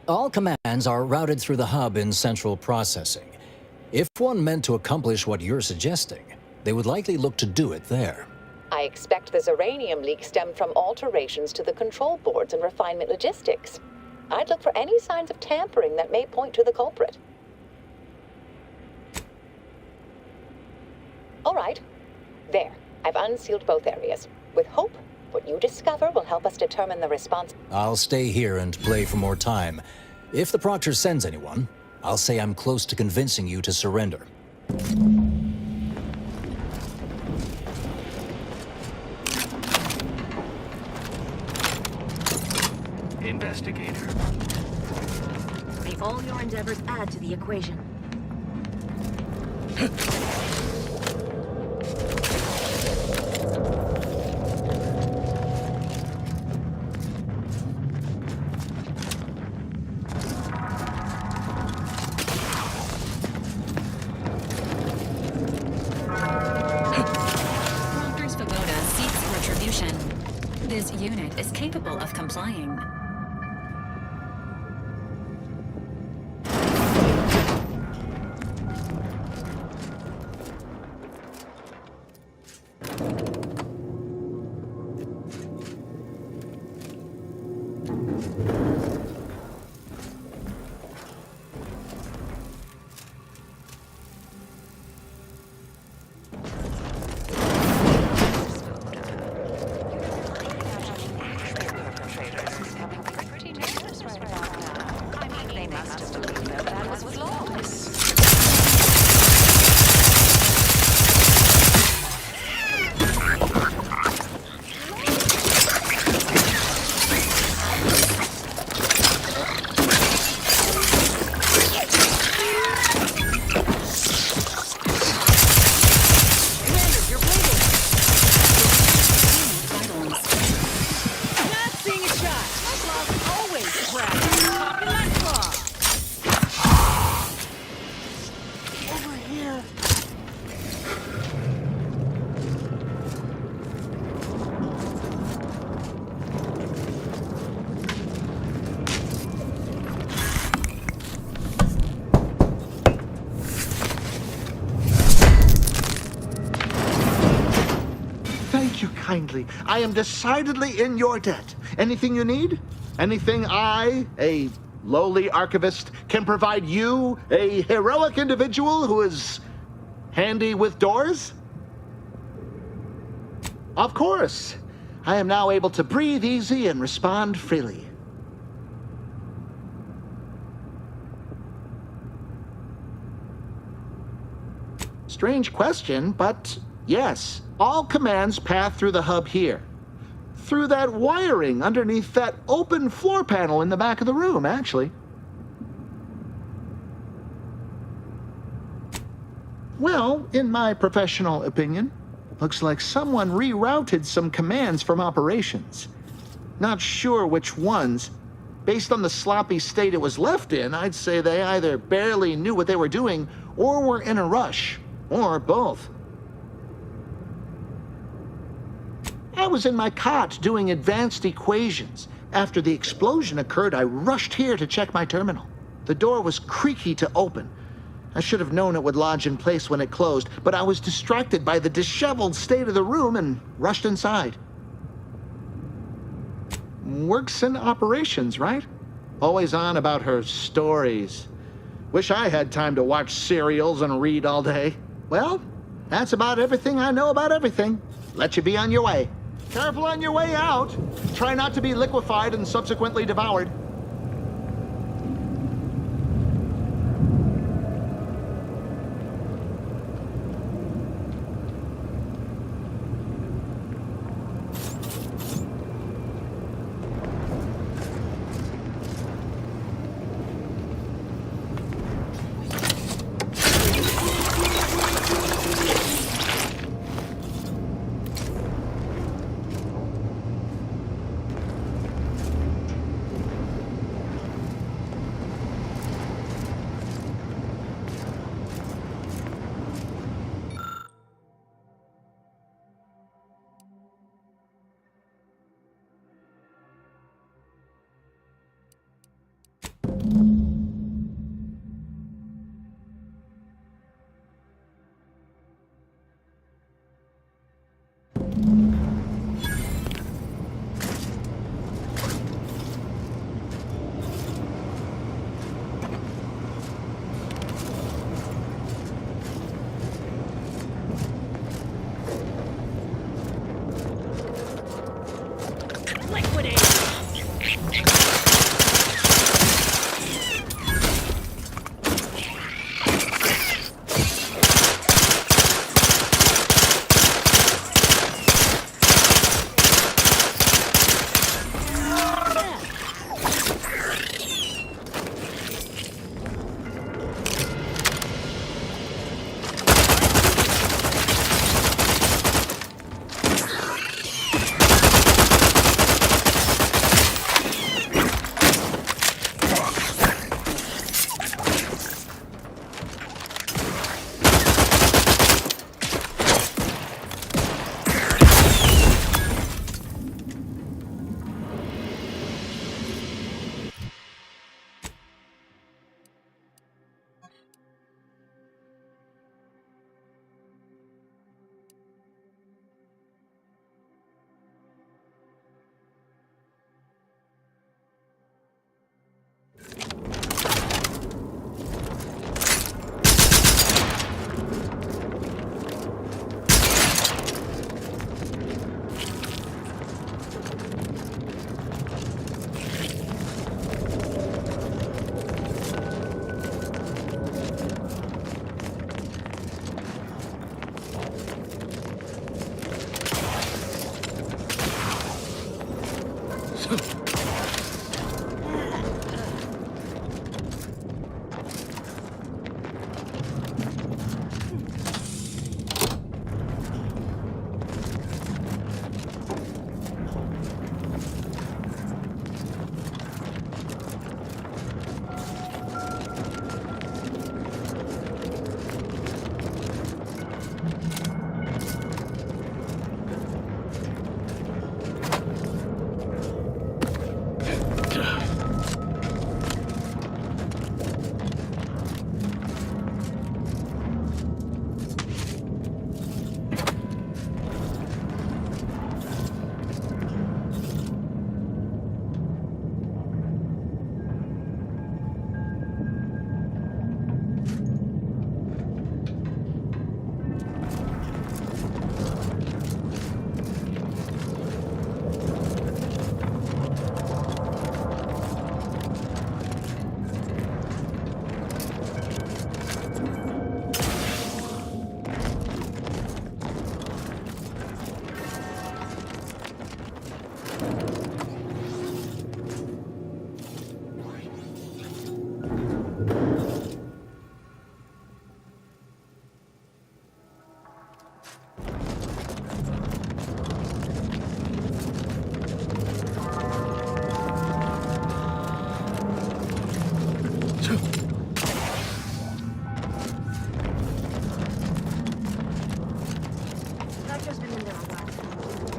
All commands are routed through the hub in central processing. If one meant to accomplish what you're suggesting, they would likely look to do it there. I expect the Zeranium leak stemmed from alterations to the control boards and refinement logistics. I'd look for any signs of tampering that may point to the culprit. All right. There. I've unsealed both areas. With hope, what you discover will help us determine the response. I'll stay here and play for more time. If the Proctor sends anyone, I'll say I'm close to convincing you to surrender. Investigator. May all your endeavors add to the equation. This unit is capable of complying. Thank you kindly. I am decidedly in your debt. Anything you need? Anything I, a lowly archivist, can provide you, a heroic individual who is handy with doors? Of course. I am now able to breathe easy and respond freely. Strange question, but yes, all commands pass through the hub here. Through that wiring underneath that open floor panel in the back of the room, actually. Well, in my professional opinion, looks like someone rerouted some commands from operations. Not sure which ones. Based on the sloppy state it was left in, I'd say they either barely knew what they were doing or were in a rush, or both. I was in my cot doing advanced equations. After the explosion occurred, I rushed here to check my terminal. The door was creaky to open. I should have known it would lodge in place when it closed, but I was distracted by the disheveled state of the room and rushed inside. Works in operations, right? Always on about her stories. Wish I had time to watch serials and read all day. Well, that's about everything I know about everything. Let you be on your way. Careful on your way out. Try not to be liquefied and subsequently devoured.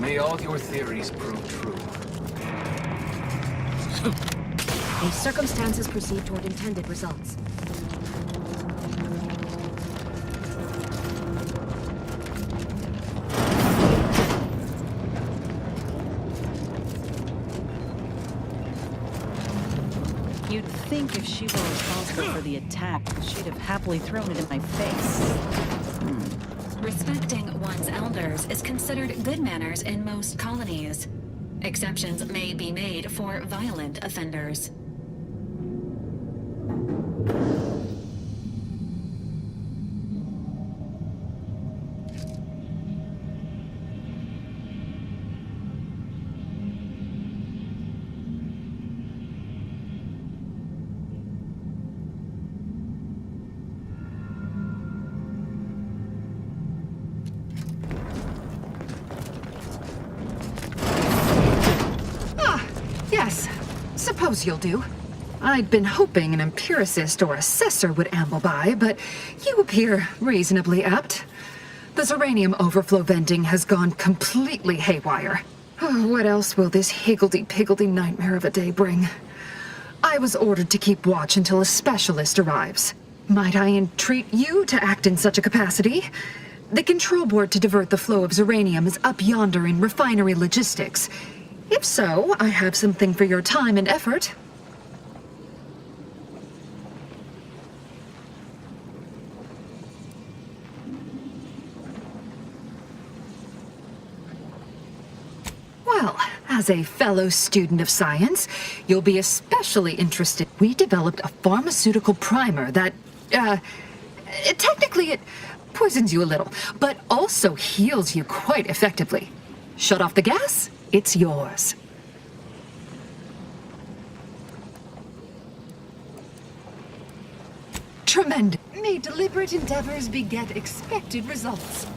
May all your theories prove true. If circumstances proceed toward intended results. You'd think if she were responsible for the attack, she'd have happily thrown it in my face. Respecting one's elders is considered good manners in most colonies. Exceptions may be made for violent offenders. Yes, suppose you'll do. I'd been hoping an empiricist or assessor would amble by, but you appear reasonably apt. The Zeranium overflow venting has gone completely haywire. Oh, what else will this higgledy-piggledy nightmare of a day bring? I was ordered to keep watch until a specialist arrives. Might I entreat you to act in such a capacity? The control board to divert the flow of Zeranium is up yonder in refinery logistics. If so, I have something for your time and effort. Well, as a fellow student of science, you'll be especially interested. We developed a pharmaceutical primer that, technically it poisons you a little, but also heals you quite effectively. Shut off the gas? It's yours. Tremendous. May deliberate endeavors beget expected results.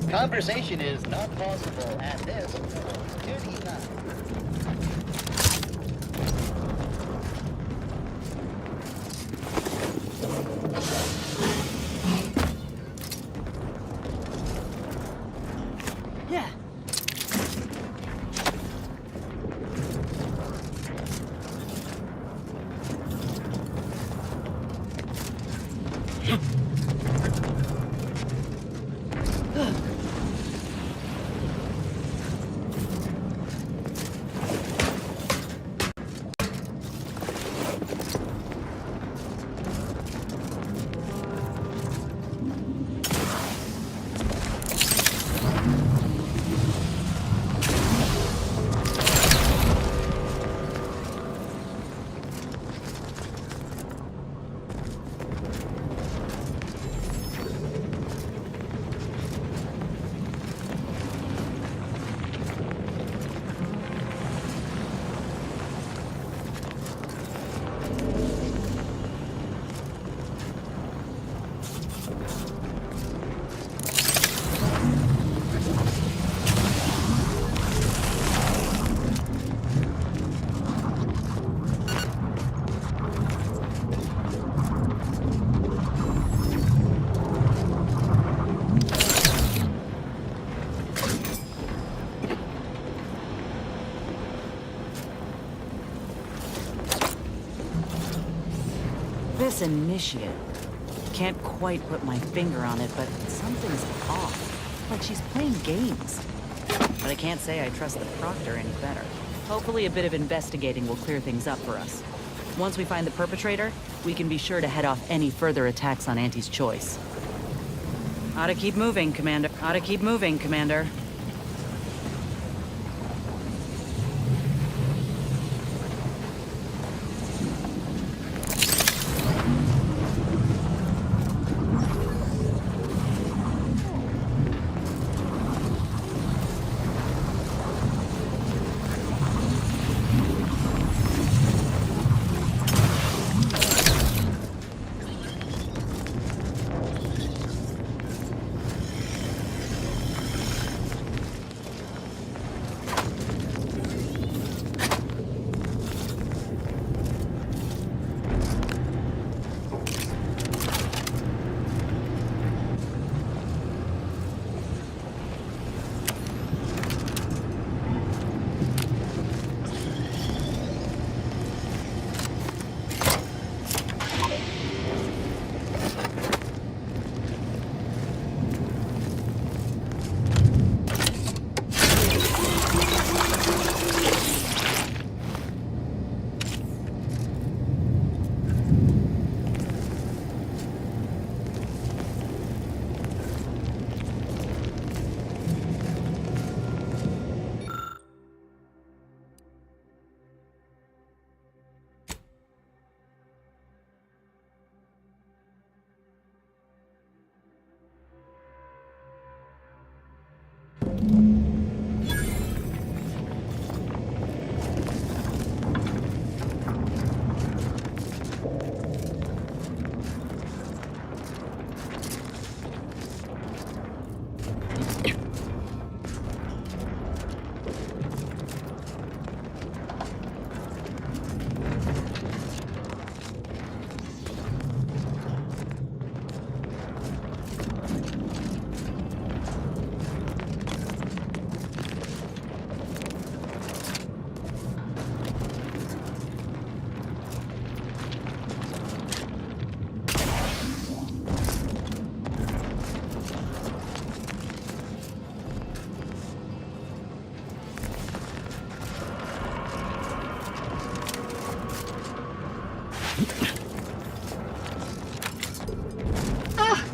Conversation is not possible at this 39. Yeah. This initiate. Can't quite put my finger on it, but something's off. Like she's playing games. But I can't say I trust the Proctor any better. Hopefully a bit of investigating will clear things up for us. Once we find the perpetrator, we can be sure to head off any further attacks on Auntie's choice. Ought to keep moving, Commander. Ought to keep moving, Commander.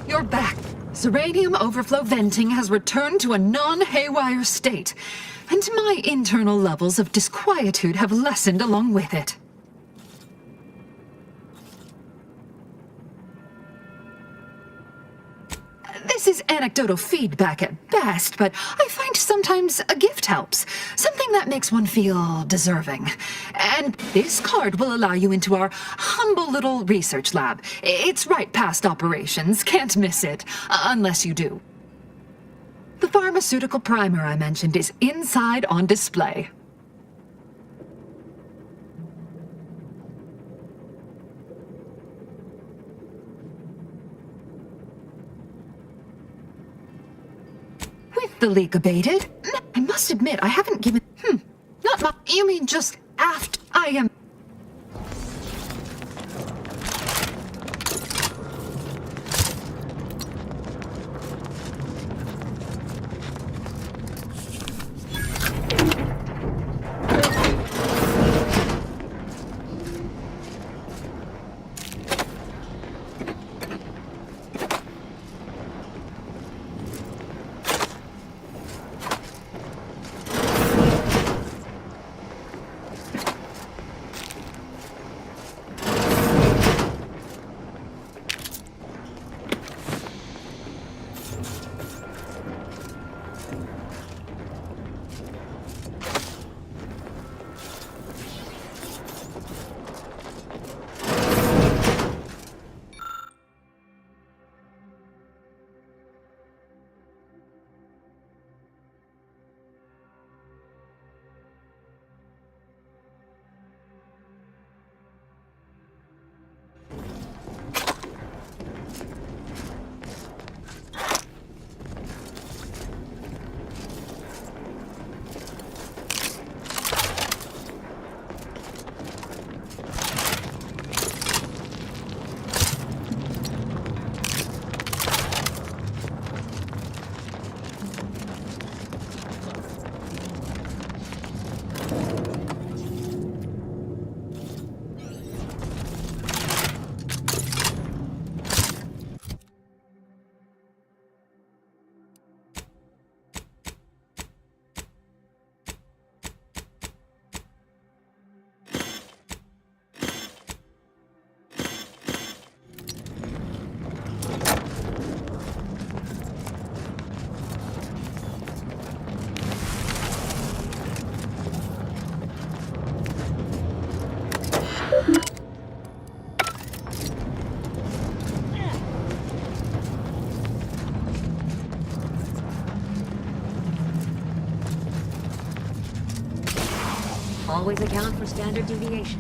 You're back. Uranium overflow venting has returned to a non-haywire state, and my internal levels of disquietude have lessened along with it. This is anecdotal feedback at best, but I find sometimes a gift helps. Something that makes one feel deserving. And this card will allow you into our humble little research lab. It's right past operations, can't miss it, unless you do. The pharmaceutical primer I mentioned is inside on display. With the leak abated, I must admit I haven't given... Not much. You mean just after I am... Always account for standard deviation.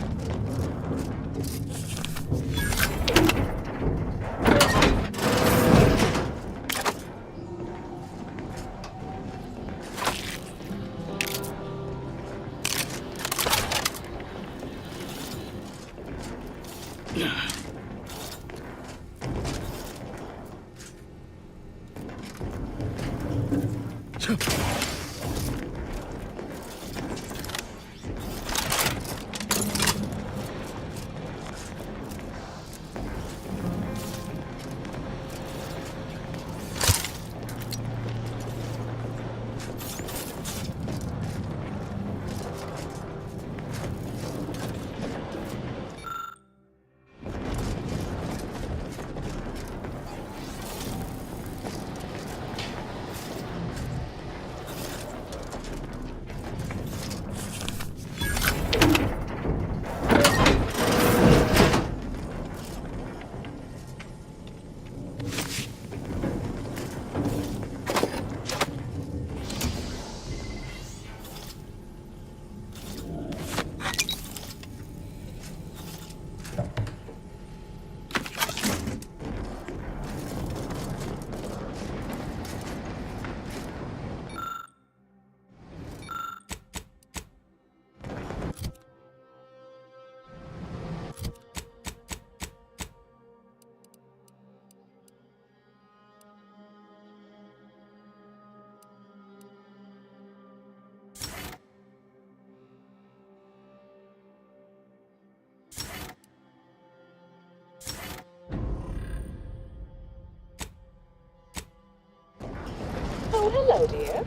Oh, hello, dear.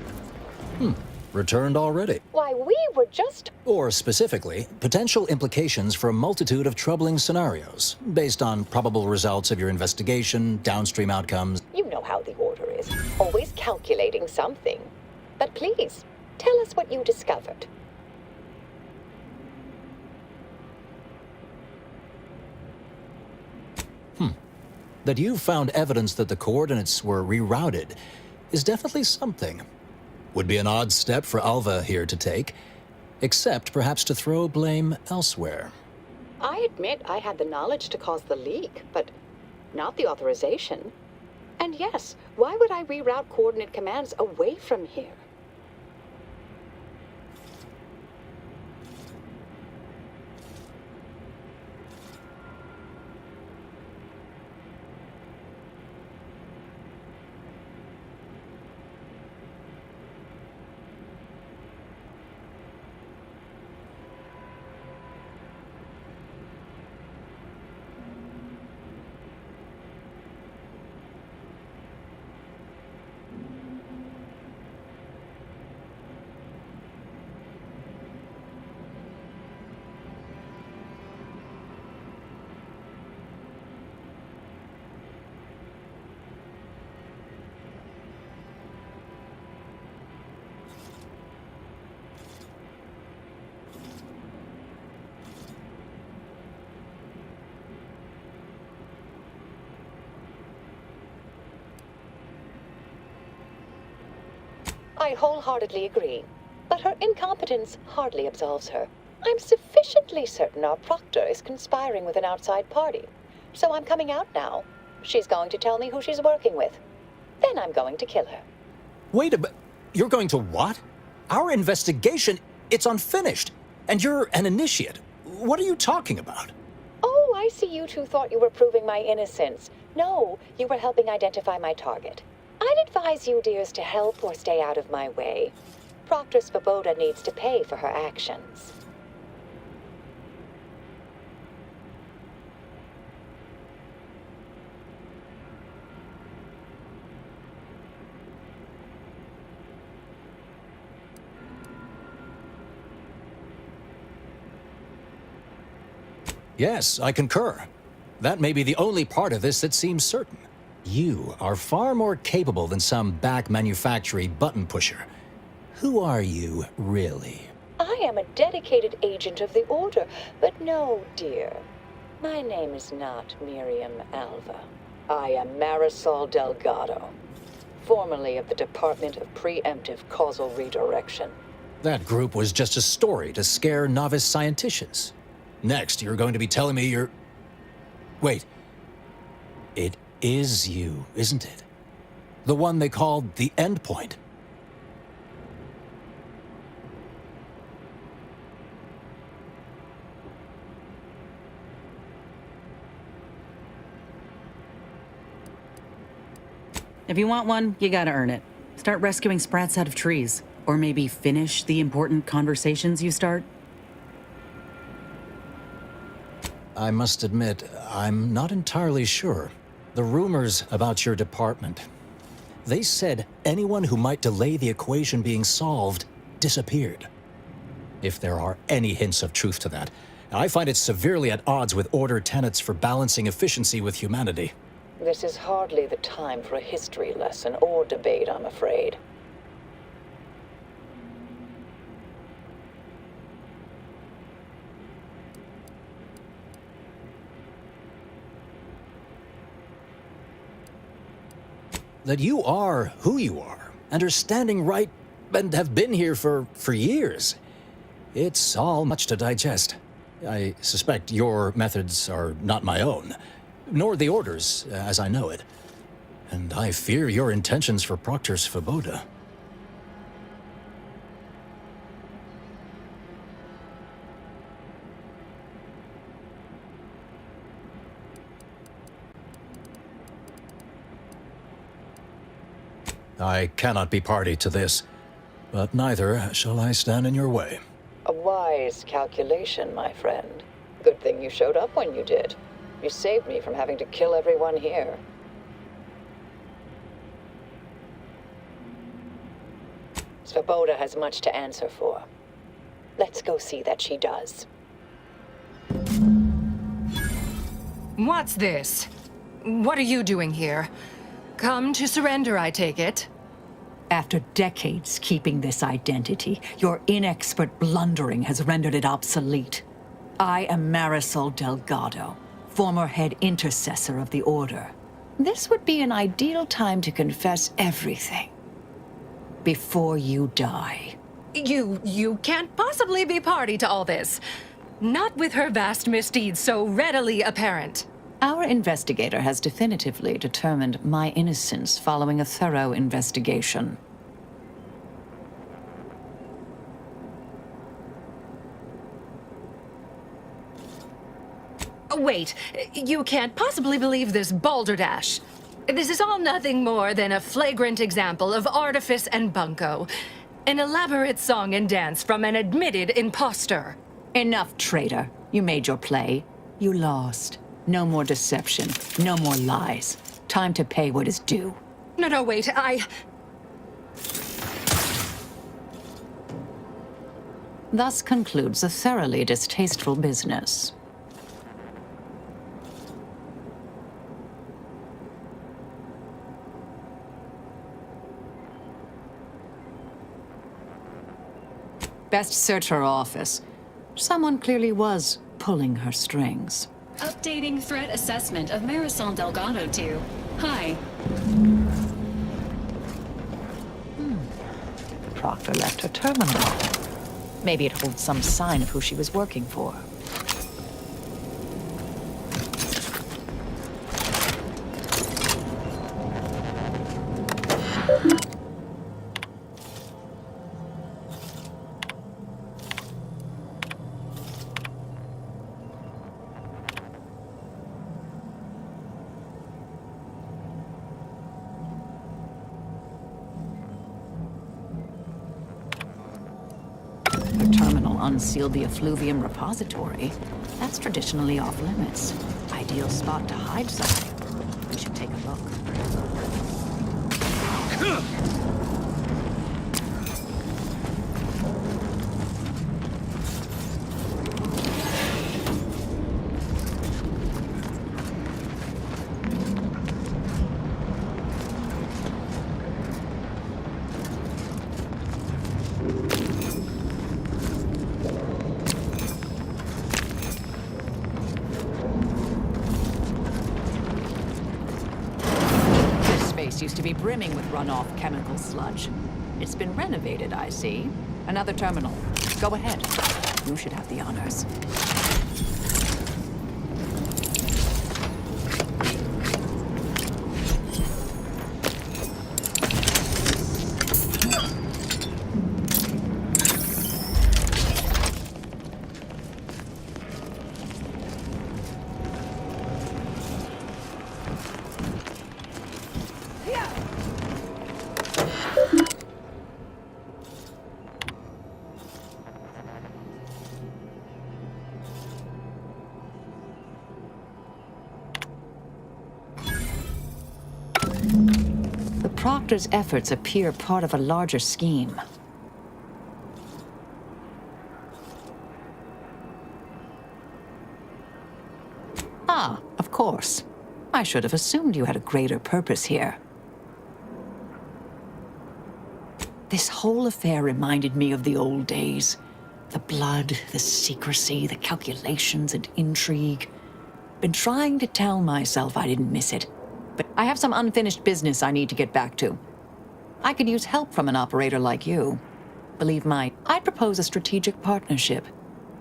Returned already. Why, we were just... Or specifically, potential implications for a multitude of troubling scenarios, based on probable results of your investigation, downstream outcomes. You know how the Order is. Always calculating something. But please, tell us what you discovered. That you found evidence that the coordinates were rerouted is definitely something. Would be an odd step for Alva here to take, except perhaps to throw blame elsewhere. I admit I had the knowledge to cause the leak, but not the authorization. And yes, why would I reroute coordinate commands away from here? I wholeheartedly agree, but her incompetence hardly absolves her. I'm sufficiently certain our proctor is conspiring with an outside party, so I'm coming out now. She's going to tell me who she's working with. Then I'm going to kill her. Wait a minute. You're going to what? Our investigation, it's unfinished. And you're an initiate. What are you talking about? Oh, I see you two thought you were proving my innocence. No, you were helping identify my target. I'd advise you, dears, to help or stay out of my way. Proctor Svoboda needs to pay for her actions. Yes, I concur. That may be the only part of this that seems certain. You are far more capable than some back manufactory button pusher. Who are you, really? I am a dedicated agent of the Order, but no, dear. My name is not Miriam Alva. I am Marisol Delgado, formerly of the Department of Preemptive Causal Redirection. That group was just a story to scare novice scienticians. Next, you're going to be telling me you're... Wait. It is you, isn't it? The one they called the Endpoint. If you want one, you gotta earn it. Start rescuing sprats out of trees. Or maybe finish the important conversations you start. I must admit, I'm not entirely sure. The rumors about your department. They said anyone who might delay the equation being solved disappeared. If there are any hints of truth to that, I find it severely at odds with Order tenets for balancing efficiency with humanity. This is hardly the time for a history lesson or debate, I'm afraid. That you are who you are, and are standing right, and have been here for years. It's all much to digest. I suspect your methods are not my own, nor the Order's, as I know it. And I fear your intentions for Proctor's Svoboda. I cannot be party to this, but neither shall I stand in your way. A wise calculation, my friend. Good thing you showed up when you did. You saved me from having to kill everyone here. Svoboda has much to answer for. Let's go see that she does. What's this? What are you doing here? Come to surrender, I take it. After decades keeping this identity, your inexpert blundering has rendered it obsolete. I am Marisol Delgado, former head intercessor of the Order. This would be an ideal time to confess everything. Before you die. You can't possibly be party to all this. Not with her vast misdeeds so readily apparent. Our investigator has definitively determined my innocence following a thorough investigation. Wait, you can't possibly believe this balderdash. This is all nothing more than a flagrant example of artifice and bunco. An elaborate song and dance from an admitted imposter. Enough, traitor. You made your play. You lost. No more deception. No more lies. Time to pay what is due. No, wait, Thus concludes a thoroughly distasteful business. Best search her office. Someone clearly was pulling her strings. Updating threat assessment of Marisol Delgado to hi. Proctor left her terminal. Maybe it holds some sign of who she was working for. Unseal the effluvium repository. That's traditionally off limits. Ideal spot to hide something. We should take a look. Used to be brimming with runoff chemical sludge. It's been renovated, I see. Another terminal. Go ahead. You should have the honors. The Proctor's efforts appear part of a larger scheme. Ah, of course. I should have assumed you had a greater purpose here. This whole affair reminded me of the old days. The blood, the secrecy, the calculations and intrigue. Been trying to tell myself I didn't miss it. But I have some unfinished business I need to get back to. I could use help from an operator like you. Believe me, I'd propose a strategic partnership.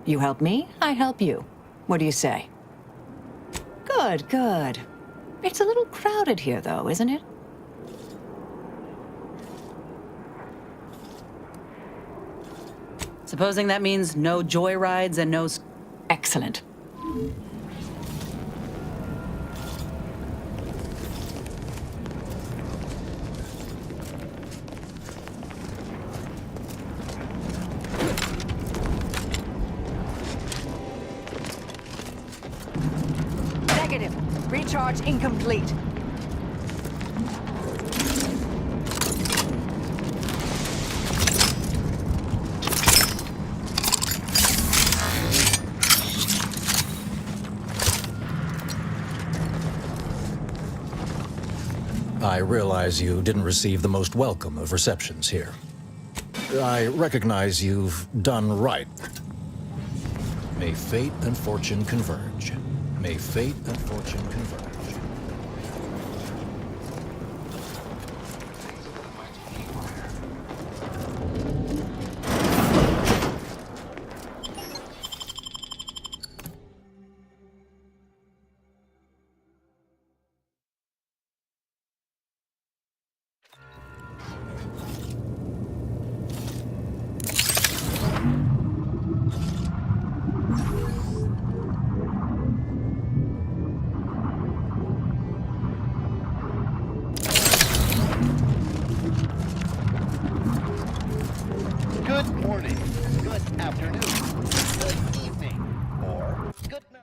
You help me, I help you. What do you say? Good, good. It's a little crowded here, though, isn't it? Supposing that means no joyrides and no... Excellent. Negative. Recharge incomplete. I realize you didn't receive the most welcome of receptions here. I recognize you've done right. May fate and fortune converge. May fate and fortune converge. Good morning, good afternoon, good evening, or good night.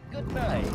Good night.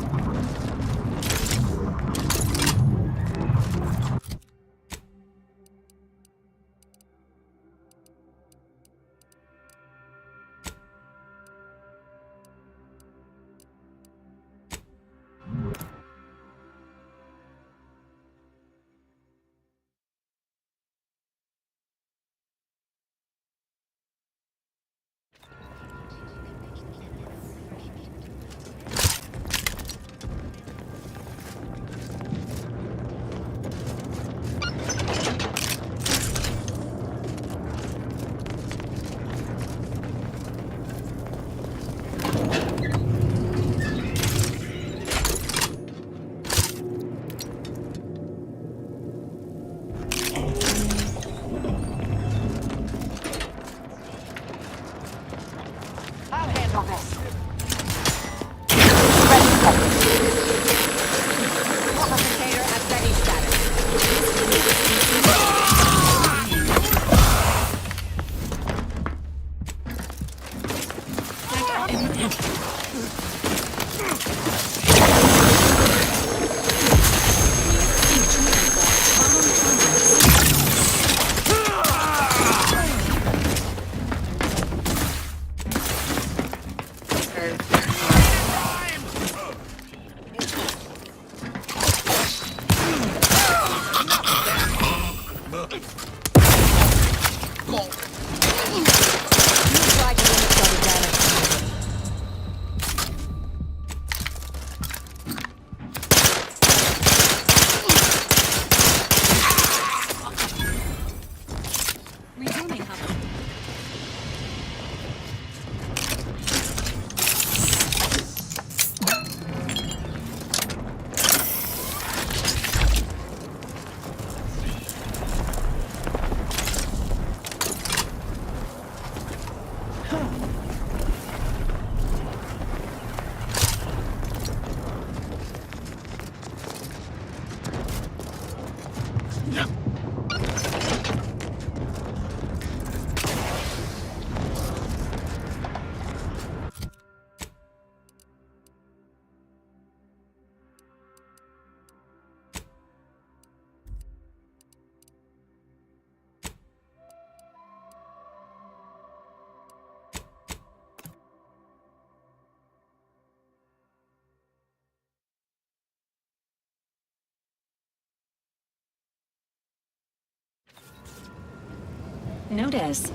Notice.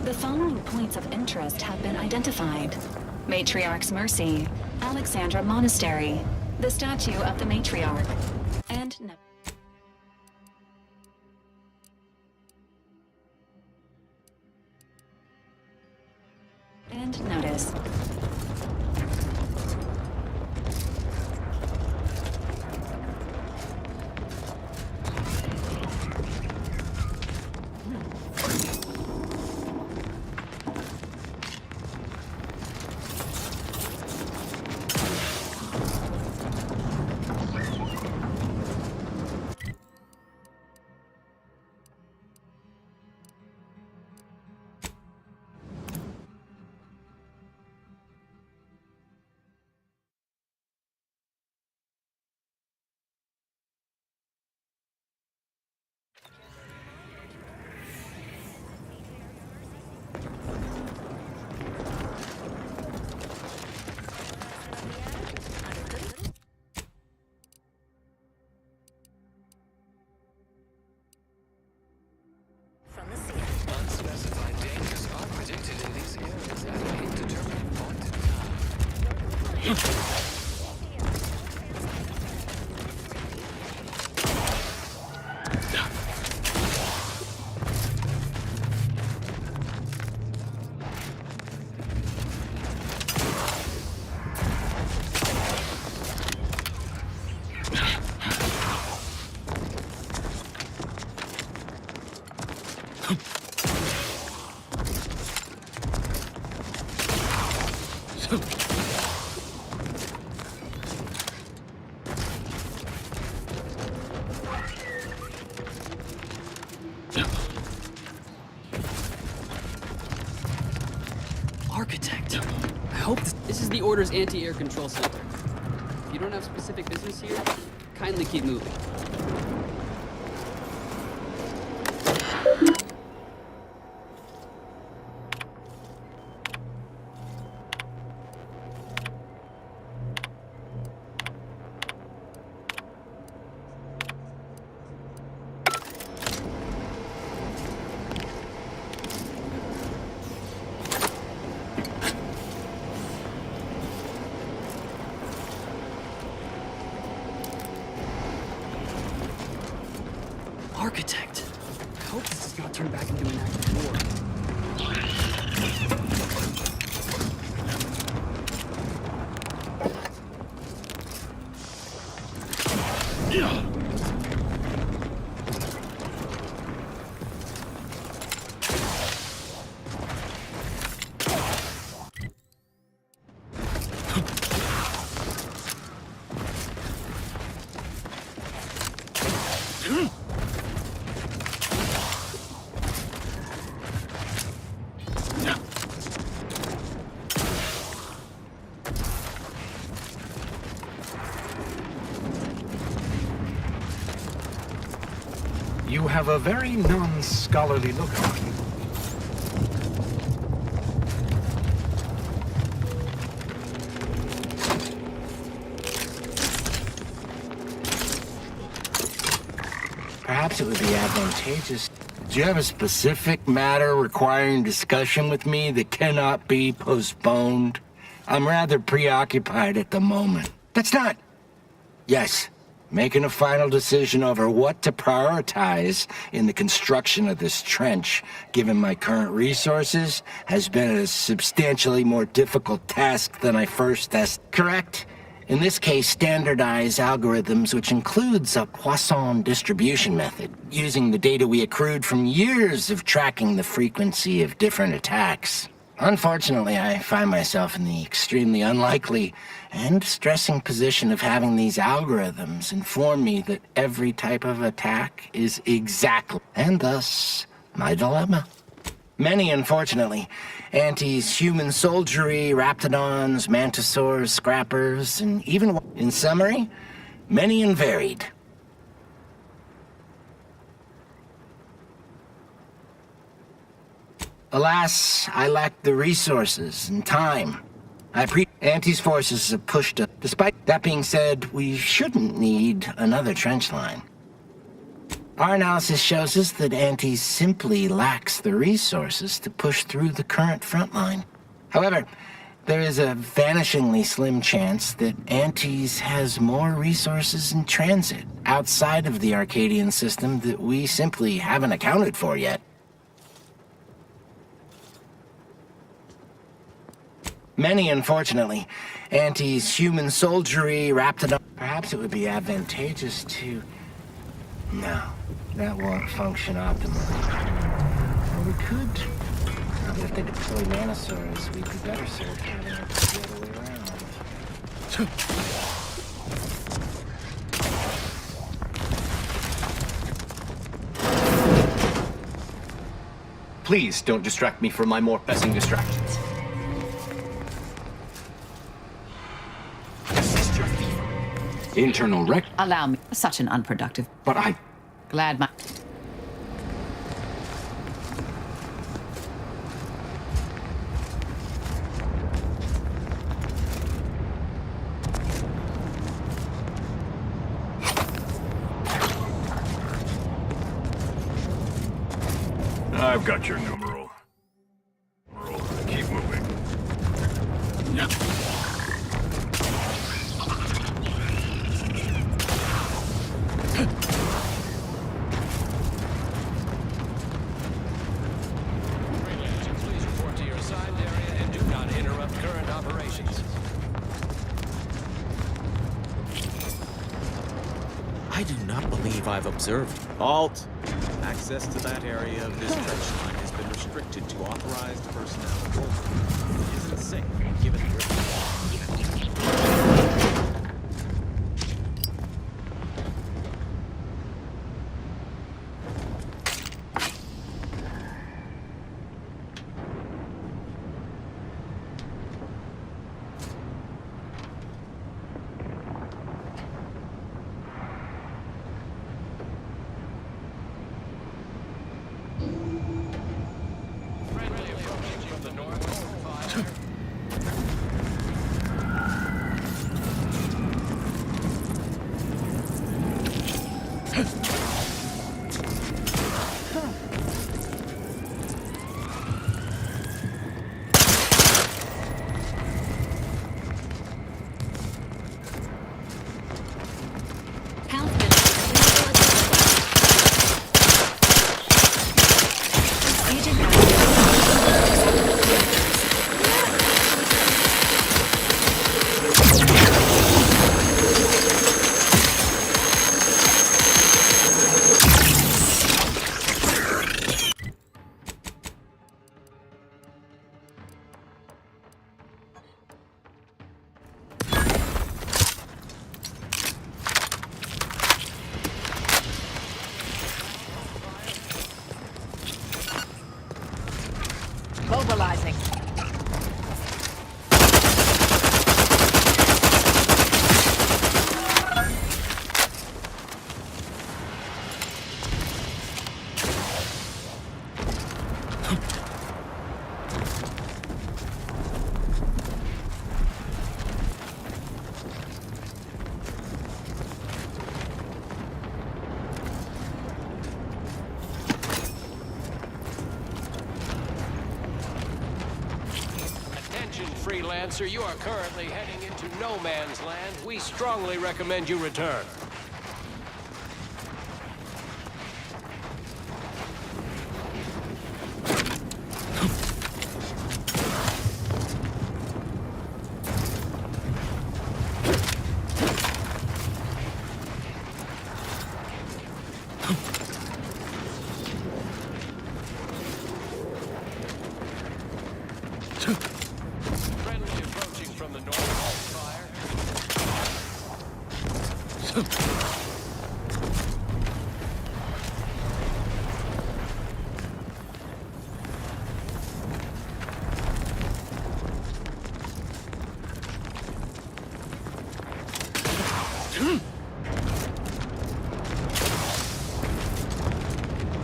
The following points of interest have been identified. Matriarch's Mercy, Alexandra Monastery, the statue of the Matriarch, and notice. Unspecified dangers are predicted in these areas at an indeterminate point in time. Architect. I hope this is the Order's anti-air control center. If you don't have specific business here, kindly keep moving. Architect. I hope this does not turn back into an active war. You have a very non-scholarly look on you. Perhaps it would be advantageous. Do you have a specific matter requiring discussion with me that cannot be postponed? I'm rather preoccupied at the moment. That's not... Yes. Making a final decision over what to prioritize in the construction of this trench, given my current resources, has been a substantially more difficult task than I first correct? In this case, standardized algorithms, which includes a Poisson distribution method, using the data we accrued from years of tracking the frequency of different attacks. Unfortunately, I find myself in the extremely unlikely and stressing position of having these algorithms inform me that every type of attack is exactly, and thus, my dilemma. Many, unfortunately. Antis, human soldiery, raptidons, mantisaurs, scrappers, and even, in summary, many and varied. Alas, I lack the resources and time. Anti's forces have pushed us. Despite that being said, we shouldn't need another trench line. Our analysis shows us that Antis simply lacks the resources to push through the current front line. However, there is a vanishingly slim chance that Antis has more resources in transit outside of the Arcadian system that we simply haven't accounted for yet. Many, unfortunately. Antis, human soldiery, raptidon. Perhaps it would be advantageous to... No, that won't function optimally. Or we could... But if they deploy nanosaurs, we'd be better served having it the other way around. Please don't distract me from my more pressing distractions. Internal rec... Allow me. Such an unproductive... But I... Glad my... I've got your numeral. Keep moving. Yeah. Please report to your assigned area and do not interrupt current operations. I do not believe I've observed. Halt! Access to that area of this trench line has been restricted to authorized personnel only. It isn't safe, given the... Mobilizing. Freelancer, you are currently heading into no man's land. We strongly recommend you return. Friendly approaching from the north. Fire.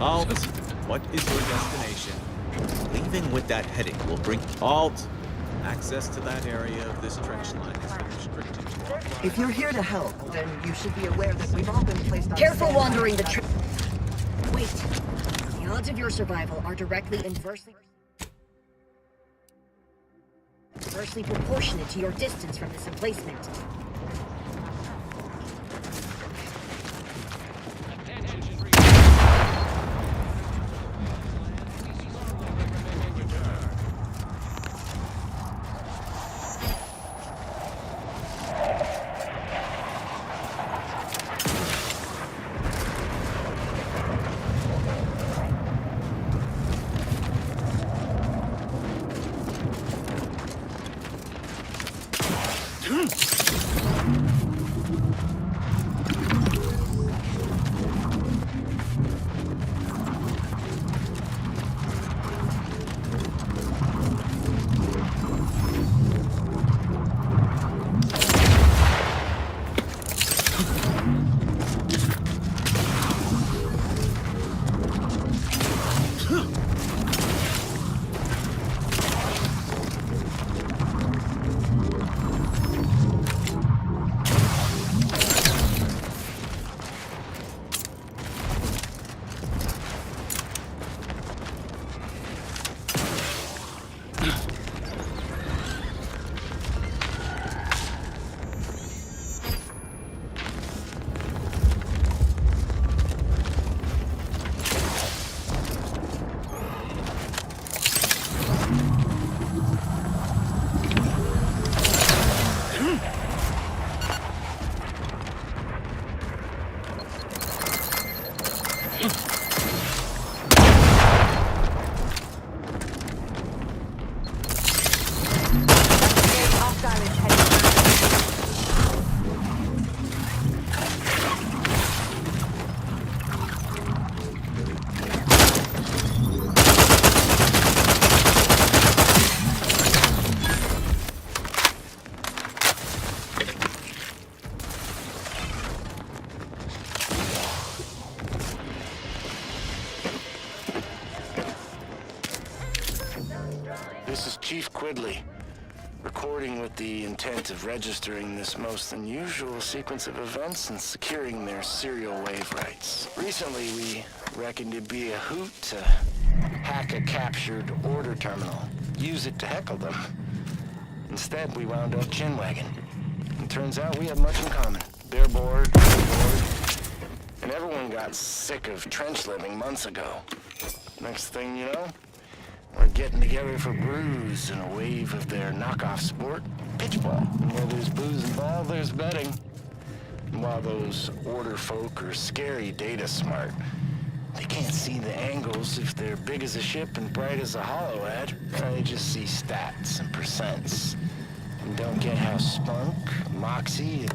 Alt, what is your destination? Leaving with that heading will bring... Alt! Access to that area of this trench line has been restricted to... If you're here to help, then you should be aware that we've all been placed on... Careful standby. wandering the Wait. The odds of your survival are directly inversely proportionate to your distance from this emplacement. This is Chief Quidley, recording with the intent of registering this most unusual sequence of events and securing their serial wave rights. Recently, we reckoned it'd be a hoot to hack a captured order terminal, use it to heckle them. Instead, we wound up chinwagging. And turns out we have much in common. They're bored, we're bored, and everyone got sick of trench living months ago. Next thing you know, we're getting together for brews in a wave of their knockoff sport, pitchball. And where there's booze involved, there's betting. And while those order folk are scary data smart, they can't see the angles if they're big as a ship and bright as a hollow ad. They just see stats and percents. And don't get how spunk, moxie,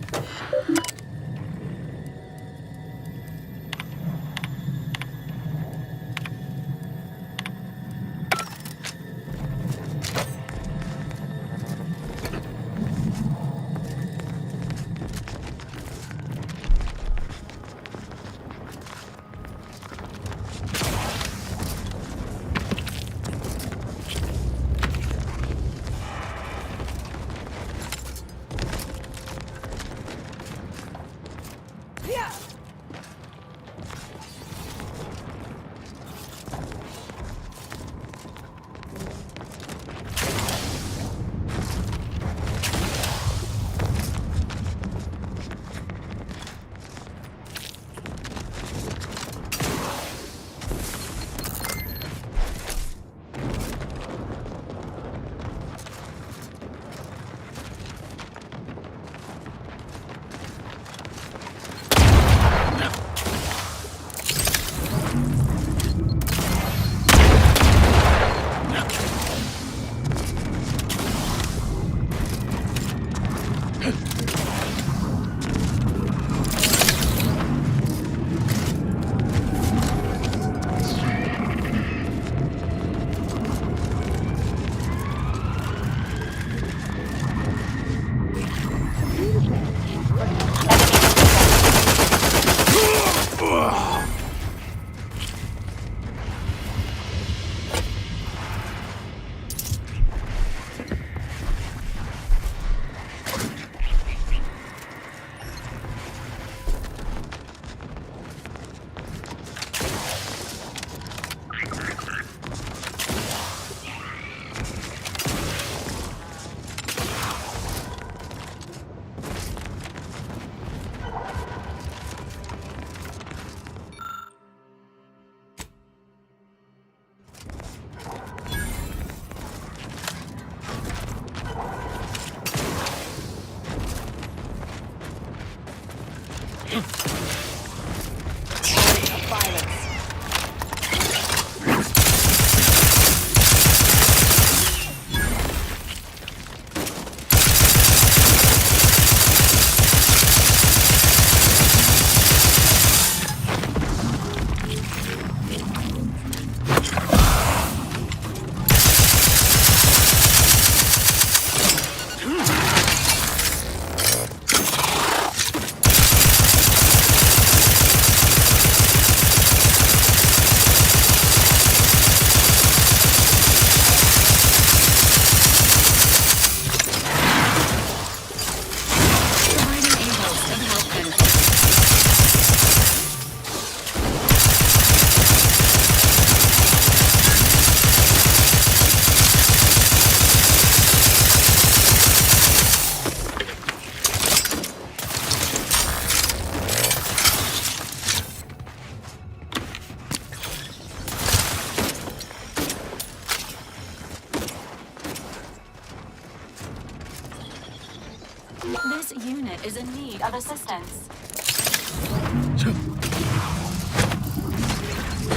unit is in need of assistance.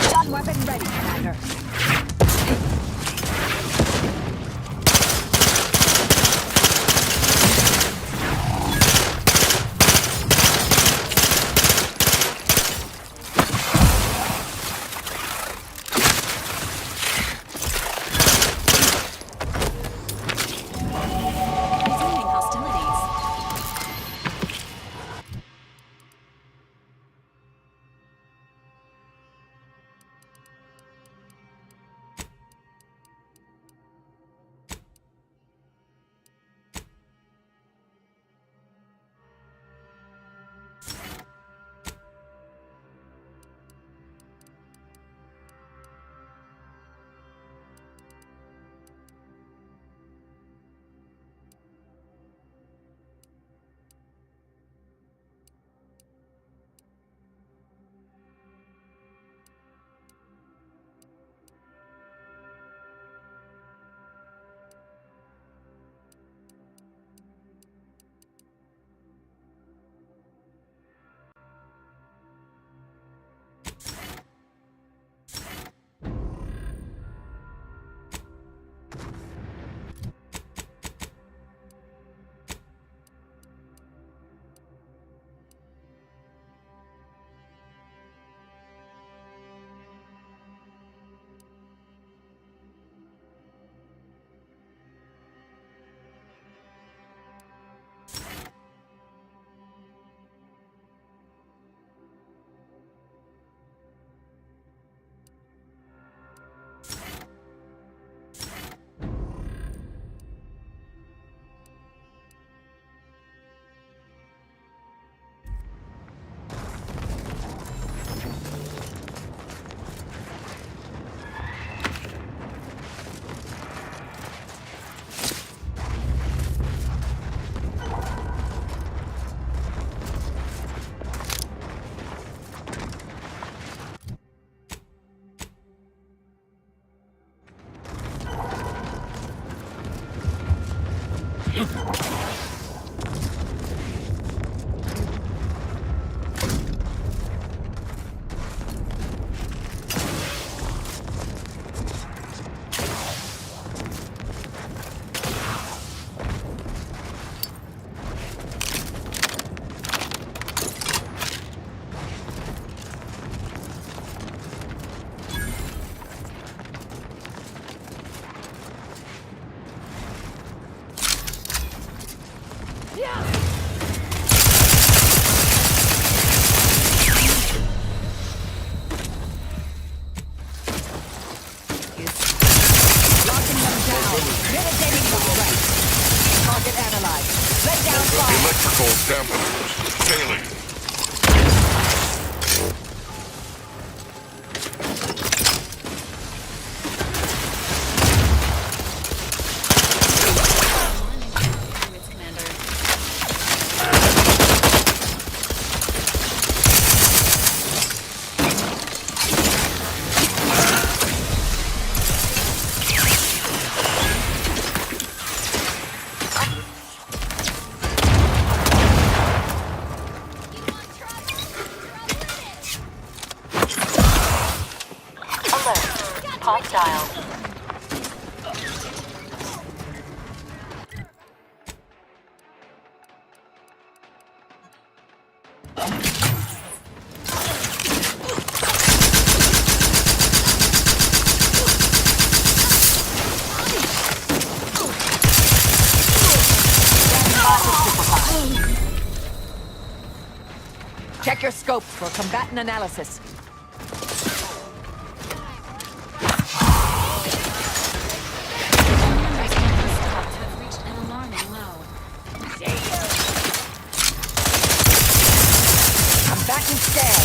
Stun weapon ready, Commander. Resuming hostilities. Electrical dampeners failing. Hostile. Check your scopes for combatant analysis. I'm back instead.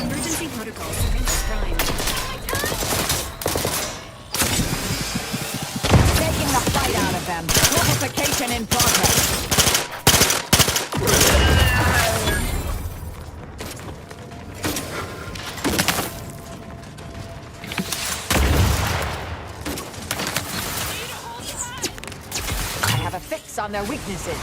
Emergency protocol syringe prime. Taking the fight out of them. Amplification in progress. on their weaknesses.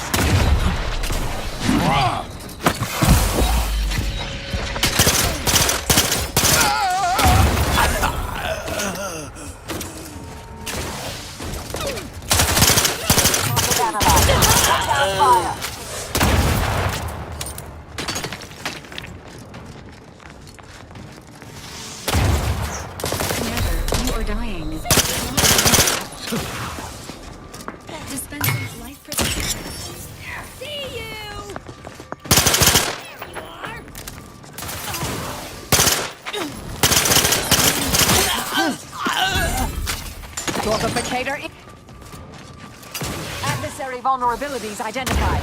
You are dying. Dispensing life protection. See you! There you are! Torpificator. Adversary vulnerabilities identified.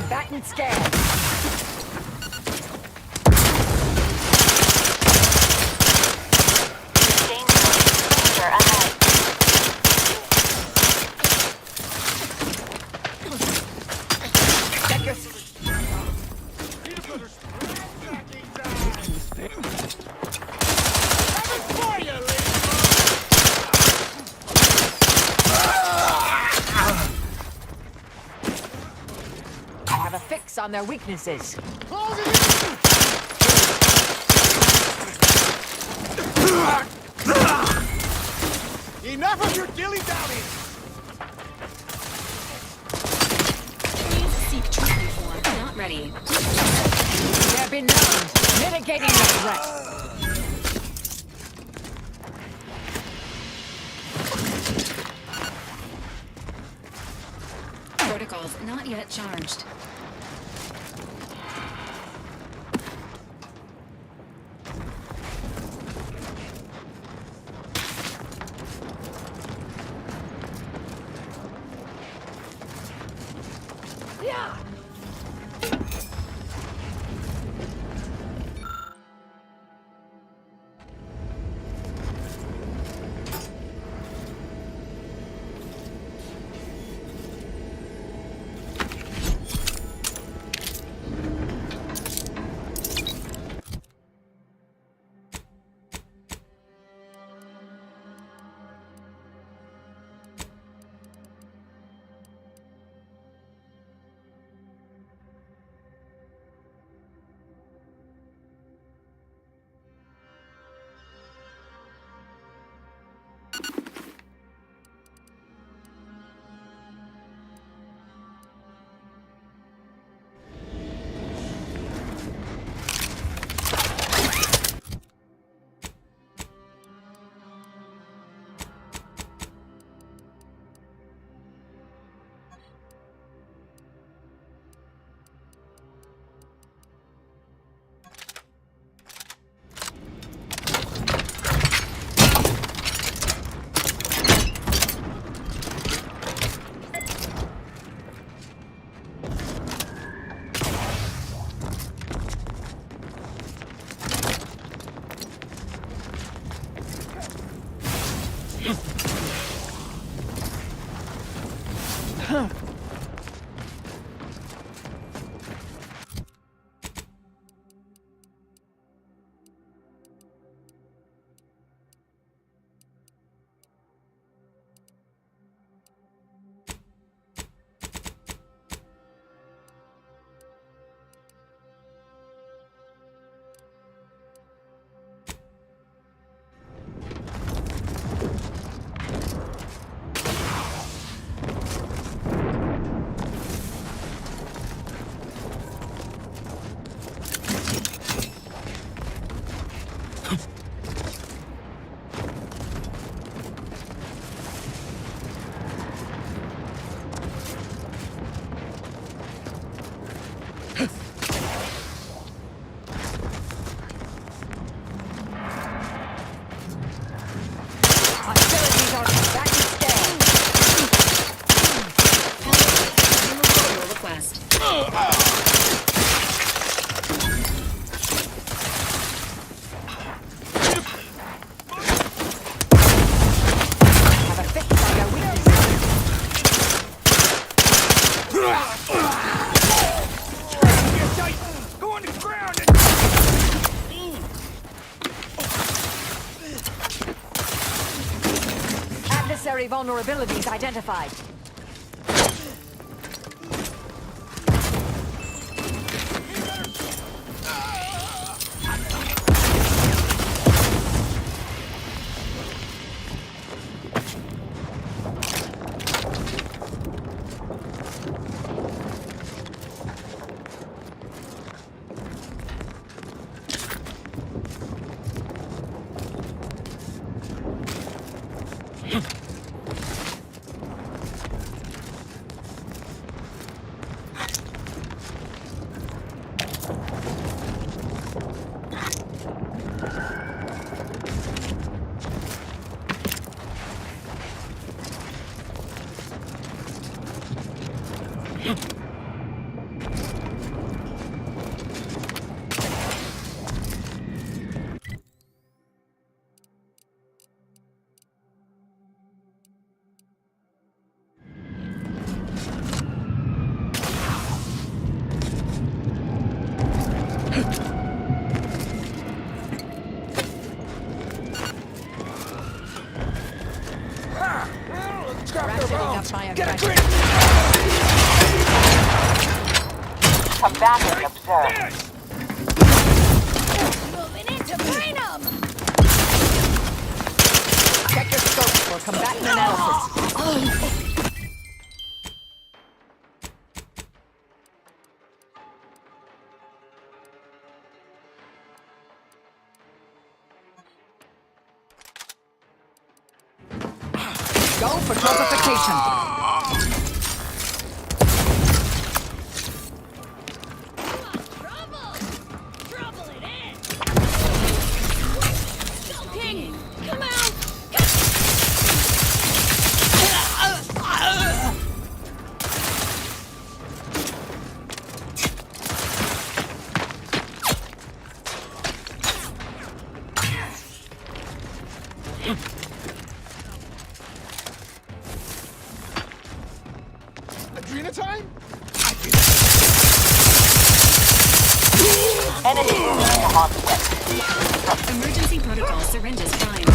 Batten scan. Check your... I have a fix on their weaknesses. Enough of your dilly-dally! Please seek treatment for. Not ready. There have been known. Mitigating the threat. Protocols not yet charged. Yeah. Security vulnerabilities identified. Combatant observed. Moving into freedom! Check your scope for combatant analysis. Go for classification. Adrena time? Emergency protocol syringes prime.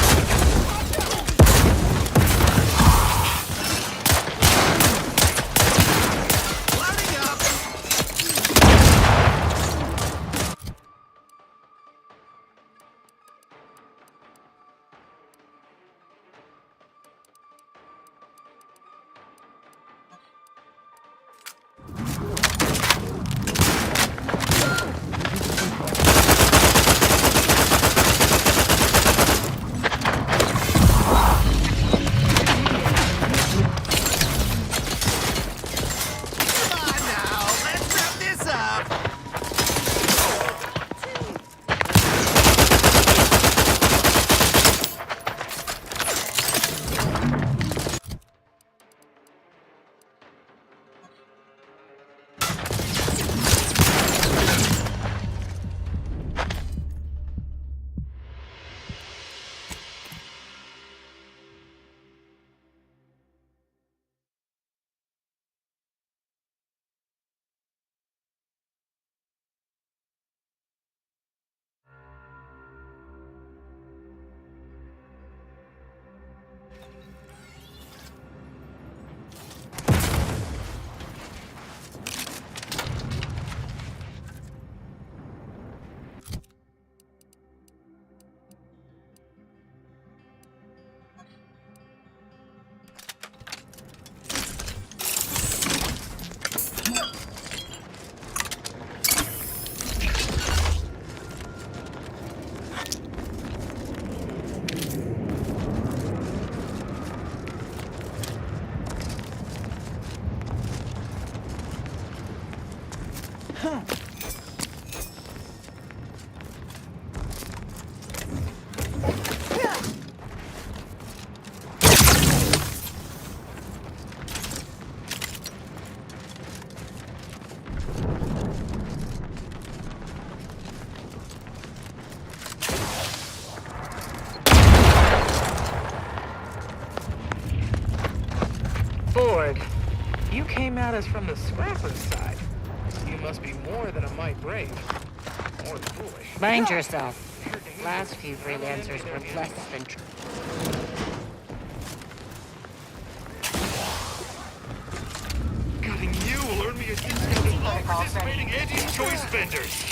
Ford, you came at us from the scrappers side. You must be more than a mite brave. More than foolish. Mind yourself. Last few freelancers were less than has been scouting all participating anti-choice vendors.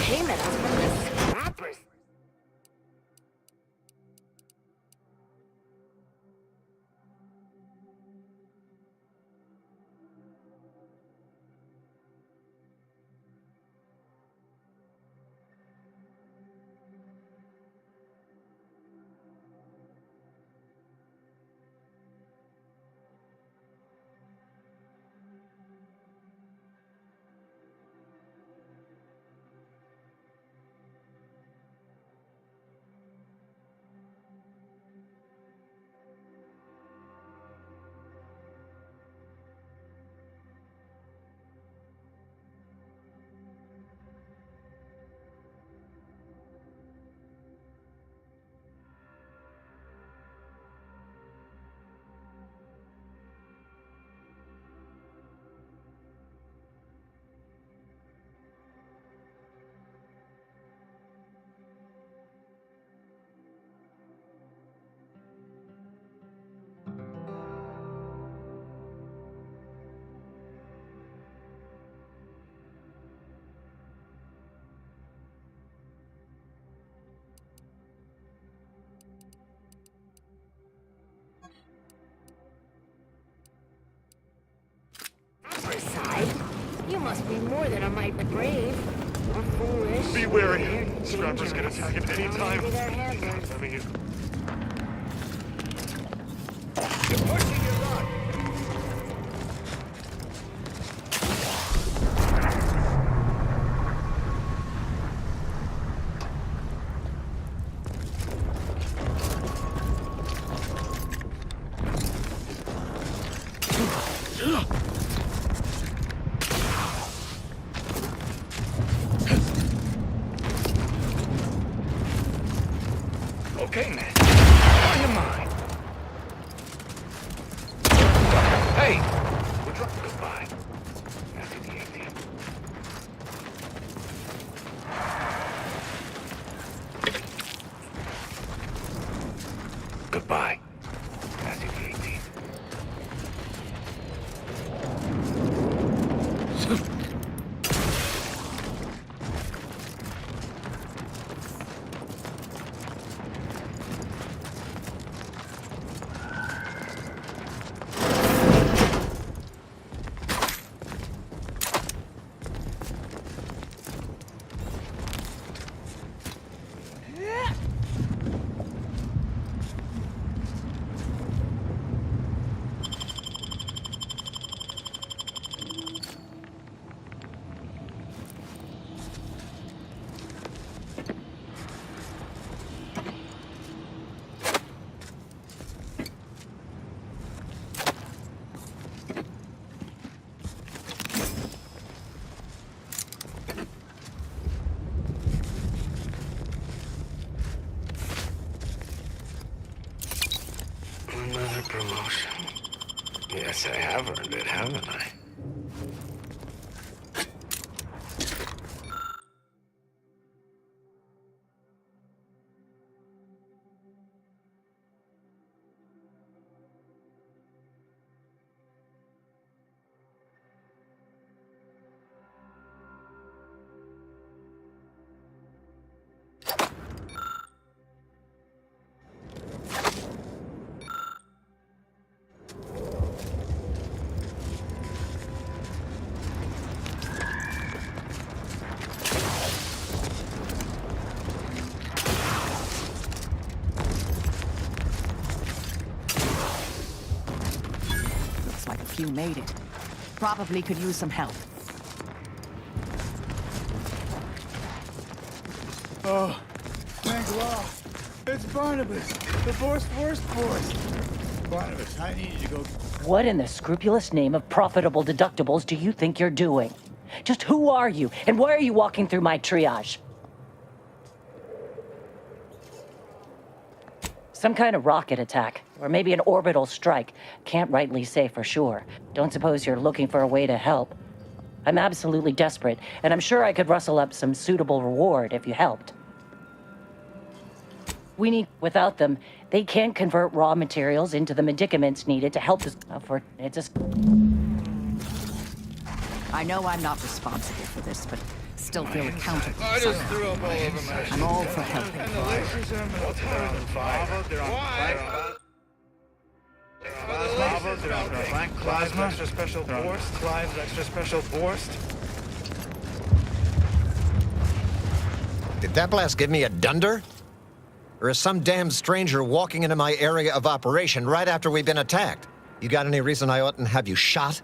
Payment from the scrappers. Side, you must be more than a mite brave or foolish. Be wary. They're Scrappers can dangerous. attack at any time. Maybe they're handlers. I mean, Okay, man. On your mind. Hey! We're dropping goodbye. After the 18th. Goodbye. After the 18th. Another promotion. Yes, I have earned it, haven't I? you made it. Probably could use some help. Oh, thank God. It's Barnabas, the worst force. Barnabas, I need you to go. What in the scrupulous name of profitable deductibles do you think you're doing? Just who are you, and why are you walking through my triage? Some kind of rocket attack, or maybe an orbital strike. Can't rightly say for sure. Don't suppose you're looking for a way to help. I'm absolutely desperate, and I'm sure I could rustle up some suitable reward if you helped. We need, without them, they can't convert raw materials into the medicaments needed to help us. I know I'm not responsible for this, but still feel accountable. I just threw up all over my I'm all for helping. And the lasers are on fire. They're on blank plasma. Extra special burst. Clive's extra special burst. Did that blast give me a dunder? Or is some damn stranger walking into my area of operation right after we've been attacked? You got any reason I oughtn't have you shot?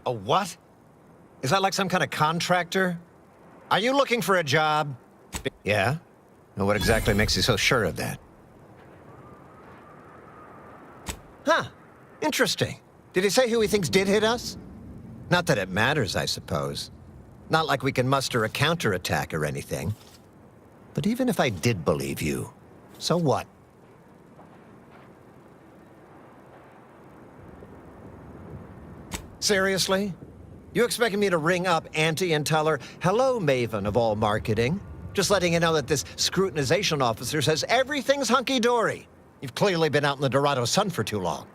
A what? Is that like some kind of contractor? Are you looking for a job? Yeah? And what exactly makes you so sure of that? Huh. Interesting. Did he say who he thinks did hit us? Not that it matters, I suppose. Not like we can muster a counterattack or anything. But even if I did believe you, so what? Seriously? You expecting me to ring up Auntie and tell her, hello, Maven of all marketing? Just letting you know that this scrutinization officer says everything's hunky-dory. You've clearly been out in the Dorado sun for too long.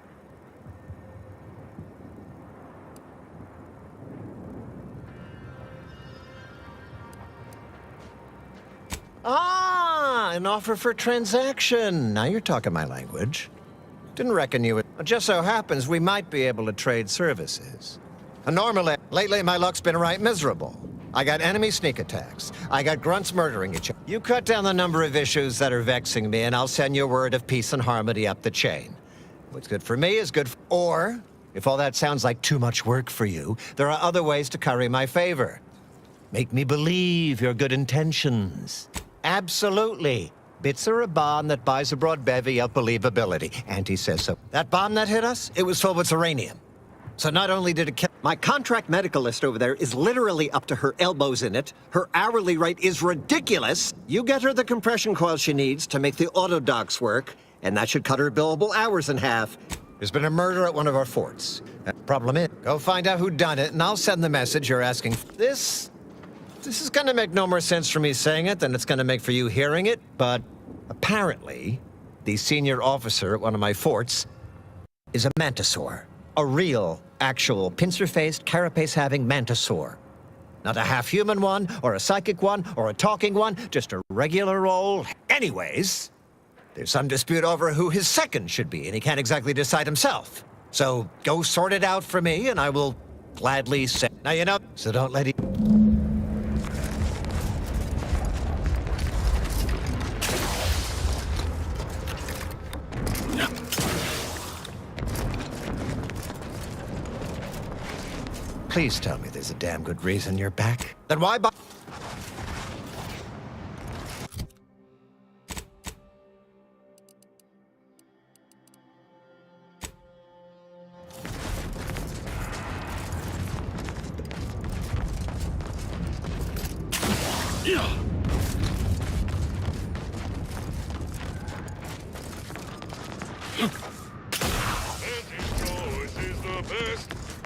Ah, an offer for transaction. Now you're talking my language. Didn't reckon you would. It just so happens we might be able to trade services. Normally, lately my luck's been right miserable. I got enemy sneak attacks. I got grunts murdering each other. You cut down the number of issues that are vexing me, and I'll send you a word of peace and harmony up the chain. What's good for me is good for... Or, if all that sounds like too much work for you, there are other ways to curry my favor. Make me believe your good intentions. Absolutely. Bits are a bond that buys a broad bevy of believability. Auntie says so. That bomb that hit us, it was filled with uranium. So not only did it kill... My contract medicalist over there is literally up to her elbows in it. Her hourly rate is ridiculous. You get her the compression coil she needs to make the auto docks work, and that should cut her billable hours in half. There's been a murder at one of our forts. Problem is, go find out who done it, and I'll send the message you're asking. This is gonna make no more sense for me saying it than it's gonna make for you hearing it, but apparently, the senior officer at one of my forts is a mantisaur. A real Actual pincer-faced, carapace-having mantisaur. Not a half-human one, or a psychic one, or a talking one, just a regular old... Anyways, there's some dispute over who his second should be, and he can't exactly decide himself. So go sort it out for me, and I will gladly say... Now, you know, so don't let it... Please tell me there's a damn good reason you're back. Then why buy...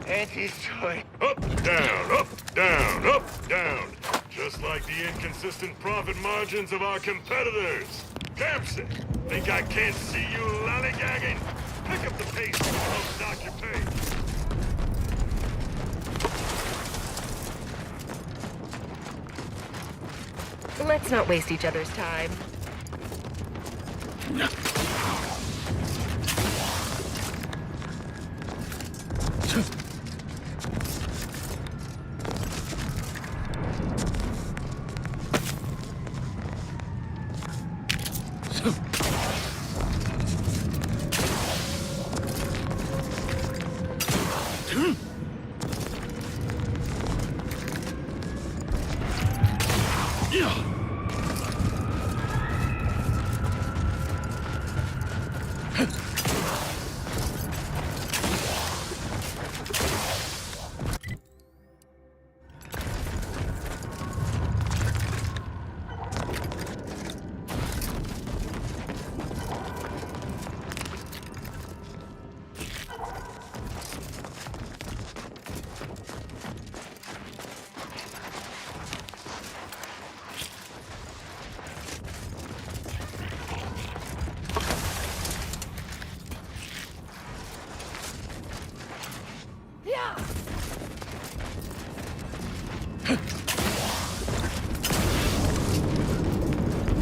Auntie's choice. Up, down, up, down. Just like the inconsistent profit margins of our competitors. Campson, think I can't see you lollygagging? Pick up the pace and I'll dock your pay. Let's not waste each other's time.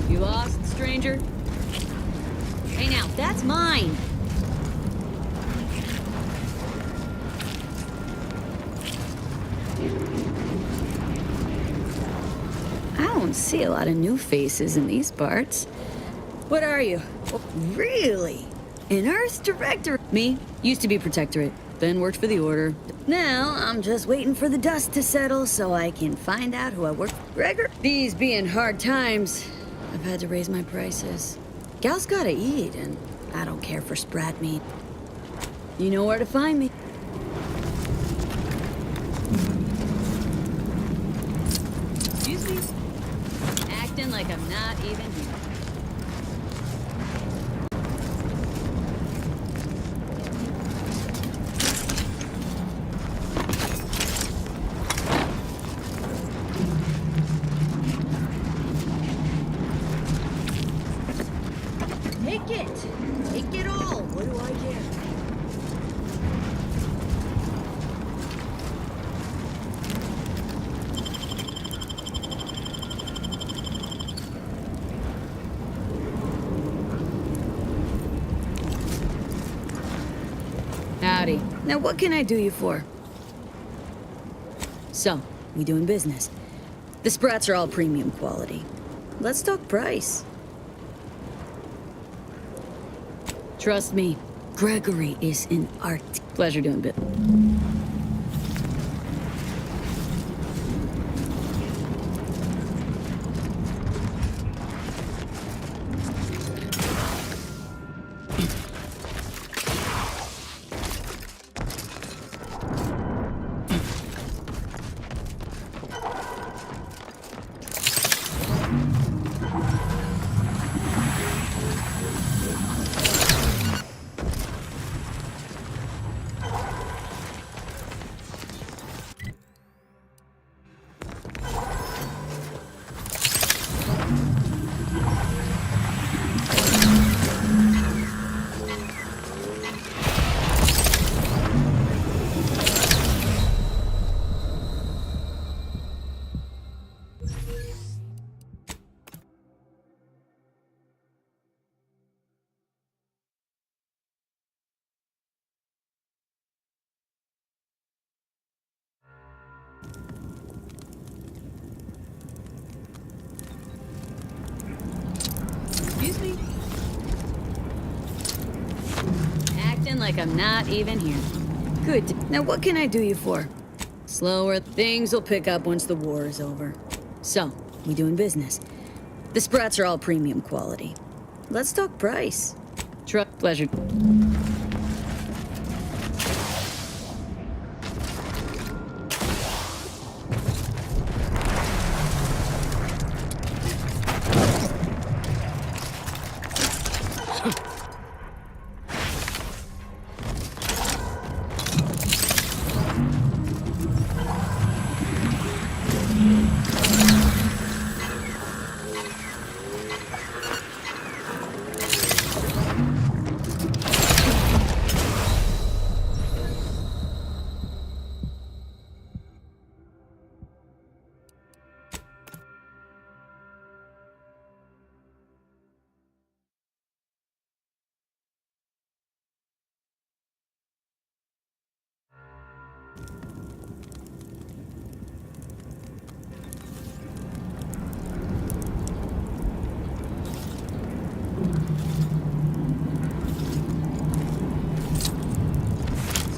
You lost, stranger? Hey now, that's mine! I don't see a lot of new faces in these parts. What are you? Oh, really? An Earth Director? Me? Used to be Protectorate, then worked for the Order. Now, I'm just waiting for the dust to settle so I can find out who I work for. Gregor? These being hard times, I've had to raise my prices. Gal's gotta eat, and I don't care for sprat meat. You know where to find me. Excuse me? Acting like I'm not even here. Take it all. What do I care? Howdy. Now what can I do you for? So, we doing business. The sprats are all premium quality. Let's talk price. Trust me, Gregory is an art. Pleasure doing bit. like I'm not even here. Good. Now what can I do you for? Slower. Things will pick up once the war is over. So, we doing business. The sprats are all premium quality. Let's talk price. Pleasure.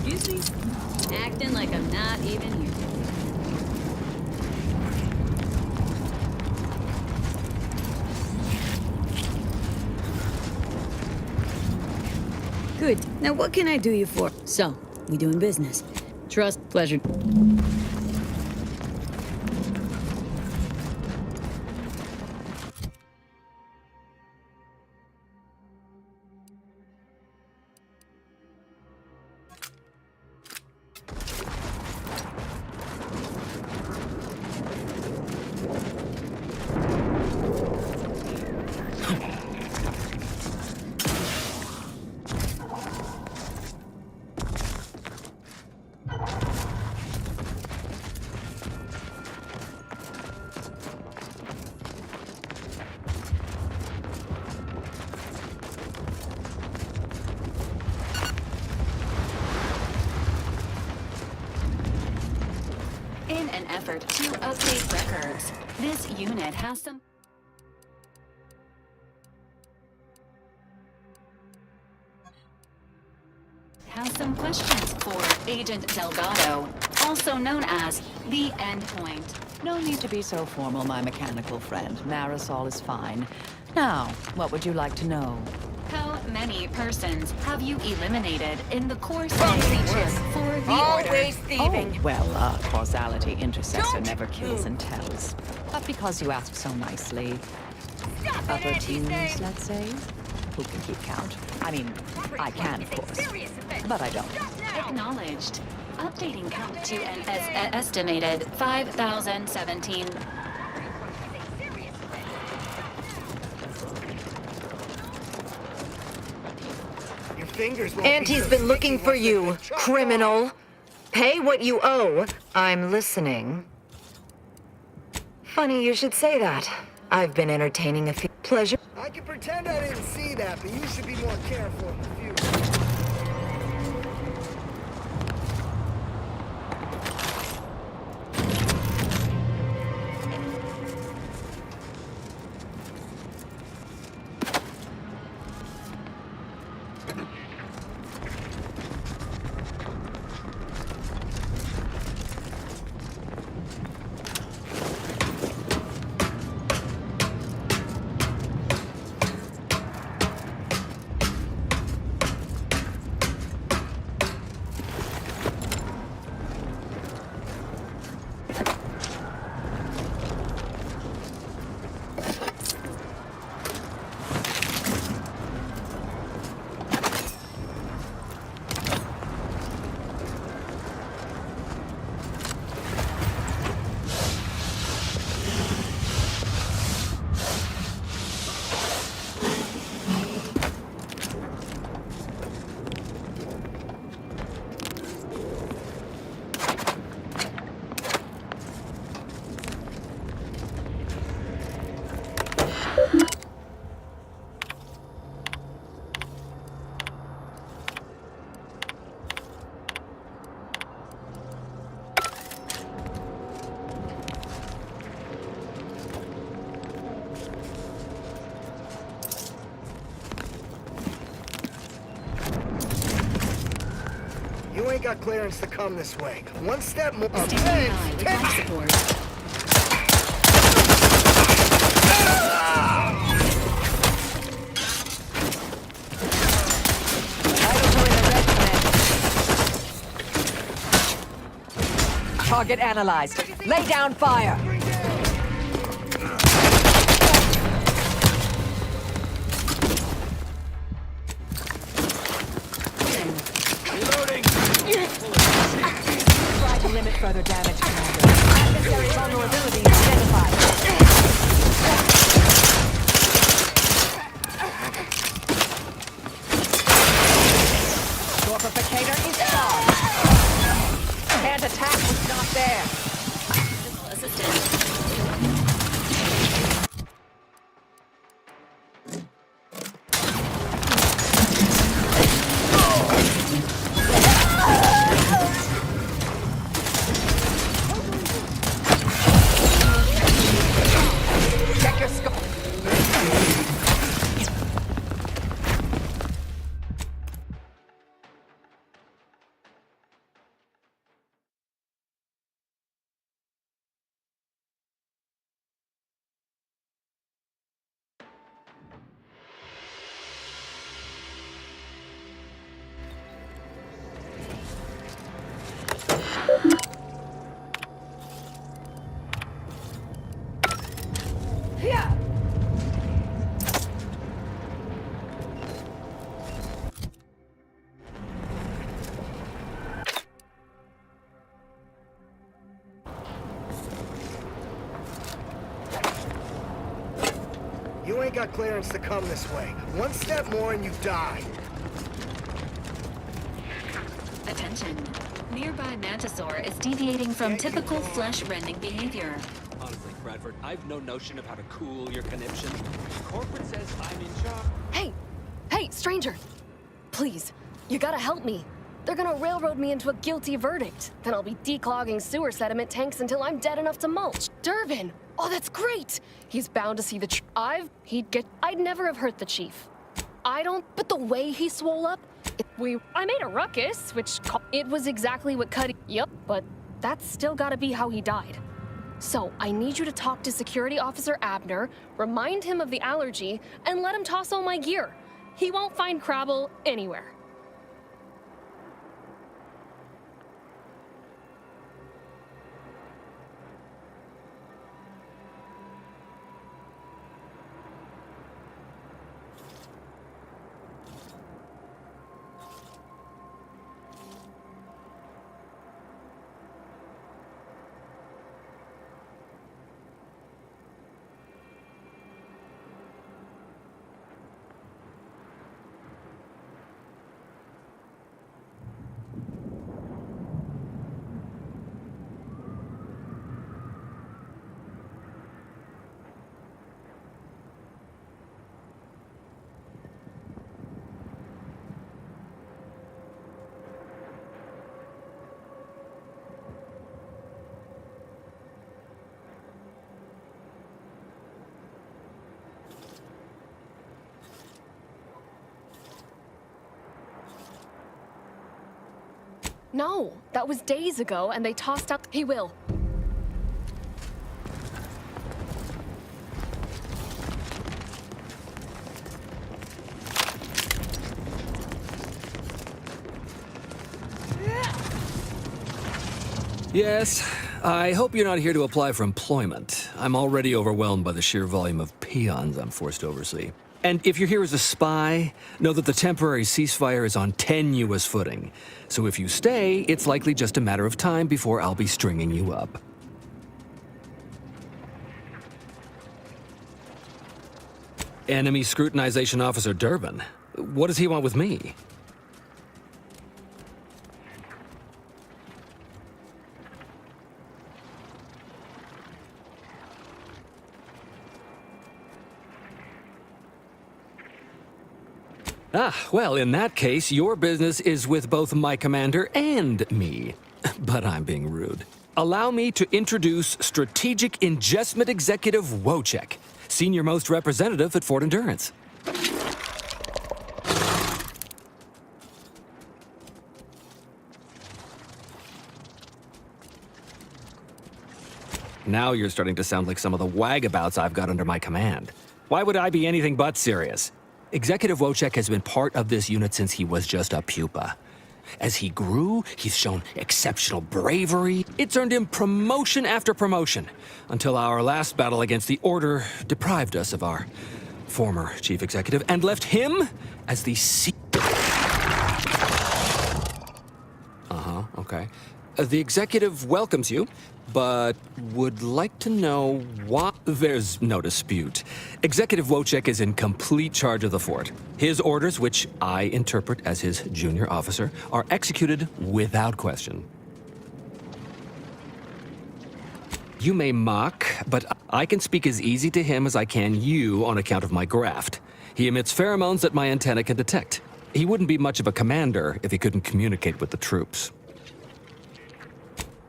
Excuse me? Acting like I'm not even here. Good. Now what can I do you for? So, we doing business. Pleasure. In an effort to update records, this unit has some questions for Agent Delgado, also known as the Endpoint. No need to be so formal, my mechanical friend. Marisol is fine. Now, what would you like to know? How many persons have you eliminated in the course of reaches for the Always order? thieving. Oh, well, causality intercessor never kills and tells. But because you asked so nicely. Upper teens, let's say? Who can keep count? I mean, I can, of course. But I don't. Acknowledged. Updating count to an estimated 5,017. Auntie's been looking for you, criminal. Pay what you owe. I'm listening. Funny you should say that. I've been entertaining a few pleasure. I can pretend I didn't see that, but you should be more careful in the future. ain't got clearance to come this way. One step more. Standing by with life support. Target analyzed. Lay down fire. Reloading. Try to limit further damage, Commander. Adversary vulnerability identified. Torpificator is charged. Can't attack what's not there. Check your scope. You ain't got clearance to come this way. One step more and you die. Attention. Nearby Mantisaur is deviating from typical flesh-rending behavior. Honestly, Bradford, I've no notion of how to cool your conniption. Corporate says I'm in charge. Hey! Hey, stranger! Please, you gotta help me. They're gonna railroad me into a guilty verdict. Then I'll be declogging sewer sediment tanks until I'm dead enough to mulch. Durbin! Oh, that's great! He's bound to see the I'd never have hurt the chief. But the way he swole up, I made a ruckus, it was exactly what Cuddy, but that's still gotta be how he died. So, I need you to talk to Security Officer Abner, remind him of the allergy, and let him toss all my gear. He won't find Crabble anywhere. No, that was days ago, and they tossed out. He will. Yes, I hope you're not here to apply for employment. I'm already overwhelmed by the sheer volume of peons I'm forced to oversee. And if you're here as a spy, know that the temporary ceasefire is on tenuous footing. So if you stay, it's likely just a matter of time before I'll be stringing you up. Enemy Scrutinization Officer Durbin. What does he want with me? Ah, well, in that case, your business is with both my commander and me. But I'm being rude. Allow me to introduce Strategic Ingestment Executive Wojciech, Senior Most Representative at Fort Endurance. Now you're starting to sound like some of the wagabouts I've got under my command. Why would I be anything but serious? Executive Wojciech has been part of this unit since he was just a pupa. As he grew, he's shown exceptional bravery. It's earned him promotion after promotion, until our last battle against the Order deprived us of our former chief executive and left him as the okay. The executive welcomes you, but would like to know why. There's no dispute. Executive Wojciech is in complete charge of the fort. His orders, which I interpret as his junior officer, are executed without question. You may mock, but I can speak as easy to him as I can you on account of my graft. He emits pheromones that my antenna can detect. He wouldn't be much of a commander if he couldn't communicate with the troops.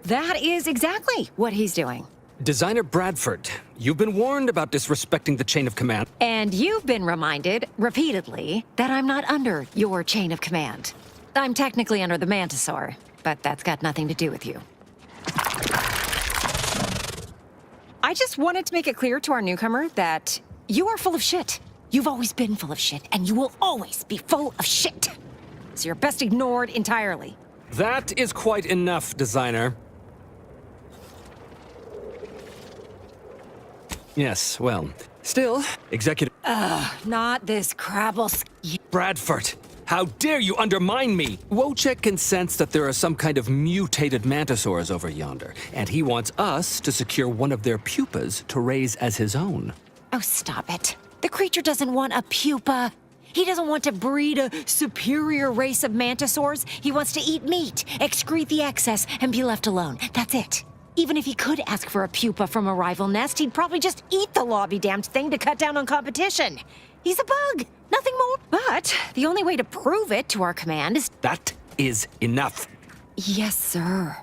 That is exactly what he's doing. Designer Bradford, you've been warned about disrespecting the chain of command. And you've been reminded, repeatedly, that I'm not under your chain of command. I'm technically under the Mantisaur, but that's got nothing to do with you. I just wanted to make it clear to our newcomer that you are full of shit. You've always been full of shit, and you will always be full of shit. So you're best ignored entirely. That is quite enough, Designer. Yes, well, still, Executive... Not this crabble... Bradford, how dare you undermine me? Wojciech can sense that there are some kind of mutated mantisaurs over yonder, and he wants us to secure one of their pupas to raise as his own. Oh, stop it. The creature doesn't want a pupa. He doesn't want to breed a superior race of mantisaurs. He wants to eat meat, excrete the excess, and be left alone. That's it. Even if he could ask for a pupa from a rival nest, he'd probably just eat the law-be-damned thing to cut down on competition. He's a bug, nothing more. But the only way to prove it to our command is... That is enough. Yes, sir.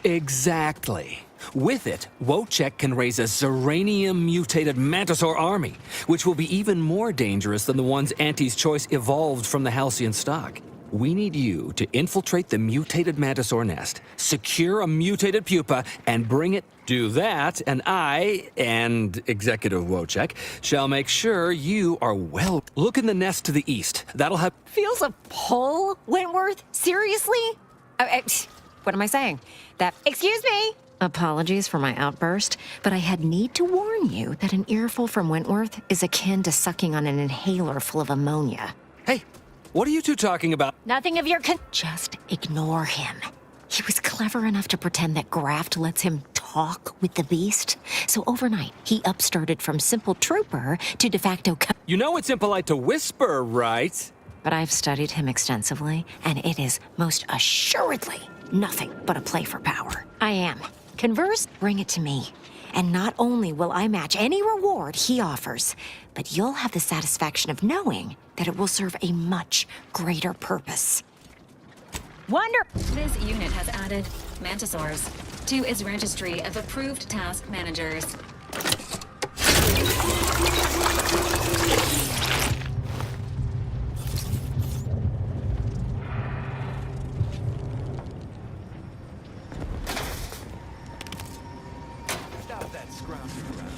Exactly. With it, Wojciech can raise a Zeranium-mutated Mantisaur army, which will be even more dangerous than the ones Auntie's Choice evolved from the Halcyon stock. We need you to infiltrate the mutated Mantisaur nest, secure a mutated pupa, and bring it. Do that, and I, and Executive Wojciech, shall make sure you are well. Look in the nest to the east. That'll have... Feels a pull, Wentworth? Seriously? What am I saying? Excuse me! Apologies for my outburst, but I had need to warn you that an earful from Wentworth is akin to sucking on an inhaler full of ammonia. Hey, what are you two talking about? Nothing of your Just ignore him. He was clever enough to pretend that graft lets him talk with the beast. So overnight, he upstarted from simple trooper to de facto... You know it's impolite to whisper, right? But I've studied him extensively, and it is most assuredly nothing but a play for power. I am. Converse, bring it to me. And not only will I match any reward he offers, but you'll have the satisfaction of knowing that it will serve a much greater purpose. This unit has added Mantisaurs to its registry of approved task managers. Stop that scrounging around.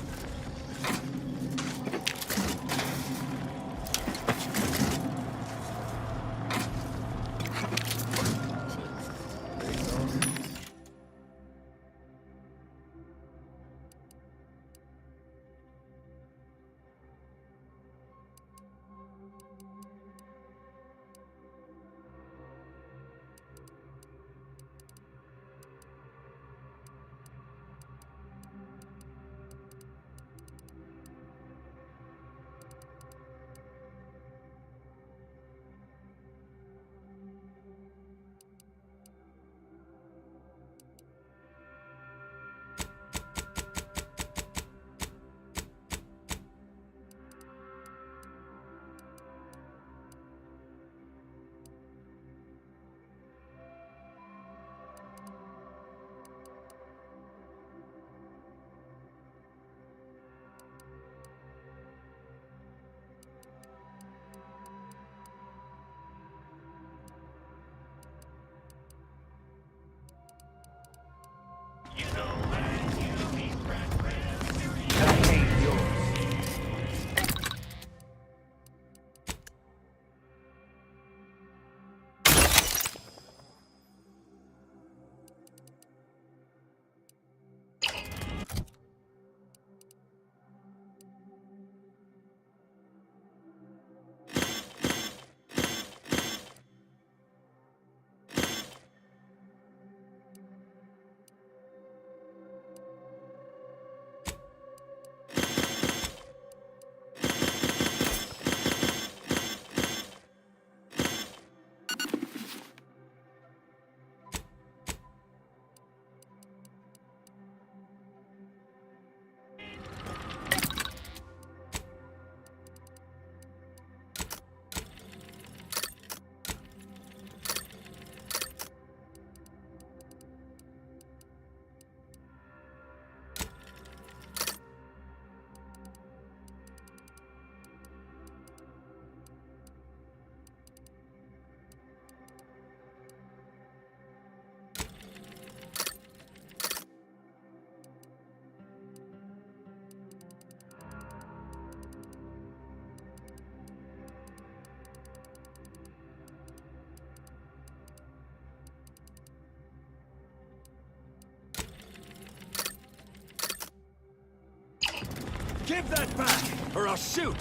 Give that back, or I'll shoot!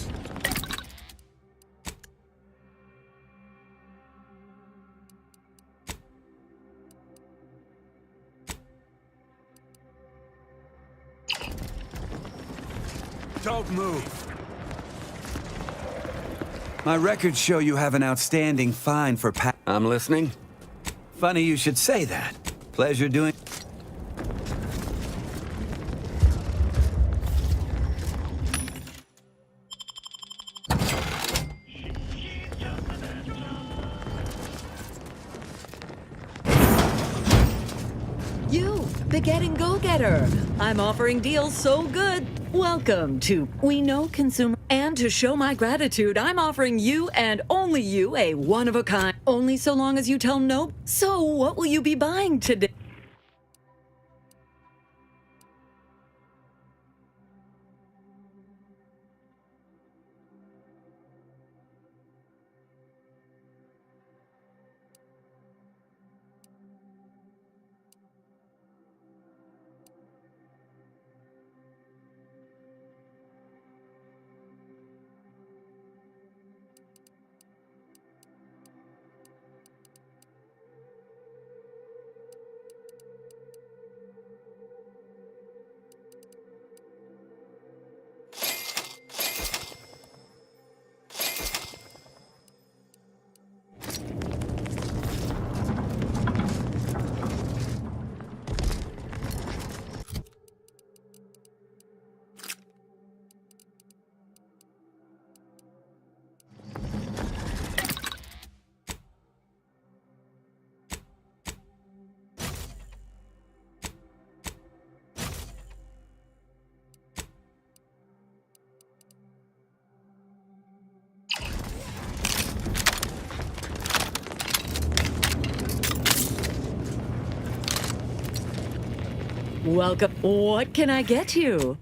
Don't move. My records show you have an outstanding fine for I'm listening. Funny you should say that. Pleasure doing... You, the getting go-getter. I'm offering deals so good. Welcome to We Know Consumer. And to show my gratitude, I'm offering you and only you a one-of-a-kind. Only so long as you tell no. So what will you be buying today? Welcome. What can I get you?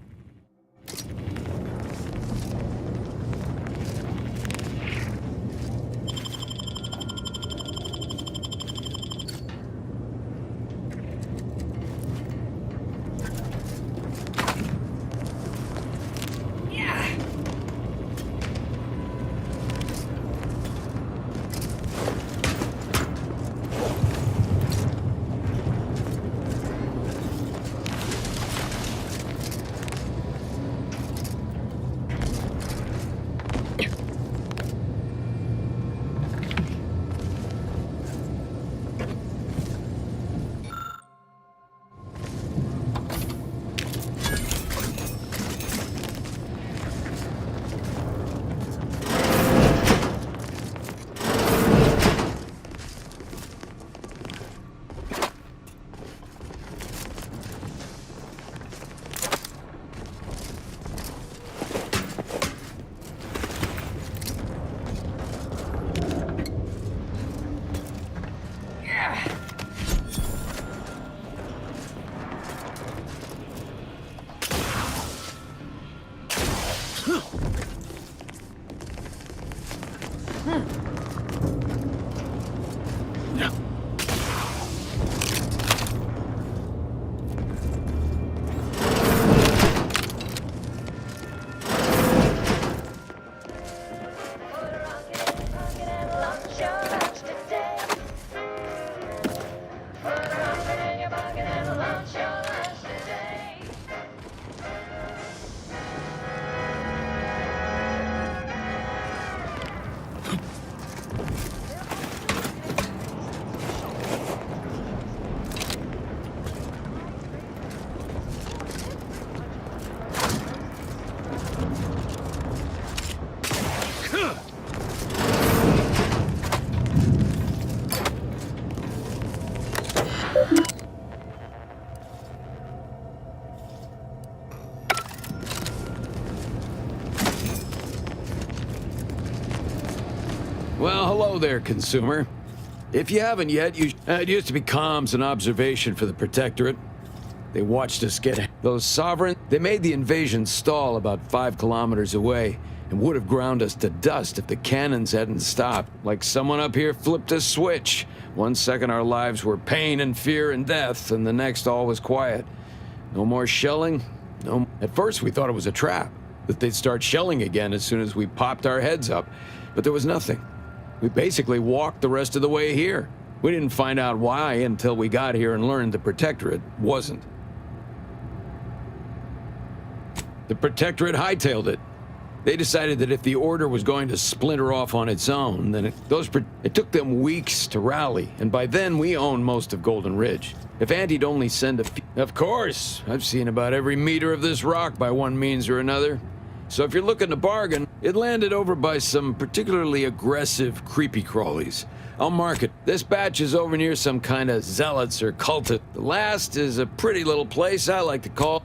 Well, hello there, consumer. If you haven't yet, it used to be comms and observation for the Protectorate. They watched us get those sovereign. They made the invasion stall about 5 kilometers away and would have ground us to dust if the cannons hadn't stopped. Like someone up here flipped a switch. One second our lives were pain and fear and death, and the next all was quiet. No more shelling. No. At first we thought it was a trap. that they'd start shelling again as soon as we popped our heads up, but there was nothing. We basically walked the rest of the way here. We didn't find out why until we got here and learned the Protectorate wasn't. The Protectorate hightailed it. They decided that if the Order was going to splinter off on its own, then it took them weeks to rally, and by then we owned most of Golden Ridge. If Auntie'd only send a few... Of course! I've seen about every meter of this rock by one means or another. So if you're looking to bargain, it landed over by some particularly aggressive creepy crawlies. I'll mark it. This batch is over near some kind of zealots or cultists. The last is a pretty little place I like to call...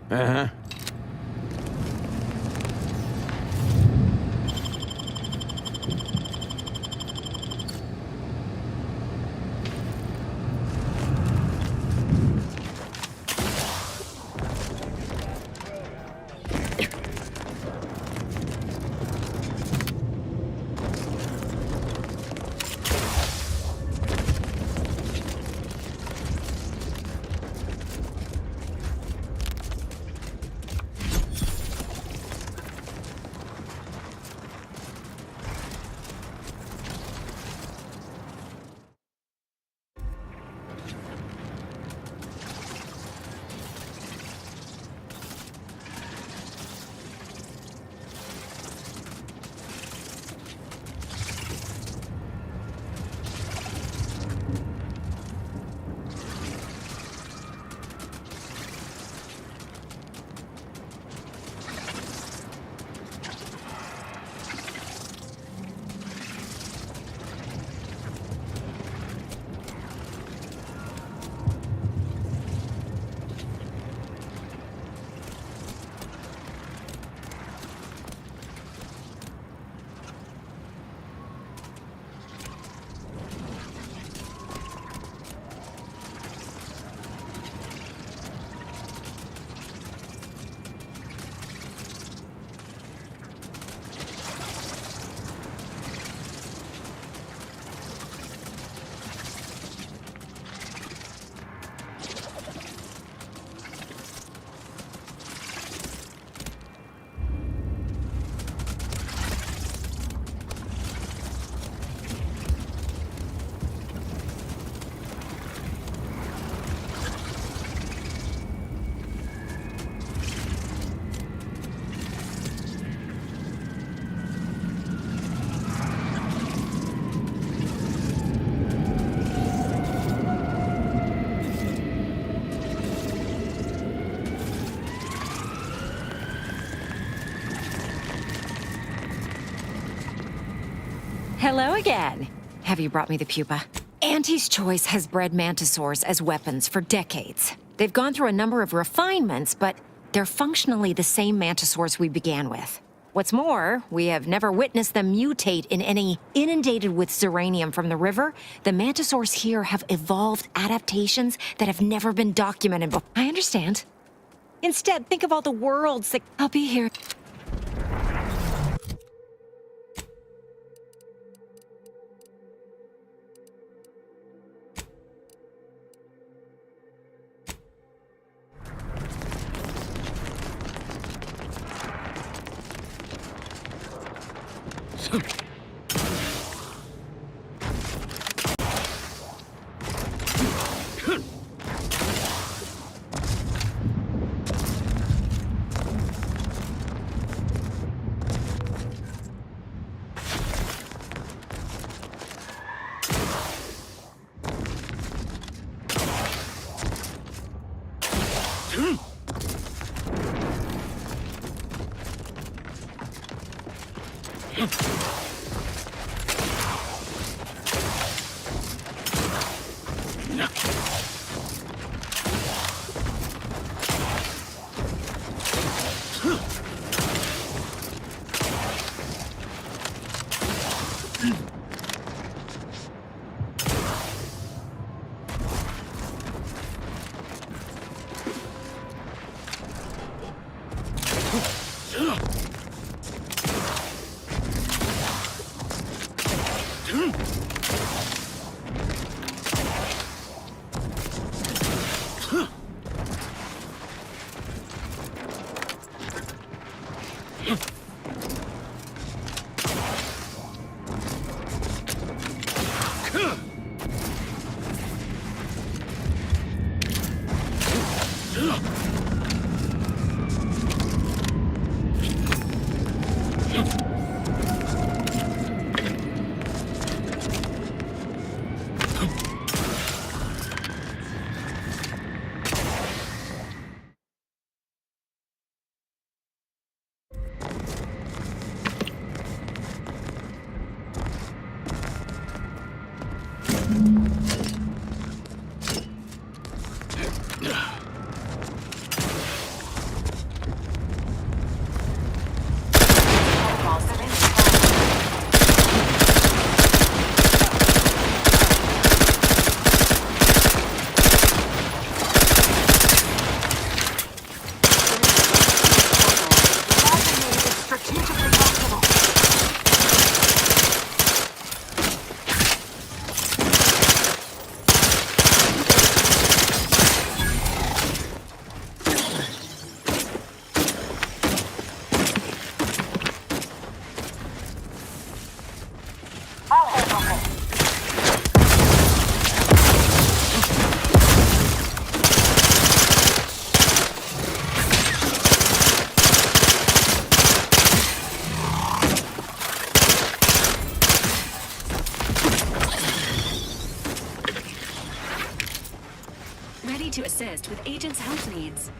Hello again. Have you brought me the pupa? Auntie's Choice has bred mantisaurs as weapons for decades. They've gone through a number of refinements, but they're functionally the same mantisaurs we began with. What's more, we have never witnessed them mutate in any inundated with zeranium from the river. The mantisaurs here have evolved adaptations that have never been documented before. I understand. Instead, think of all the worlds that... I'll be here. to assist with agents' health needs.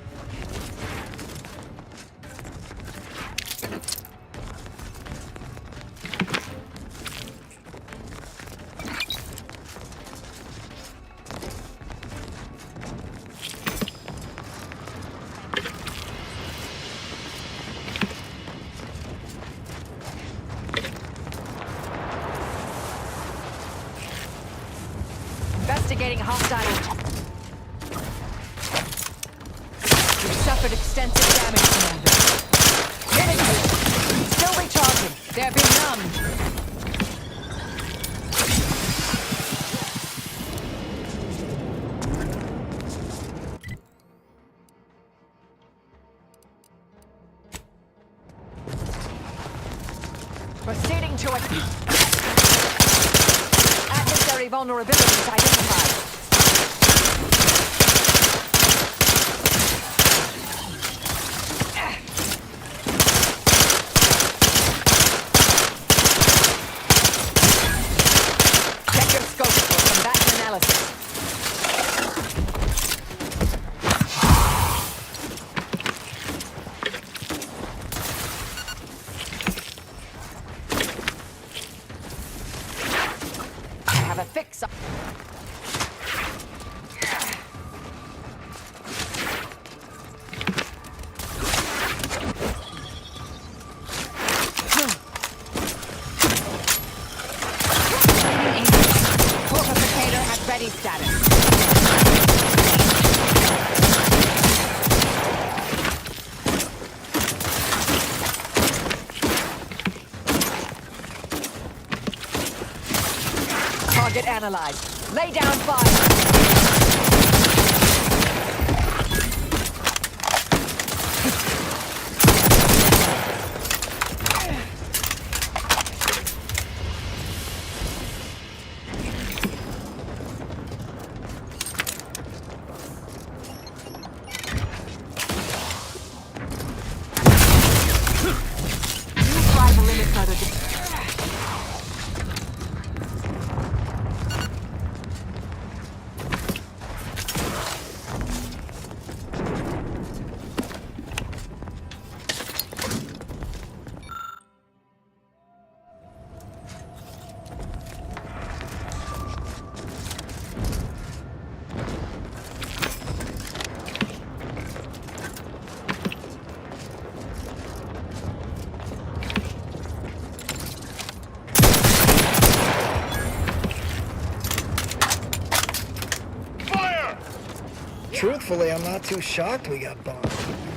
Investigating hostile. You've suffered extensive damage, Commander. Hitting you. Still recharging. They're benumbed. Proceeding to it. Adversary vulnerabilities identified. Check your scope for combatant analysis. I have a fix. Fortificator at ready status. Target analyzed. Lay down fire. You try the limit further. Truthfully, I'm not too shocked we got bombed.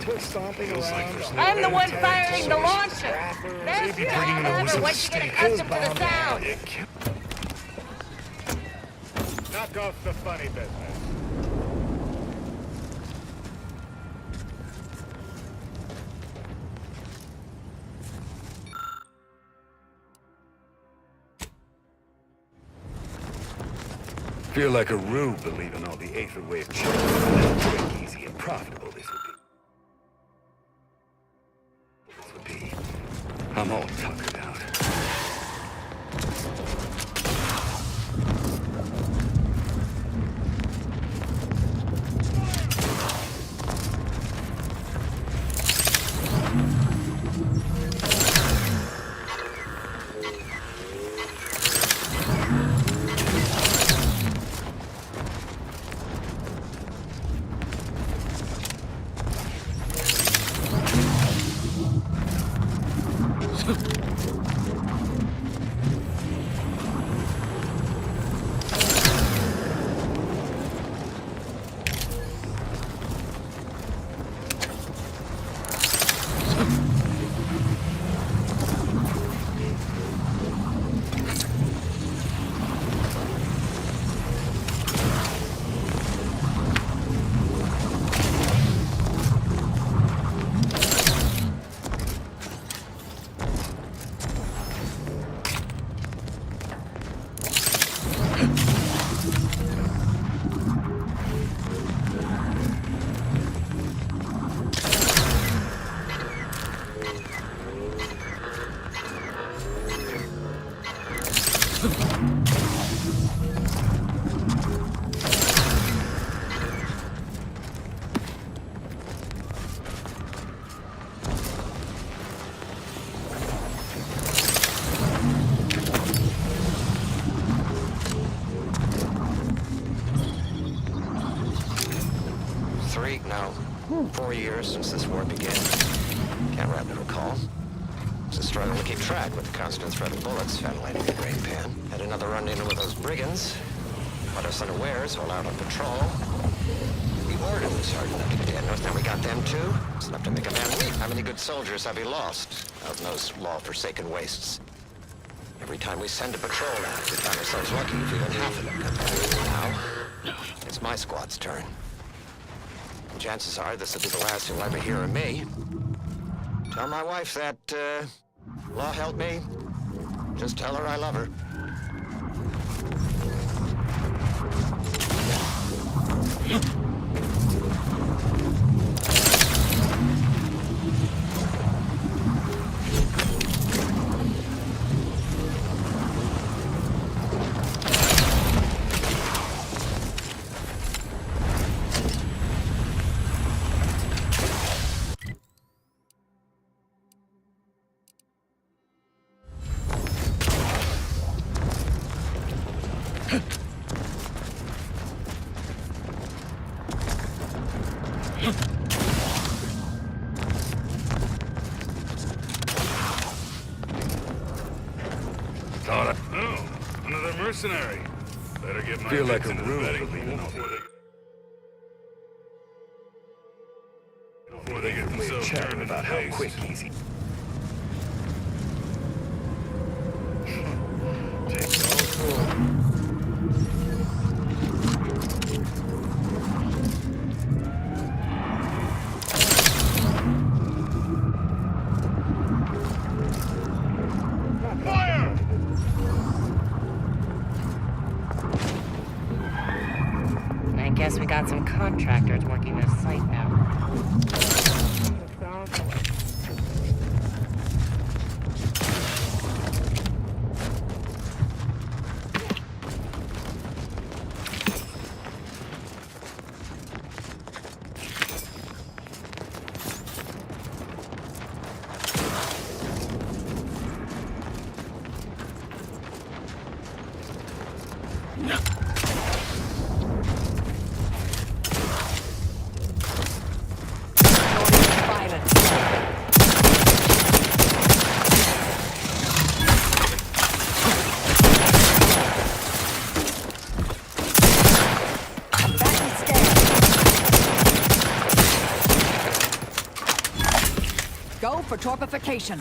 Took stomping around. I'm the one firing the launcher. They'd be bringing in a whistle state. Accustomed to the sound. Knock off the funny business. Feel like a rube believing all the Aether Wave chips. How easy and profitable this would be. I'm all tuckered out. 4 years since this war began. Can't rightly recall. It's a struggle to keep track with the constant threat of bullets ventilating the brain pan. Had another run-in with those brigands. Caught us unawares while out on patrol. The order was hard enough to get in with, then we got them too. It's enough to make a man weep. How many good soldiers have we lost out in those law-forsaken wastes? Every time we send a patrol out, we find ourselves lucky if even half of them come back. Now, it's my squad's turn. Chances are this will be the last you'll ever hear of me. Tell my wife that, law help me. Just tell her I love her. Oh, another mercenary. Better get my Feel like kids a into rube vetting leaving before they get themselves turned about into how paste. quick easy. Fire! I guess we got some contractors working this site now. Go for torpification.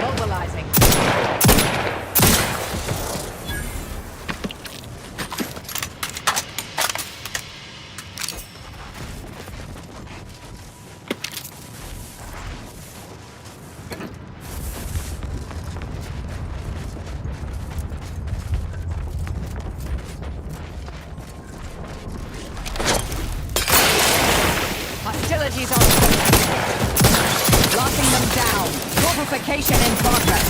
Mobilizing. Hostilities on foot. Locking them down. Torpification in progress.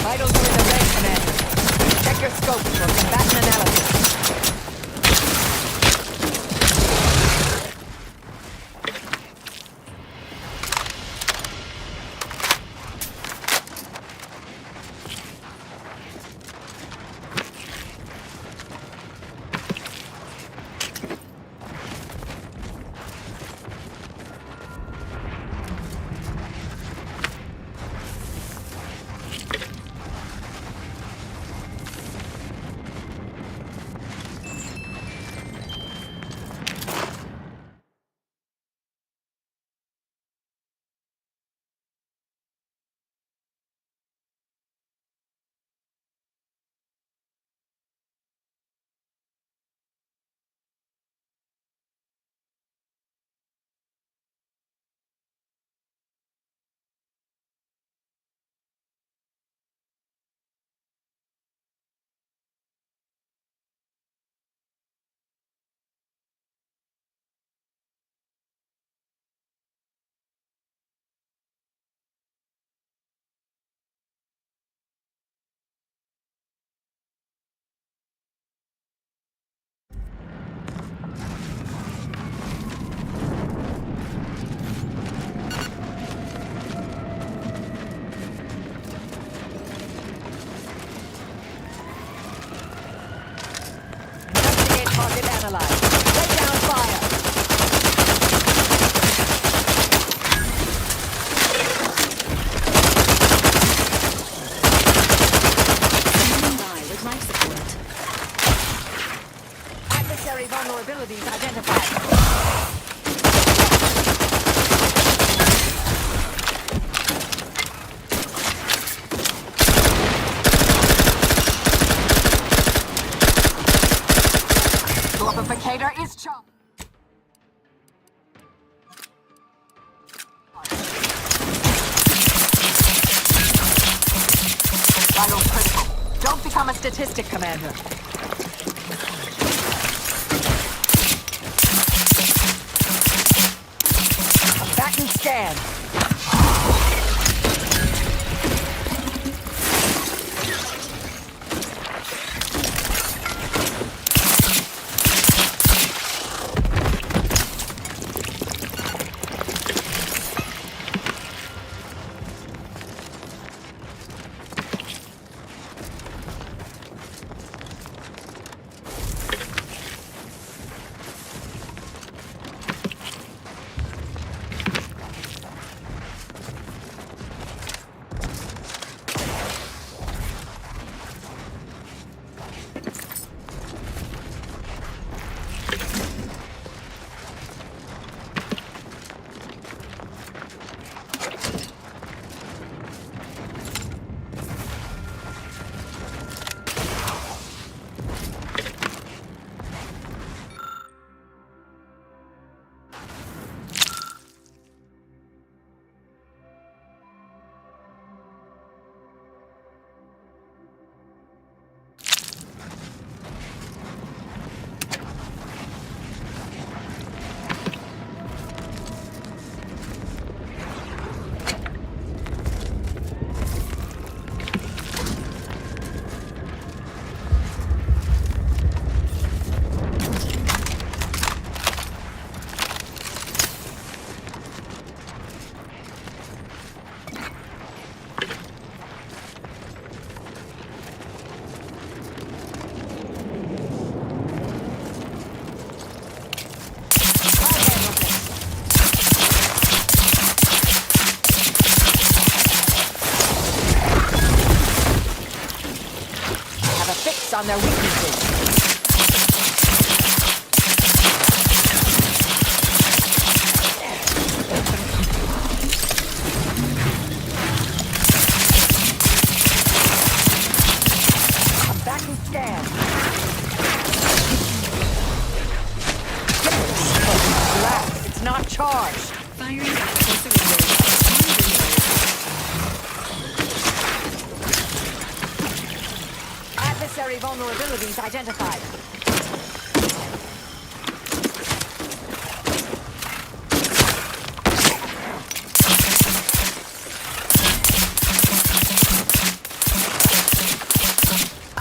Vitals are in the red, Commander. Check your scope for combatant analysis. analyzed. Lay down fire. With life support. Adversary vulnerabilities identified. Torpificator is charged. Vital critical. Don't become a statistic, Commander. Back and scan. On their weaknesses. I'm back and scan. Relax, it's not charged. Firing accessory. Adversary vulnerabilities identified.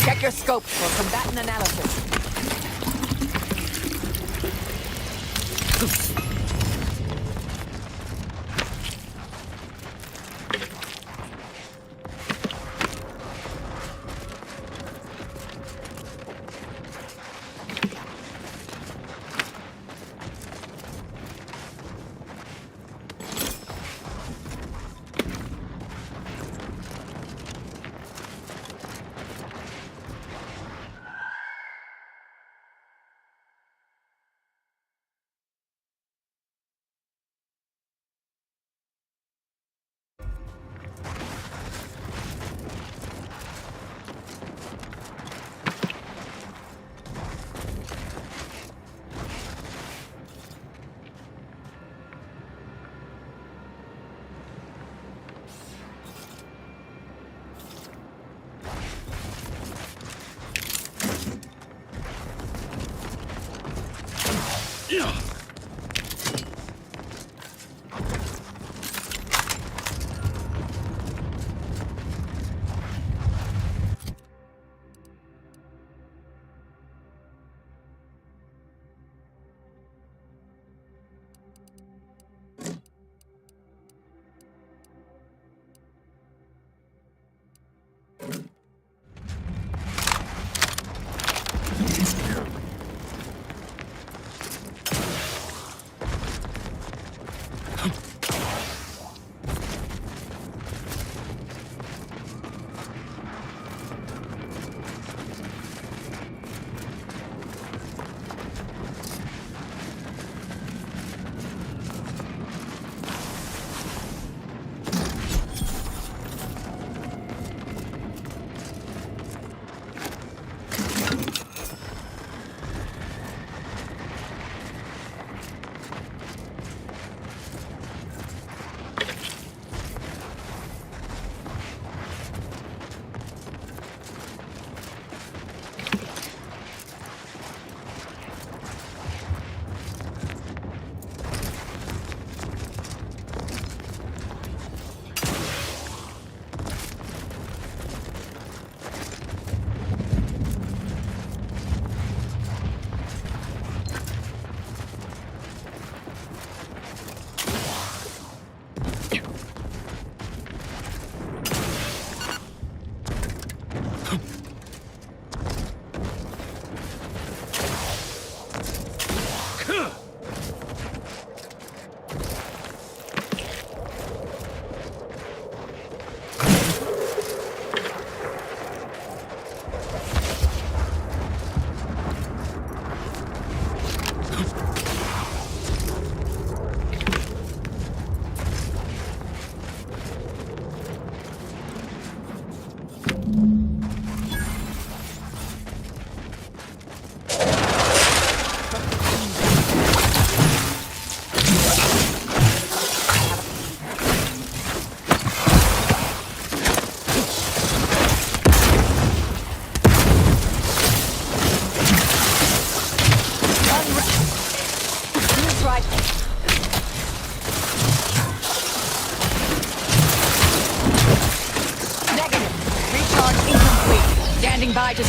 Check your scope for combatant analysis.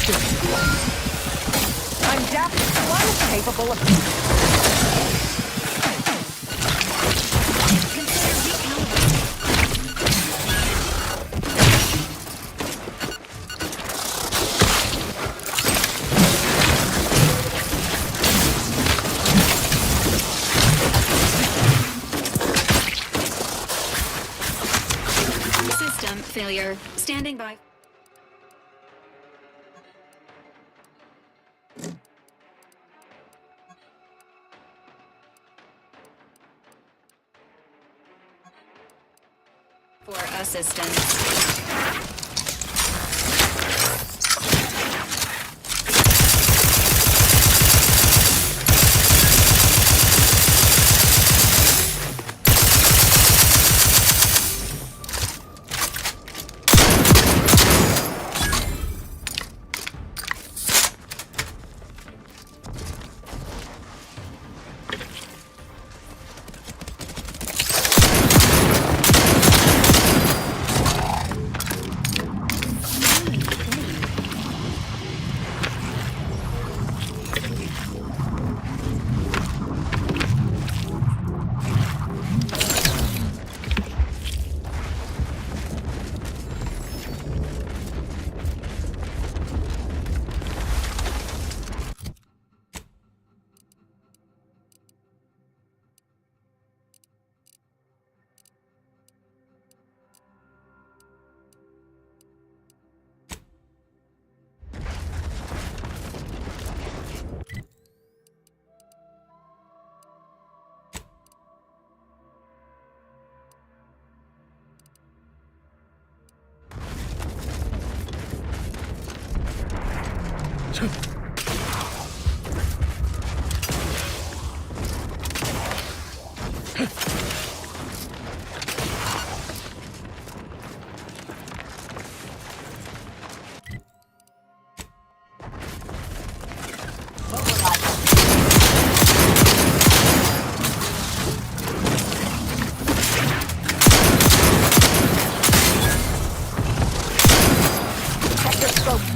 should. I'm deaf, capable of... System failure. Standing by. For assistance.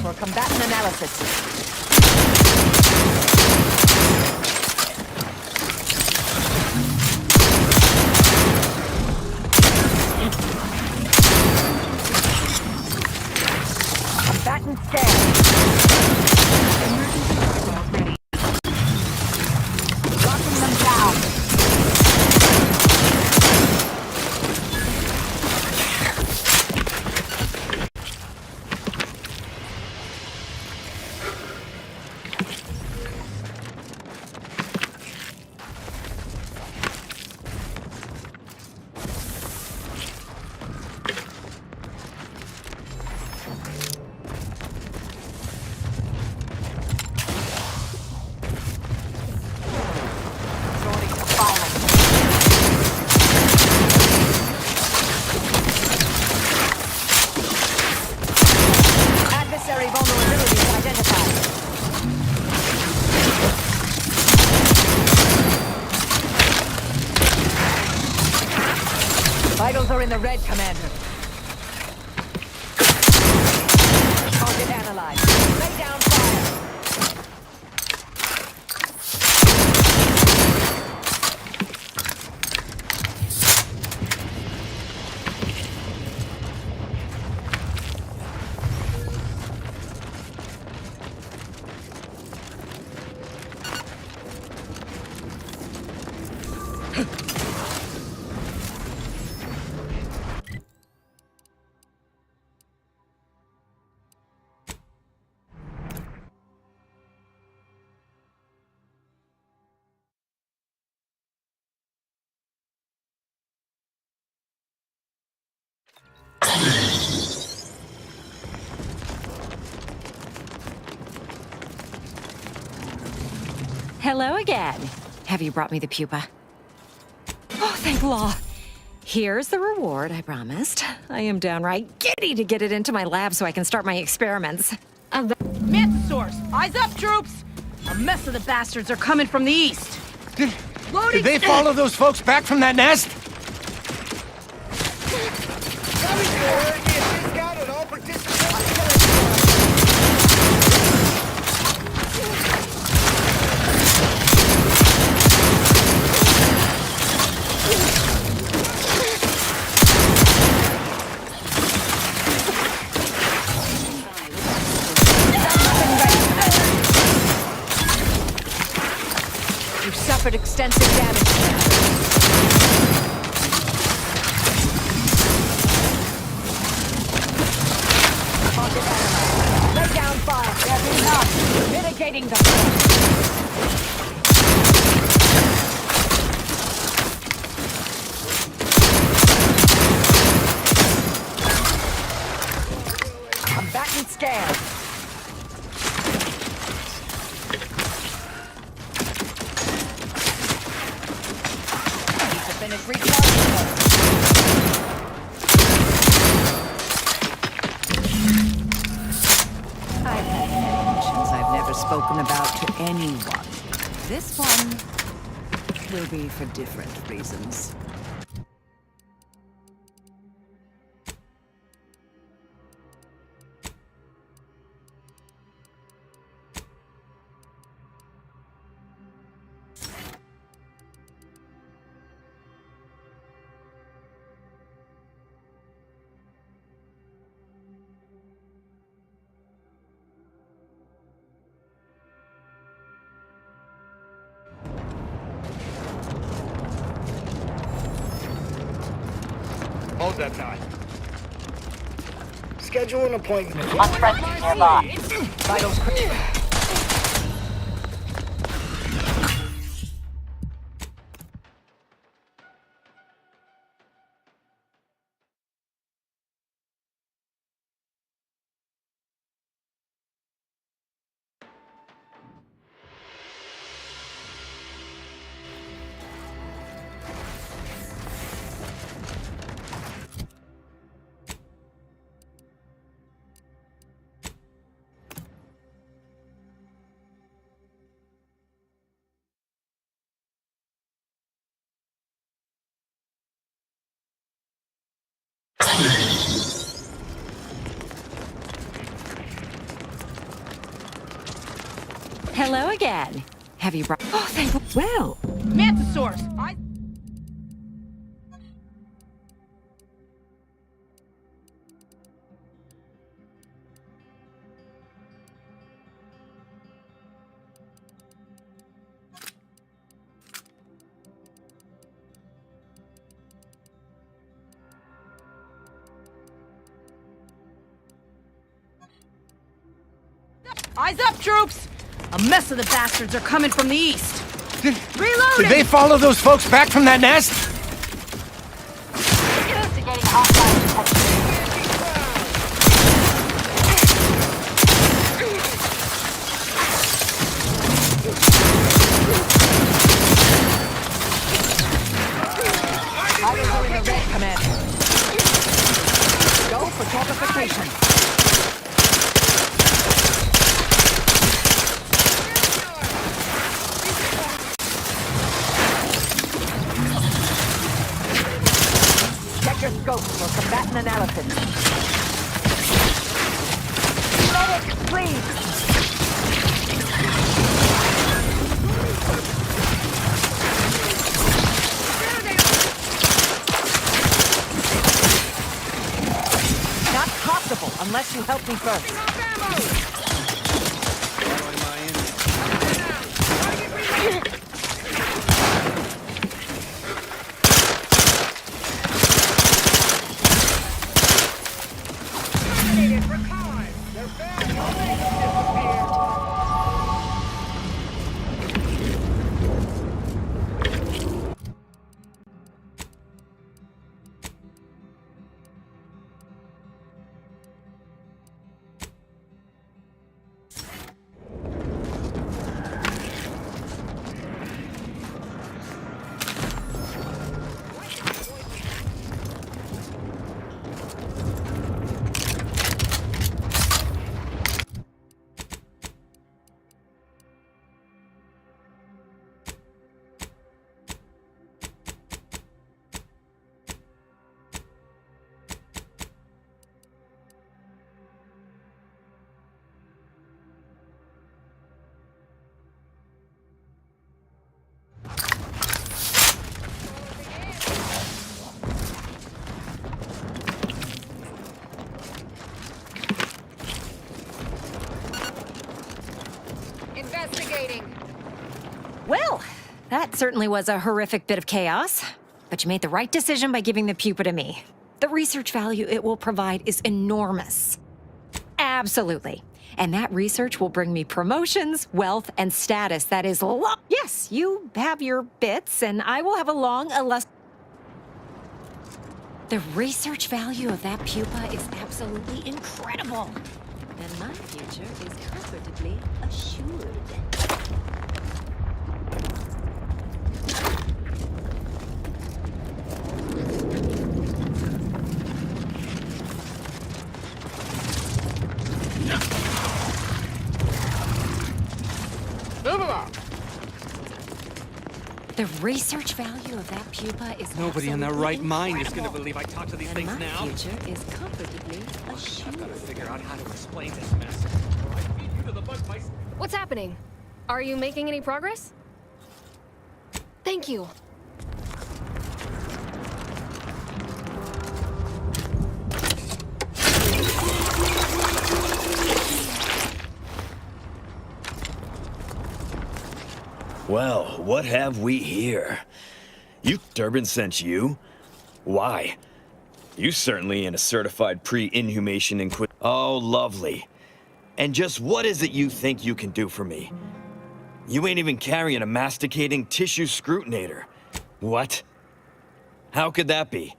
For combatant analysis. Combatant scan. Locking them down. Adversary vulnerabilities identified. Vitals are in the red, Commander. Target analyzed. Lay down fire. Hello again. Have you brought me the pupa? Oh, thank law. Here's the reward I promised. I am downright giddy to get it into my lab so I can start my experiments. Manta source! Eyes up, troops! A mess of the bastards are coming from the east. Did they follow those folks back from that nest? suffered extensive damage to their Lay down fire. There's enough. Mitigating the threat. I'm back and scared. Need to finish recharging. I've had many missions I've never spoken about to anyone. This one will be for different reasons. Hold that thought. Schedule an appointment. Unfriendly nearby. Vitals critical. Hello again. Have you brought... Oh, thank... Well... Mantisaurus! Eyes up, troops! A mess of the bastards are coming from the east. Reloading! Did they follow those folks back from that nest? Investigating hostile Fighters are in the red, Commander. Go for torpification. Check your scopes for combatant analysis. Medic, please! Not possible unless you help me first. Investigating. Well, That certainly was a horrific bit of chaos. But you made the right decision by giving the pupa to me. The research value it will provide is enormous. Absolutely. And that research will bring me promotions, wealth, and status that is Yes, you have your bits, and I will have a long, The research value of that pupa is absolutely incredible. And my future is comfortably assured. Move along. The research value of that pupa is Nobody in their absolutely right mind is incredible. going to believe I talk to these And things my now. future is comfortably assured. I've got to figure out how to explain this mess. Or I feed you to the bugs myself. What's happening? Are you making any progress? Thank you. Well, what have we here? Durbin sent you? Why? You certainly ain't a certified pre-inhumation inquisitor. Oh, lovely. And just what is it you think you can do for me? You ain't even carrying a masticating tissue scrutinator. What? How could that be?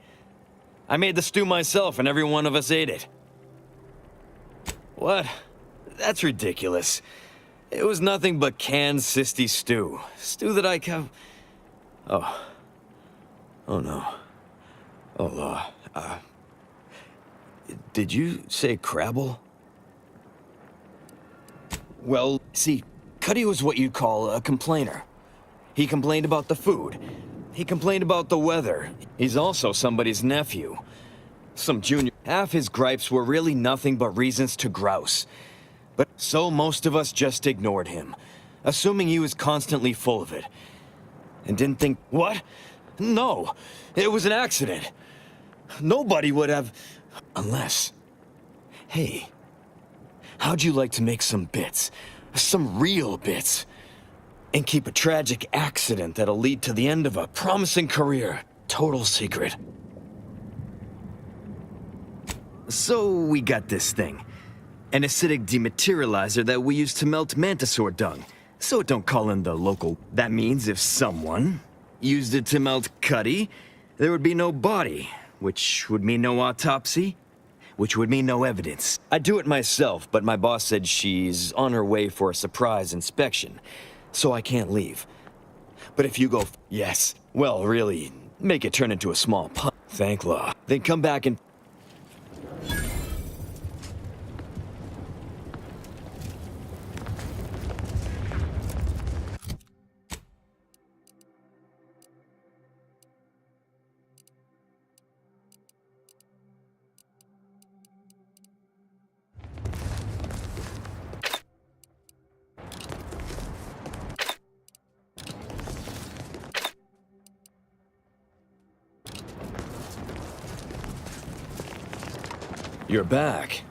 I made the stew myself and every one of us ate it. What? That's ridiculous. It was nothing but canned cysty stew. Stew that I Oh. Oh no. Oh, did you say Crabble? Well, see, Cuddy was what you'd call a complainer. He complained about the food. He complained about the weather. He's also somebody's nephew. Some junior. Half his gripes were really nothing but reasons to grouse. But so most of us just ignored him, assuming he was constantly full of it. And didn't think, what? No, it was an accident. Nobody would have, unless. Hey, how'd you like to make some bits? Some real bits? And keep a tragic accident that'll lead to the end of a promising career, total secret. So we got this thing. An acidic dematerializer that we use to melt mantisaur dung, so it don't call in the local. That means if someone used it to melt Cuddy, there would be no body, which would mean no autopsy, which would mean no evidence. I'd do it myself, but my boss said she's on her way for a surprise inspection, so I can't leave. But if you go, yes, well, really, make it turn into a small pun. Thank law. Then come back and. You're back.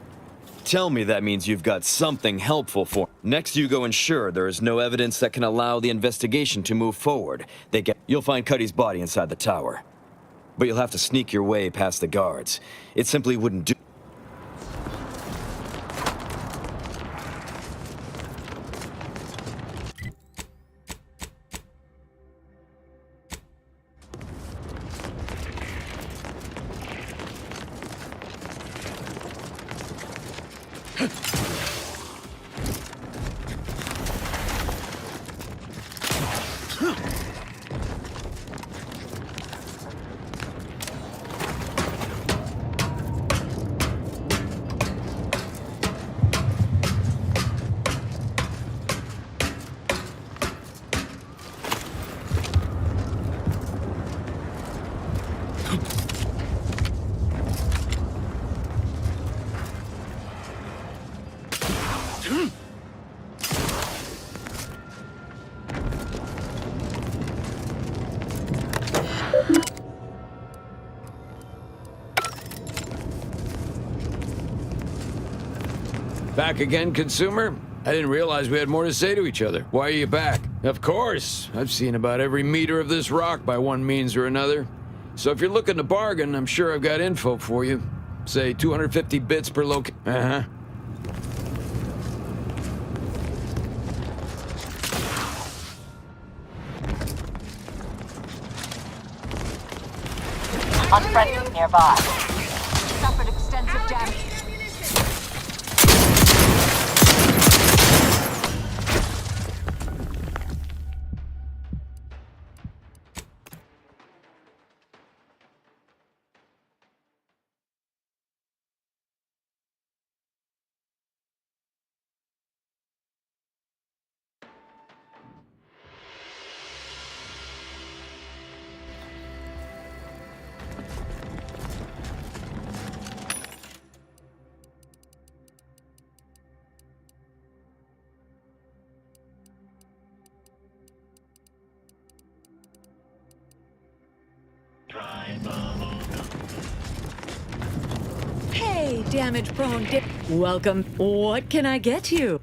Tell me that means you've got something helpful for. Next, you go ensure there is no evidence that can allow the investigation to move forward. You'll find Cuddy's body inside the tower. But you'll have to sneak your way past the guards. It simply wouldn't do. Back again, consumer? I didn't realize we had more to say to each other. Why are you back? Of course. I've seen about every meter of this rock by one means or another. So if you're looking to bargain, I'm sure I've got info for you. Say 250 bits per Uh-huh. Unfriendly nearby. Suffered extensive damage. Hey, damage-prone dip. Welcome. What can I get you?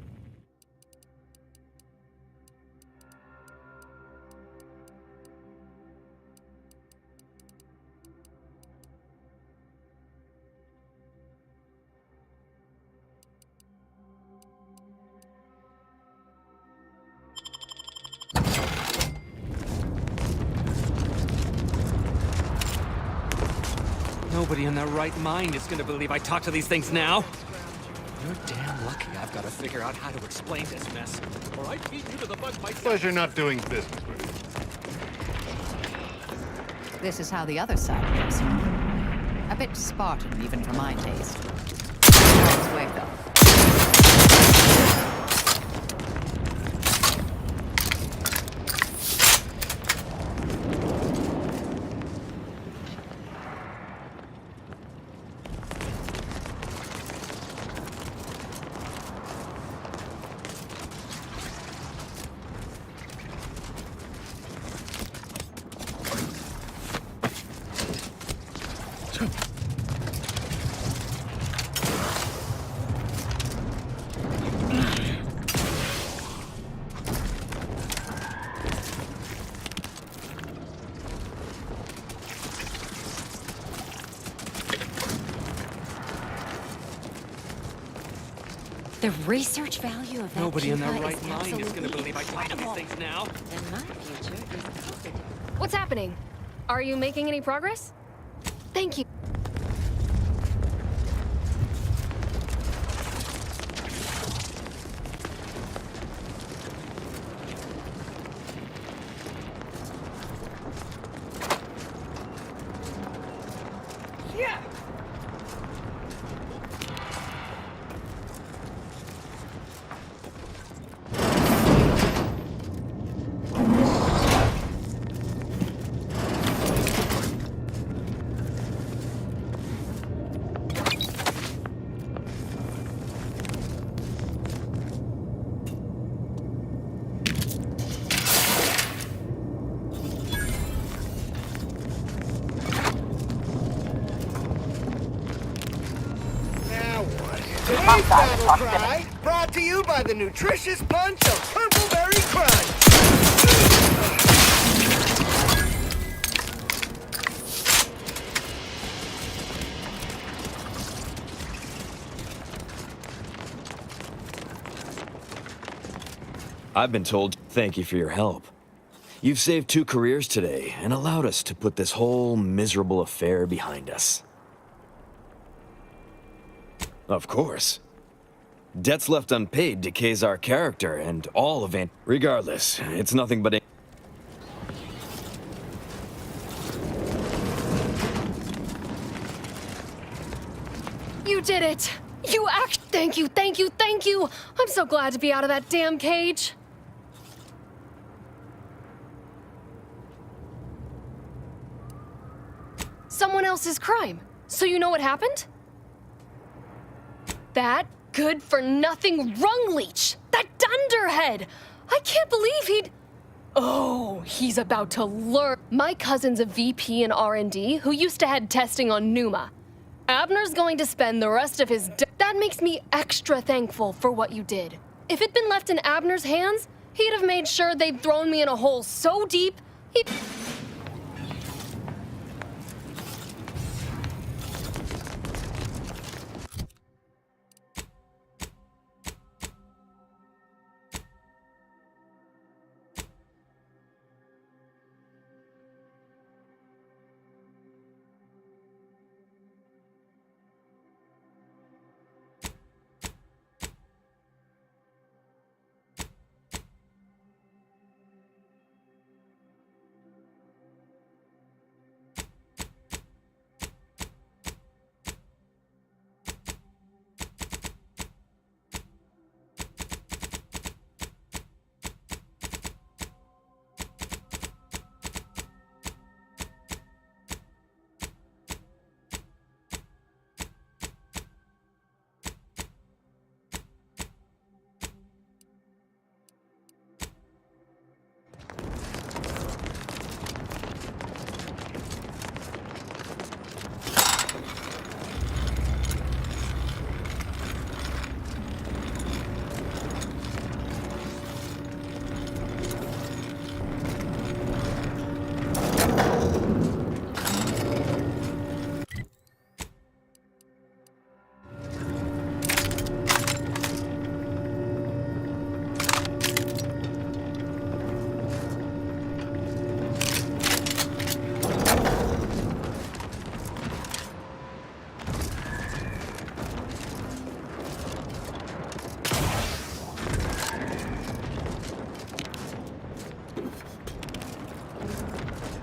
Nobody in their right mind is gonna believe I talk to these things now. You're damn lucky I've got to figure out how to explain this mess, or I'd beat you to the bug myself. Pleasure not doing business with you. This is how the other side lives. A bit Spartan, even for my taste. Way, though. The research value of that Nobody in their pupa right is mind is absolutely gonna believe I talk to these things now. And my future is positive. What's happening? Are you making any progress? Thank you. Today's battle cry, brought to you by the nutritious punch of Purpleberry Crunch. I've been told, thank you for your help. You've saved 2 careers today and allowed us to put this whole miserable affair behind us. Of course. Debts left unpaid decays our character and all of it. Regardless, it's nothing but a... You did it! You Thank you, thank you, thank you! I'm so glad to be out of that damn cage! Someone else's crime. So you know what happened? That good-for-nothing rung leech! That dunderhead! I can't believe he'd... Oh, he's about to learn. My cousin's a VP in R&D who used to head testing on Numa. Abner's going to spend the rest of his... That makes me extra thankful for what you did. If it'd been left in Abner's hands, he'd have made sure they'd thrown me in a hole so deep, he'd...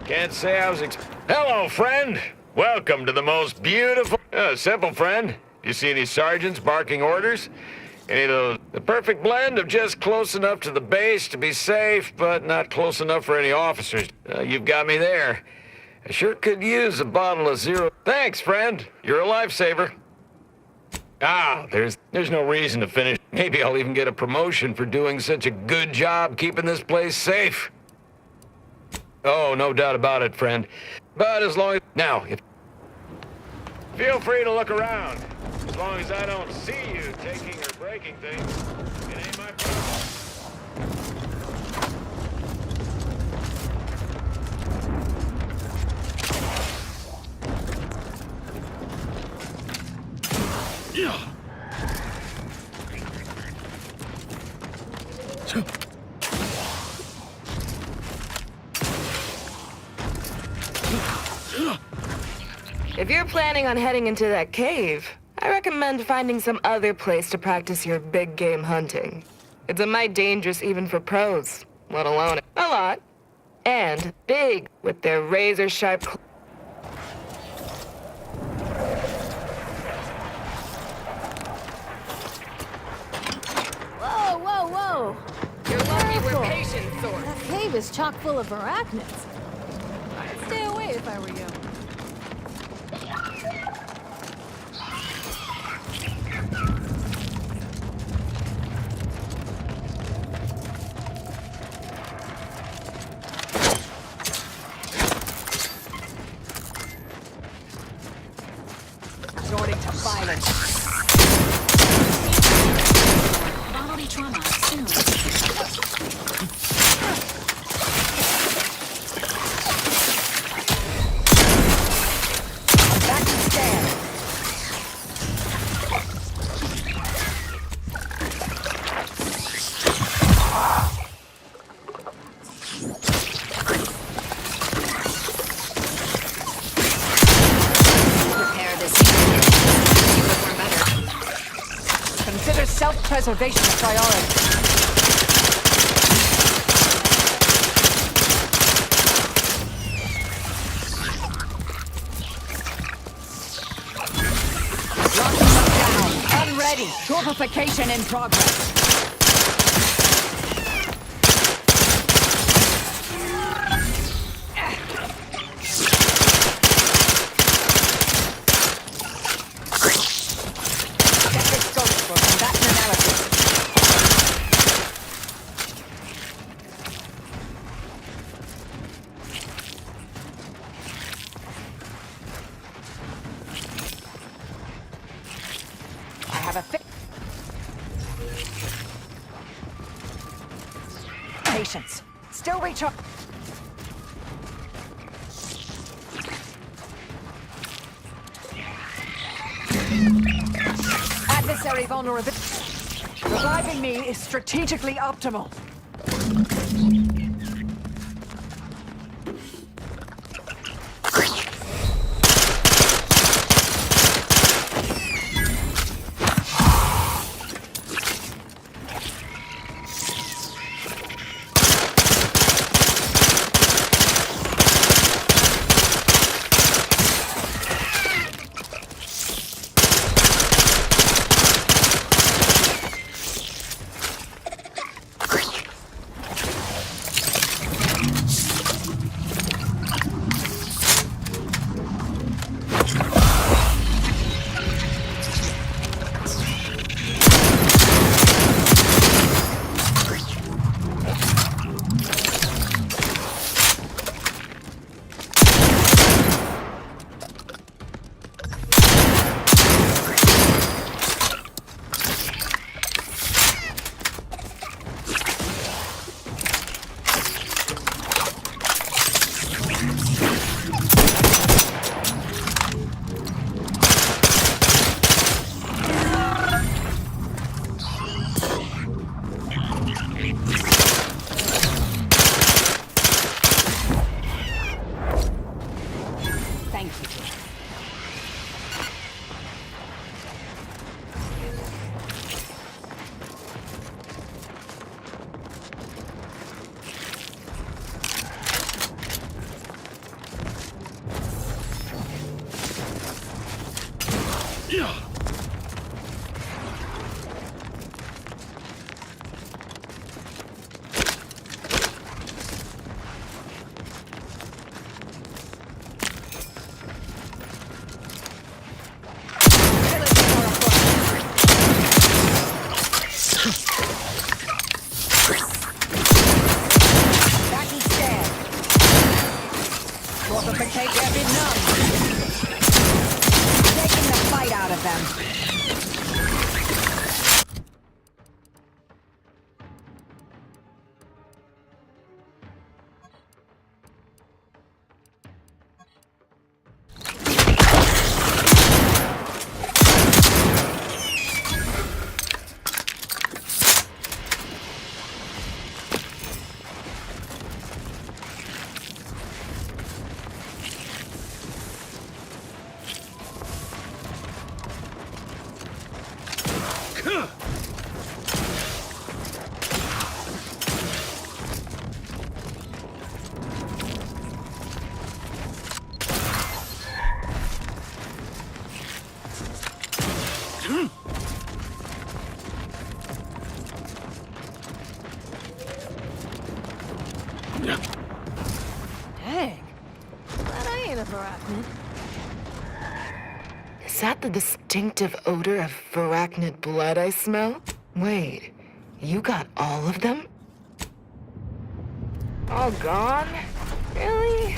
Can't say I was Hello, friend. Welcome to the most beautiful... simple, friend. Do you see any sergeants barking orders? Any of those... The perfect blend of just close enough to the base to be safe, but not close enough for any officers. You've got me there. I sure could use a bottle of zero... Thanks, friend. You're a lifesaver. There's no reason to finish. Maybe I'll even get a promotion for doing such a good job keeping this place safe. Oh, no doubt about it, friend. But as long as... Now, feel free to look around. As long as I don't see you taking or breaking things, it ain't my problem. If you're planning on heading into that cave, I recommend finding some other place to practice your big game hunting. It's a mite dangerous even for pros, let alone a lot. And big with their razor-sharp... Whoa, whoa, whoa! You're lucky we're Careful. patient, Sword. That cave is chock full of arachnids. I'd stay away if I were you. Resorting to violence. Bodily trauma soon. Back to stand. Repair this. You perform better. Consider self-preservation a priority. Locking them down. Unready. Torpification in progress. Stethoscope for combatant analysis. I have a patience. Still recharge. Adversary vulnerability. Reviving me is strategically optimal. Dang. Glad I ain't a arachnid. Is that the distinctive odor of arachnid blood I smell? Wait, you got all of them? All gone? Really?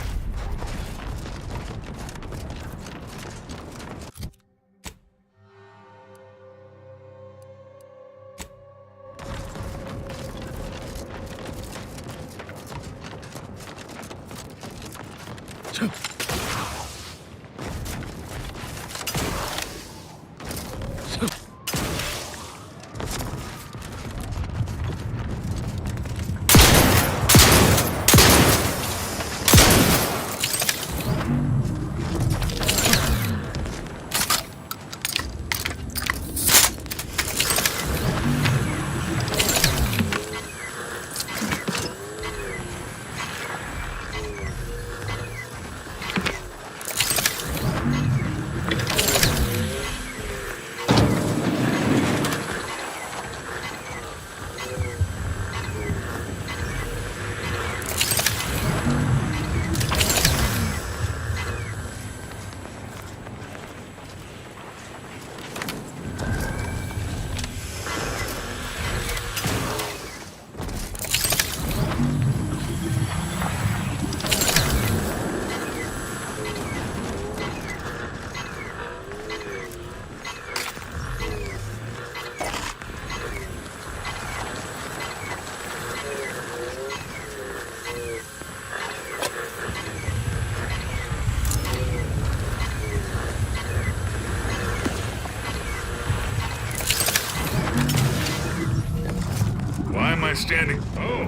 I standing? Oh,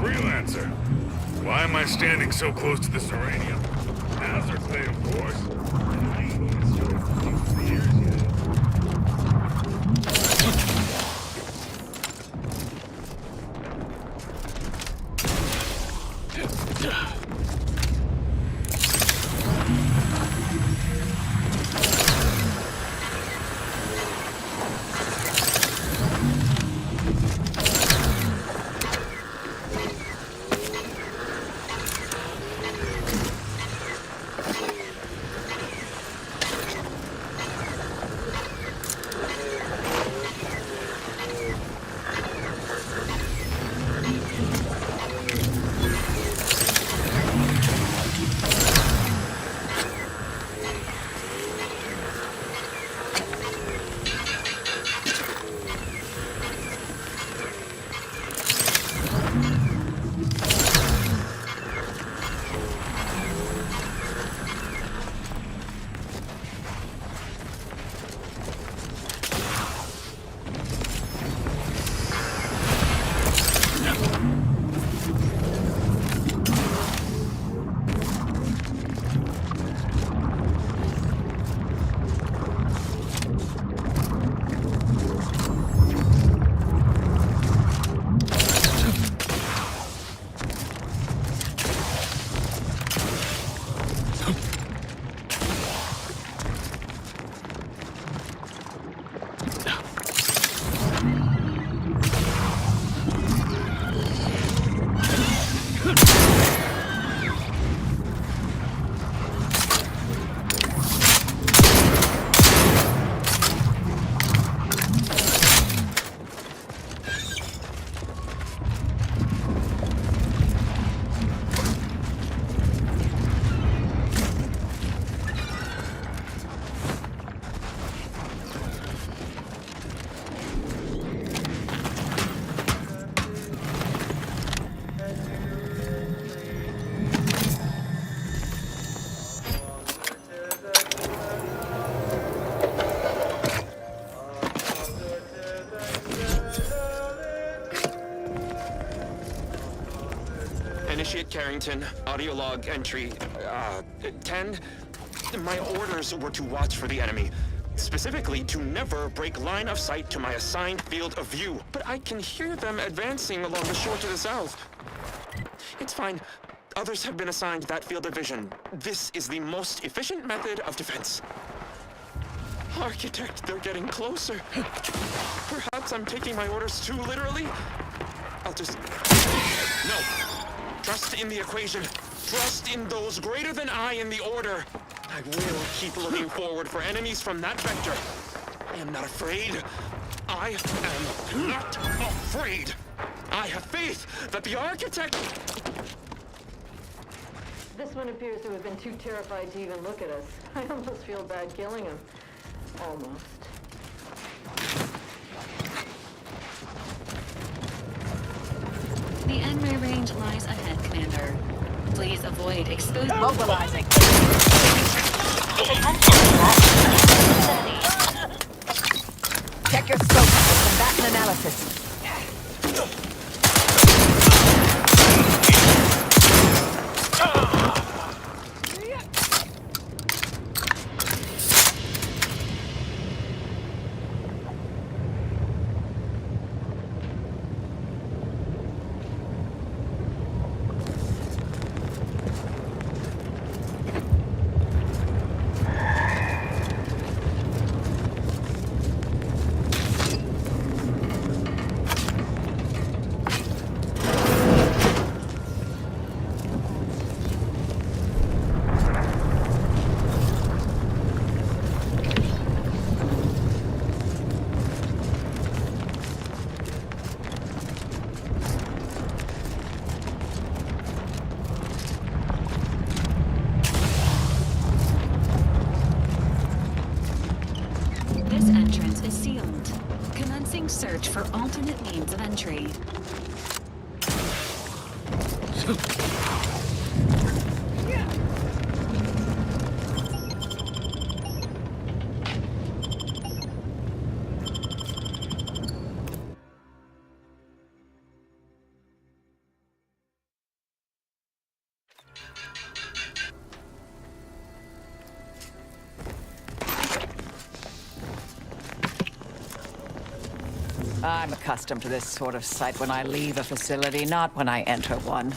freelancer. Why am I standing so close to this uranium? Hazard pay, of course. Initiate Carrington, audio log entry, 10. My orders were to watch for the enemy. Specifically, to never break line of sight to my assigned field of view. But I can hear them advancing along the shore to the south. It's fine. Others have been assigned that field of vision. This is the most efficient method of defense. Architect, they're getting closer. Perhaps I'm taking my orders too literally. I'll just... No. Trust in the equation. Trust in those greater than I in the order. I will keep looking forward for enemies from that vector. I am not afraid. I am not afraid. I have faith that the architect... This one appears to have been too terrified to even look at us. I almost feel bad killing him. Almost. The enemy range lies ahead, Commander. Please avoid exposure. Mobilizing. Check your scope for combatant analysis. This entrance is sealed. Commencing search for alternate means of entry. I'm accustomed to this sort of sight when I leave a facility, not when I enter one.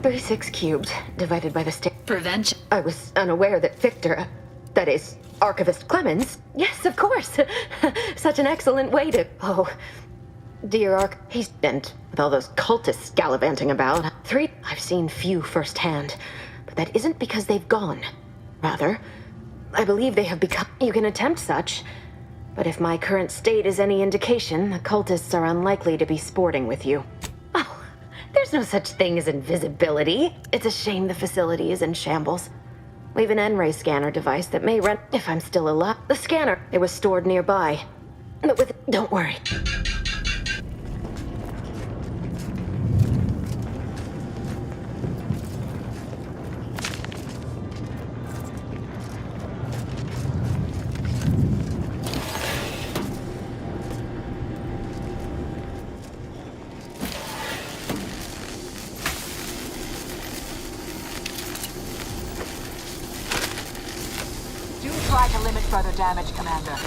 .36 cubed divided by the state. Prevention. I was unaware that Victor, that is, Archivist Clemens. Yes, of course. Such an excellent way to. Oh, dear he's and with all those cultists gallivanting about. 3, I've seen few firsthand, but that isn't because they've gone. Rather, I believe they have become. You can attempt such, but if my current state is any indication, the cultists are unlikely to be sporting with you. Oh, there's no such thing as invisibility. It's a shame the facility is in shambles. We've an N-ray scanner device that may run if I'm still alive. The scanner, it was stored nearby. But don't worry. Try to limit further damage, Commander.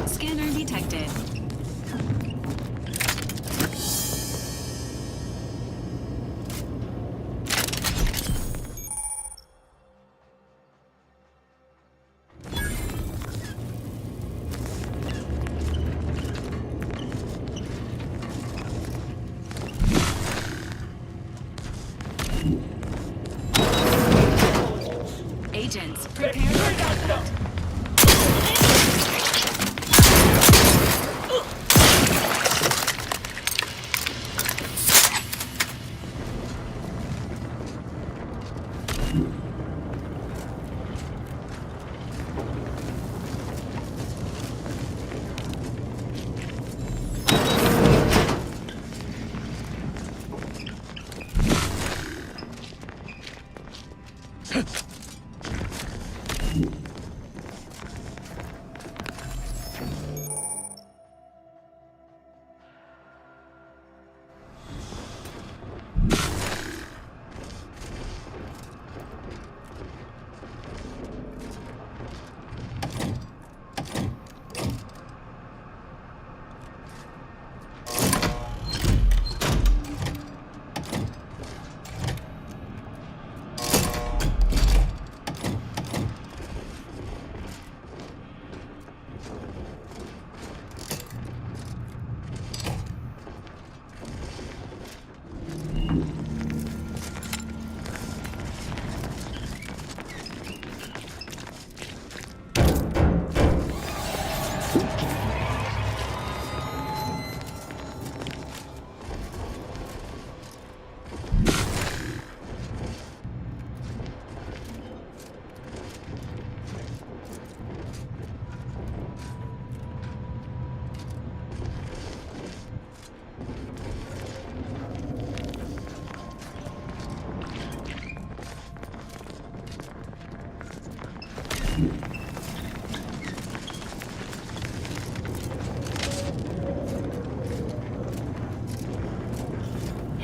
Scanner detected.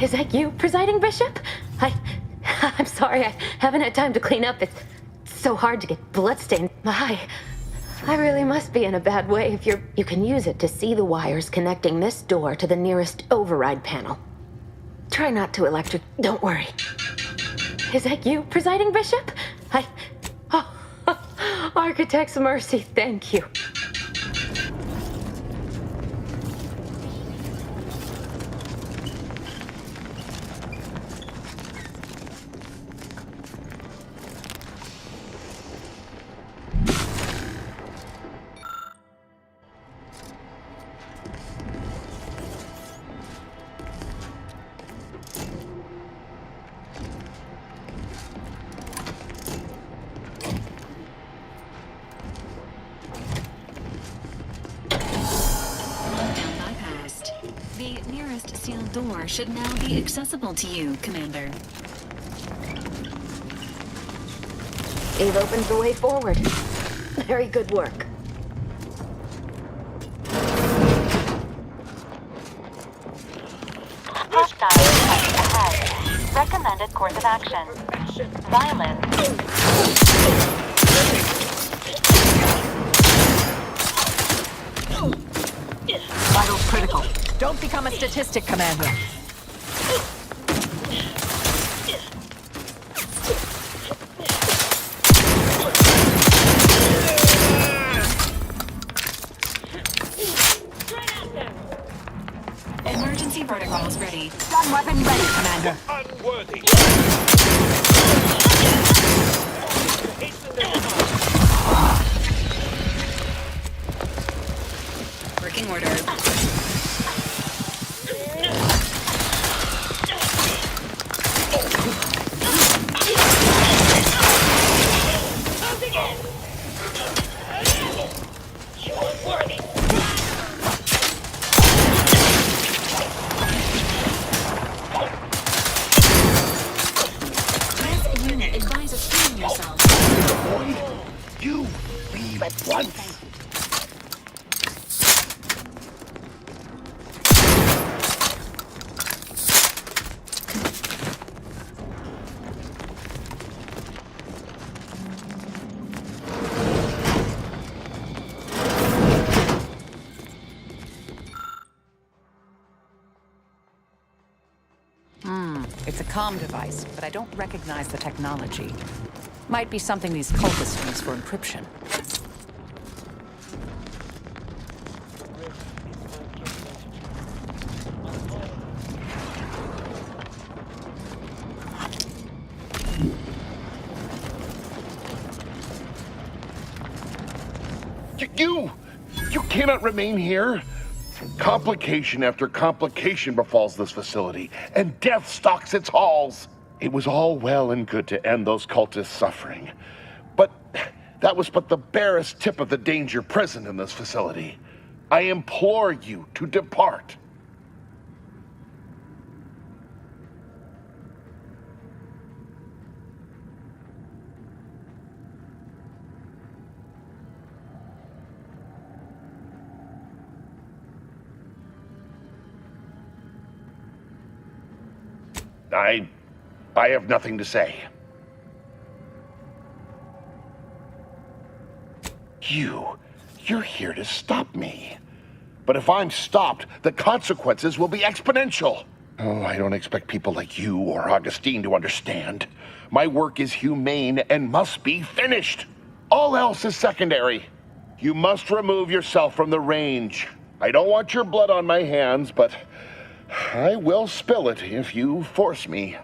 Is that you, Presiding Bishop? I'm sorry, I haven't had time to clean up. It's so hard to get bloodstained. I really must be in a bad way if you can use it to see the wires connecting this door to the nearest override panel. Try not to don't worry. Is that you, Presiding Bishop? Architect's mercy, thank you. The nearest sealed door should now be accessible to you, Commander. Eve opens the way forward. Very good work. Hostile ahead. Recommended course of action. Violence. Vitals critical. Don't become a statistic, Commander. Emergency protocols ready. Stun weapon ready, Commander. Unworthy. Working order. Unit, advise assuming yourself. You leave at once. It's a comm device, but I don't recognize the technology. Might be something these cultists use for encryption. You cannot remain here. Complication after complication befalls this facility, and death stalks its halls. It was all well and good to end those cultists' suffering, but that was but the barest tip of the danger present in this facility. I implore you to depart. I have nothing to say. You're here to stop me. But if I'm stopped, the consequences will be exponential. Oh, I don't expect people like you or Augustine to understand. My work is humane and must be finished. All else is secondary. You must remove yourself from the range. I don't want your blood on my hands, but I will spill it if you force me.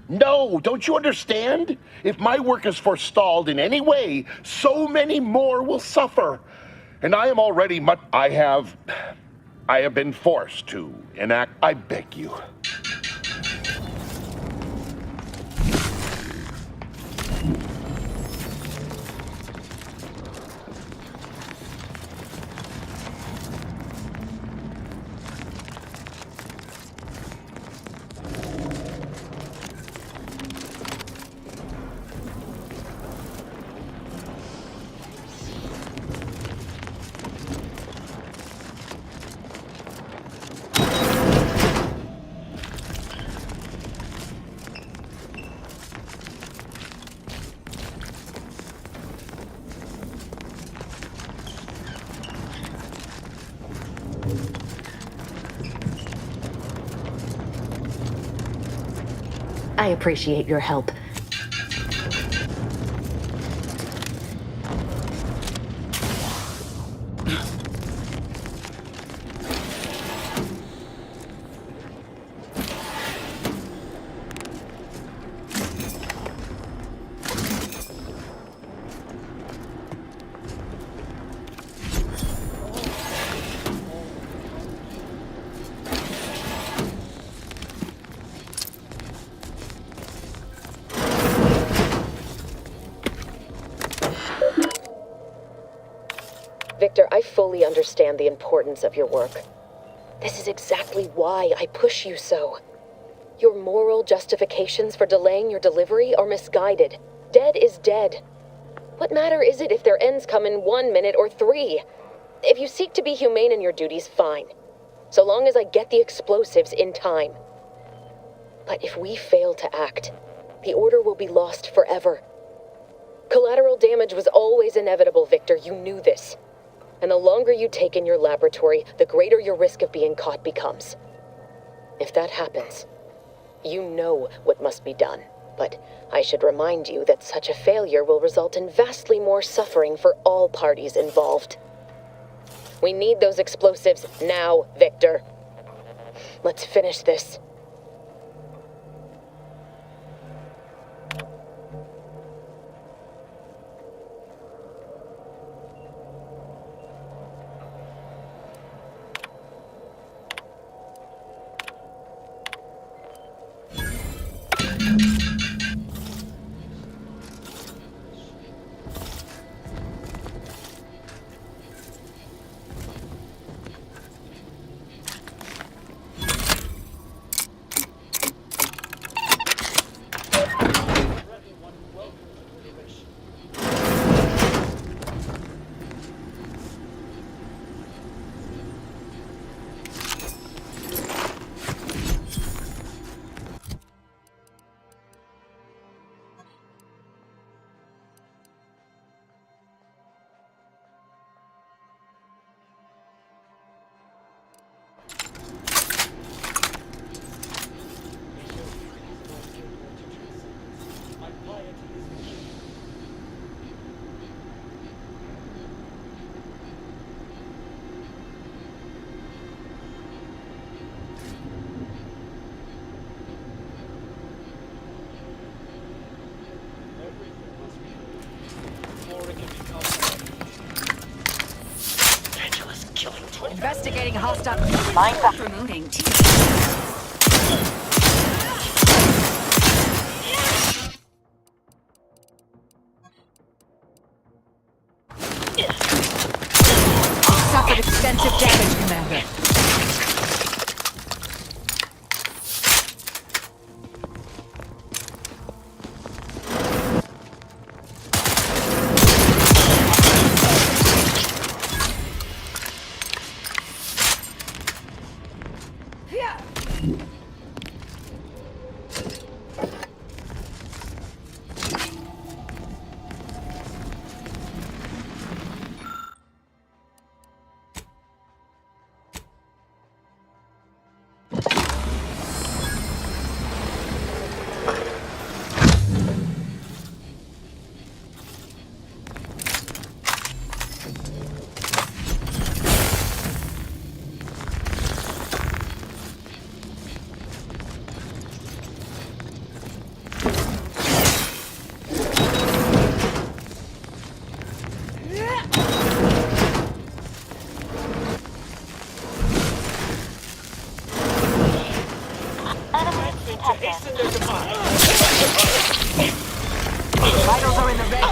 No, don't you understand? If my work is forestalled in any way, so many more will suffer. And I am already I have been forced to enact. I beg you. I appreciate your help. Victor, I fully understand the importance of your work. This is exactly why I push you so. Your moral justifications for delaying your delivery are misguided. Dead is dead. What matter is it if their ends come in 1 minute or 3? If you seek to be humane in your duties, fine. So long as I get the explosives in time. But if we fail to act, the order will be lost forever. Collateral damage was always inevitable, Victor. You knew this. And the longer you take in your laboratory, the greater your risk of being caught becomes. If that happens, you know what must be done. But I should remind you that such a failure will result in vastly more suffering for all parties involved. We need those explosives now, Victor. Let's finish this. Investigating hostile. Removing. Suffered extensive damage, Commander. Vitals are in the red.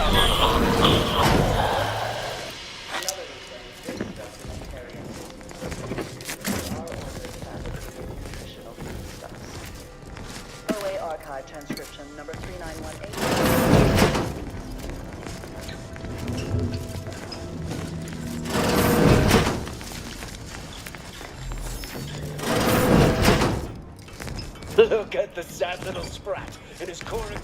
OA archive transcription number 3918. Look at the sad little sprat. It is coring.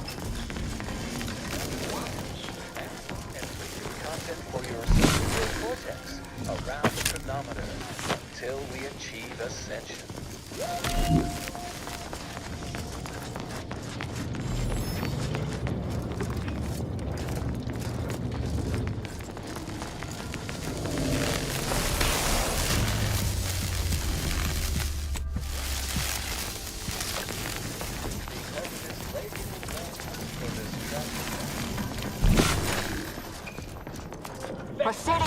Content for your cerebral cortex around the chronometer until we achieve ascension. Proceeding.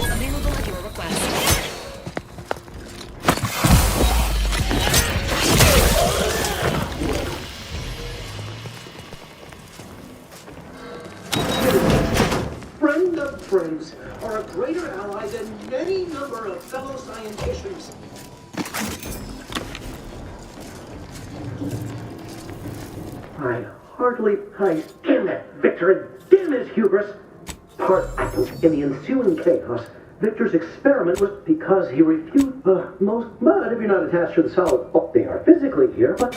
Available at your request. Friend of friends are a greater ally than any number of fellow scienticians. Damn that Victor, and damn his hubris. Part active in the ensuing chaos, Victor's experiment was because he refused most, but if you're not attached to the solid, oh, they are physically here, but...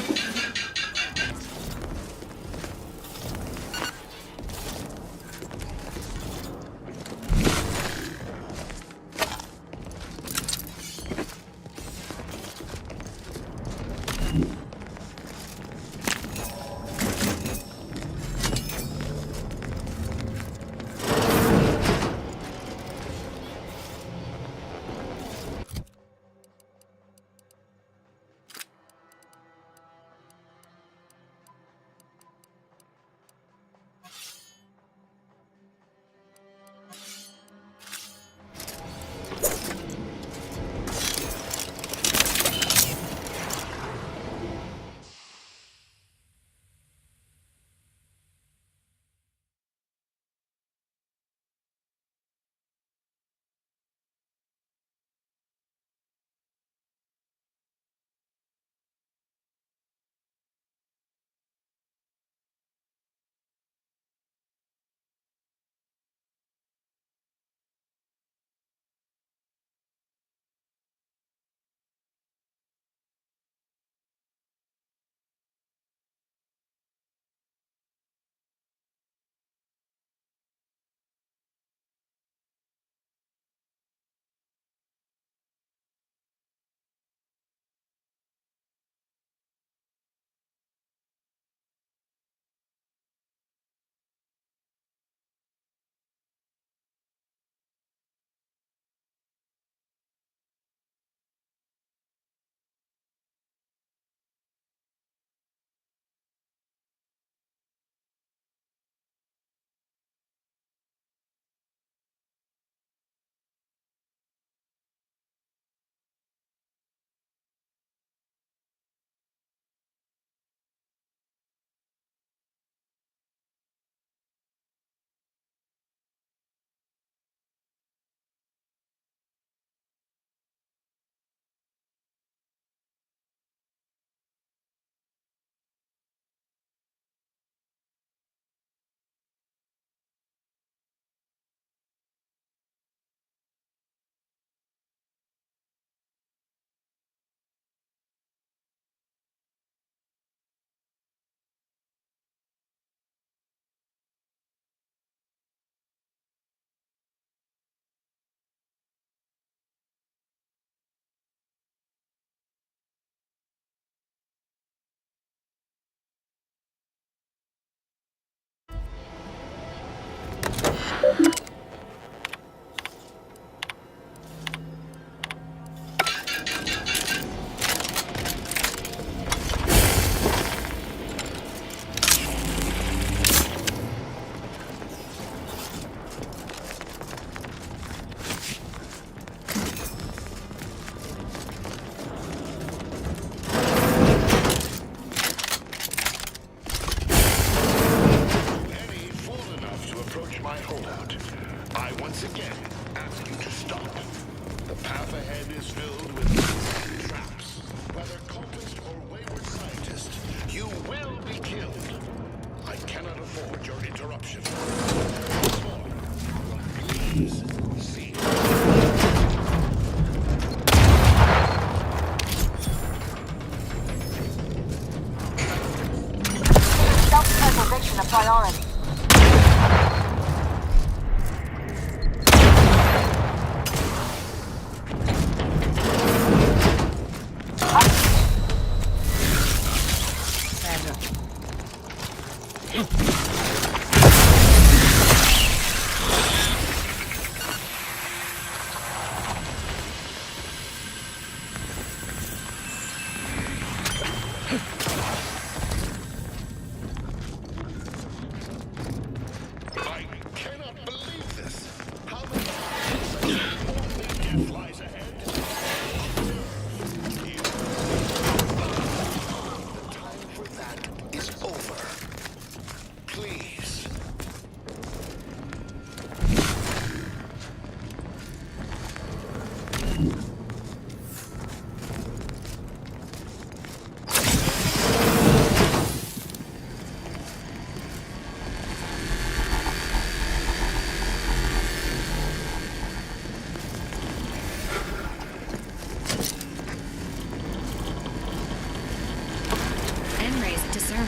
Self-preservation a priority.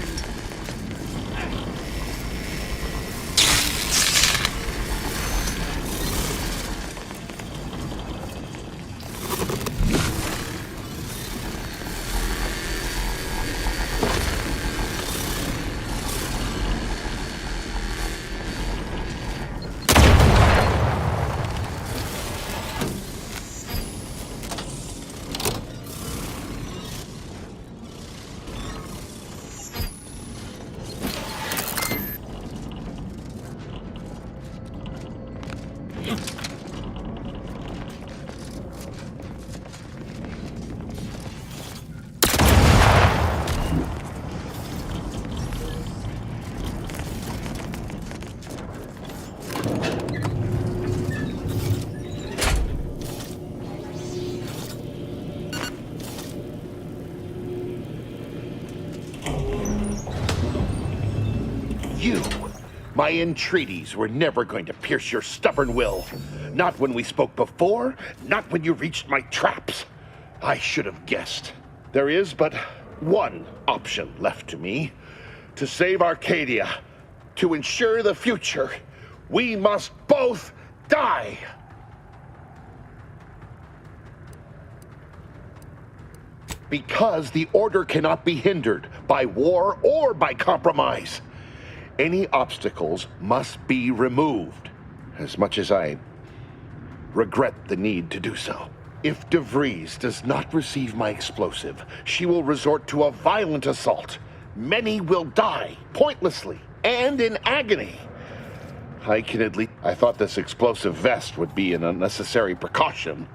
returned. You! My entreaties were never going to pierce your stubborn will. Not when we spoke before, not when you reached my traps. I should have guessed. There is but one option left to me. To save Arcadia, to ensure the future, we must both die! Because the Order cannot be hindered by war or by compromise. Any obstacles must be removed, as much as I regret the need to do so. If DeVries does not receive my explosive, she will resort to a violent assault. Many will die, pointlessly, and in agony. I thought this explosive vest would be an unnecessary precaution.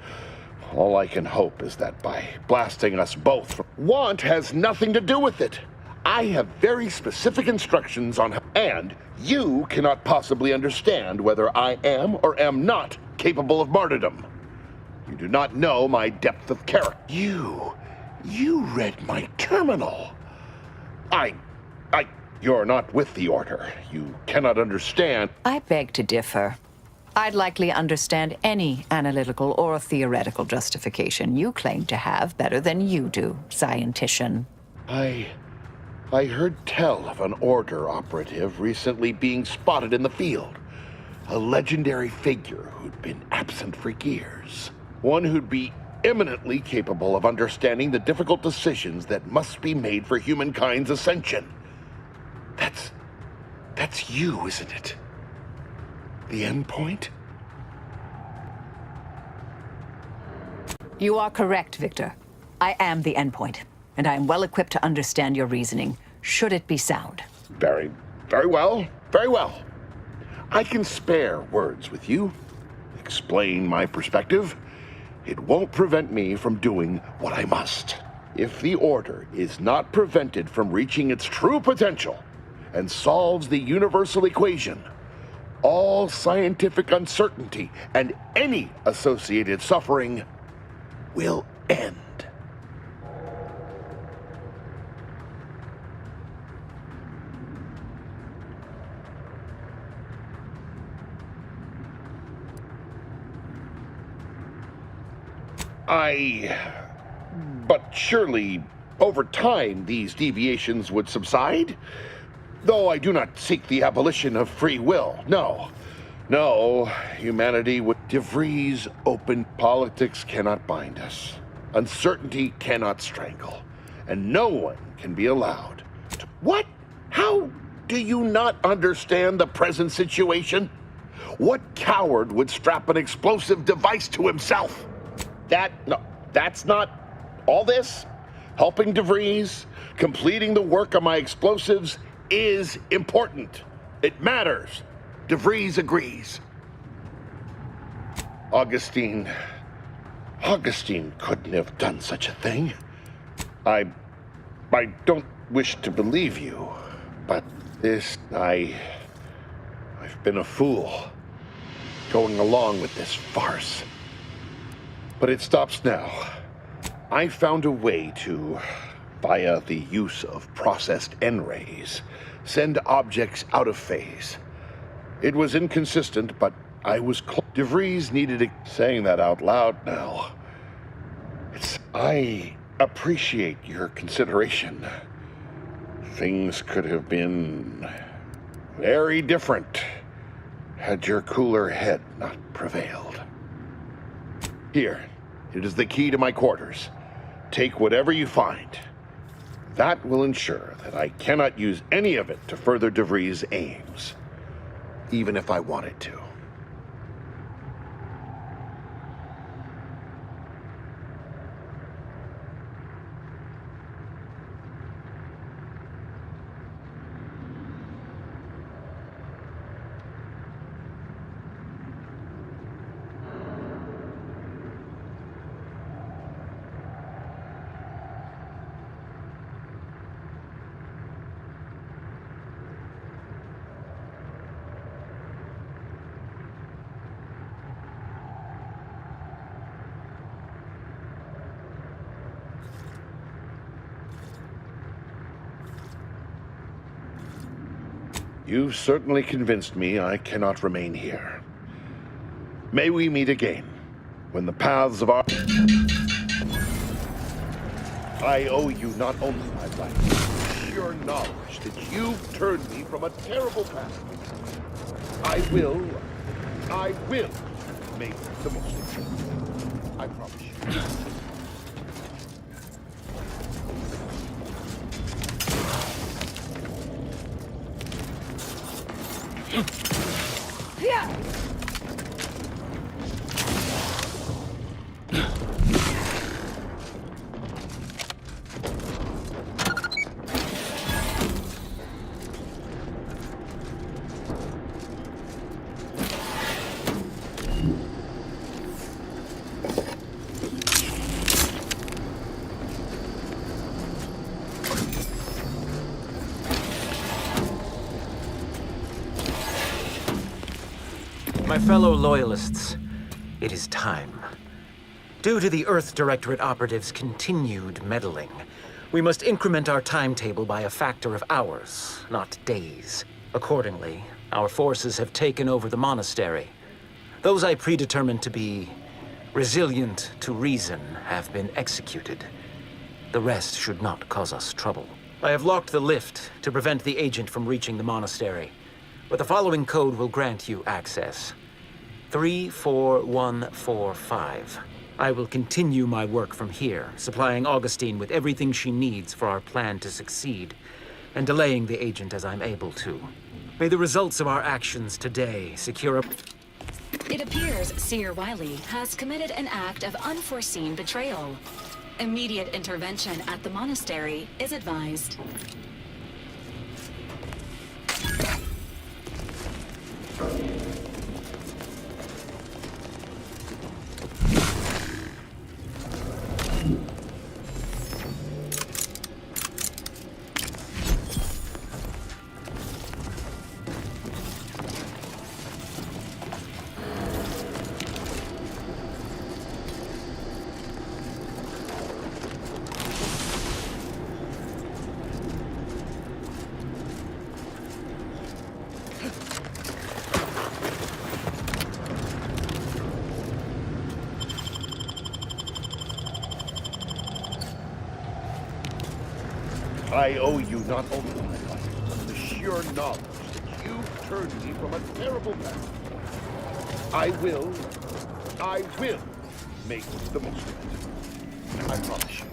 All I can hope is that by blasting us both, want has nothing to do with it. I have very specific instructions on how, and you cannot possibly understand whether I am or am not capable of martyrdom. You do not know my depth of character. You read my terminal. You're not with the Order. You cannot understand. I beg to differ. I'd likely understand any analytical or theoretical justification you claim to have better than you do, scientician. I heard tell of an Order operative recently being spotted in the field. A legendary figure who'd been absent for years. One who'd be eminently capable of understanding the difficult decisions that must be made for humankind's ascension. That's you, isn't it? The end point? You are correct, Victor. I am the endpoint, and I am well equipped to understand your reasoning, should it be sound. Very well. I can spare words with you. Explain my perspective. It won't prevent me from doing what I must. If the Order is not prevented from reaching its true potential and solves the universal equation, all scientific uncertainty and any associated suffering will end. But surely, over time, these deviations would subside? Though I do not seek the abolition of free will, no. No, humanity would... DeVries open politics cannot bind us. Uncertainty cannot strangle. And no one can be allowed to... What? How do you not understand the present situation? What coward would strap an explosive device to himself? That's not all this. Helping DeVries, completing the work on my explosives is important. It matters. DeVries agrees. Augustine couldn't have done such a thing. I don't wish to believe you, but I've been a fool going along with this farce. But it stops now. I found a way to, via the use of processed N-rays, send objects out of phase. It was inconsistent, but I was close. DeVries needed it. Saying that out loud now. I appreciate your consideration. Things could have been very different had your cooler head not prevailed. Here, it is the key to my quarters. Take whatever you find. That will ensure that I cannot use any of it to further DeVries' aims, even if I wanted to. You've certainly convinced me I cannot remain here. May we meet again, when the paths of our... I owe you not only my life, but your knowledge that you've turned me from a terrible path. I will make the most of it. I promise you. My fellow Loyalists, it is time. Due to the Earth Directorate operatives' continued meddling, we must increment our timetable by a factor of hours, not days. Accordingly, our forces have taken over the monastery. Those I predetermined to be resilient to reason have been executed. The rest should not cause us trouble. I have locked the lift to prevent the agent from reaching the monastery, but the following code will grant you access. 34145. I will continue my work from here, supplying Augustine with everything she needs for our plan to succeed, and delaying the agent as I'm able to. May the results of our actions today secure a... It appears Seer Wiley has committed an act of unforeseen betrayal. Immediate intervention at the monastery is advised. I owe you not only my life, but the sheer knowledge that you've turned me from a terrible path. I will make the most of it. I promise you.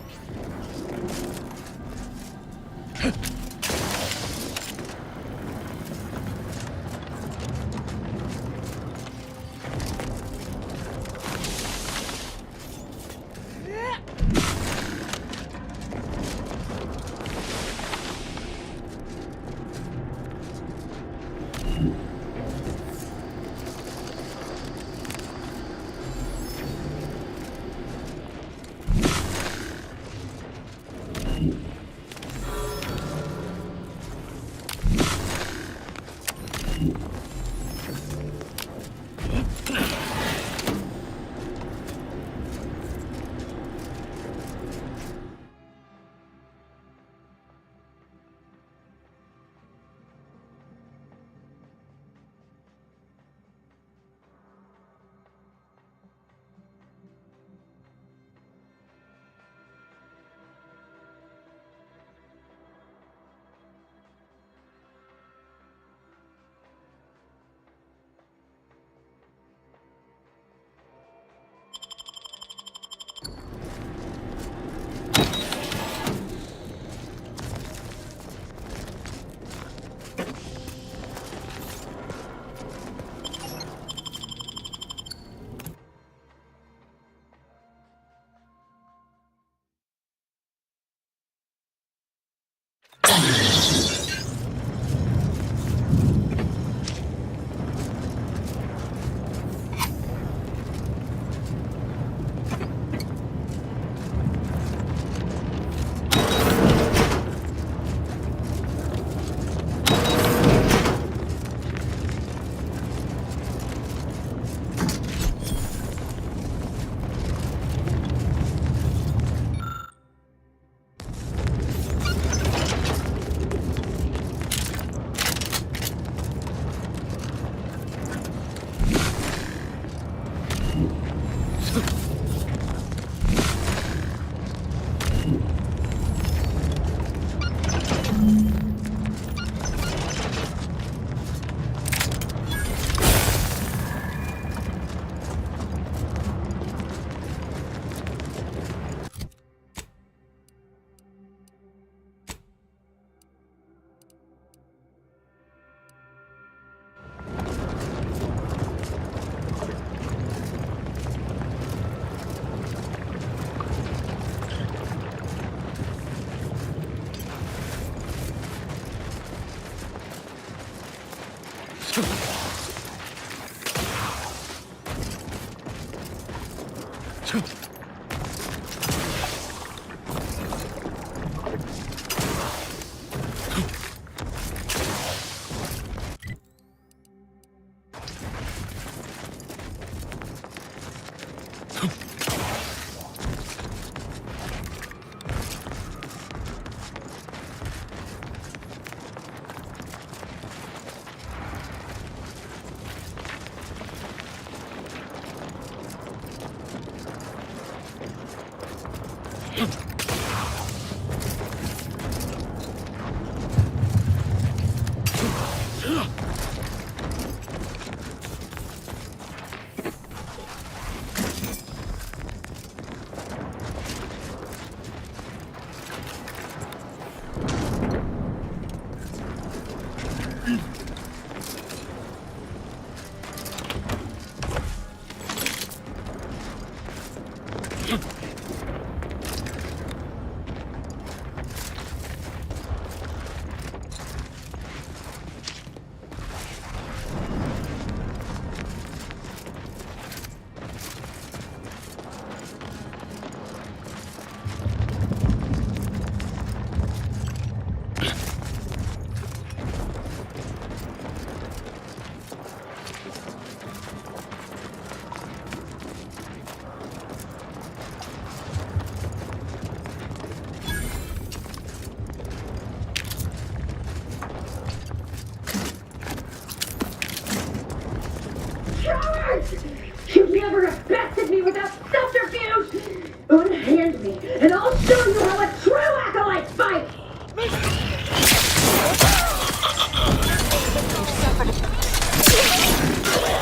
You've never bested me without subterfuge! Unhand me, and I'll show you how a true acolyte fights!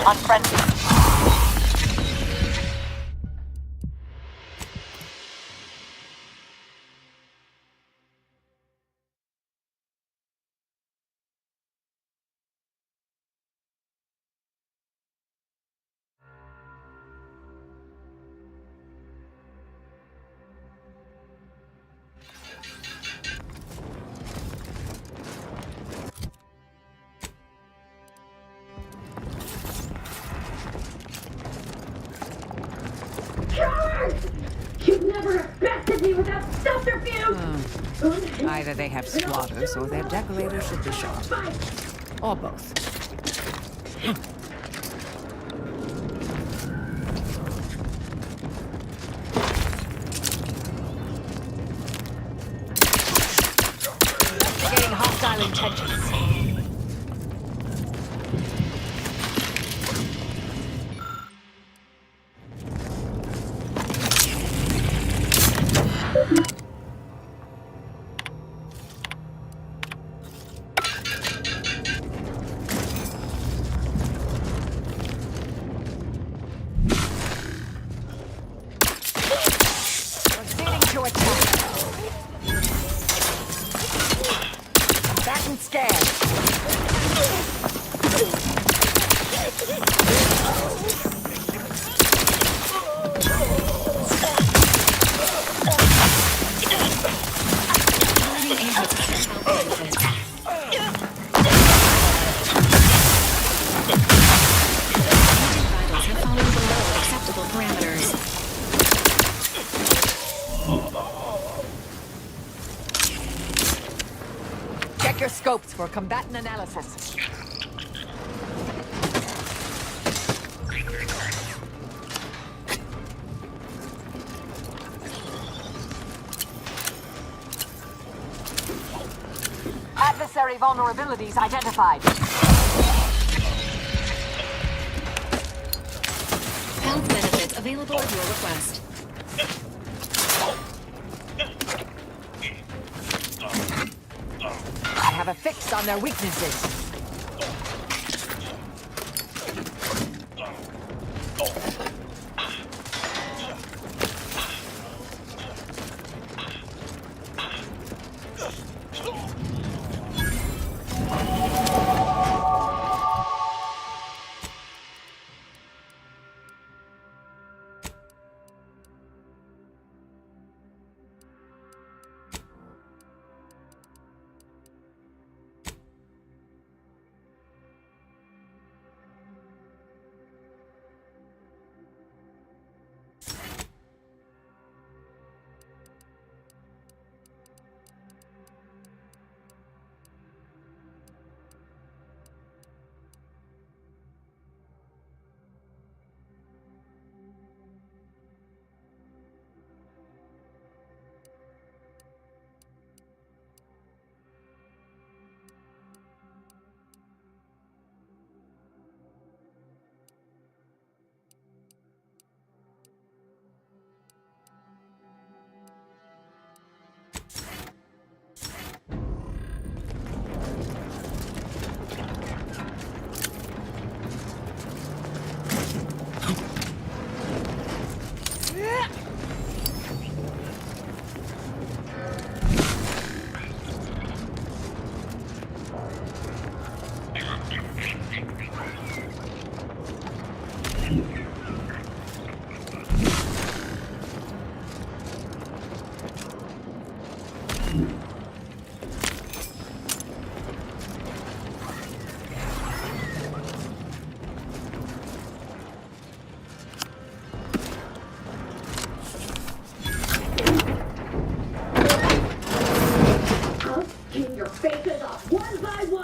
Unfriendly. You've never bested me without subterfuge! Either they have squatters or their decorators should be shot. Or both. Getting hostile intentions. Proceeding to attack. Combatant scared. Vitals have fallen below acceptable parameters. Check your scopes for combatant analysis. Adversary vulnerabilities identified. Health benefits available at your request. I have a fix on their weaknesses.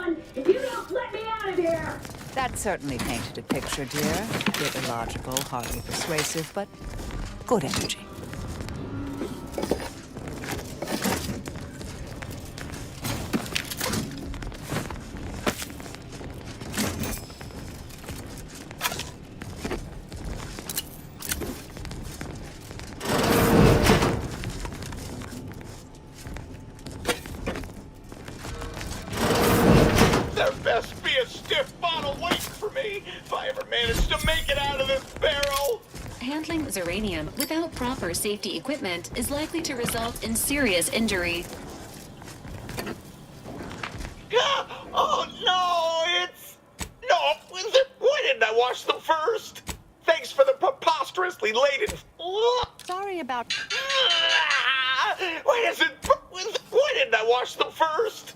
one if you don't let me out of here! That certainly painted a picture, dear. A bit illogical, hardly persuasive, but good energy. There best be a stiff bottle waiting for me if I ever manage to make it out of this barrel. Handling Zeranium without proper safety equipment is likely to result in serious injury. Oh no, it's... No, why didn't I wash them first? Thanks for the preposterously laden... Sorry about... Why didn't I wash them first?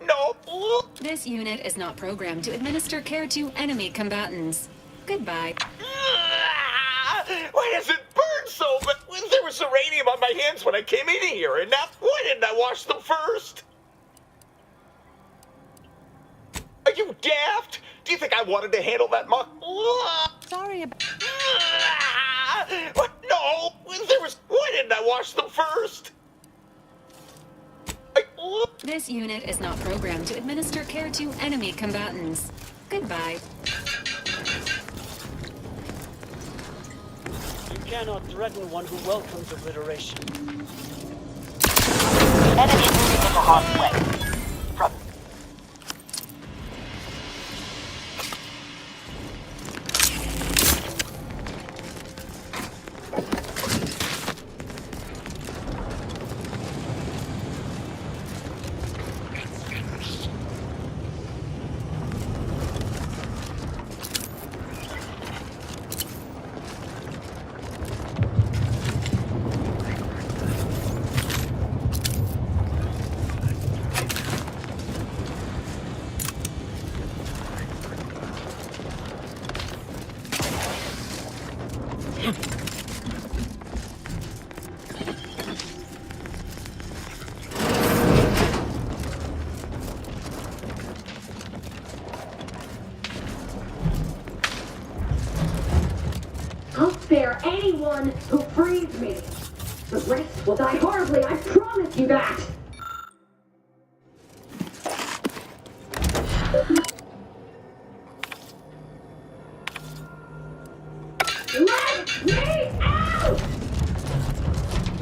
No. This unit is not programmed to administer care to enemy combatants. Goodbye. Why does it burn so? But there was uranium on my hands when I came in here, and now why didn't I wash them first? Are you daft? Do you think I wanted to handle that muck? Sorry about... What? No. Why didn't I wash them first? This unit is not programmed to administer care to enemy combatants. Goodbye. You cannot threaten one who welcomes obliteration. Enemy moving into harm's way. From I'll spare anyone who frees me. The rest will die horribly, I promise you that! Let me out!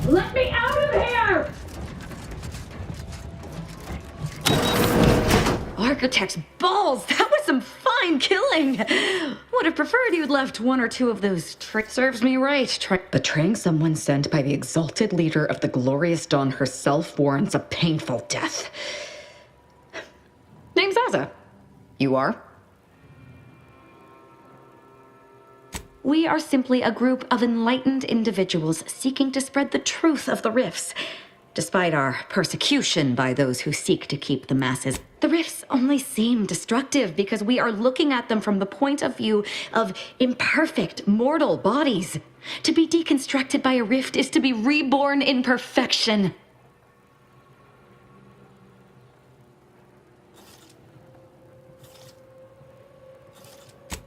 Let me out of here! Architect's balls! That was some fine killing! Would have preferred you'd left one or two of those serves me right. Betraying someone sent by the exalted leader of the glorious dawn herself warrants a painful death. Name's Azza. You are? We are simply a group of enlightened individuals seeking to spread the truth of the rifts. Despite our persecution by those who seek to keep the masses, the rifts only seem destructive because we are looking at them from the point of view of imperfect, mortal bodies. To be deconstructed by a rift is to be reborn in perfection.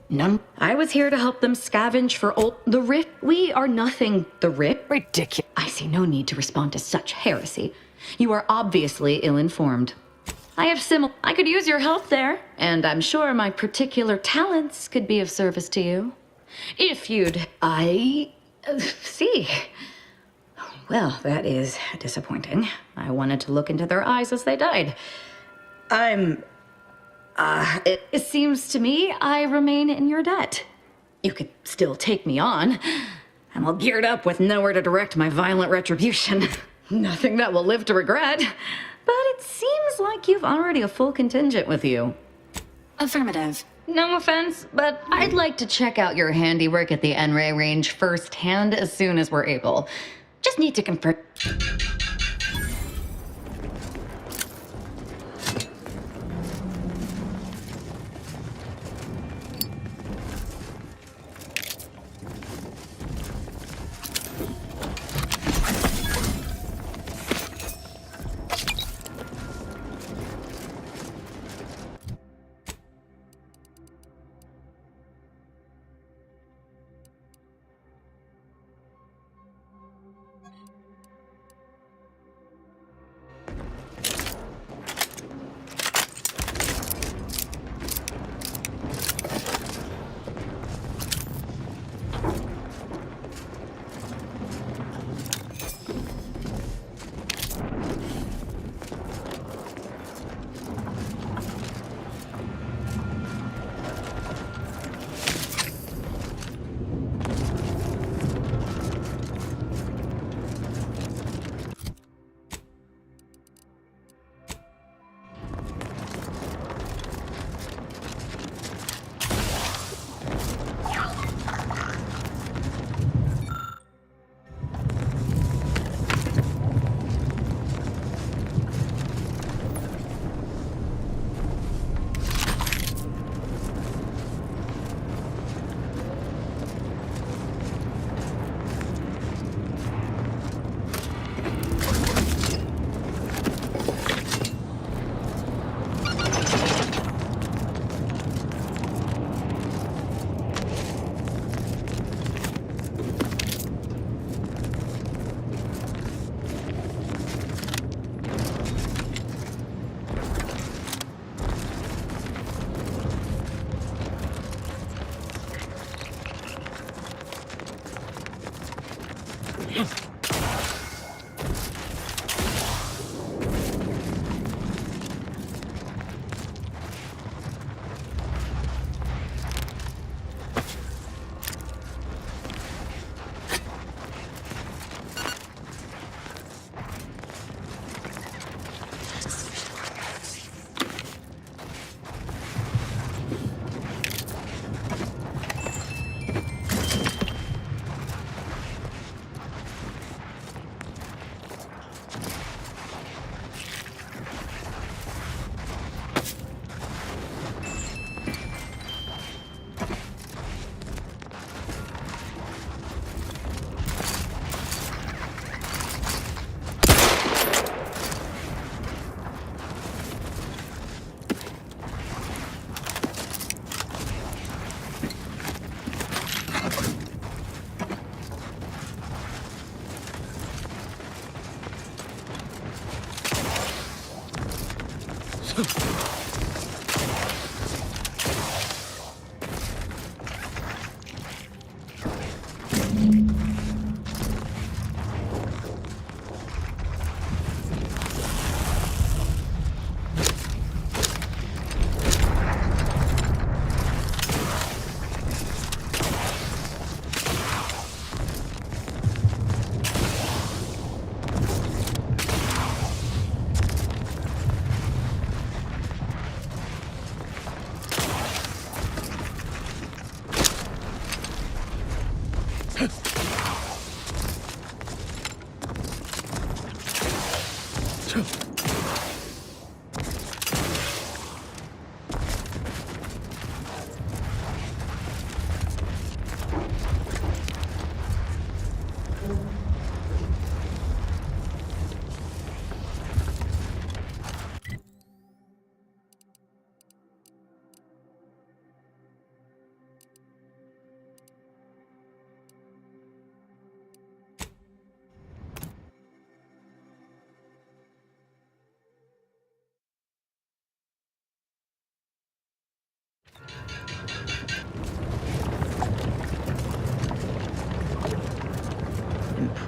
None. I was here to help them scavenge for the rift. We are nothing. The rift? Ridiculous. I see no need to respond to such heresy. You are obviously ill-informed. I could use your help there, and I'm sure my particular talents could be of service to you. If you'd... see. Well, that is disappointing. I wanted to look into their eyes as they died. It seems to me I remain in your debt. You could still take me on. I'm all geared up with nowhere to direct my violent retribution. Nothing that will live to regret. But it seems like you've already a full contingent with you. Affirmative. No offense, but I'd like to check out your handiwork at the N-ray range firsthand as soon as we're able. Just need to confirm.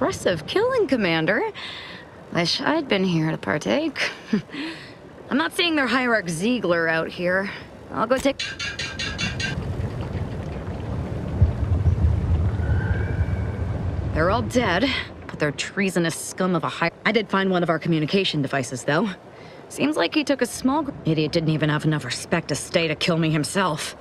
Impressive killing, Commander. Wish I'd been here to partake. I'm not seeing their hierarch Ziegler out here. I'll go take... They're all dead, but they're treasonous scum of a high... I did find one of our communication devices, though. Seems like he took a small... Idiot didn't even have enough respect to stay to kill me himself.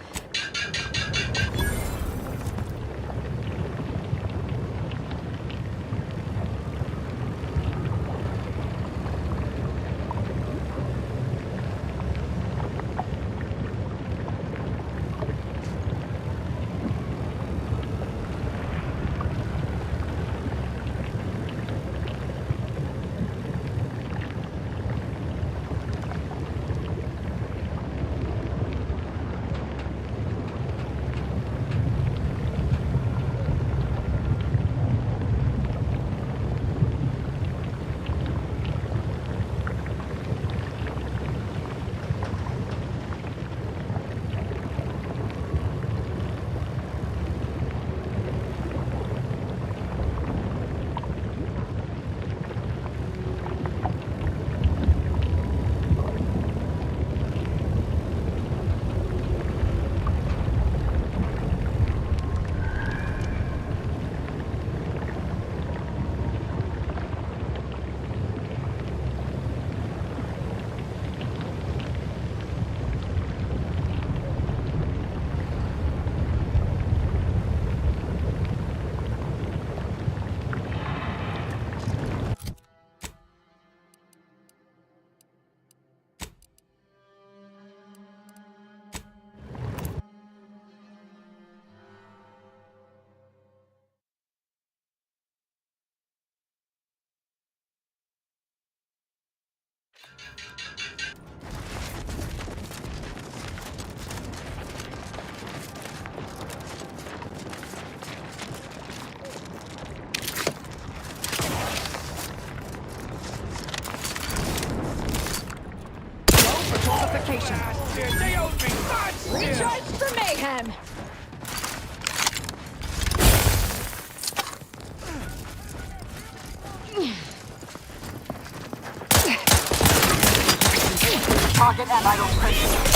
Recharge for mayhem! Target and idle pressure.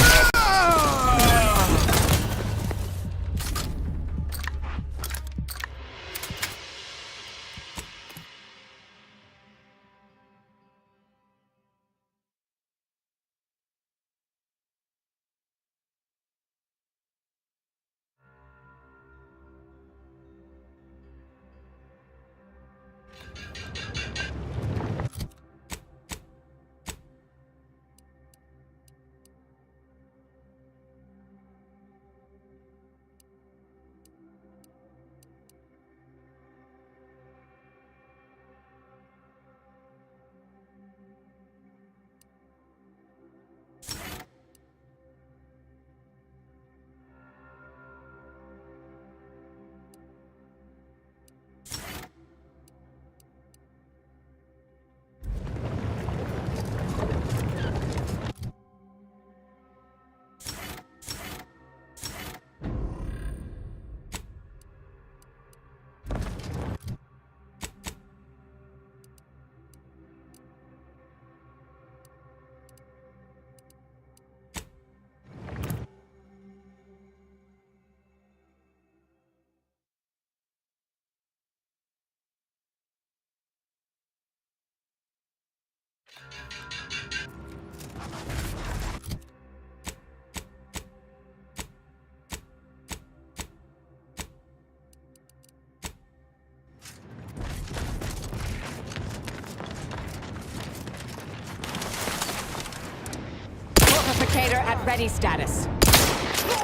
Fortificator at ready status.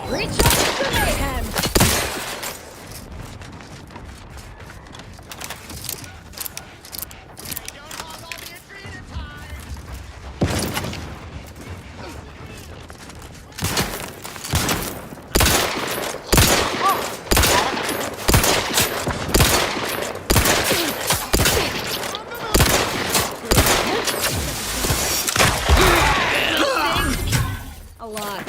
Reach up to mayhem! A lot.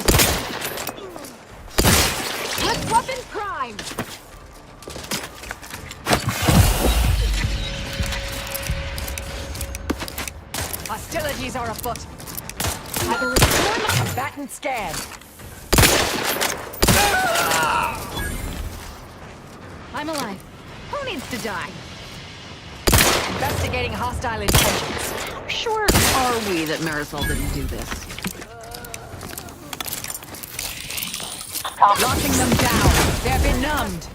Let's weapon prime! Hostilities are afoot. I will return the combatant scan. I'm alive. Who needs to die? Investigating hostile intentions. How sure are we that Marisol didn't do this? Locking them down. They're benumbed.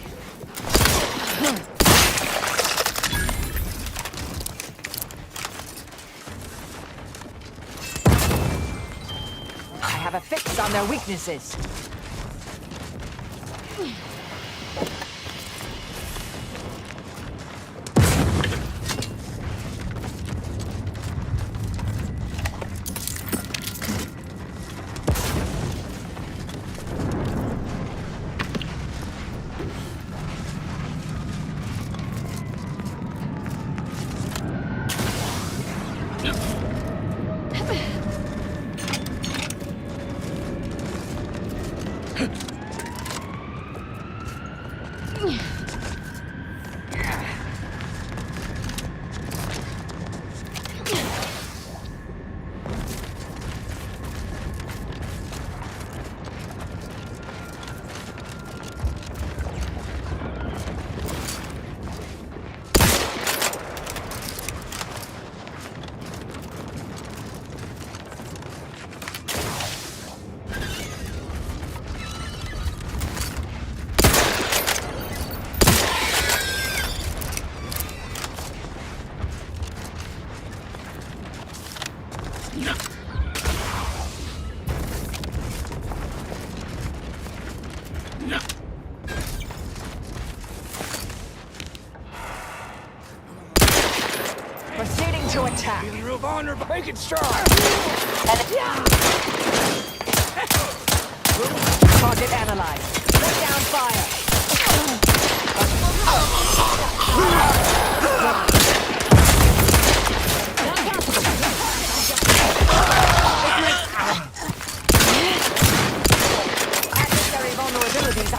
I have a fix on their weaknesses. Proceeding to attack. Feeling real vulnerable. Make it strong. Target analyzed. Let down fire. Adversary vulnerabilities.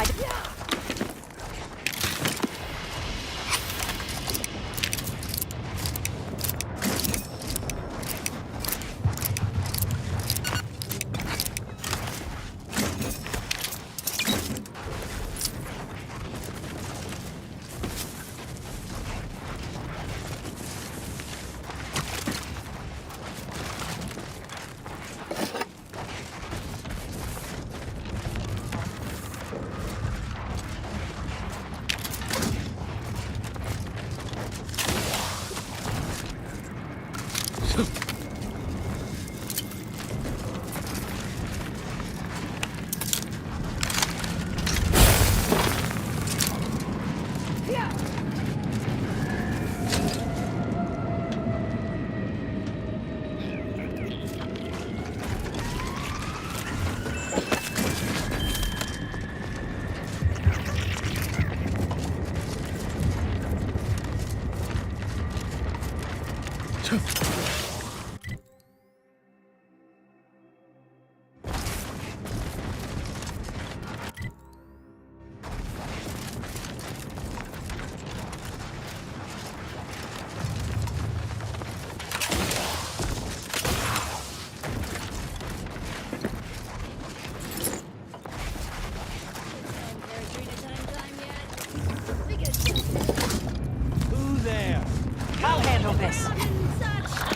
Who there? I'll handle this.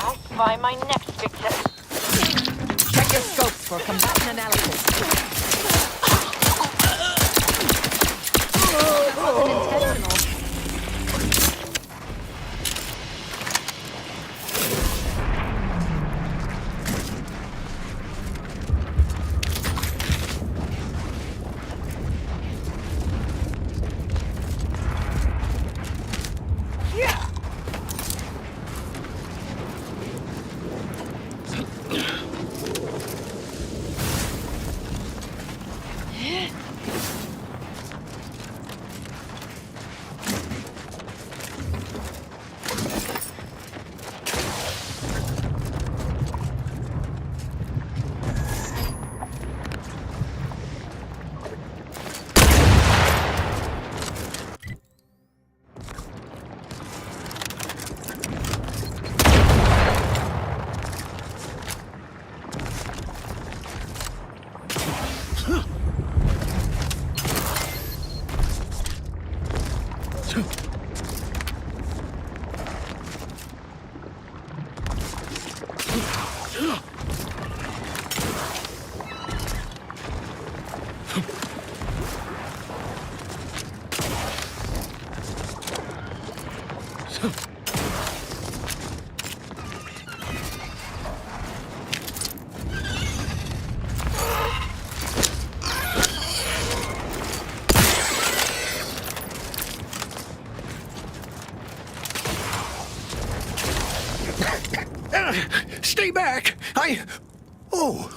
I'll find my next analysis. Stay back! Oh,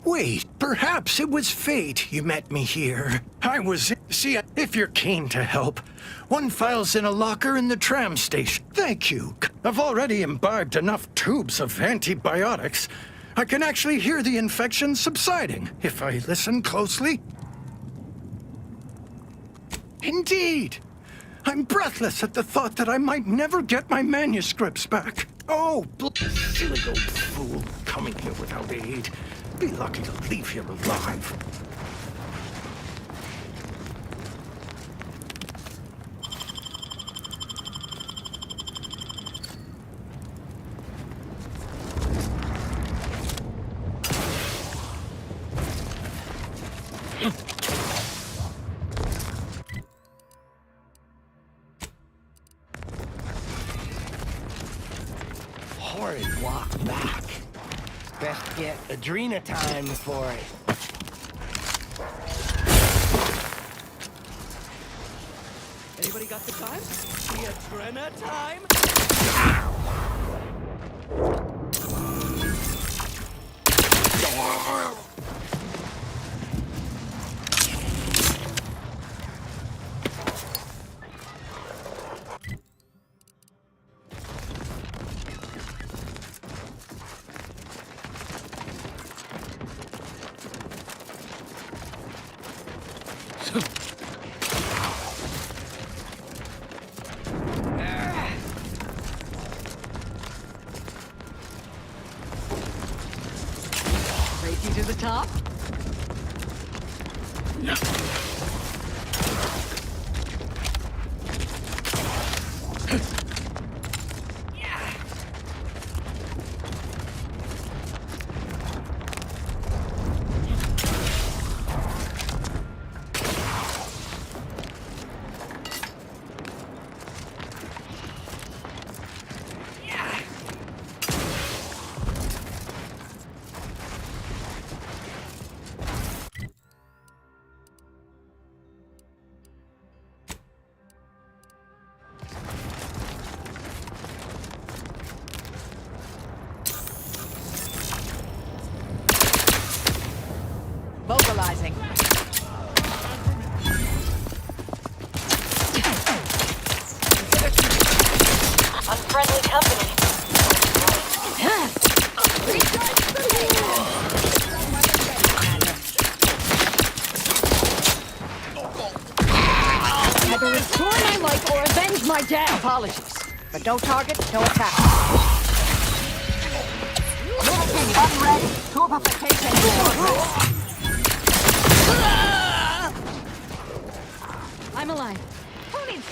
wait. Perhaps it was fate you met me here. See, if you're keen to help, one file's in a locker in the tram station. Thank you. I've already imbibed enough tubes of antibiotics. I can actually hear the infection subsiding if I listen closely. Indeed. I'm breathless at the thought that I might never get my manuscripts back. Oh, silly old fool, coming here without aid. Be lucky to leave here alive. Horrid walk back. Best get Adrena time for it. Anybody got the time? The Adrena time? Race you to the top? Vocalizing. Unfriendly company. Either restore my life or avenge my death. Apologies. But no target, no attack. Unity unready. Tubification. I'm alive. Ponies!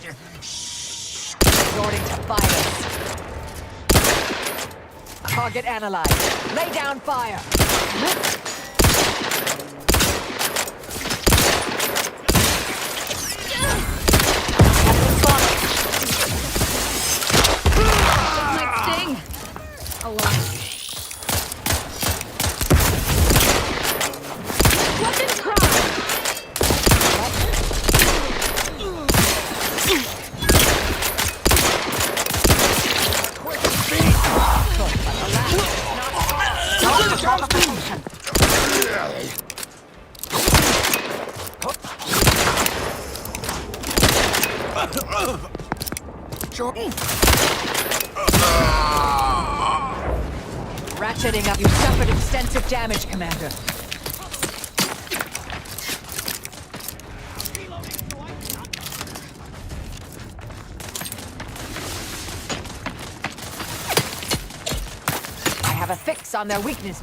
Resorting to violence. Target analyzed. Lay down fire. Might sting. A lot. Weapon crime. Ratcheting up. You suffered extensive damage, Commander. I have a fix on their weakness.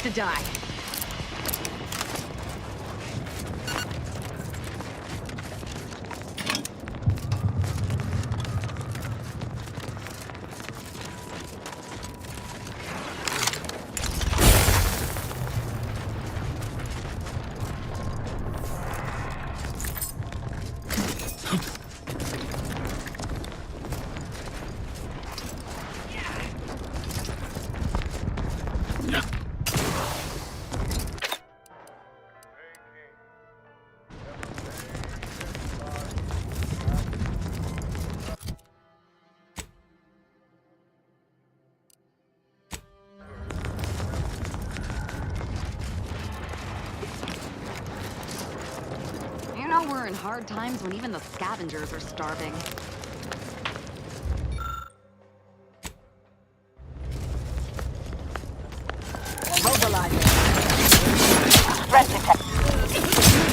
To die. We're in hard times when even the scavengers are starving. Mobilizing. Threat detected.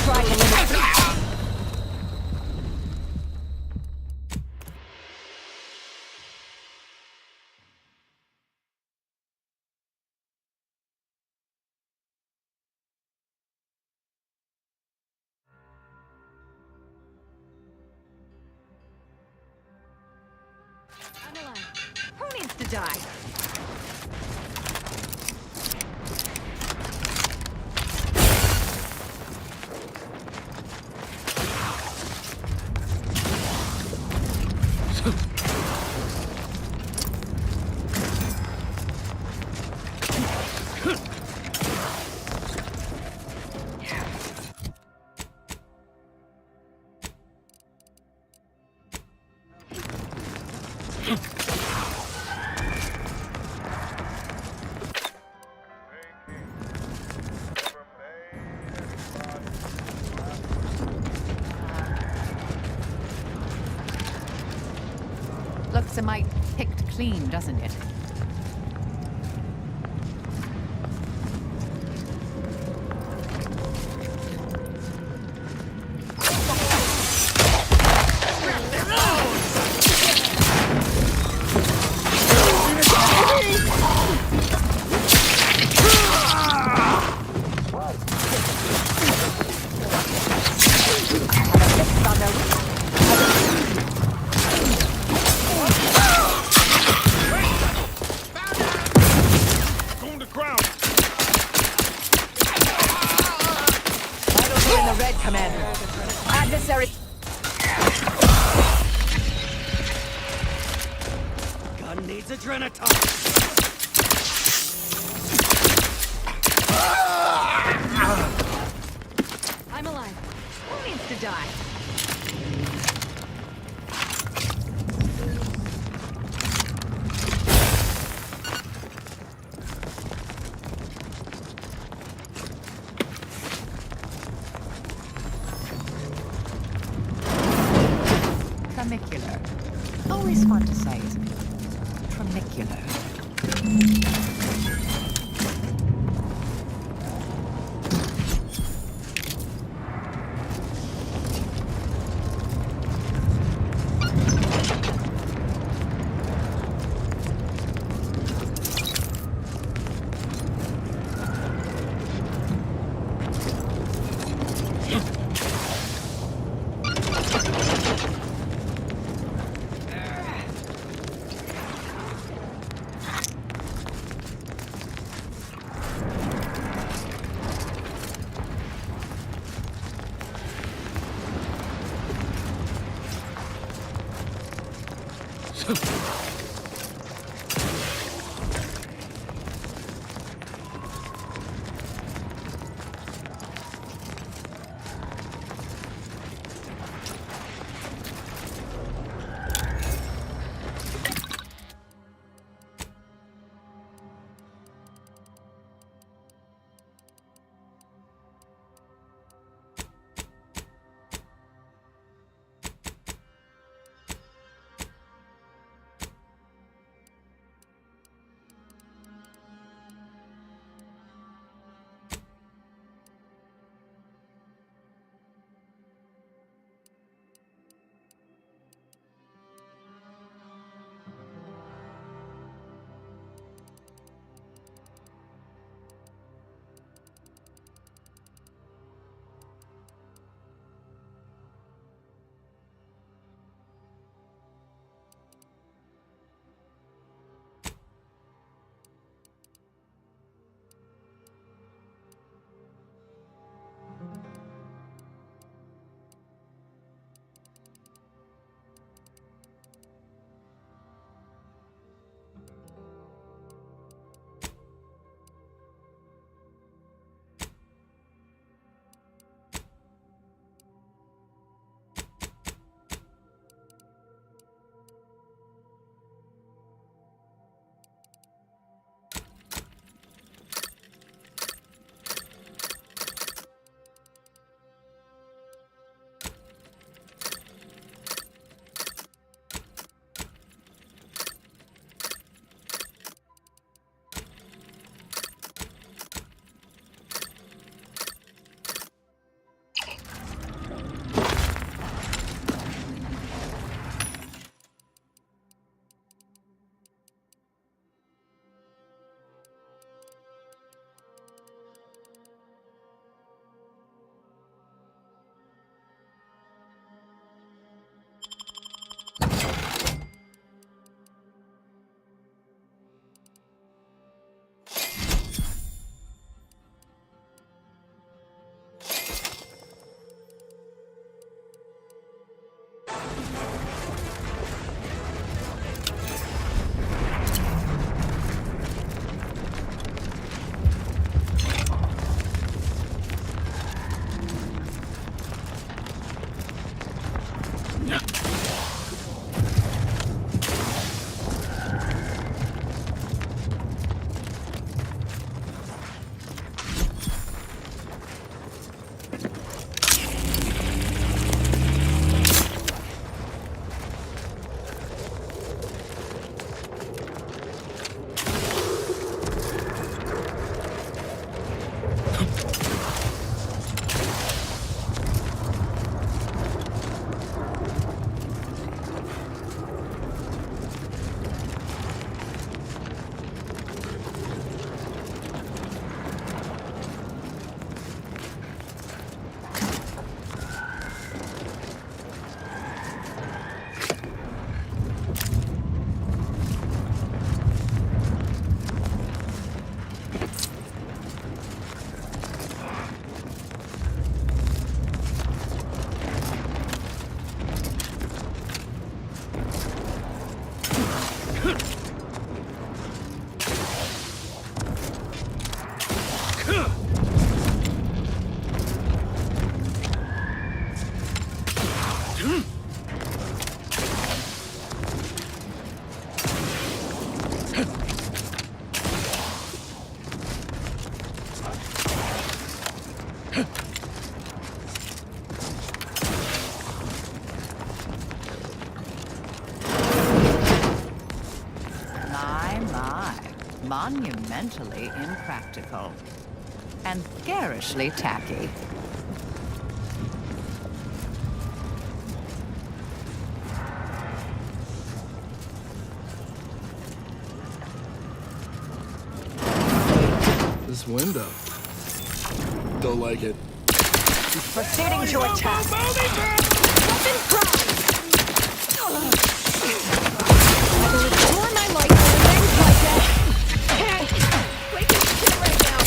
Try to limit. Who needs to die? Looks a mite picked clean, doesn't it? Adrena time! I'm alive. Who needs to die? Tramicular. Always fun to say, isn't it? Tramicular. monumentally impractical. And garishly tacky. This window. Don't like it. Proceeding to attack. Weapon prime. I will restore my life and avenge my death. Wait this shit right now.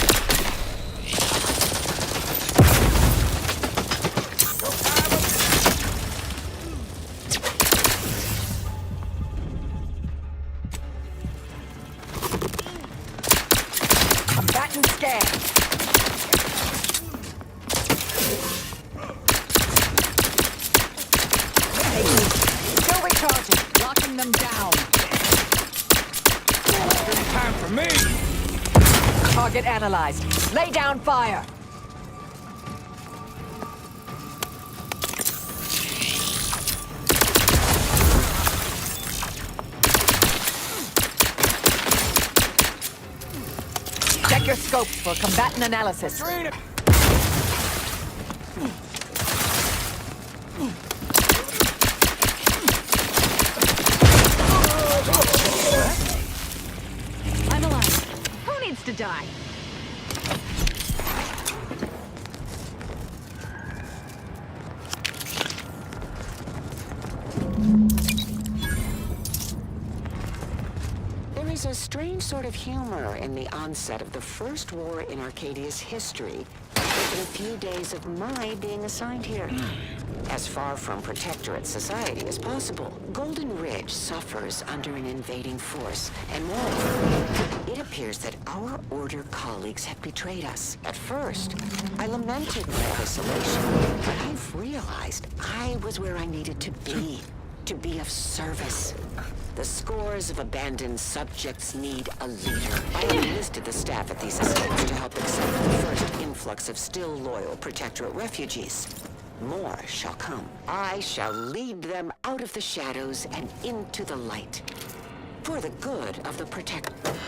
Combatant scan. Still recharging. Locking them down. Time for me. Target analyzed. Lay down fire. Check your scope for combatant analysis. I'm alive. Who needs to die? There is a strange sort of humor in the onset of the first war in Arcadia's history, within a few days of my being assigned here. As far from Protectorate society as possible, Golden Ridge suffers under an invading force, and moreover, it appears that our Order colleagues have betrayed us. At first, I lamented my isolation, but I've realized I was where I needed to be of service. The scores of abandoned subjects need a leader. I enlisted the staff at these estates to help accept the first influx of still loyal Protectorate refugees. More shall come. I shall lead them out of the shadows and into the light. For the good of the Protectorate.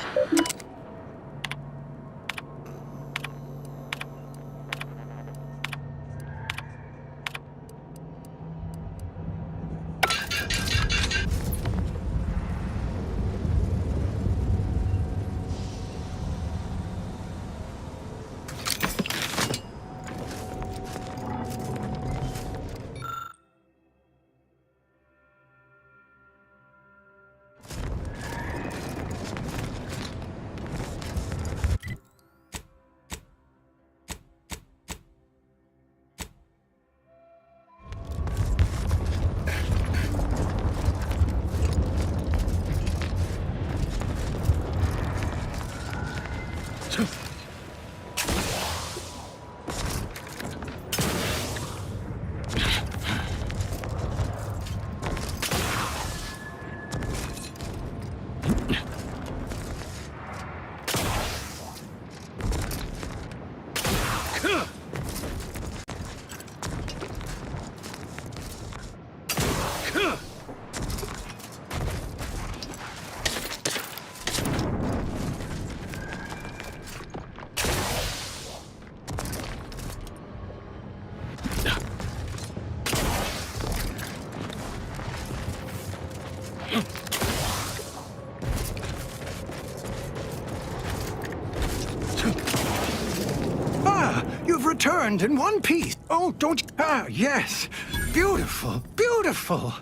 You've returned in one piece. Oh, don't... Ah, yes. Beautiful, beautiful.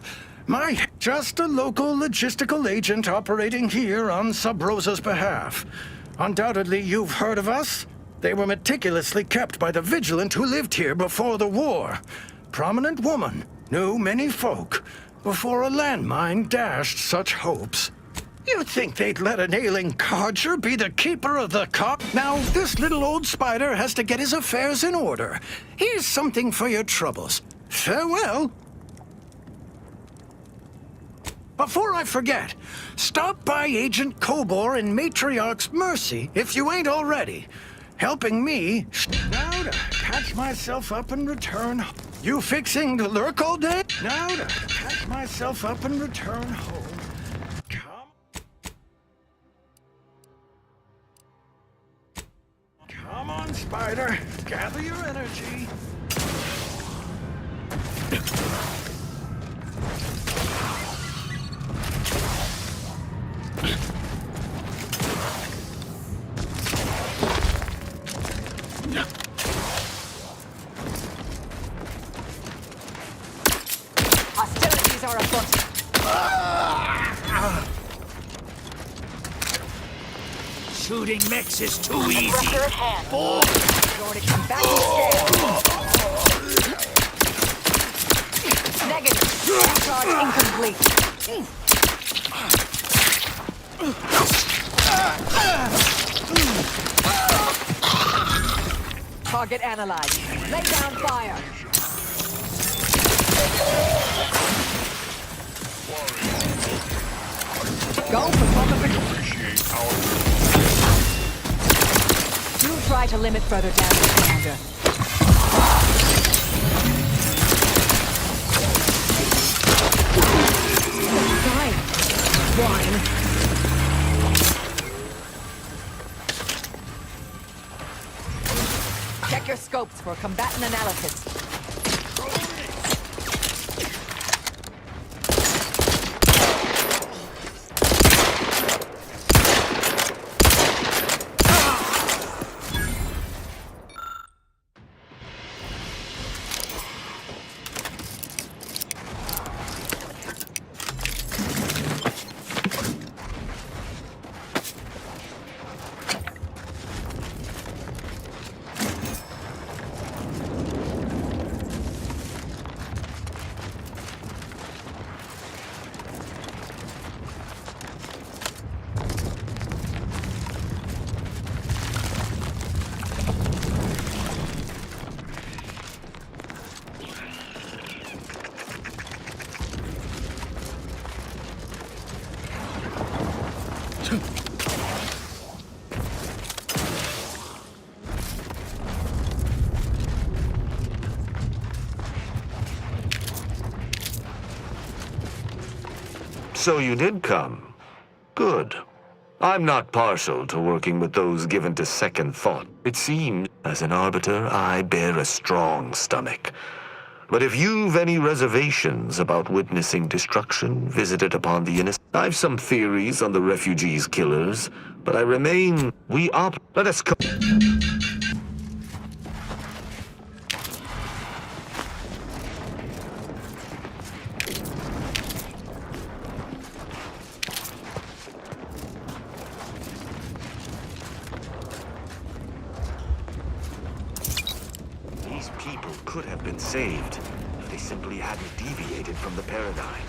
Just a local logistical agent operating here on Sub Rosa's behalf. Undoubtedly, you've heard of us. They were meticulously kept by the Vigilant who lived here before the war. Prominent woman, knew many folk, before a landmine dashed such hopes. You think they'd let an ailing codger be the keeper of the cop? Now, this little old spider has to get his affairs in order. Here's something for your troubles. Farewell. Before I forget, stop by Agent Kobor in Matriarch's Mercy if you ain't already. Helping me now to patch myself up and return. You fixing to lurk all day? Now to patch myself up and return home. Spider. Gather your energy. Hostilities are afoot. Shooting mechs is too easy. Pressure at hand. Going to come back and scale. Negative. Charge incomplete. Target analyzed. Lay down fire. Go for Do try to limit further damage, Commander. Wine. Check your scopes for combatant analysis. So you did come. Good. I'm not partial to working with those given to second thought. It seems, as an arbiter, I bear a strong stomach. But if you've any reservations about witnessing destruction visited upon the innocent, I've some theories on the refugees' killers, but I remain... Let us go... could have been saved if they simply hadn't deviated from the paradigm.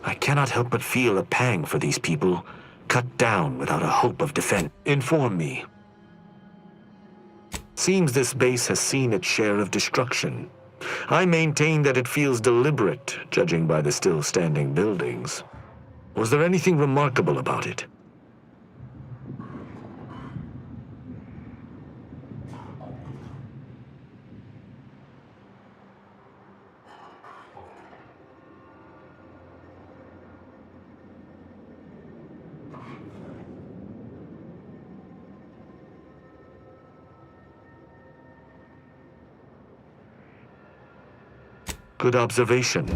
I cannot help but feel a pang for these people, cut down without a hope of defense. Inform me. Seems this base has seen its share of destruction. I maintain that it feels deliberate, judging by the still standing buildings. Was there anything remarkable about it? Good observation.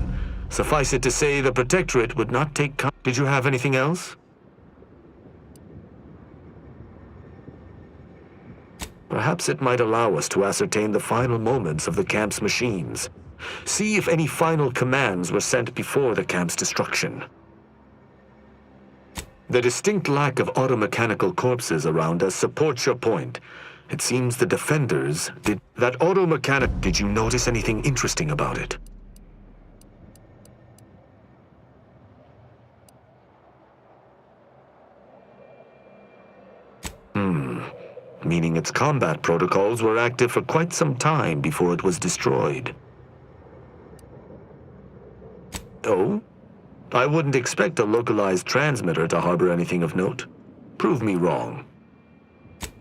Suffice it to say, the Protectorate would not take Did you have anything else? Perhaps it might allow us to ascertain the final moments of the camp's machines. See if any final commands were sent before the camp's destruction. The distinct lack of automechanical corpses around us supports your point. It seems the defenders did that automechanic. Did you notice anything interesting about it? Meaning its combat protocols were active for quite some time before it was destroyed. Oh? I wouldn't expect a localized transmitter to harbor anything of note. Prove me wrong.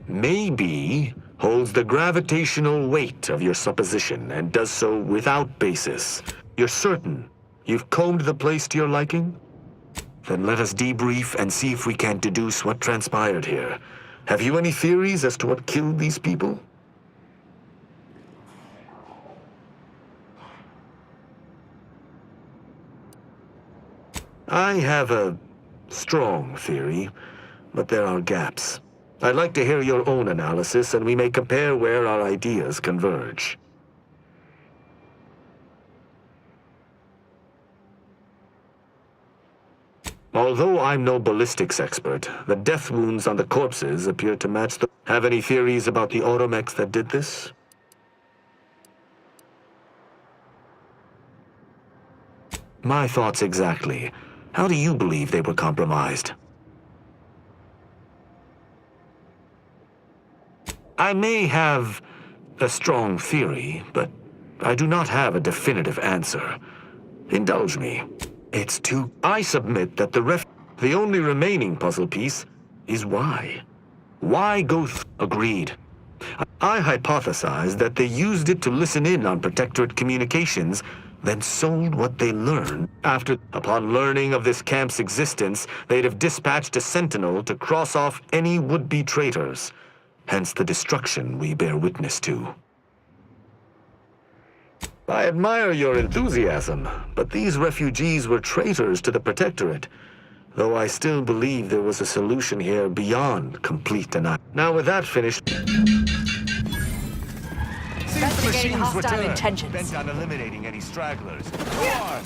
Maybe holds the gravitational weight of your supposition and does so without basis. You're certain you've combed the place to your liking? Then let us debrief and see if we can deduce what transpired here. Have you any theories as to what killed these people? I have a strong theory, but there are gaps. I'd like to hear your own analysis, and we may compare where our ideas converge. Although I'm no ballistics expert, the death wounds on the corpses appear to match the... Have any theories about the automechs that did this? My thoughts exactly. How do you believe they were compromised? I may have a strong theory, but I do not have a definitive answer. Indulge me. It's too... I submit that the only remaining puzzle piece is why. Why go Agreed. I hypothesize that they used it to listen in on Protectorate communications, then sold what they learned. Upon learning of this camp's existence, they'd have dispatched a sentinel to cross off any would-be traitors. Hence the destruction we bear witness to. I admire your enthusiasm, but these refugees were traitors to the Protectorate, though I still believe there was a solution here beyond complete denial. Now with that finished... Investigating hostile intentions. Bent on eliminating any stragglers. Go on!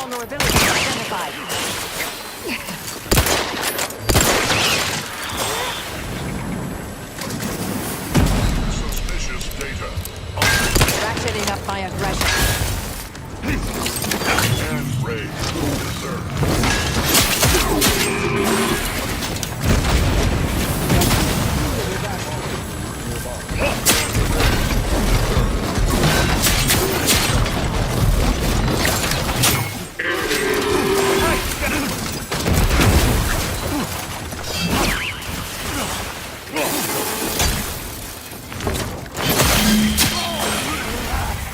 vulnerability identified. Suspicious data. Ratcheting up my aggression. And raised. Reserve.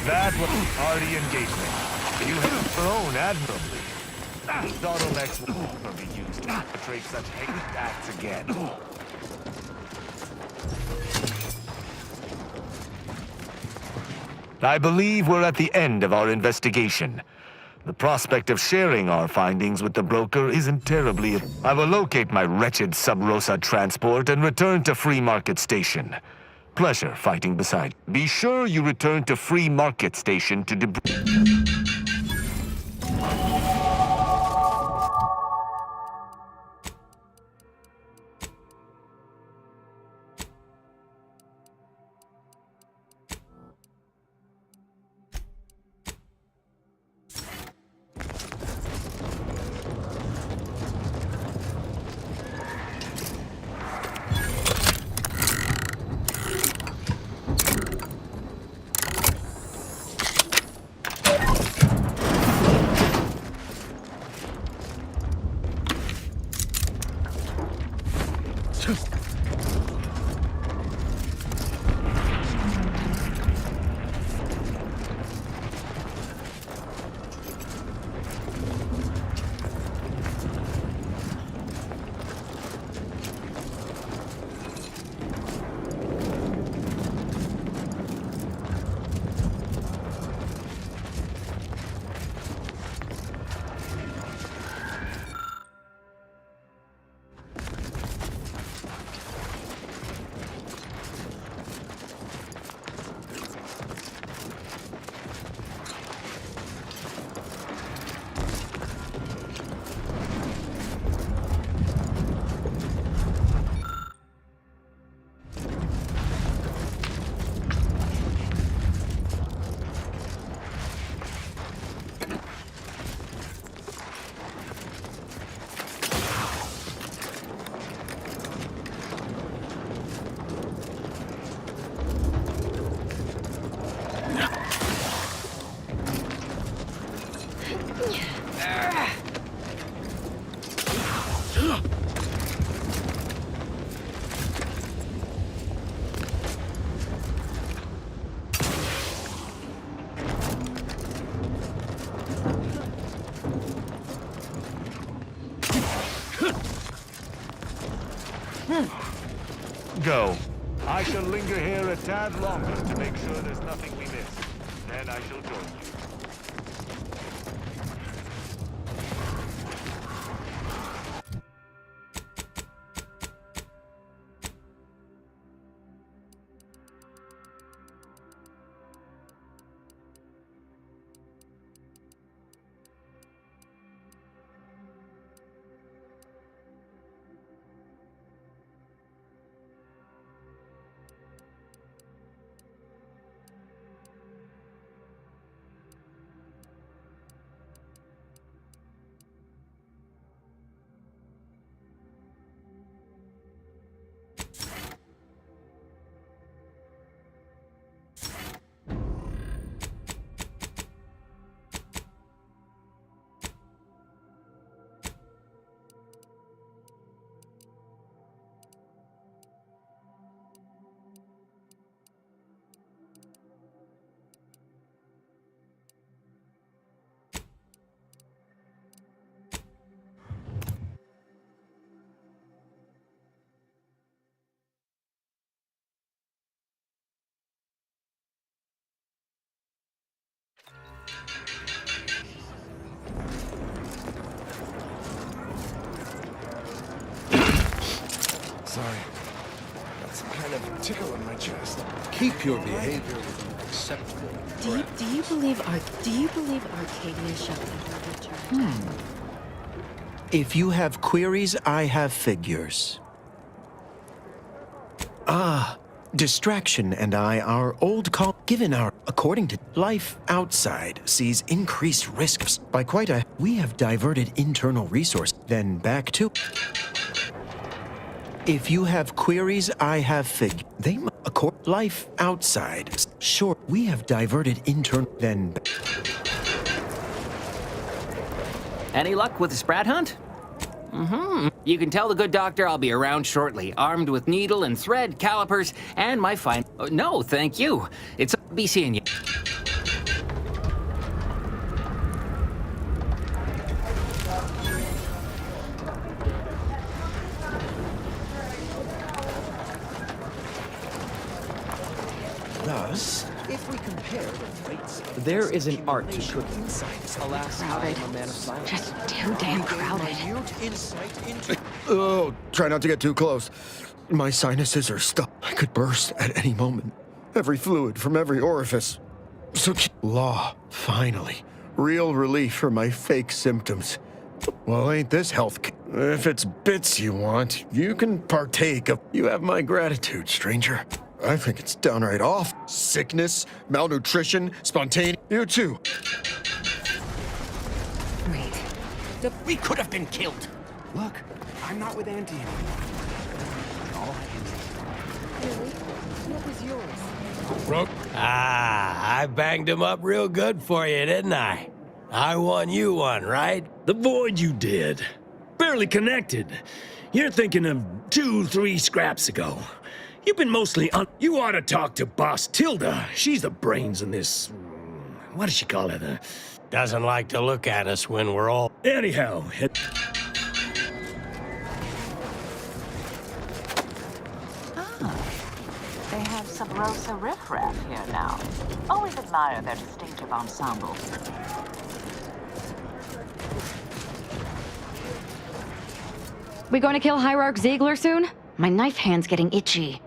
That was party engagement. You have thrown admirably. Dottlenex will never be used to perpetrate such heinous acts again. I believe we're at the end of our investigation. The prospect of sharing our findings with the broker isn't terribly... I will locate my wretched Sub Rosa transport and return to Free Market Station. Pleasure fighting beside. Be sure you return to Free Market Station to go. I shall linger here a tad longer to make sure there's nothing we miss. Then I shall join you. Sorry. Got some kind of tickle in my chest. Keep your behavior. Do you believe Arcadia shall ever return? If you have queries, I have figures. Ah, Distraction and I are old given our, according to life outside, sees increased risks by quite a, we have diverted internal resource, then back to. If you have queries, I have they accord life outside. Sure, we have diverted internal, then. Any luck with the sprat hunt? You can tell the good doctor I'll be around shortly, armed with needle and thread, calipers, and my fine. No, thank you. It's be seeing you. Thus, if we compare the rates, there is an art to cooking. Alas, crowded. Just too damn crowded. Oh, try not to get too close. My sinuses are stuck. I could burst at any moment. Every fluid from every orifice. So, law, finally. Real relief for my fake symptoms. Well, ain't this health? If it's bits you want, you can partake of. You have my gratitude, stranger. I think it's downright off. Sickness, malnutrition, spontaneous. You too. Wait. We could have been killed. Look, I'm not with Auntie anymore. All I can say. Really? What was yours? I banged him up real good for you, didn't I? I won you one, right? The void you did. Barely connected. You're thinking of 2-3 scraps ago. You've been mostly You ought to talk to Boss Tilda. She's the brains in this... What does she call it? Doesn't like to look at us when we're all... Anyhow, They have Sub Rosa riffraff here now. Always admire their distinctive ensembles. We going to kill Hierarch Ziegler soon? My knife hand's getting itchy.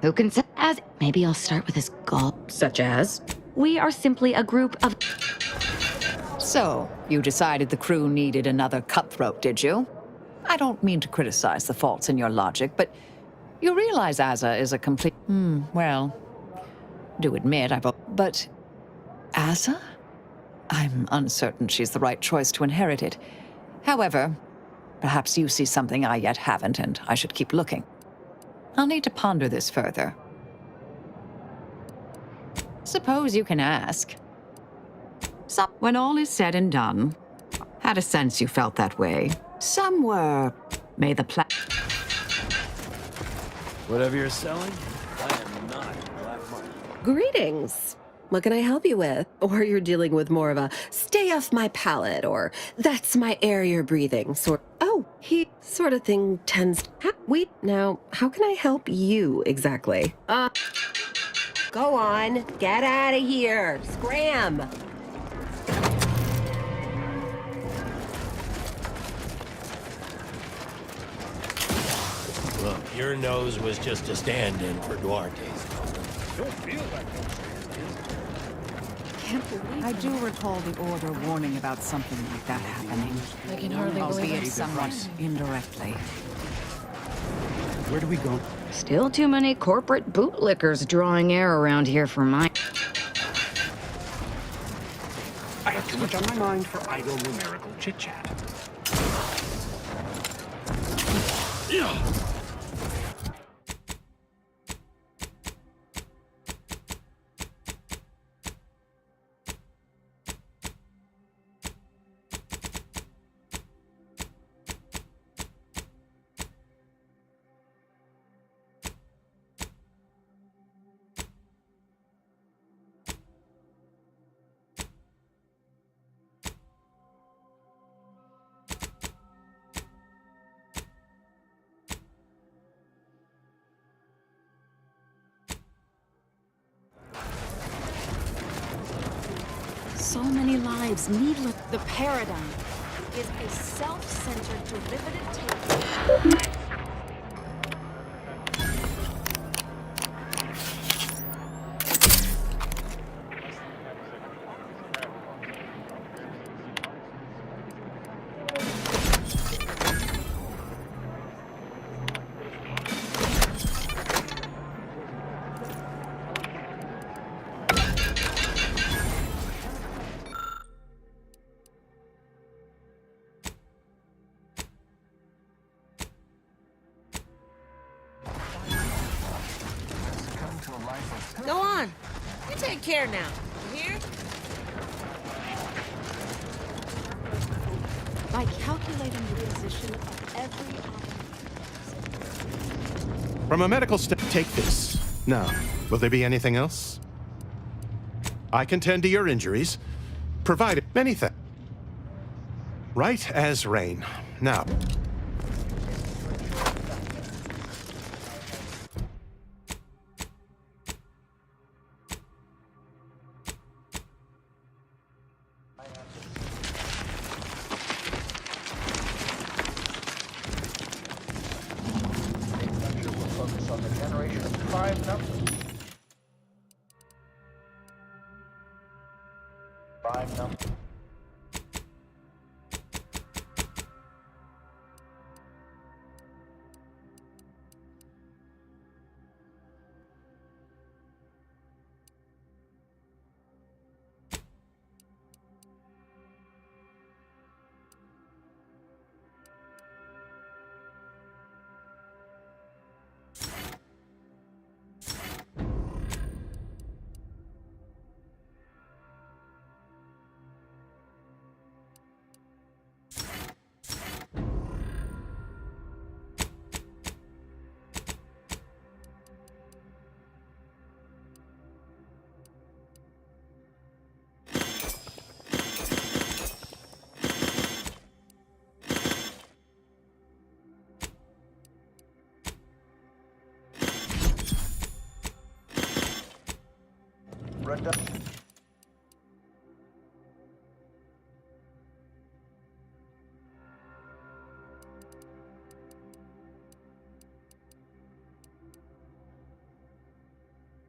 Who can say as? Maybe I'll start with his goal. Such as? We are simply a group of... So, you decided the crew needed another cutthroat, did you? I don't mean to criticize the faults in your logic, but you realize Azza is a complete... well, do admit But Azza? I'm uncertain she's the right choice to inherit it. However, perhaps you see something I yet haven't, and I should keep looking. I'll need to ponder this further. Suppose you can ask. So, when all is said and done, had a sense you felt that way. Some were... May the Whatever you're selling, I am not black market. Greetings. What can I help you with? Or you're dealing with more of a stay off my palate, or that's my air you're breathing sort. Oh, he sort of thing tends to. Wait, now, how can I help you exactly? Go on, get out of here, scram. Look, your nose was just a stand-in for Duarte's. Don't feel like I do recall the order warning about something like that happening. I can hardly believe Albeit it. somewhat indirectly. Where do we go? Still too many corporate bootlickers drawing air around here for my... I have too much on my mind for idle numerical chit-chat. So many lives needless. The paradigm is a self-centered derivative take. on. You take care now. You hear? By calculating the position of every From a medical take this. Now, will there be anything else? I can tend to your injuries, provided many things. Right as rain. Now.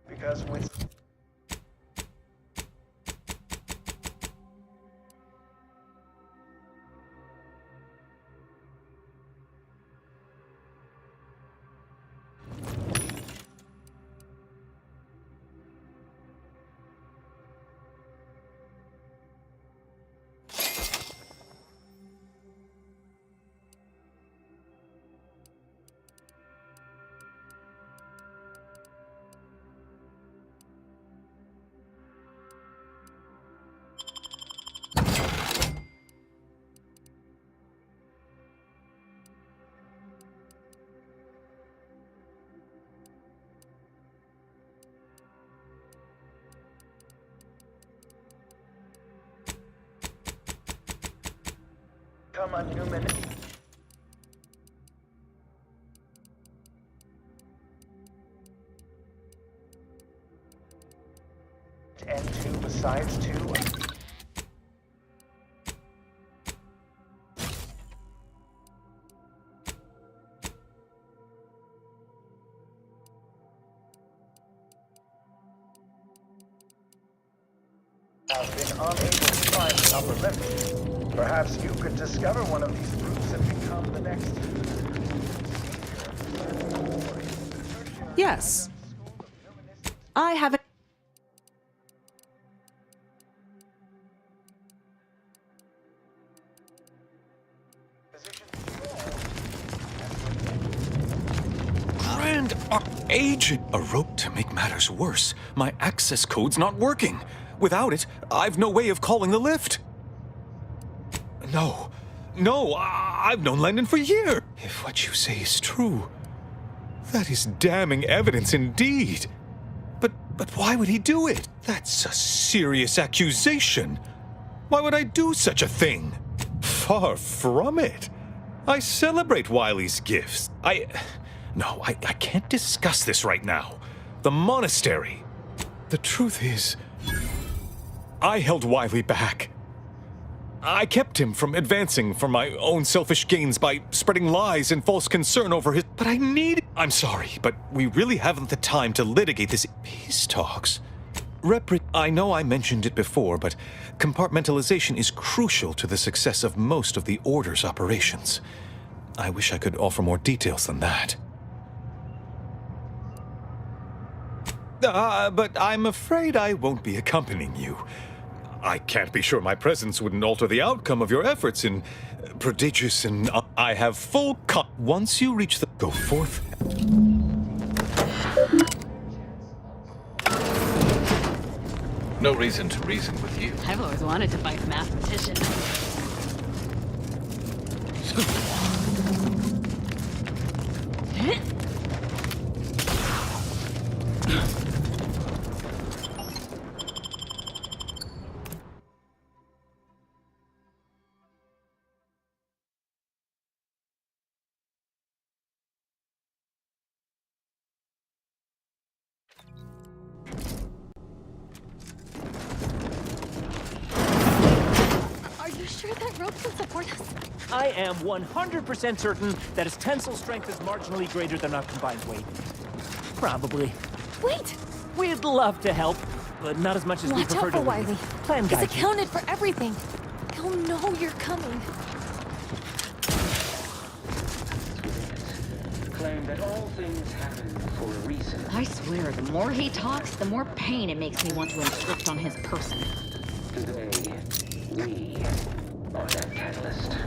Because with come on, Newman. And two besides two. Have been unable to find the upper limit. Perhaps you could discover one of these routes and become the next. Yes. I haven't. Grand agent! A rope to make matters worse. My access code's not working. Without it, I've no way of calling the lift. No, I've known Landon for years. If what you say is true, that is damning evidence indeed. But why would he do it? That's a serious accusation. Why would I do such a thing? Far from it. I celebrate Wiley's gifts. I can't discuss this right now. The monastery. The truth is, I held Wiley back. I kept him from advancing for my own selfish gains by spreading lies and false concern over his... But I'm sorry, but we really haven't the time to litigate this. Peace talks. I know I mentioned it before, but compartmentalization is crucial to the success of most of the Order's operations. I wish I could offer more details than that. But I'm afraid I won't be accompanying you. I can't be sure my presence wouldn't alter the outcome of your efforts in prodigious and... I have full once you reach the... Go forth. No reason to reason with you. I've always wanted to fight a mathematician. Are you sure that rope can support us? I am 100% certain that its tensile strength is marginally greater than our combined weight. Probably. Wait! We'd love to help, but not as much as we Watch prefer out to for Wiley. lead. Plan He's guide. accounted for everything. He'll know you're coming. Claim that all things happen for a reason. I swear, the more he talks, the more pain it makes me want to inflict on his person. Today, we are that catalyst,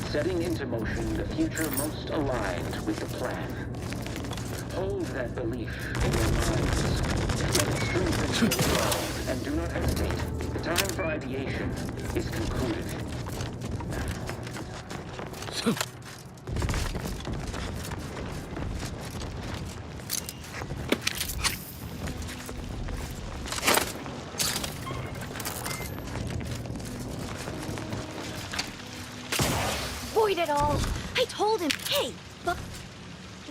setting into motion the future most aligned with the plan. Hold that belief in your minds. Let it strengthen your resolve, and do not hesitate. The time for ideation is concluded. Void it all! I told him, hey, look,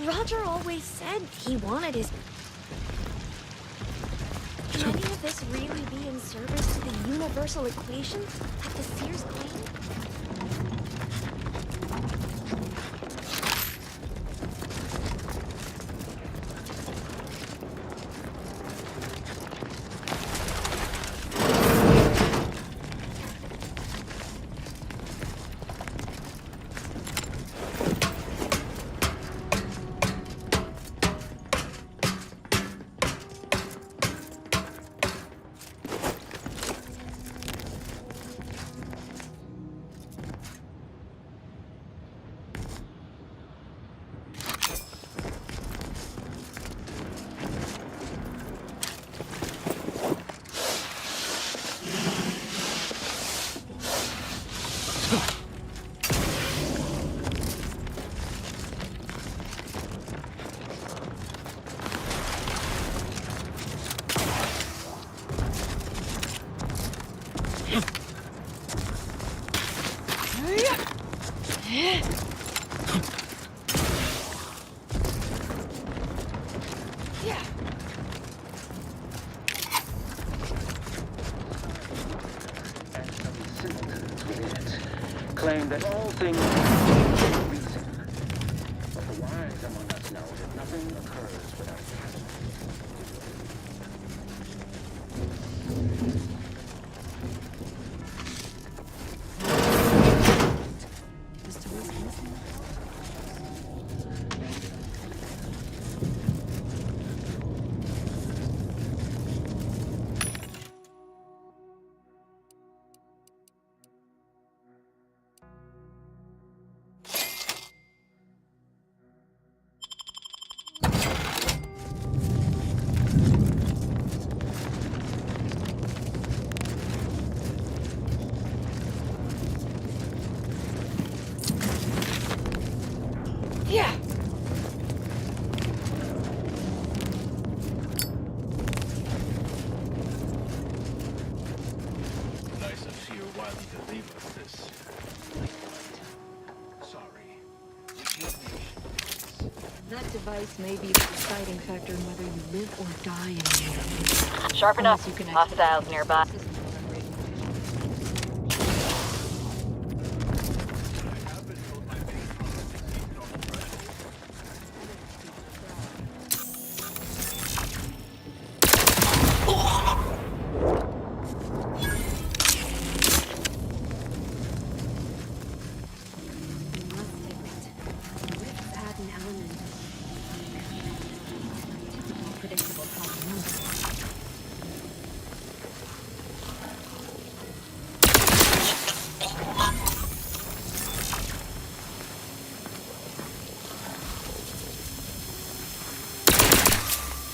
Roger always said he wanted his... Can any of this really be in service to the universal equation that the Seers claim? Claim that all things have a reason. But the wise among us know that nothing occurs without a catalyst. Yeah! Nice of you, Wiley, to leave us this. Sorry. That device may be the deciding factor in whether you live or die in here. Sharp enough. Hostiles nearby.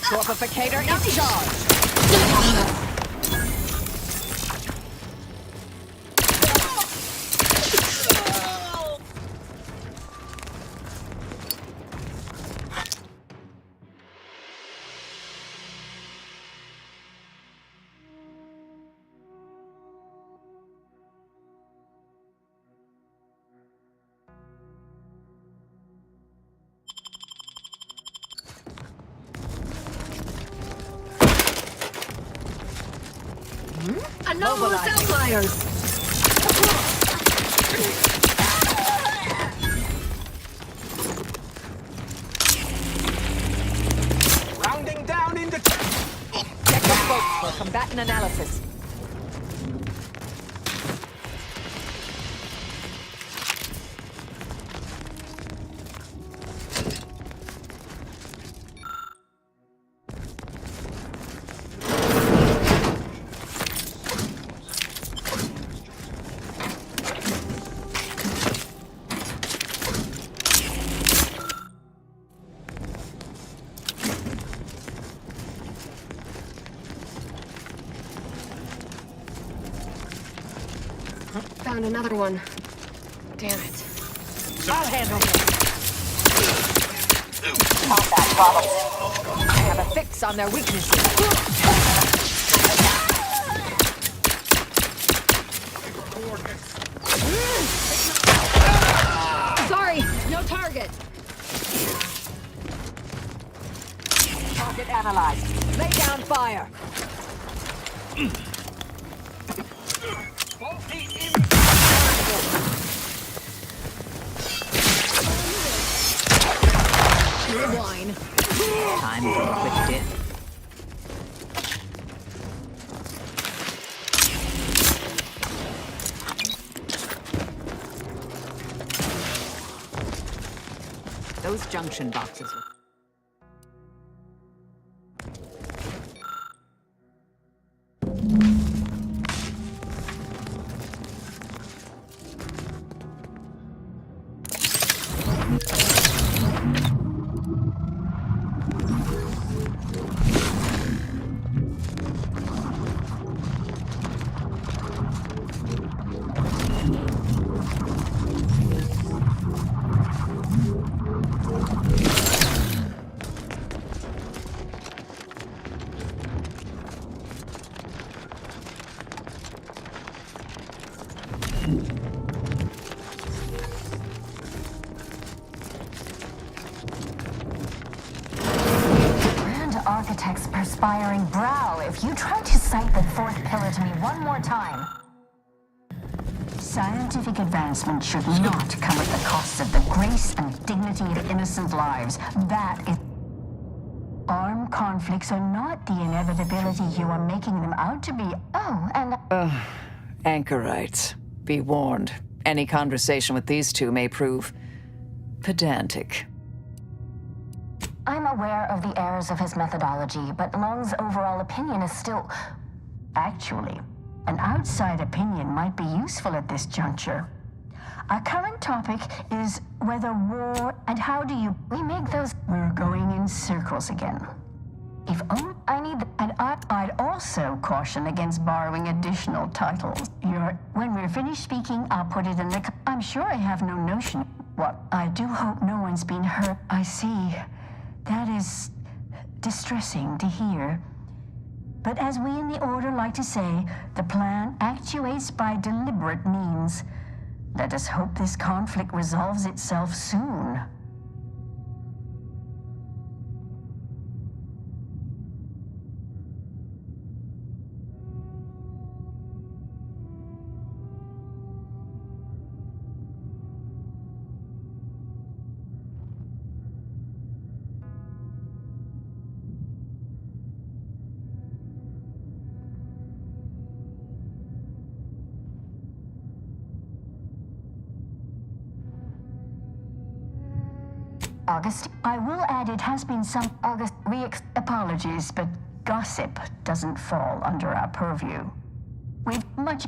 Tropificator in charge! Anomalous outliers! Rounding down into... Check the scopes for combatant analysis. Found another one. Damn it. I'll handle this. Combat problems. I have a fix on their weaknesses. Sorry, no target. Target analyzed. Lay down fire. Wine. Time for a quick dip. Those junction boxes were... Architect's perspiring brow if you try to cite the fourth pillar to me one more time. Scientific advancement should not come at the cost of the grace and dignity of innocent lives. That is... Armed conflicts are not the inevitability you are making them out to be. Oh, and... Anchorites. Be warned. Any conversation with these two may prove pedantic. I'm aware of the errors of his methodology, but Long's overall opinion is still... Actually, an outside opinion might be useful at this juncture. Our current topic is whether war and how do you... We make those... We're going in circles again. If only I need... And I'd also caution against borrowing additional titles. When we're finished speaking, I'll put it in the... I'm sure I have no notion. What? I do hope no one's been hurt. I see. That is distressing to hear. But as we in the Order like to say, the plan actuates by deliberate means. Let us hope this conflict resolves itself soon. August, I will add it has been some apologies, but gossip doesn't fall under our purview. We've much...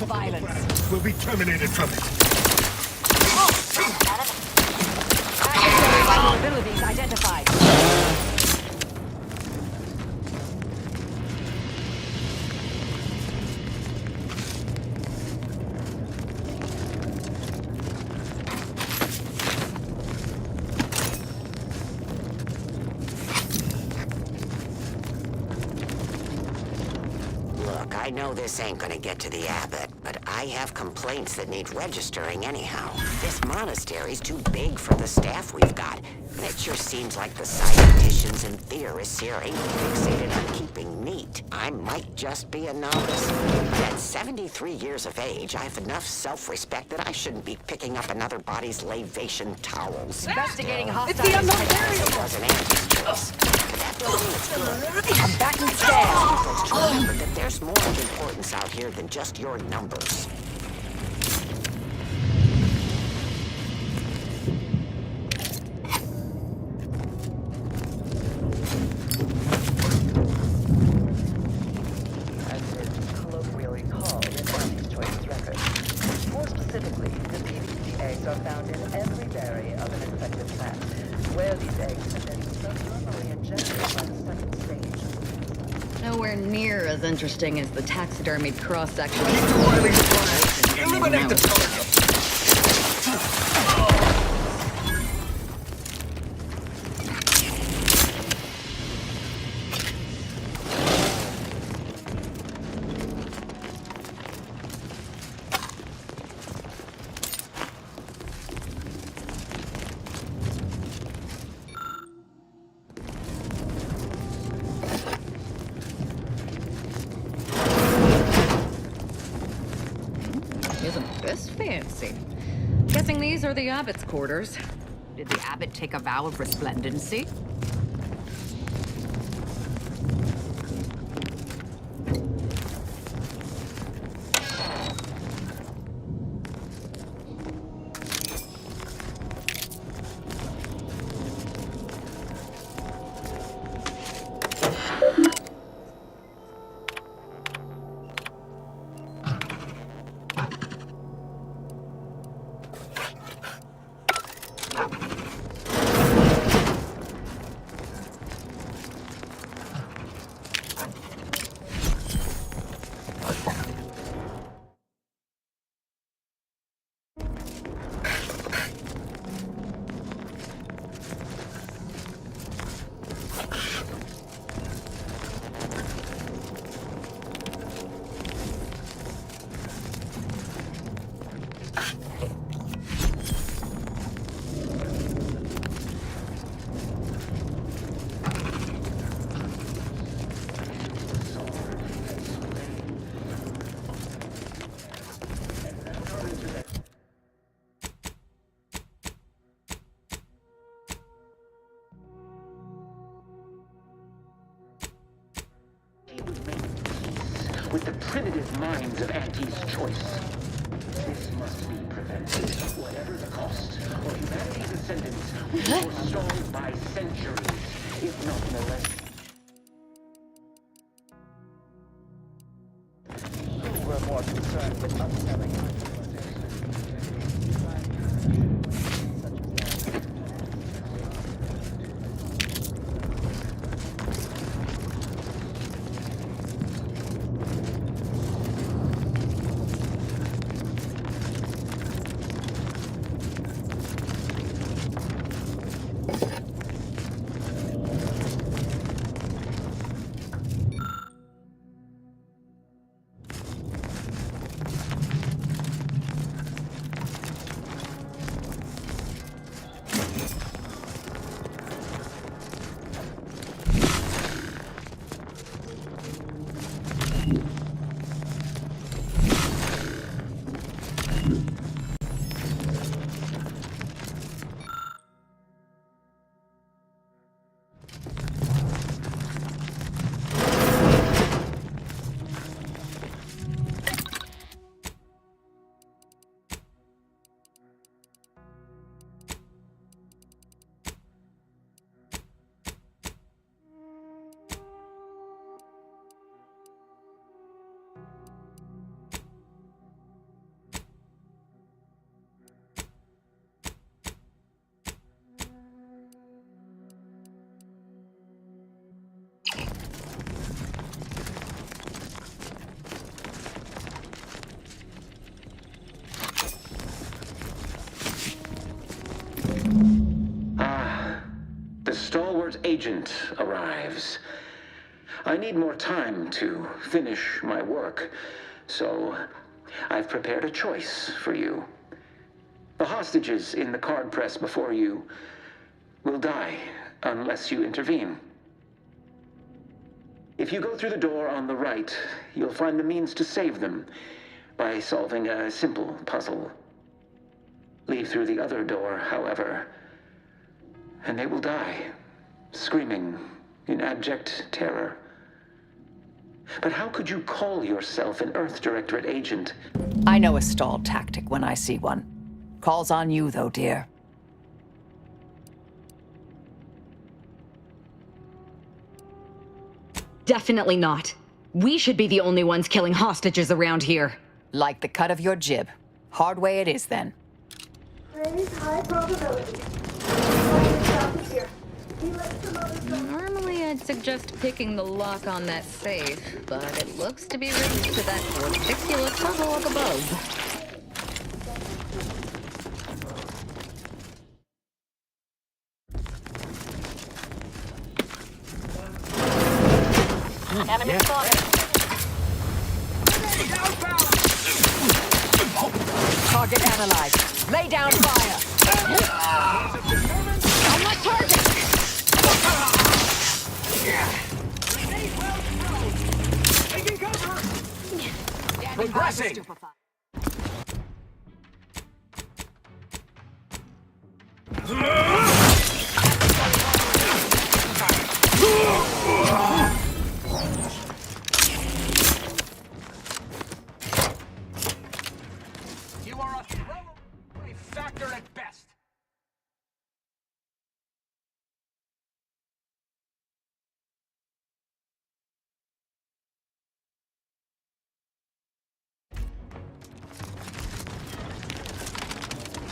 Violence will be terminated from it. Vulnerabilities identified. Look, I know this ain't gonna get to the abbot, but I have complaints that need registering anyhow. This monastery's too big for the staff we've got, and it sure seems like the scienticians and theorists here ain't fixated on keeping neat. I might just be a novice, but at 73 years of age, I have enough self-respect that I shouldn't be picking up another body's lavation towels. Investigating Still, hostile. it's the unknown variable. Wasn't Andy's choice. That building is good. I'm back in stand. Folks to remember that there's more of importance out here than just your numbers. As is colloquially called in Andy's Choice record. More specifically, the PVC eggs are found in every berry of an infected plant, where these eggs have been subnormally injected by the second stage. Nowhere near as interesting as the taxidermied cross-section. Isn't this fancy? Guessing these are the abbot's quarters. Did the abbot take a vow of resplendency? with the primitive minds of Auntie's choice. This must be prevented, whatever the cost, or humanity's ascendance will be forestalled by centuries, if not millennia. Who were more concerned with upselling The stalwart agent arrives. I need more time to finish my work, so I've prepared a choice for you. The hostages in the card press before you will die unless you intervene. If you go through the door on the right, you'll find the means to save them by solving a simple puzzle. Leave through the other door, however, and they will die, screaming in abject terror. But how could you call yourself an Earth Directorate agent? I know a stall tactic when I see one. Calls on you, though, dear. Definitely not. We should be the only ones killing hostages around here. Like the cut of your jib. Hard way it is, then. Raise high probability. Normally I'd suggest picking the lock on that safe, but it looks to be rigged to that ridiculous puzzle up above. Enemy spotted. Target analyzed. Lay down fire. On my target. Taking cover! Progressing! You are a throwaway factor at best.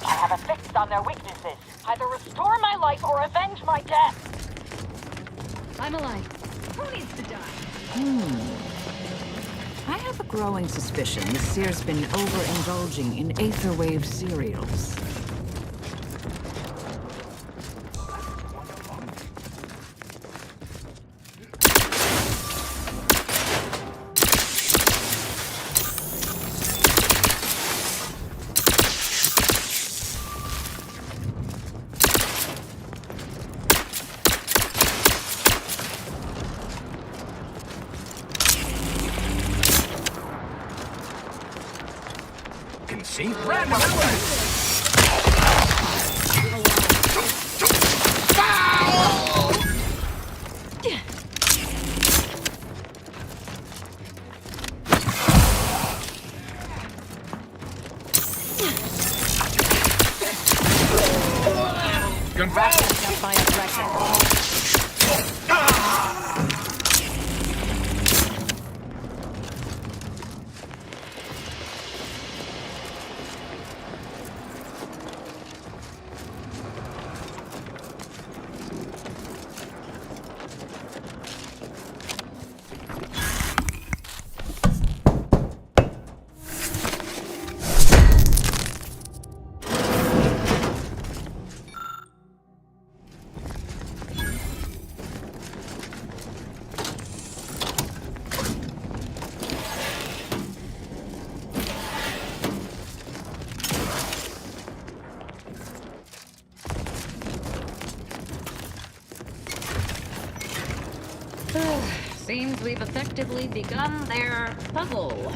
I have a fix on their weaknesses. Either restore my life or avenge my death. I'm alive. Who needs to die? I have a growing suspicion the Seer's been overindulging in Aetherwave cereals. See? Random alert! we've effectively begun their puzzle.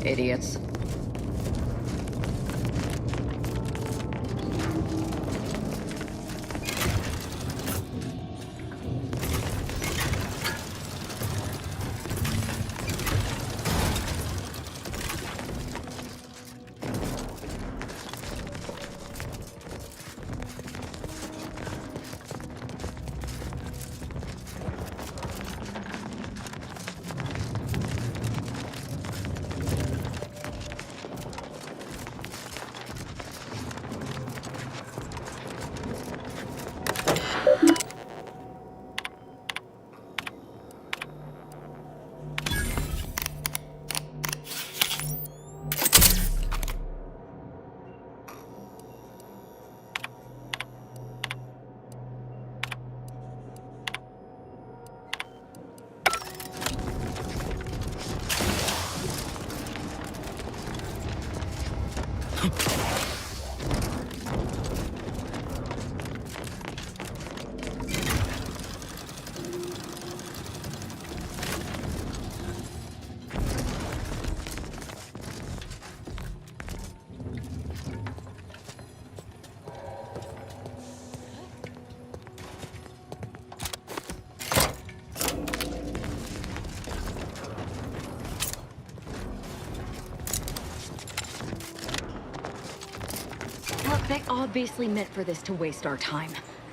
Idiots. Look, they obviously meant for this to waste our time.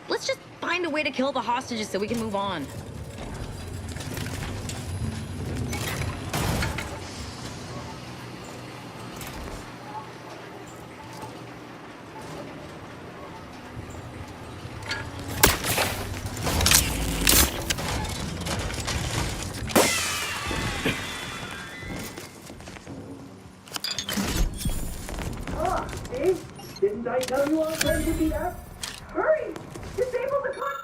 Let's just find a way to kill the hostages so we can move on. Didn't I tell you all friends would be up? Hurry! Disable the car!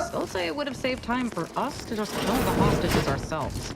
Still say it would have saved time for us to just kill the hostages ourselves.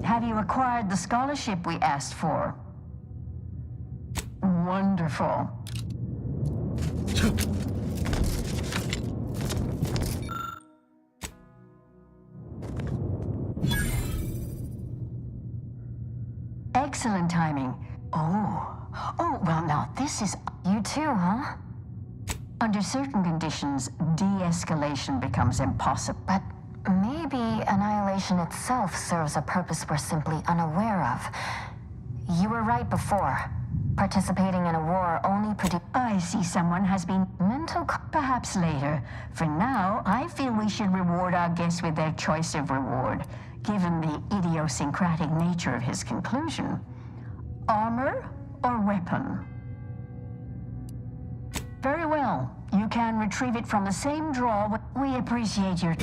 Have you acquired the scholarship we asked for? Wonderful. Excellent timing. Oh, well now this is... You too, huh? Under certain conditions, de-escalation becomes impossible. But maybe annihilation itself serves a purpose we're simply unaware of. You were right before. Participating in a war only produces... I see someone has been mental... Perhaps later. For now, I feel we should reward our guest with their choice of reward, given the idiosyncratic nature of his conclusion. Armor or weapon? Very well. You can retrieve it from the same drawer. We appreciate your...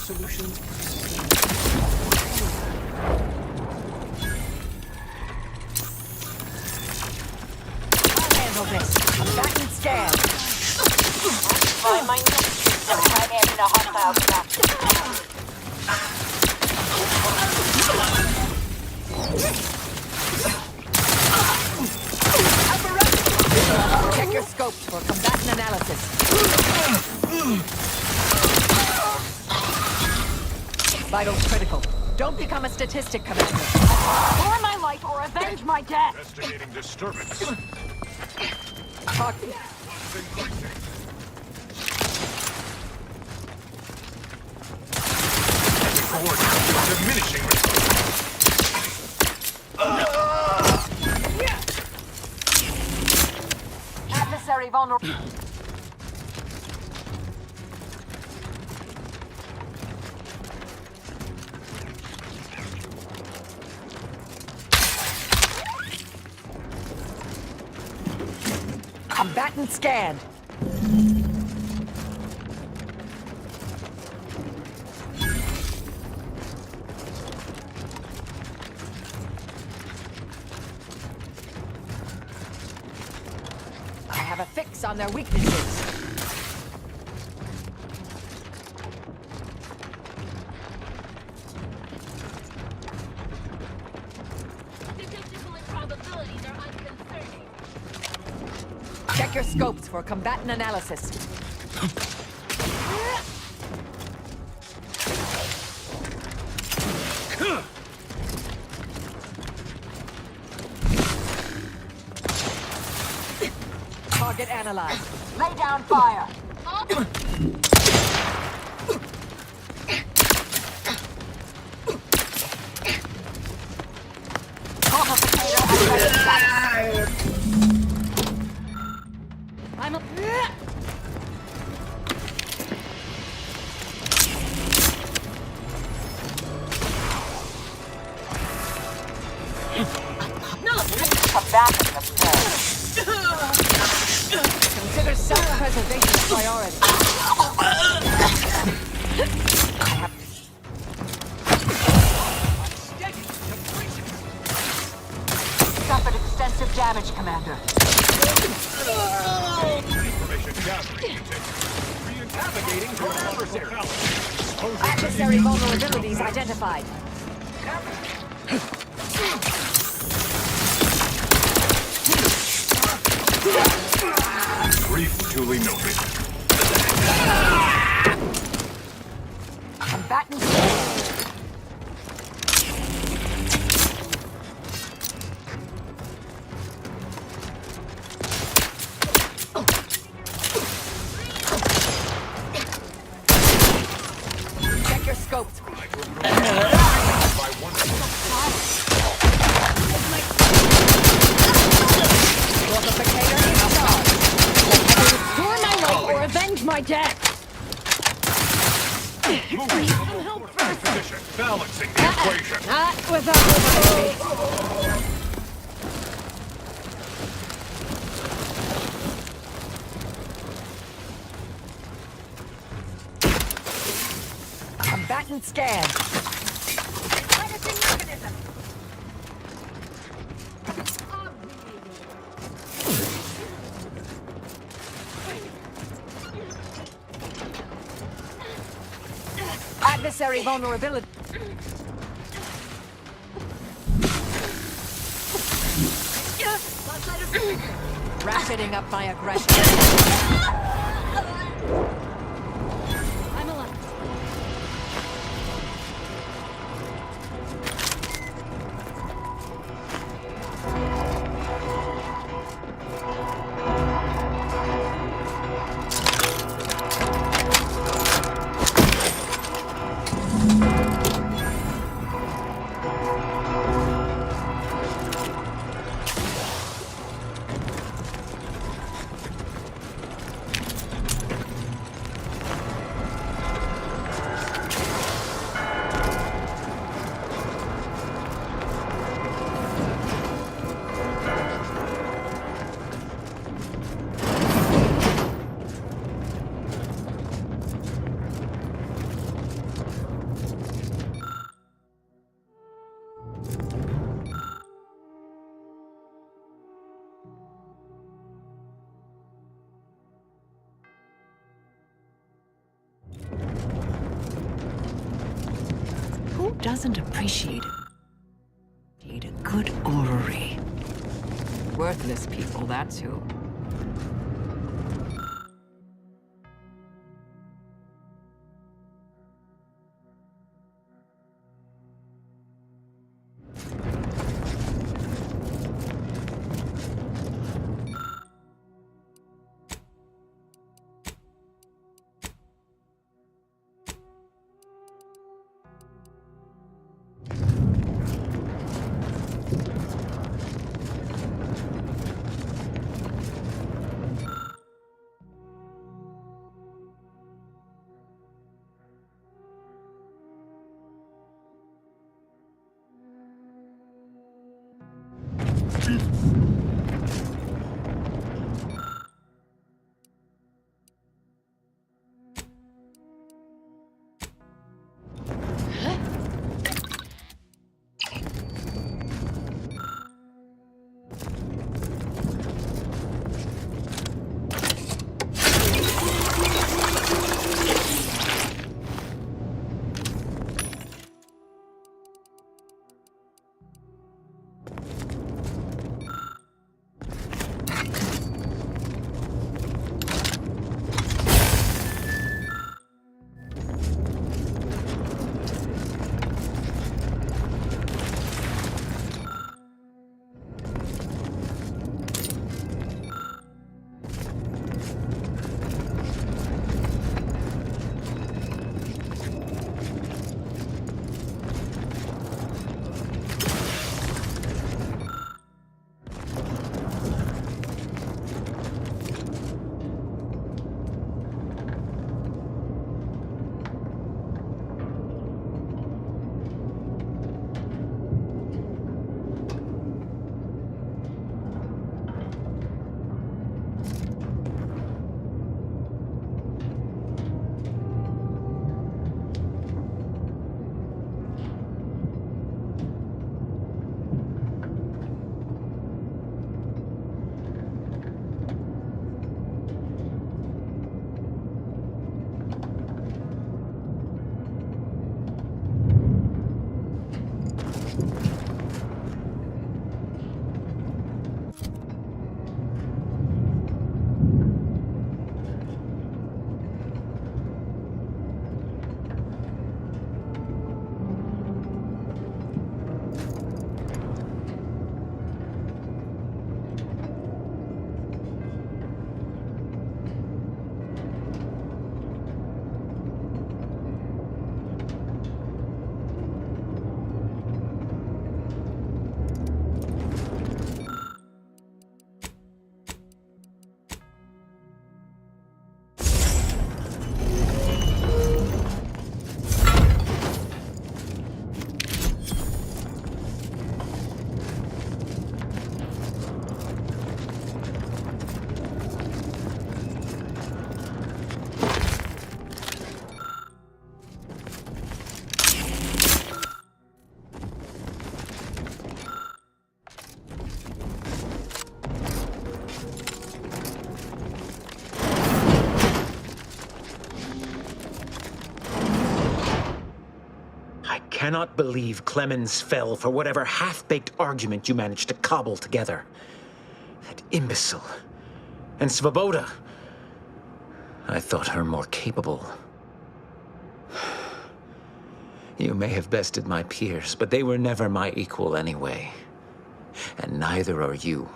Solution. I'll handle this. I'm back and scan. Find my next I am in a hostile trap. Check your scopes for combatant analysis. Vitals critical. Don't become a statistic, Commander. For my life or avenge my death. Investigating disturbance. Diminishing. Adversary vulnerable. Combatant scanned. I have a fix on their weaknesses. Statistical improbabilities are unconcerning. Check your scopes for combatant analysis. Target analyzed. Lay down fire. I'm a... Combatant observed. Consider self-preservation a priority. Suffered extensive damage, Commander. Information Navigating your adversary. Adversary vulnerabilities identified. Brief duly noted. Combatant. Check your scopes. Restore my life or avenge my death! Position. Balancing the equation. Not without liberty. Combatant scanned. Adversary vulnerability. Ratcheting up my aggression. I'm alive. Who doesn't appreciate a good orrery? Worthless people, that's who. I cannot believe Clemens fell for whatever half-baked argument you managed to cobble together. That imbecile. And Svoboda. I thought her more capable. You may have bested my peers, but they were never my equal anyway. And neither are you.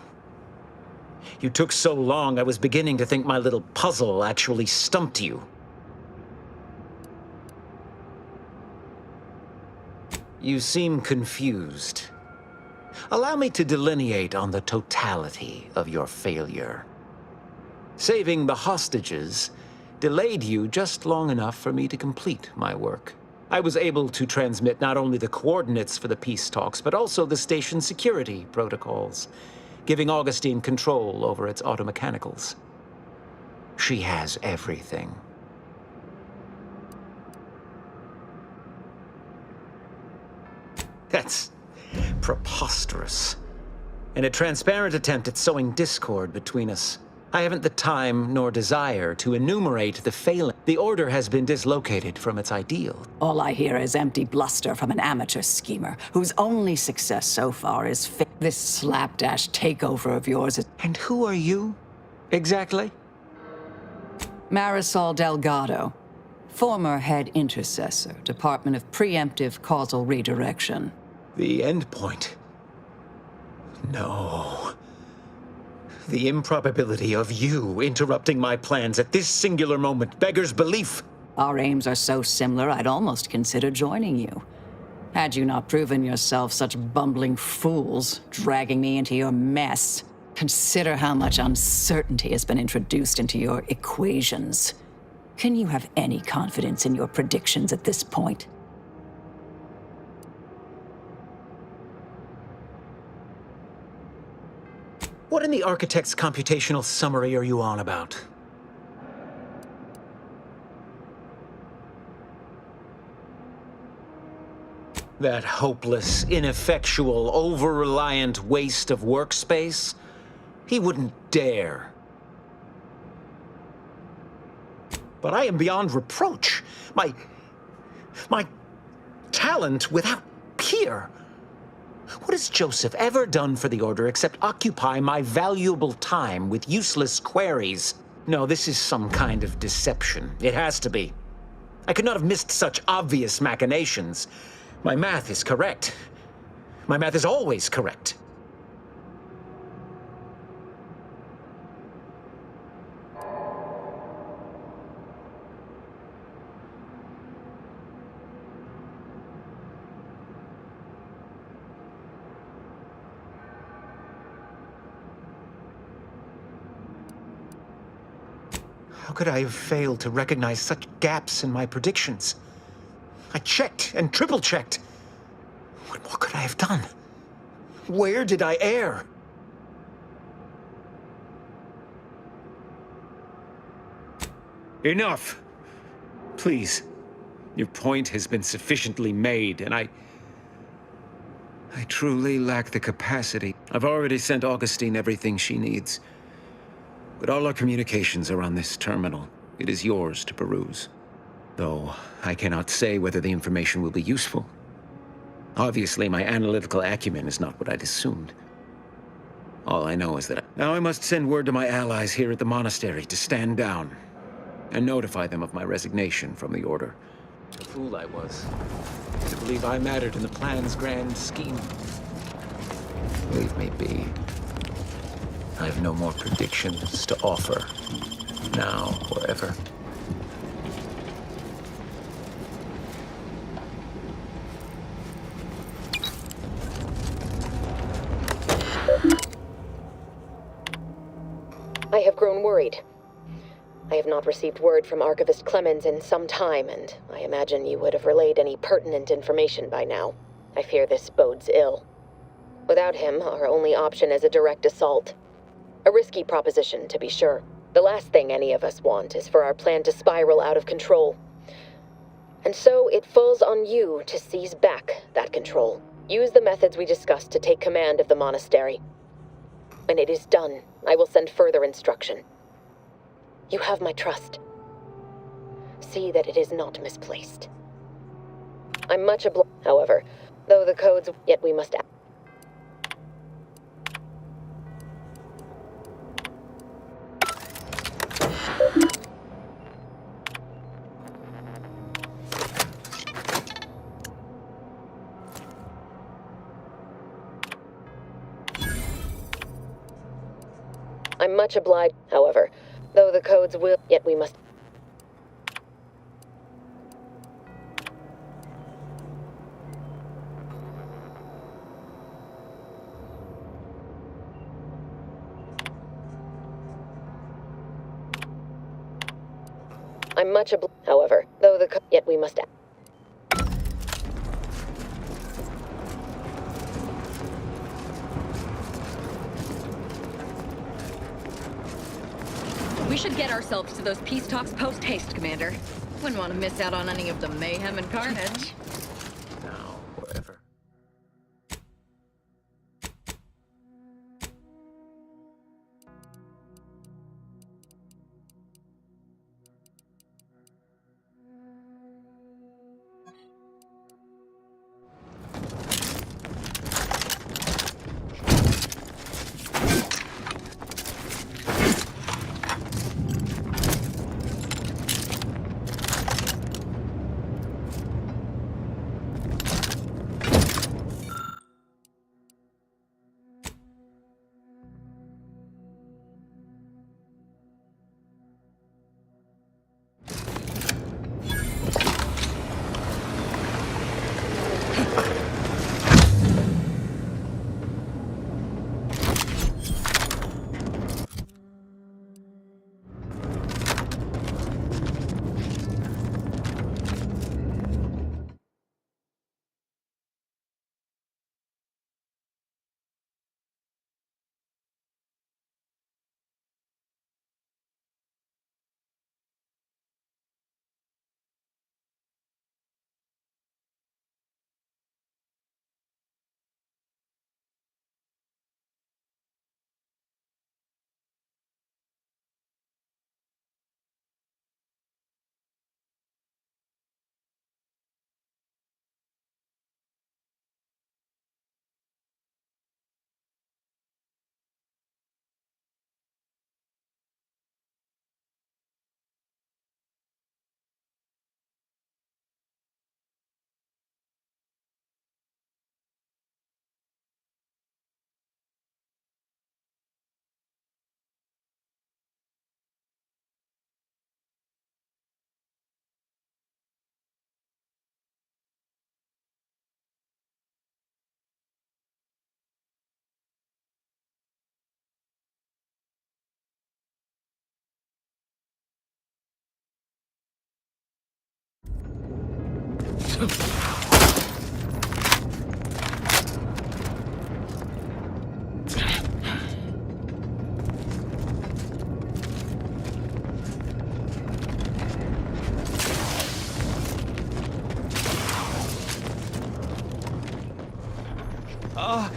You took so long, I was beginning to think my little puzzle actually stumped you. You seem confused. Allow me to delineate on the totality of your failure. Saving the hostages delayed you just long enough for me to complete my work. I was able to transmit not only the coordinates for the peace talks, but also the station security protocols, giving Augustine control over its automechanicals. She has everything. That's preposterous. In a transparent attempt at sowing discord between us, I haven't the time nor desire to enumerate the failing. The Order has been dislocated from its ideal. All I hear is empty bluster from an amateur schemer whose only success so far is this slapdash takeover of yours. And who are you, exactly? Marisol Delgado, former head intercessor, Department of Preemptive Causal Redirection. The endpoint. No. The improbability of you interrupting my plans at this singular moment beggars belief. Our aims are so similar, I'd almost consider joining you. Had you not proven yourself such bumbling fools, dragging me into your mess, consider how much uncertainty has been introduced into your equations. Can you have any confidence in your predictions at this point? What in the Architect's computational summary are you on about? That hopeless, ineffectual, over-reliant waste of workspace? He wouldn't dare. But I am beyond reproach. My talent without peer. What has Joseph ever done for the Order except occupy my valuable time with useless queries? No, this is some kind of deception. It has to be. I could not have missed such obvious machinations. My math is correct. My math is always correct. How could I have failed to recognize such gaps in my predictions? I checked and triple-checked. What more could I have done? Where did I err? Enough! Please. Your point has been sufficiently made, and I truly lack the capacity. I've already sent Augustine everything she needs. But all our communications are on this terminal. It is yours to peruse. Though I cannot say whether the information will be useful. Obviously, my analytical acumen is not what I'd assumed. All I know is that now I must send word to my allies here at the monastery to stand down and notify them of my resignation from the Order. The fool I was to believe I mattered in the plan's grand scheme. Leave me be. I have no more predictions to offer, now or ever. I have grown worried. I have not received word from Archivist Clemens in some time, and I imagine you would have relayed any pertinent information by now. I fear this bodes ill. Without him, our only option is a direct assault. A risky proposition, to be sure. The last thing any of us want is for our plan to spiral out of control. And so it falls on you to seize back that control. Use the methods we discussed to take command of the monastery. When it is done, I will send further instruction. You have my trust. See that it is not misplaced. I'm much obliged, however, though the codes, yet we must act. I'm much obliged, however, though the codes will, yet we must. I'm much obliged, however, though the yet we must. We should get ourselves to those peace talks post-haste, Commander. Wouldn't want to miss out on any of the mayhem and carnage. Now, whatever.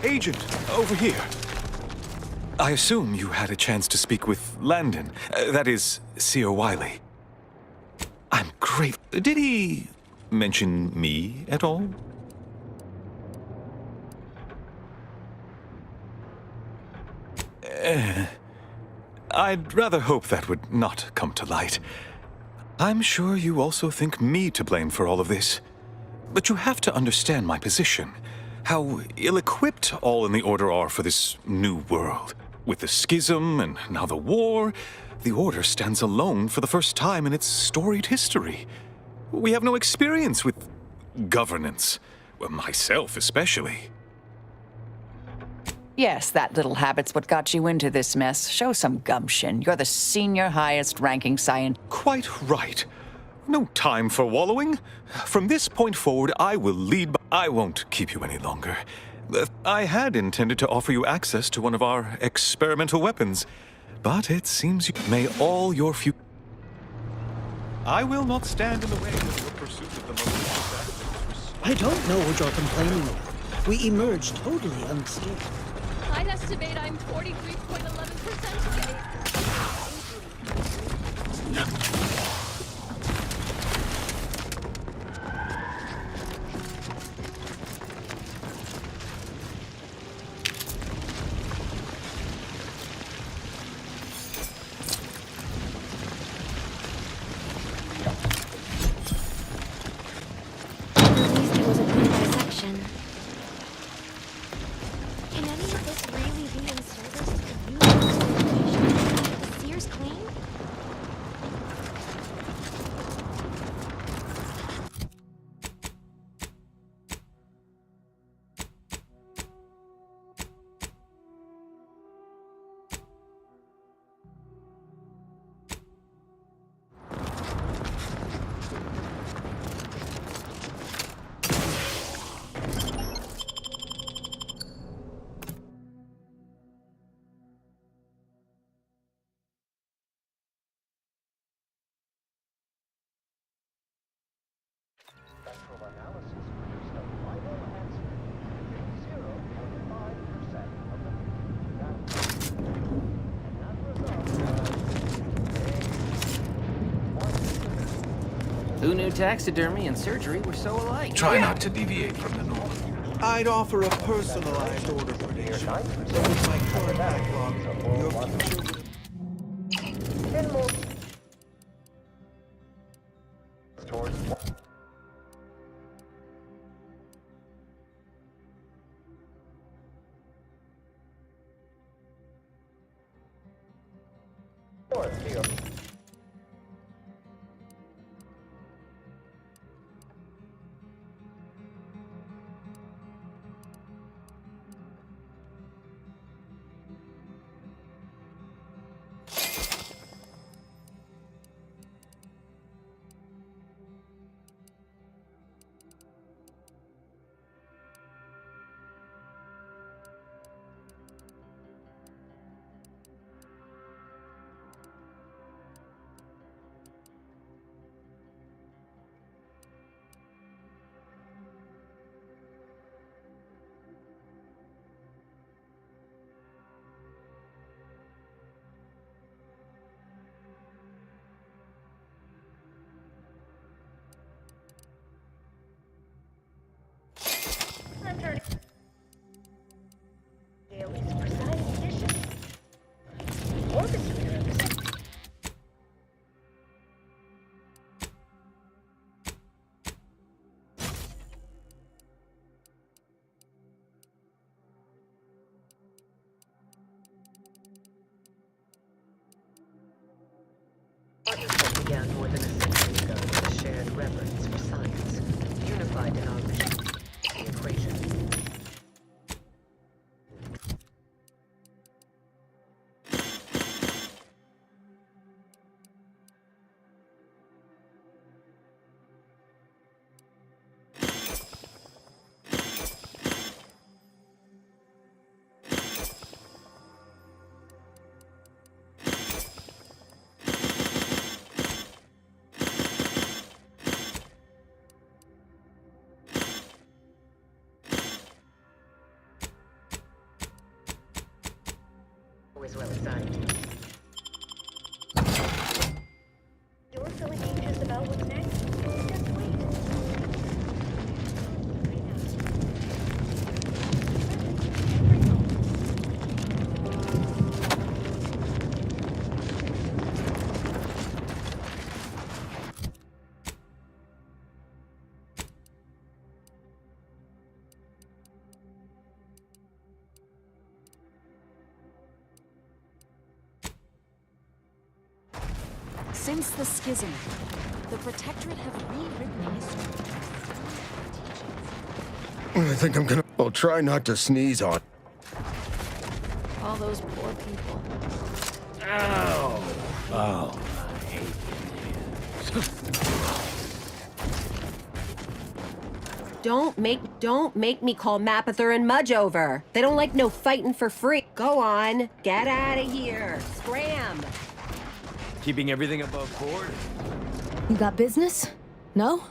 Agent, over here. I assume you had a chance to speak with Landon. That is, Seer Wiley. I'm grateful. Did he mention me at all? I'd rather hope that would not come to light. I'm sure you also think me to blame for all of this. But you have to understand my position. How ill-equipped all in the Order are for this new world. With the schism and now the war, the Order stands alone for the first time in its storied history. We have no experience with governance. Well, myself especially. Yes, that little habit's what got you into this mess. Show some gumption. You're the senior highest-ranking scientist. Quite right. No time for wallowing. From this point forward, I will lead. I won't keep you any longer. I had intended to offer you access to one of our experimental weapons, but it seems you may all your future. I will not stand in the way of your pursuit of the most. I don't know what you're complaining of. We emerged totally unscathed. I'd estimate I'm 43.11% today. Who knew taxidermy and surgery were so alike? Try not to deviate from the norm. I'd offer a personalized order prediction. So with my current backlog, your future will... Towards Dailies for science edition. Orchestra. Partnership began more than a century ago with a shared reverence for science, unified in our mission, the equation. As well as I do. You're feeling anxious about what's next? Just wait. Since the schism, the Protectorate have rewritten history. I think I'm gonna... I'll try not to sneeze on... All those poor people. Ow! Oh, Don't make me call Mapother and Mudge over. They don't like no fighting for free. Go on, get out of here. Scram. Keeping everything above board? You got business? No?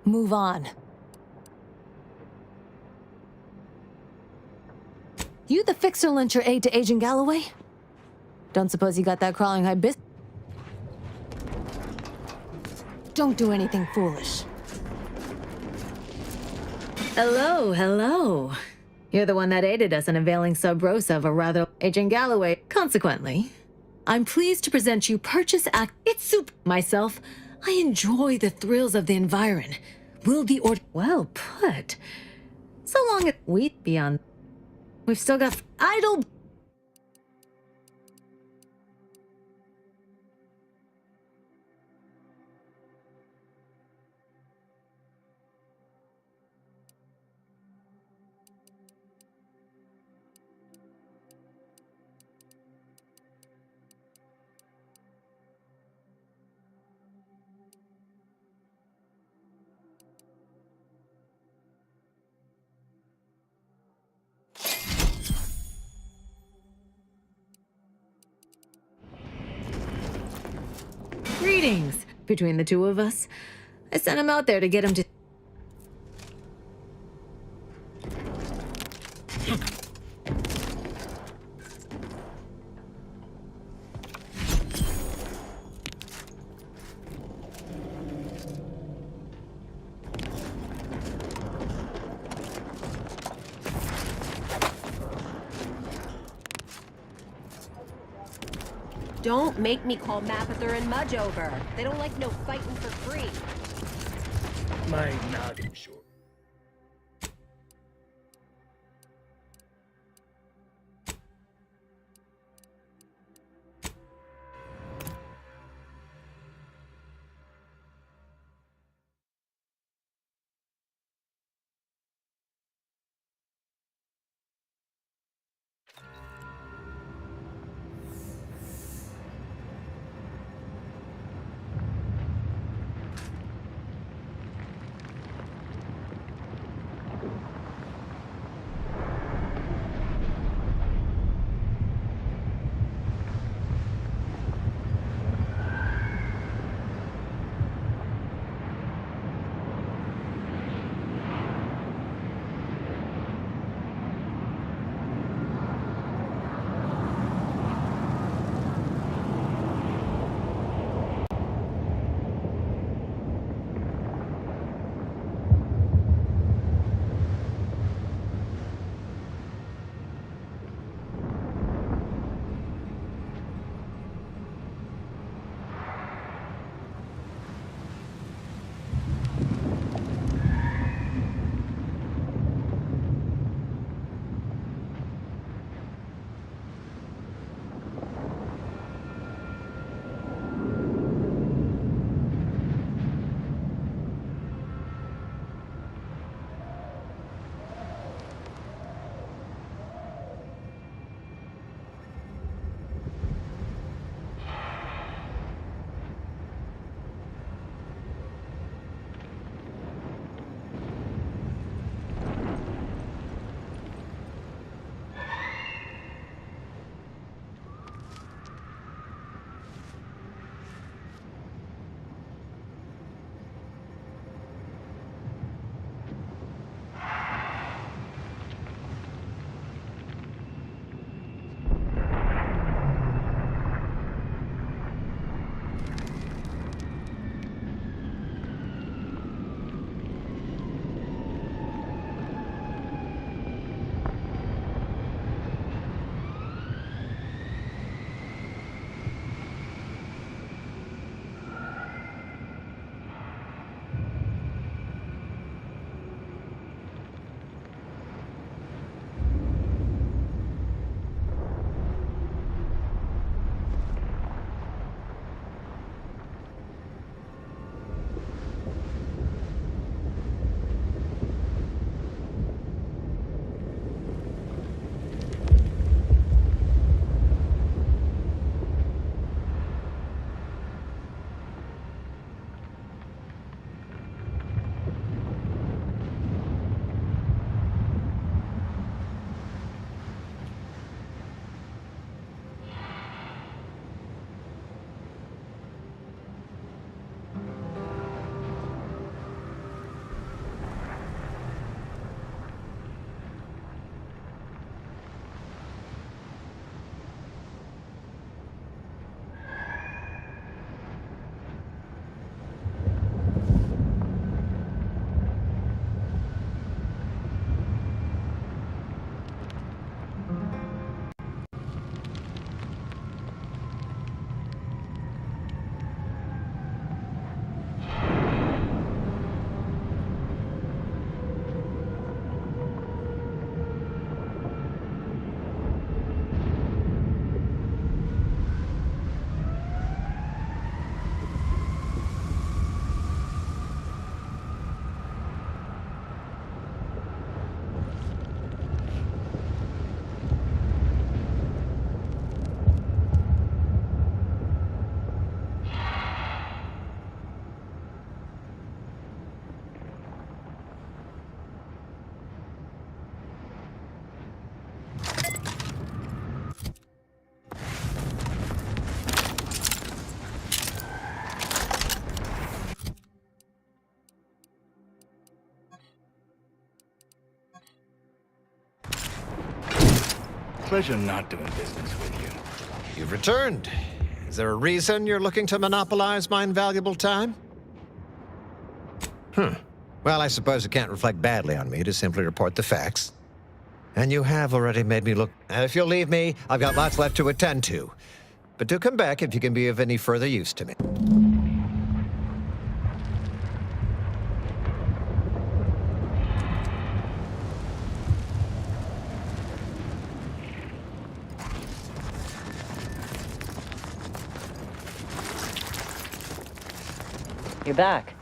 Move on. You the fixer lent your aid to Agent Galloway? Don't suppose you got that crawling high business? Don't do anything foolish. Hello, hello. You're the one that aided us in availing Sub Rosa of a rather Agent Galloway. Consequently, I'm pleased to present you Purchase Act. It's soup. Myself, I enjoy the thrills of the environ. Will be well put. So long as we beyond. We've still got idle. Greetings. Between the two of us, I sent him out there to get him to... Don't make me call Mapother and Mudge over. They don't like no fighting for free. My noggin short. Pleasure not doing business with you. You've returned. Is there a reason you're looking to monopolize my invaluable time? Well, I suppose it can't reflect badly on me to simply report the facts. And you have already made me look... And if you'll leave me, I've got lots left to attend to. But do come back if you can be of any further use to me. You're back.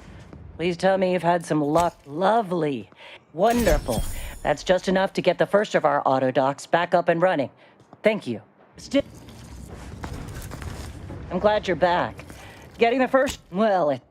Please tell me you've had some luck. Lovely. Wonderful. That's just enough to get the first of our auto docks back up and running. Thank you. I'm glad you're back. Getting the first... Well, it...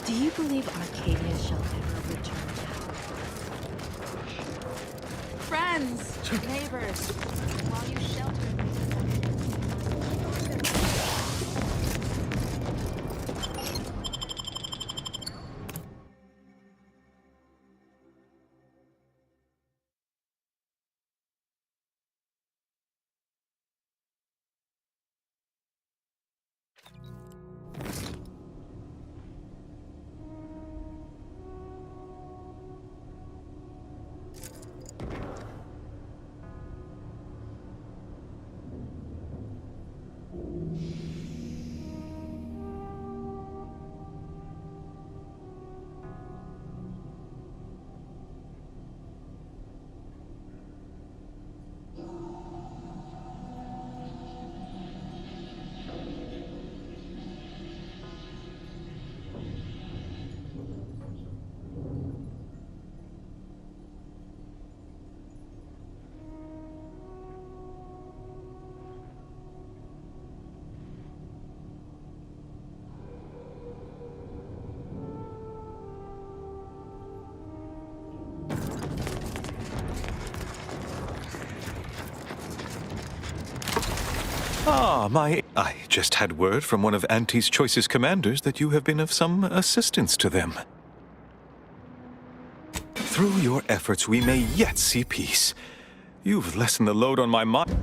Do you believe Arcadia shall ever return now? Friends, neighbors, while you shelter me. I just had word from one of Auntie's choicest commanders that you have been of some assistance to them. Through your efforts, we may yet see peace. You've lessened the load on my mind.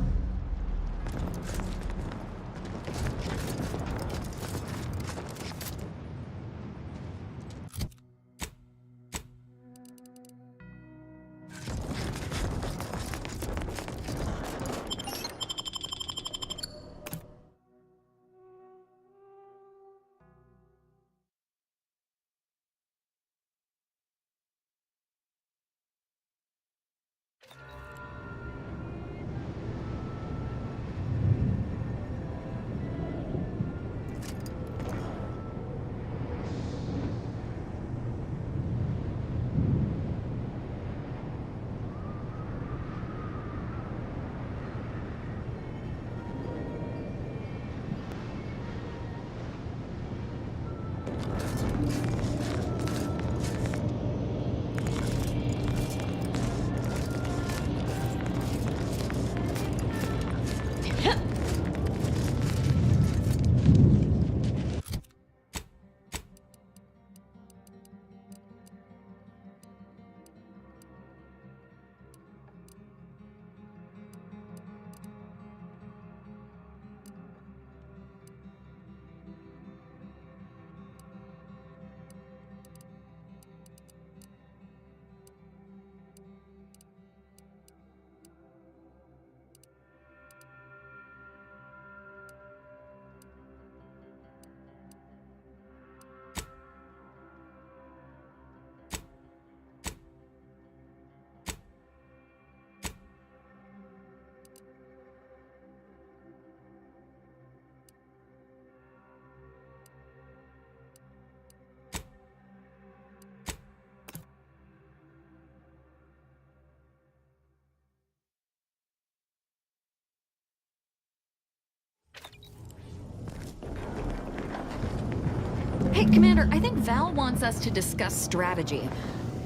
Hey, Commander, I think Val wants us to discuss strategy.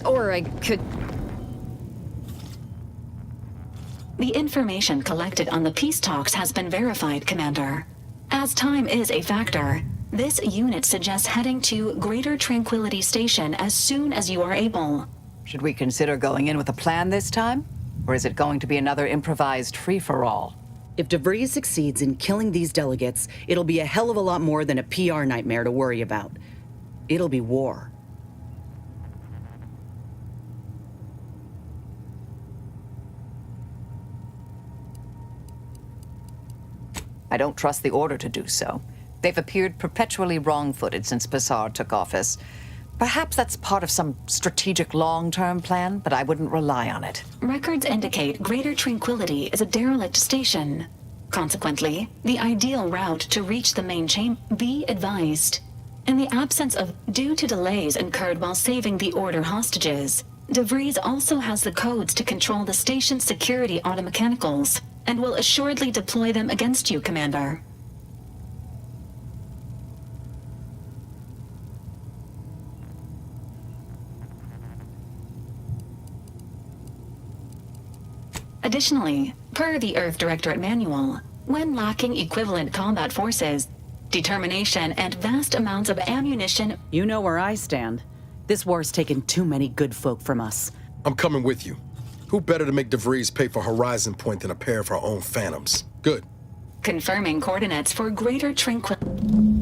Or I could... The information collected on the peace talks has been verified, Commander. As time is a factor, this unit suggests heading to Greater Tranquility Station as soon as you are able. Should we consider going in with a plan this time? Or is it going to be another improvised free-for-all? If DeVries succeeds in killing these delegates, it'll be a hell of a lot more than a PR nightmare to worry about. It'll be war. I don't trust the Order to do so. They've appeared perpetually wrong-footed since Bassar took office. Perhaps that's part of some strategic long-term plan, but I wouldn't rely on it. Records indicate Greater Tranquility is a derelict station. Consequently, the ideal route to reach the main chamber, be advised. In the absence of due to delays incurred while saving the Order hostages, DeVries also has the codes to control the station's security automechanicals, and will assuredly deploy them against you, Commander. Additionally, per the Earth Directorate Manual, when lacking equivalent combat forces, determination, and vast amounts of ammunition... You know where I stand. This war's taken too many good folk from us. I'm coming with you. Who better to make DeVries pay for Horizon Point than a pair of our own Phantoms? Good. Confirming coordinates for Greater Tranquility.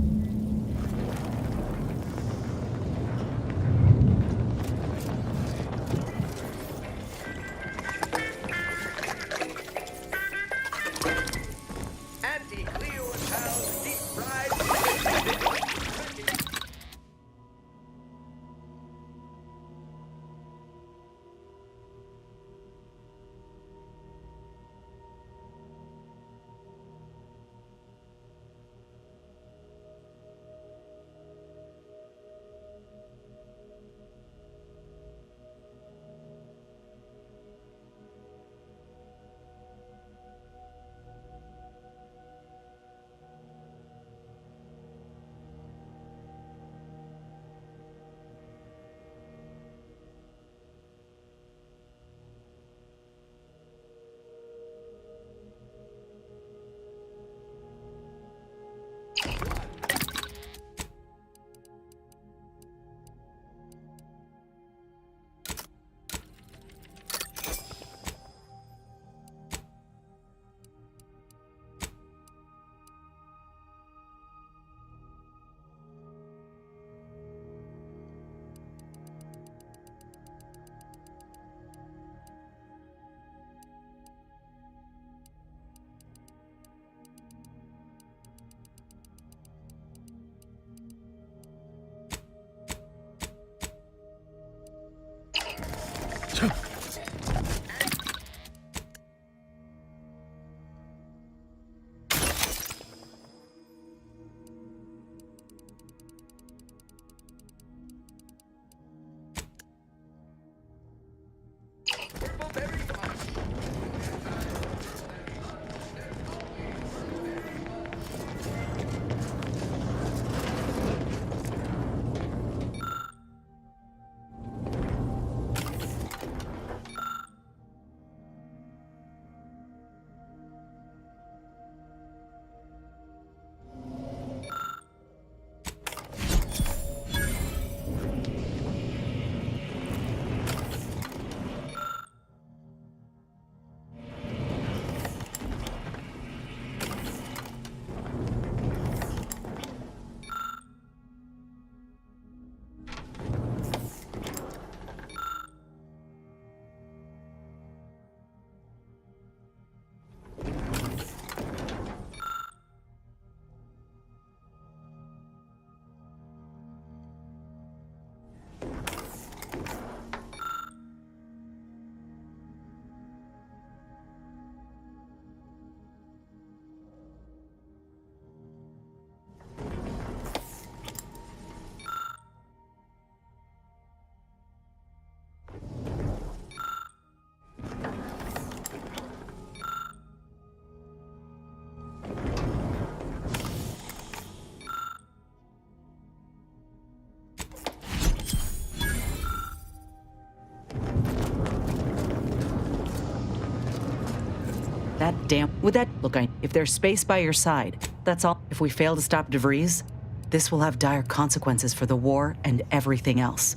With that, look, if there's space by your side, that's all. If we fail to stop DeVries, this will have dire consequences for the war and everything else.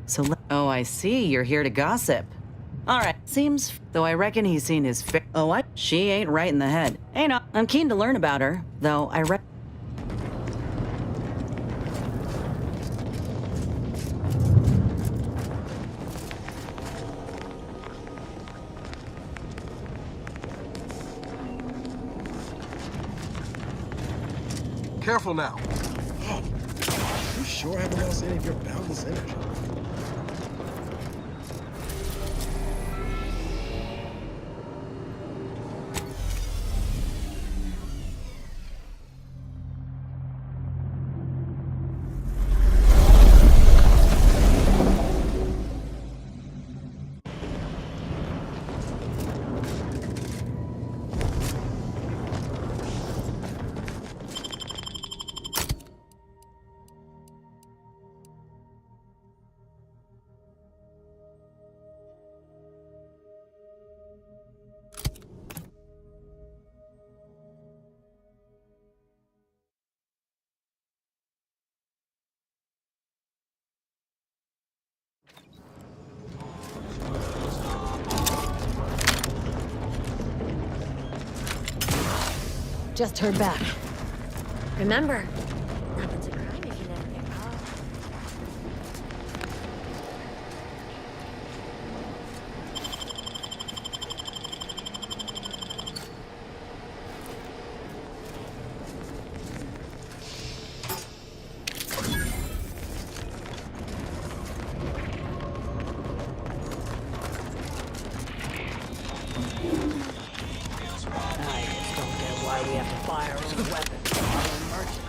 So oh, I see, you're here to gossip. All right, seems, though I reckon he's seen his oh, what? She ain't right in the head. Hey, no, I'm keen to learn about her, though I reckon. Careful now. Oh, you sure haven't lost any of your boundless energy? Just heard back. Remember, nothing's a crime if you never get caught. Why we have to fire our own weapons on our own merchants.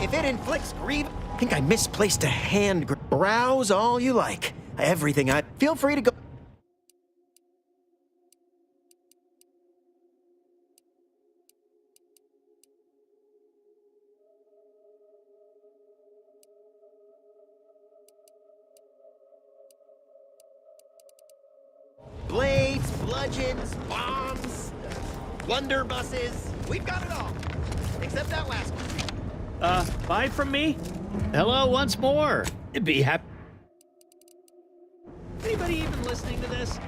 If it inflicts grief, I think I misplaced a hand. Browse all you like. Everything I... Feel free to go... Blades, bludgeons, bombs, blunderbusses. We've got it all. Except that last one. Bye from me? Hello once more. Be happy. Anybody even listening to this?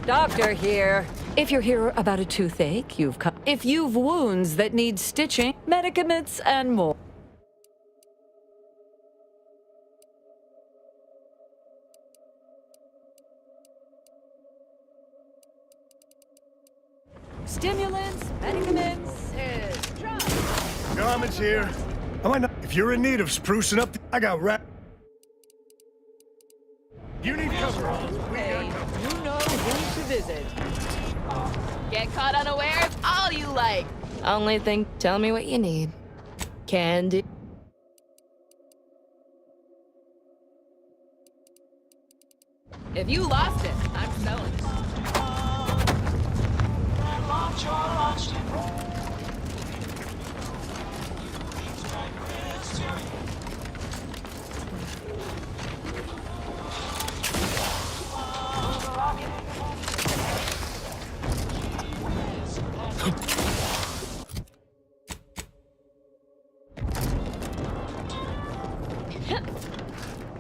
Doctor here. If you're here about a toothache, you've come. If you've wounds that need stitching, medicaments, and more. Stimulants, medicaments, drugs. Garment's here. I might not. If you're in need of sprucing up, I got You need cover. Hey, you know who to visit. Get caught unawares all you like. Only thing, tell me what you need. Can do. If you lost it, I'm selling it.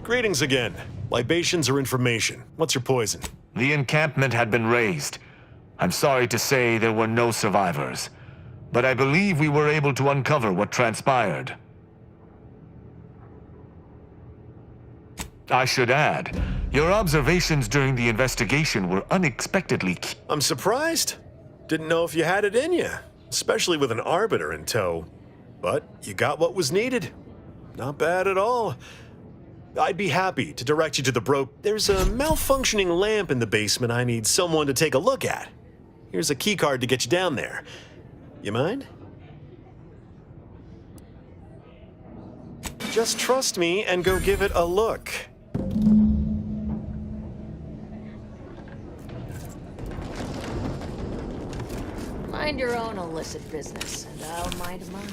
Greetings again. Libations or information? What's your poison? The encampment had been razed. I'm sorry to say there were no survivors, but I believe we were able to uncover what transpired. I should add, your observations during the investigation were unexpectedly key. I'm surprised. Didn't know if you had it in you, especially with an arbiter in tow. But you got what was needed. Not bad at all. I'd be happy to direct you to the There's a malfunctioning lamp in the basement I need someone to take a look at. Here's a keycard to get you down there. You mind? Just trust me and go give it a look. Mind your own illicit business, and I'll mind mine.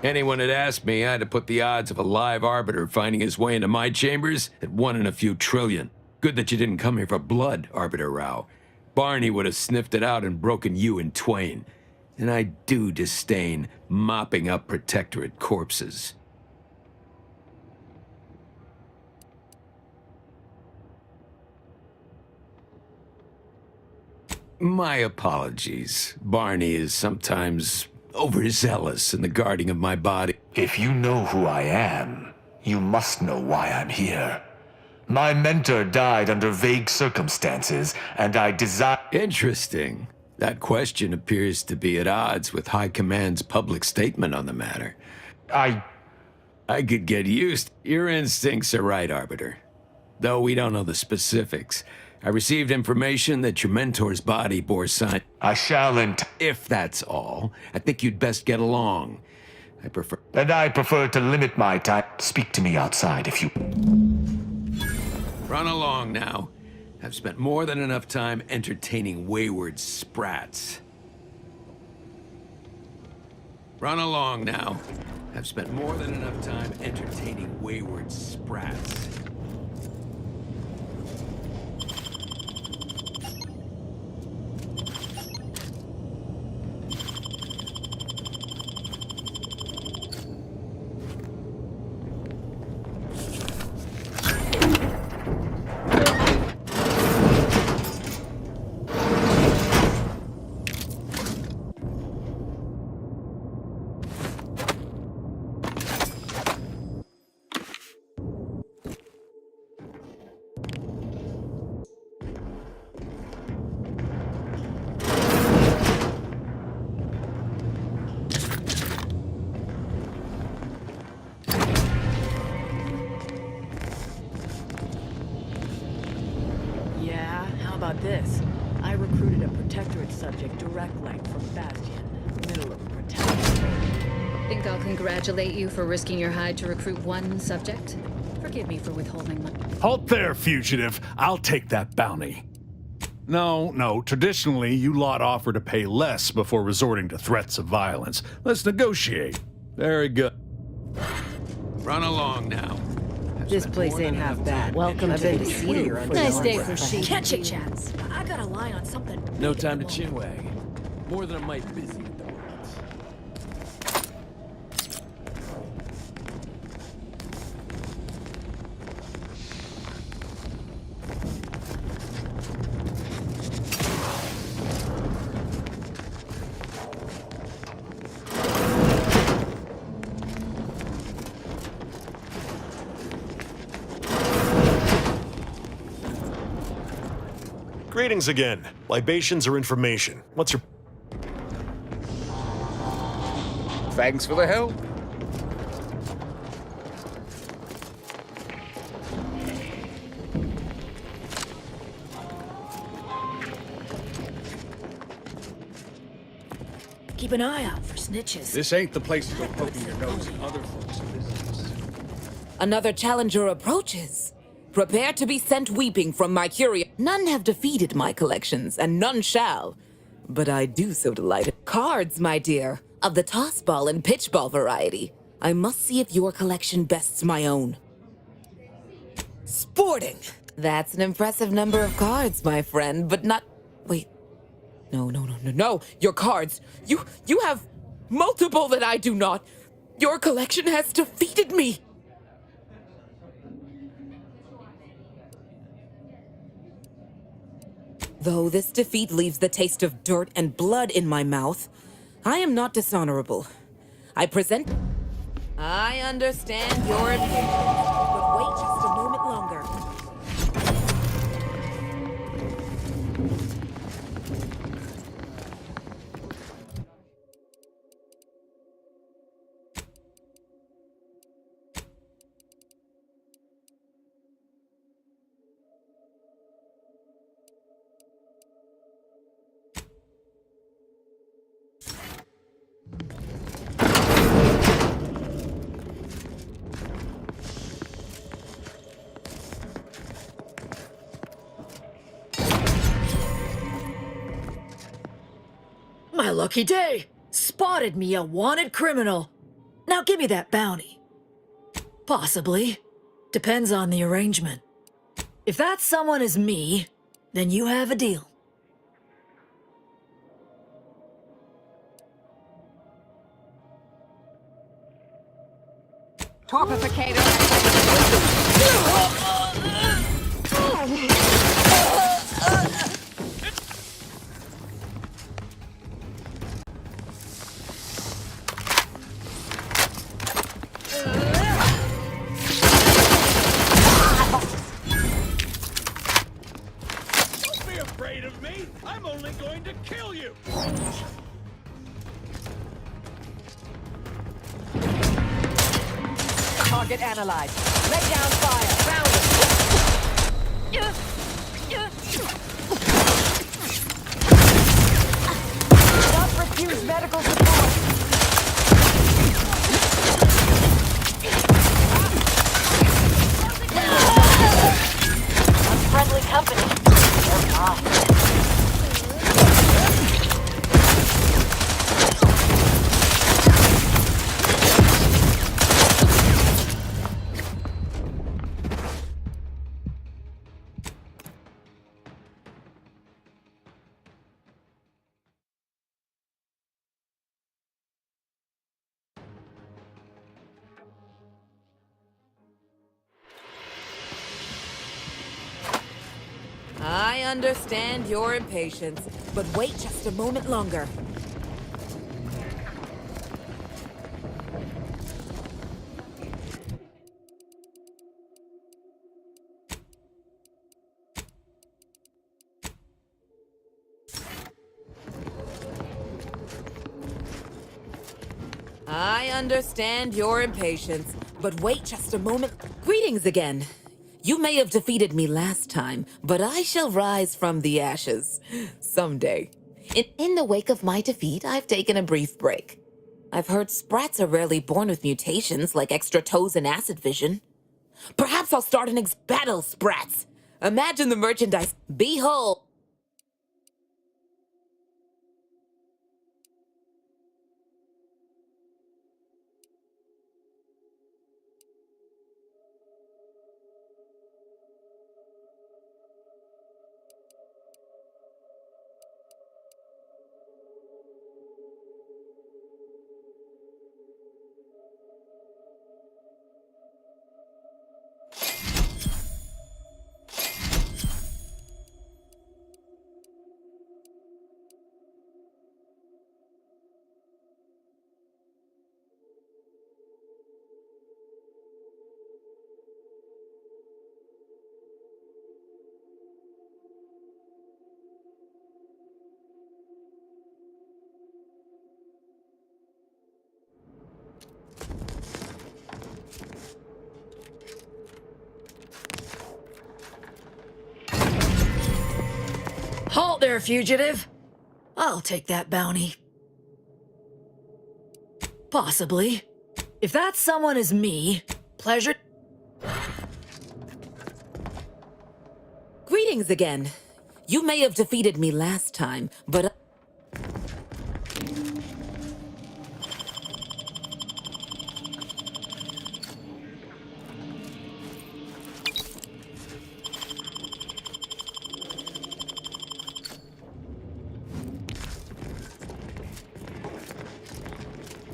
Anyone had asked me, I'd have put the odds of a live arbiter finding his way into my chambers at 1 in a few trillion. Good that you didn't come here for blood, Arbiter Rao. Barney would have sniffed it out and broken you in twain. And I do disdain mopping up Protectorate corpses. My apologies. Barney is sometimes overzealous in the guarding of my body. If you know who I am, you must know why I'm here. My mentor died under vague circumstances, and I desire— Interesting. That question appears to be at odds with High Command's public statement on the matter. I could get used. Your instincts are right, Arbiter. Though we don't know the specifics. I received information that your mentor's body bore sign. I shalln't. If that's all, I think you'd best get along. I prefer to limit my time. Speak to me outside if you— Run along now. I've spent more than enough time entertaining wayward sprats. Run along now. I've spent more than enough time entertaining wayward sprats. This. I recruited a Protectorate subject direct link from Bastion, middle of Protectorate. Think I'll congratulate you for risking your hide to recruit one subject? Forgive me for withholding money. Halt there, fugitive. I'll take that bounty. No. Traditionally, you lot offer to pay less before resorting to threats of violence. Let's negotiate. Very good. Run along now. This place ain't half bad. Welcome to the city. Nice day for sheep. Catch it, chats. I got a line on something. No time to chinwag. More than a mite busy at the moment. Greetings again. Libations or information? What's your... Thanks for the help. Keep an eye out for snitches. This ain't the place to go poking your nose in other folks' business. Another challenger approaches. Prepare to be sent weeping from my curio. None have defeated my collections, and none shall. But I do so delight. Cards, my dear, of the toss ball and pitch ball variety. I must see if your collection bests my own. Sporting! That's an impressive number of cards, my friend, but not... Wait. No. Your cards. You have multiple that I do not. Your collection has defeated me. Though this defeat leaves the taste of dirt and blood in my mouth, I am not dishonorable. I understand your opinion, but wait just a moment longer. My lucky day! Spotted me a wanted criminal. Now give me that bounty. Possibly. Depends on the arrangement. If that someone is me, then you have a deal. Torpificator! Don't be afraid of me. I'm only going to kill you. Target analyzed. Lay down fire. Found him. Not refuse medical support. Unfriendly company. They're mine. I understand your impatience, but wait just a moment longer. I understand your impatience, but wait just a moment. Greetings again. You may have defeated me last time, but I shall rise from the ashes. Someday. In the wake of my defeat, I've taken a brief break. I've heard sprats are rarely born with mutations like extra toes and acid vision. Perhaps I'll start an battle, sprats! Imagine the merchandise. Behold! Halt there, fugitive. I'll take that bounty. Possibly. If that someone is me, pleasure. Greetings again. You may have defeated me last time, but...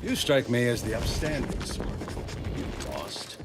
You strike me as the upstanding sort. You lost.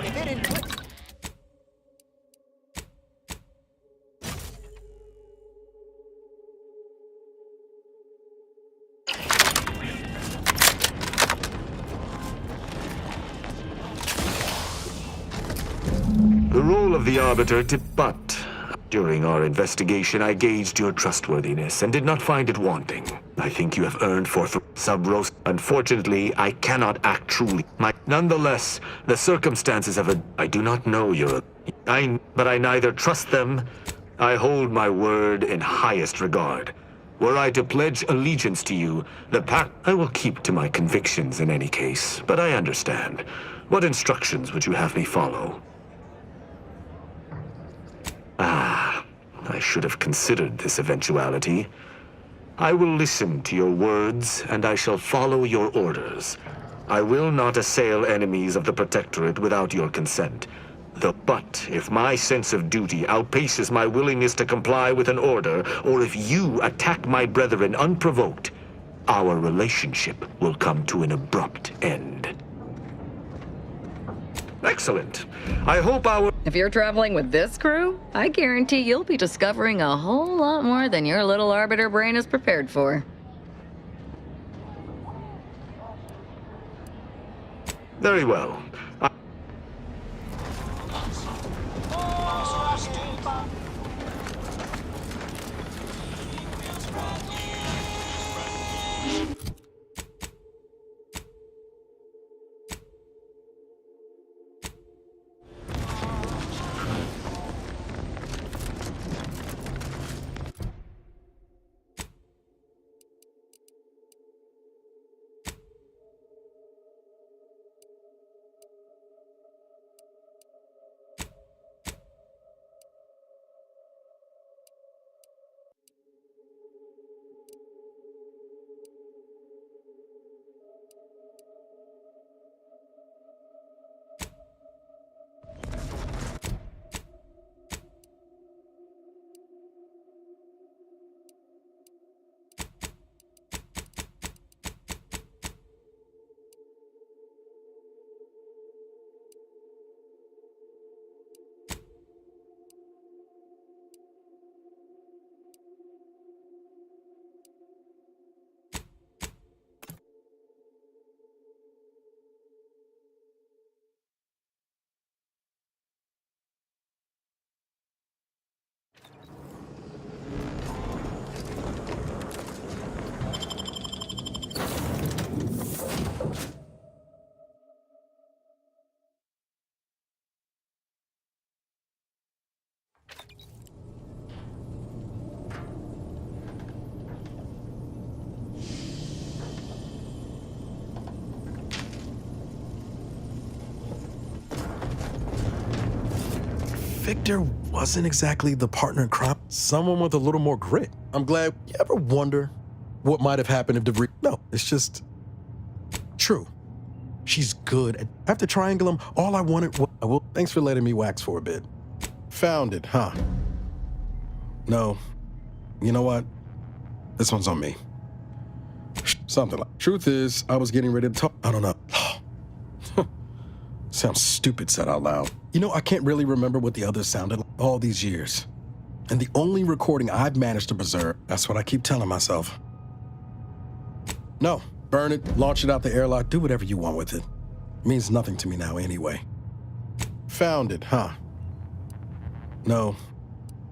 If it didn't click. The role of the Arbiter but during our investigation, I gauged your trustworthiness and did not find it wanting. I think you have earned for sub-roast. Unfortunately, I cannot act truly. Nonetheless, the circumstances of I do not know your... but I neither trust them. I hold my word in highest regard. Were I to pledge allegiance to you, the pact... I will keep to my convictions in any case, but I understand. What instructions would you have me follow? I should have considered this eventuality. I will listen to your words, and I shall follow your orders. I will not assail enemies of the Protectorate without your consent. But if my sense of duty outpaces my willingness to comply with an order, or if you attack my brethren unprovoked, our relationship will come to an abrupt end. Excellent. I hope If you're traveling with this crew, I guarantee you'll be discovering a whole lot more than your little Arbiter brain is prepared for. Very well. Victor wasn't exactly the partner in crime. Someone with a little more grit. I'm glad. You ever wonder what might have happened if DeVries... No, it's just true. She's good at... After Triangulum, all I wanted was... Well, thanks for letting me wax for a bit. Found it, huh? No. You know what? This one's on me. Something like... Truth is, I was getting ready to talk... I don't know. Sounds stupid said out loud. You know, I can't really remember what the others sounded like all these years. And the only recording I've managed to preserve, that's what I keep telling myself. No, burn it, launch it out the airlock, do whatever you want with it. Means nothing to me now anyway. Found it, huh? No.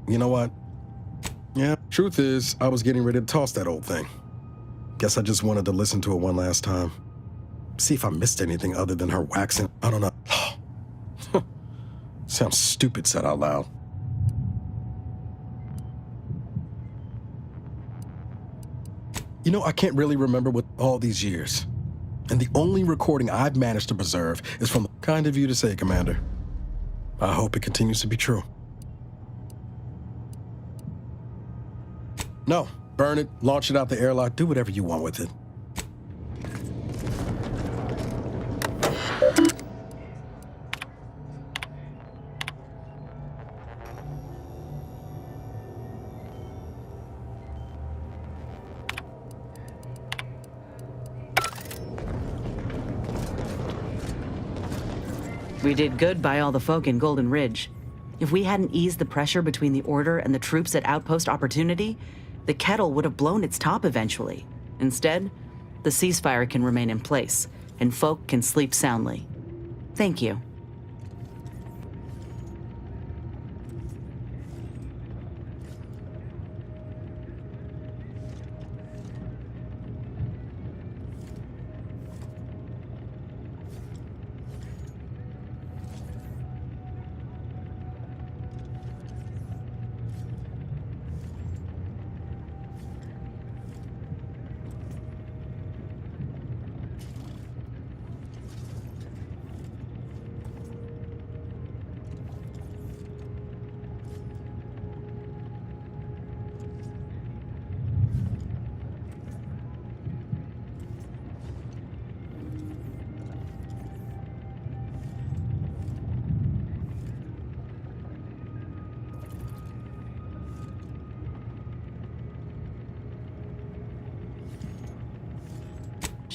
You know what? Yeah, truth is, I was getting ready to toss that old thing. Guess I just wanted to listen to it one last time. See if I missed anything other than her waxing. I don't know. Sounds stupid said out loud. You know, I can't really remember what all these years. And the only recording I've managed to preserve is from the kind of you to say, Commander. I hope it continues to be true. No, burn it, launch it out the airlock, do whatever you want with it. We did good by all the folk in Golden Ridge. If we hadn't eased the pressure between the Order and the troops at Outpost Opportunity, the kettle would have blown its top eventually. Instead, the ceasefire can remain in place, and folk can sleep soundly. Thank you.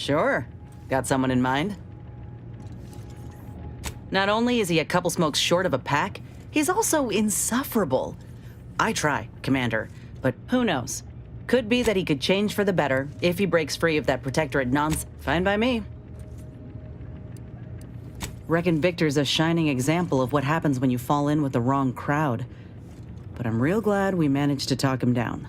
Sure. Got someone in mind? Not only is he a couple smokes short of a pack, he's also insufferable. I try, Commander, but who knows? Could be that he could change for the better if he breaks free of that Protectorate nonsense. Fine by me. Reckon Victor's a shining example of what happens when you fall in with the wrong crowd. But I'm real glad we managed to talk him down.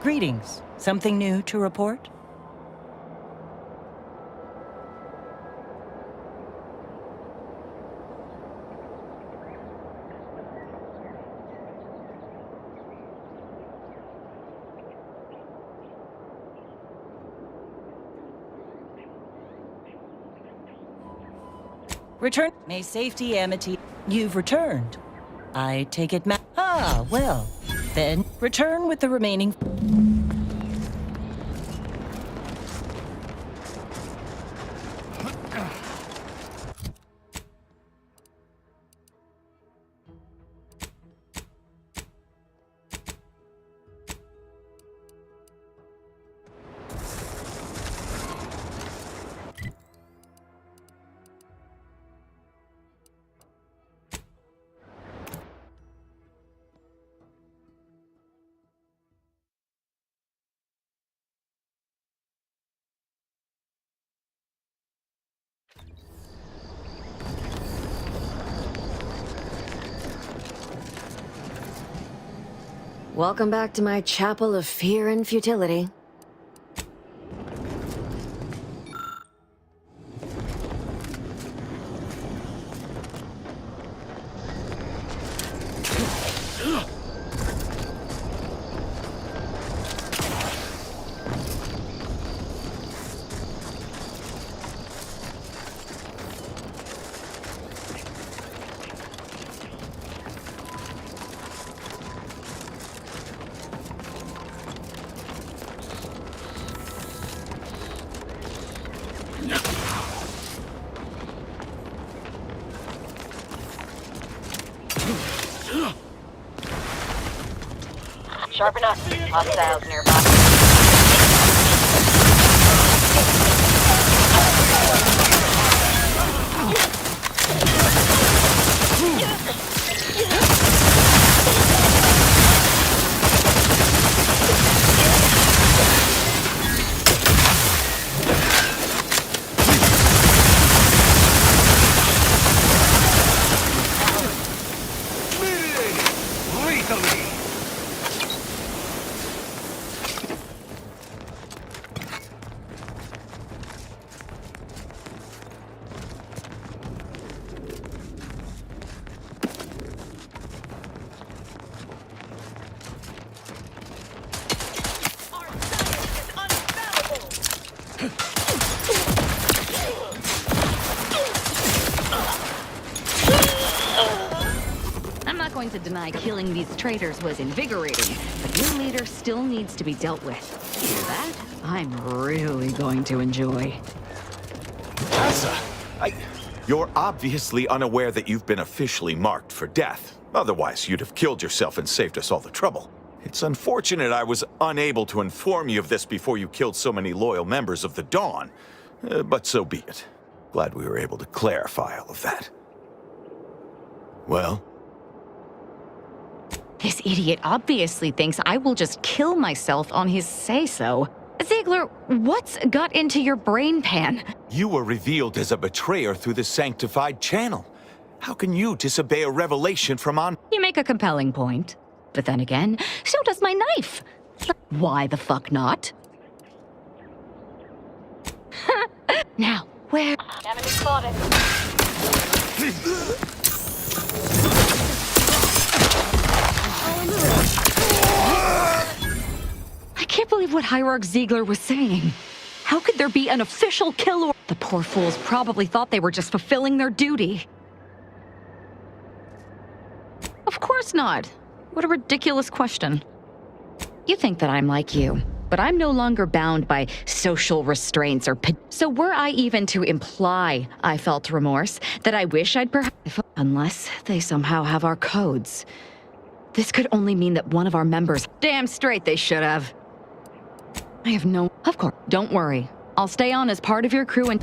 Greetings. Something new to report? Return. May safety, amity. You've returned. I take it well. Then return with the remaining. Welcome back to my chapel of fear and futility. Sharpen up. Hostiles nearby. I'm not going to deny killing these traitors was invigorating, but your leader still needs to be dealt with. That I'm really going to enjoy. Asa, you're obviously unaware that you've been officially marked for death. Otherwise, you'd have killed yourself and saved us all the trouble. It's unfortunate I was unable to inform you of this before you killed so many loyal members of the Dawn. But so be it. Glad we were able to clarify all of that. Well? This idiot obviously thinks I will just kill myself on his say-so. Ziegler, what's got into your brain pan? You were revealed as a betrayer through the sanctified channel. How can you disobey a revelation from on— You make a compelling point. But then again, so does my knife. Why the fuck not? Now, where— Enemy spotted. I can't believe what Hierarch Ziegler was saying. How could there be an official kill order? The poor fools probably thought they were just fulfilling their duty. Of course not. What a ridiculous question. You think that I'm like you, but I'm no longer bound by social restraints or so were I even to imply I felt remorse, that I wish I'd unless they somehow have our codes. This could only mean that one of our members— Damn straight they should have. I have no— Of course, don't worry. I'll stay on as part of your crew and—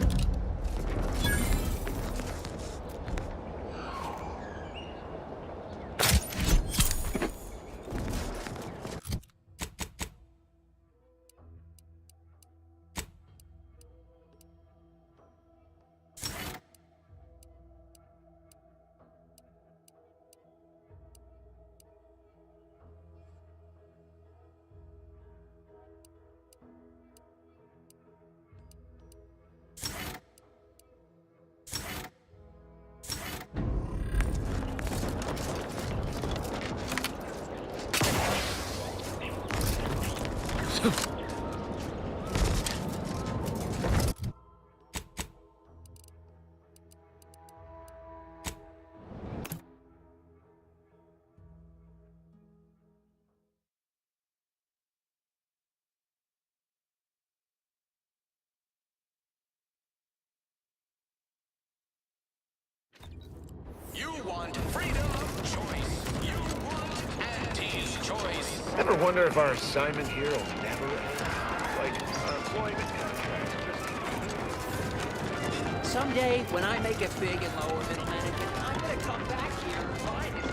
You want freedom of choice. You want Auntie's choice. Ever wonder if our assignment here will never end? Like our employment contract. Someday, when I make it big in lower middle management, I'm gonna come back here and find it.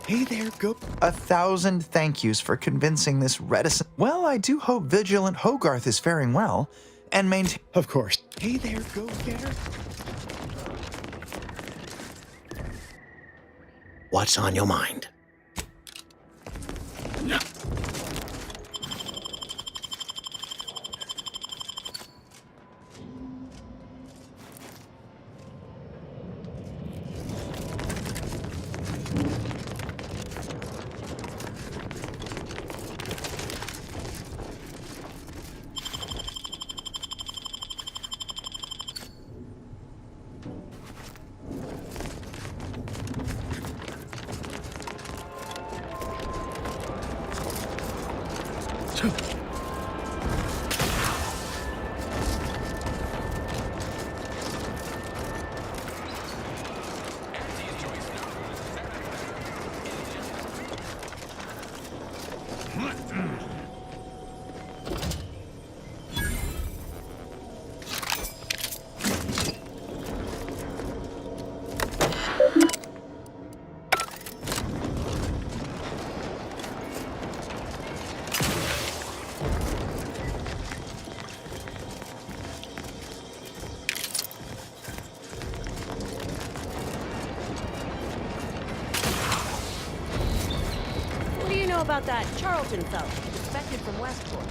Hey there, Go. 1,000 thank yous for convincing this reticent. Well, I do hope Vigilant Hogarth is faring well and maintain. Of course. Hey there, Go-Getter. What's on your mind? What do you know about that Charlton fellow, suspected from Westport?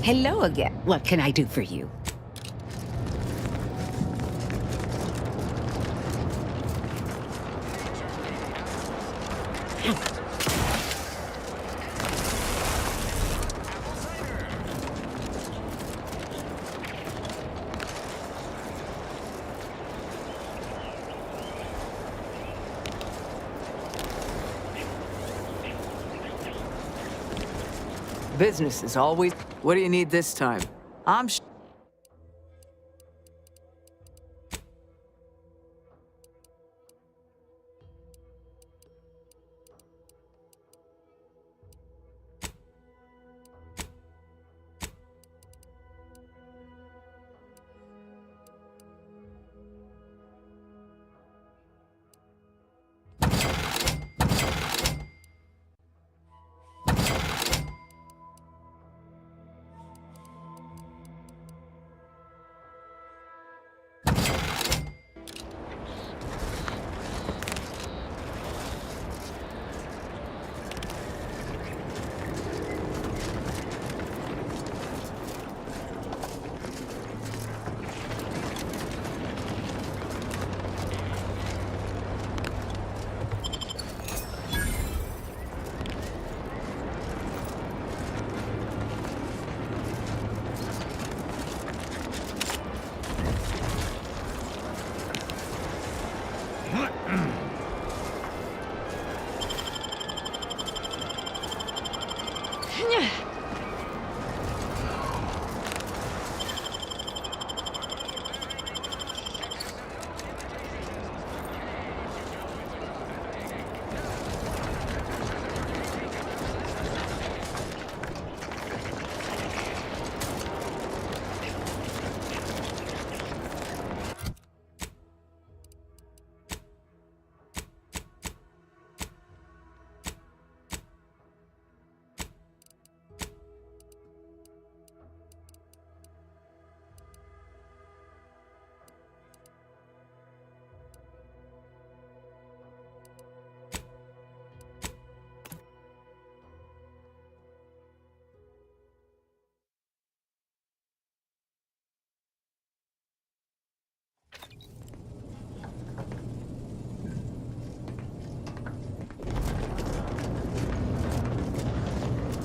Hello again. What can I do for you? Business is always... What do you need this time? I'm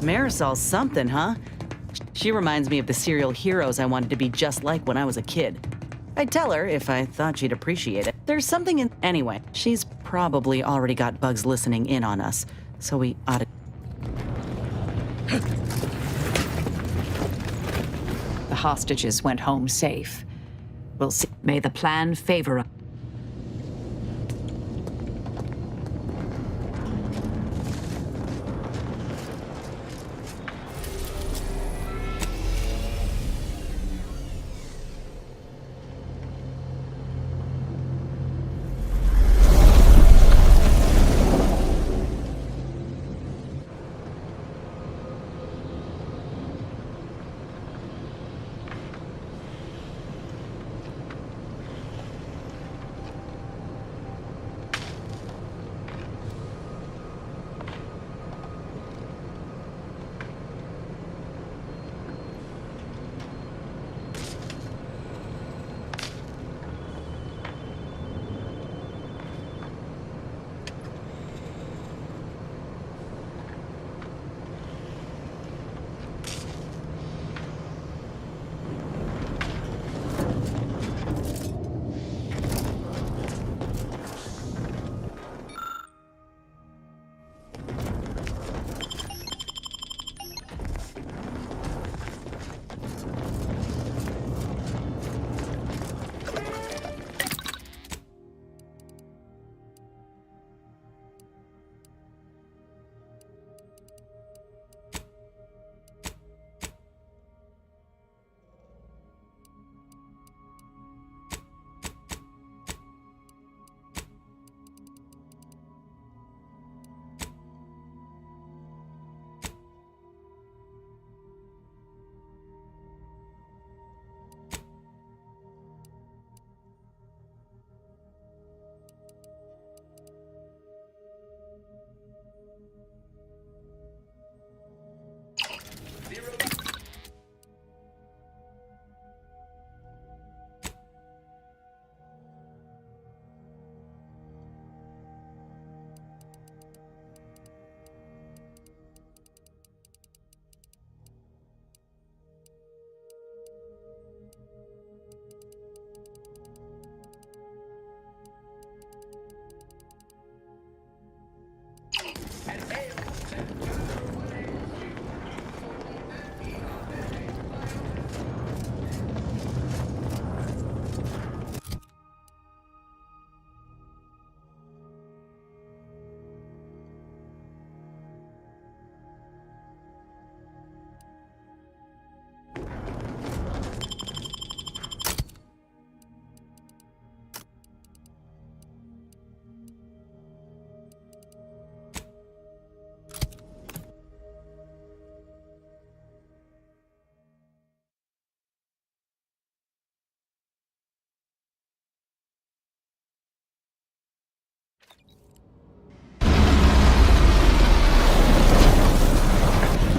Marisol's something, huh? She reminds me of the serial heroes I wanted to be just like when I was a kid. I'd tell her if I thought she'd appreciate it. There's something in... Anyway, she's probably already got bugs listening in on us, so we ought to... The hostages went home safe. We'll see. May the plan favor us.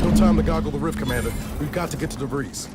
No time to goggle the rift, Commander. We've got to get to DeVries.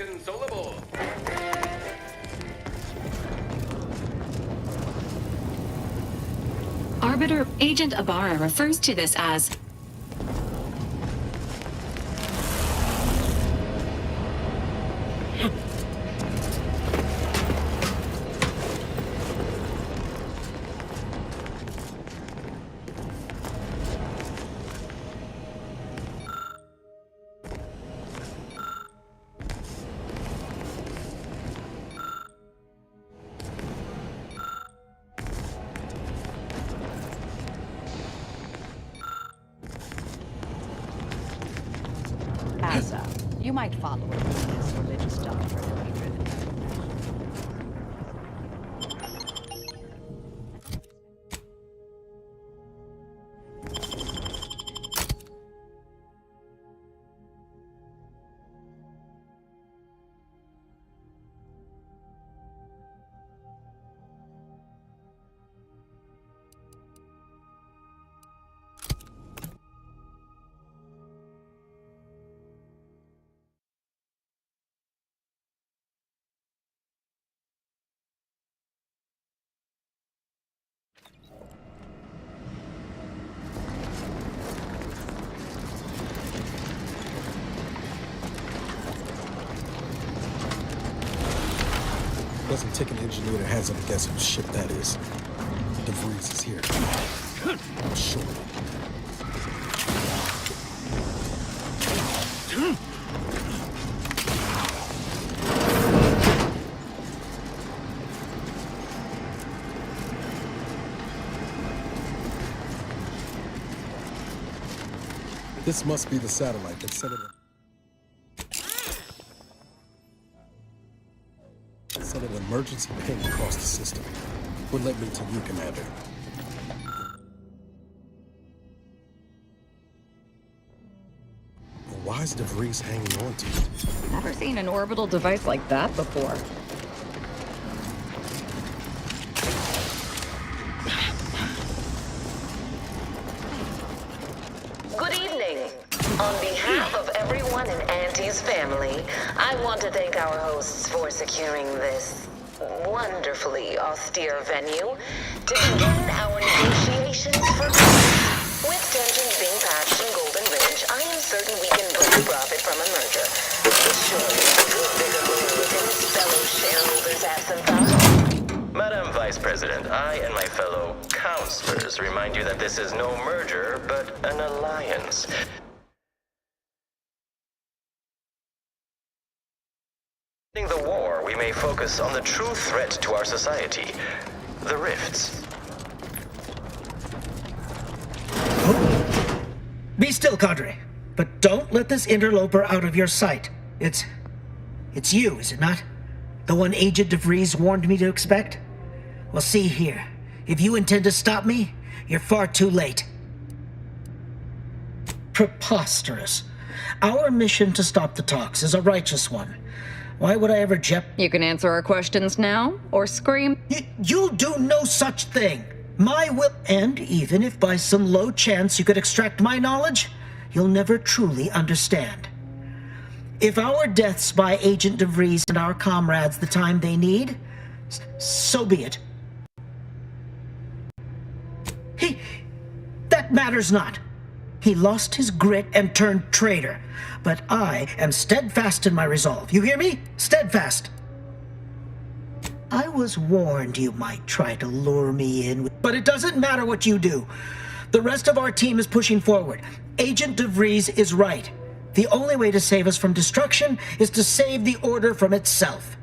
inconsolable. Arbiter Agent Ibarra refers to this as Asa, you might follow this religious doctrine and be driven. Doesn't take an engineer to hazard a guess whose ship that is. DeVries is here. I'm sure. This must be the satellite that sent an emergency ping across the system. Would let me to you, Commander. Why is DeVries hanging on to it? Never seen an orbital device like that before. Good evening. On behalf of everyone in Auntie's family, I want to thank our hosts for securing this wonderfully austere venue to begin our negotiations for peace. With tensions being patched in Golden Ridge, I am certain we can both profit from a merger. But surely the good Vicar and his fellow shareholders have some thought? Madam Vice President, I and my fellow counselors remind you that this is no merger, but an alliance. In the war, we may focus on the true threat to our society, the rifts. Be still, Cadre. But don't let this interloper out of your sight. It's you, is it not? The one Agent DeVries warned me to expect? Well, see here. If you intend to stop me, you're far too late. Preposterous. Our mission to stop the talks is a righteous one. Why would I ever You can answer our questions now, or scream. You'll do no such thing. My will, and even if by some low chance you could extract my knowledge, you'll never truly understand. If our deaths by Agent DeVries and our comrades the time they need, so be it. That matters not. He lost his grit and turned traitor. But I am steadfast in my resolve. You hear me? Steadfast. I was warned you might try to lure me in, but it doesn't matter what you do. The rest of our team is pushing forward. Agent DeVries is right. The only way to save us from destruction is to save the Order from itself.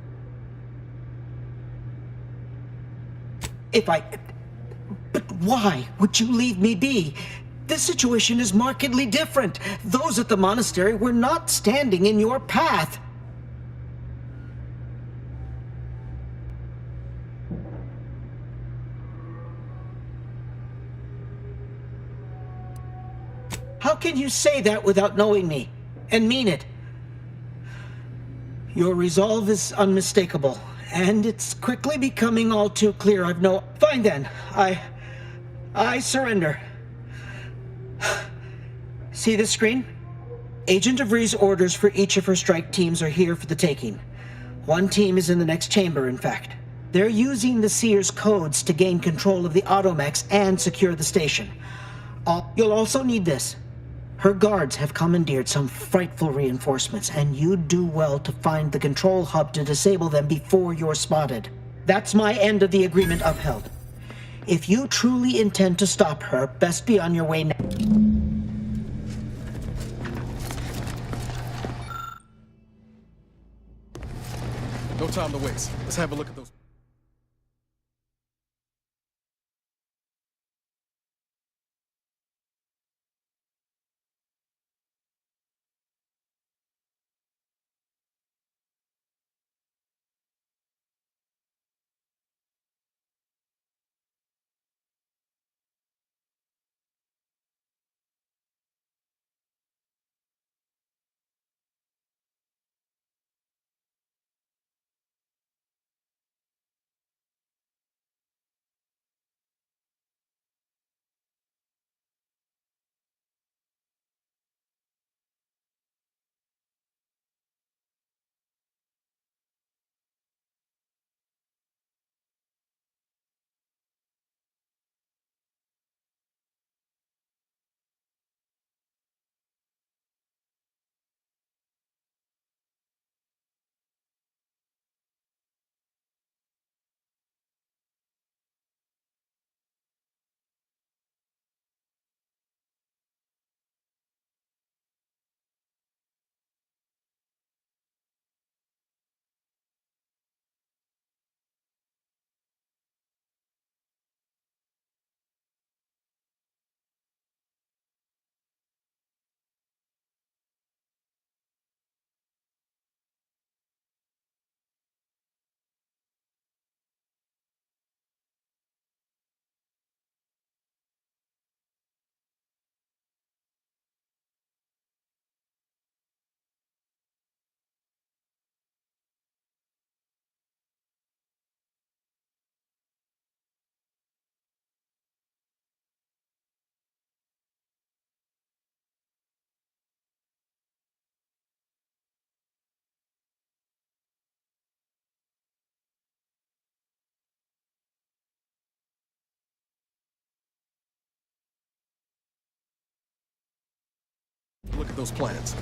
But why would you leave me be? This situation is markedly different. Those at the monastery were not standing in your path. How can you say that without knowing me, and mean it? Your resolve is unmistakable, and it's quickly becoming all too clear I've no... Fine then, I surrender. See this screen? Agent DeVries' orders for each of her strike teams are here for the taking. One team is in the next chamber, in fact. They're using the Seer's codes to gain control of the automechs and secure the station. You'll also need this. Her guards have commandeered some frightful reinforcements, and you'd do well to find the control hub to disable them before you're spotted. That's my end of the agreement upheld. If you truly intend to stop her, best be on your way now. No time to waste. Let's have a look at those. Look at those plans.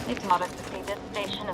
It's not a defeated station.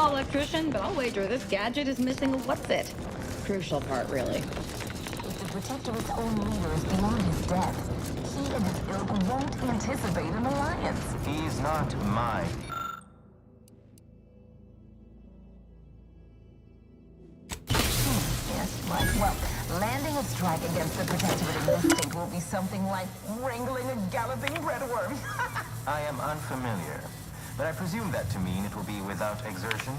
no electrician, but I'll wager this gadget is missing a what's-it. Crucial part, really. If the Protectorate's own leader is beyond his depth, he and his ilk won't anticipate an alliance. He's not my... Yes, right. Well, landing a strike against the Protectorate in this state will be something like wrangling a galloping breadworm. I am unfamiliar, but I presume that to mean it will be without exertion.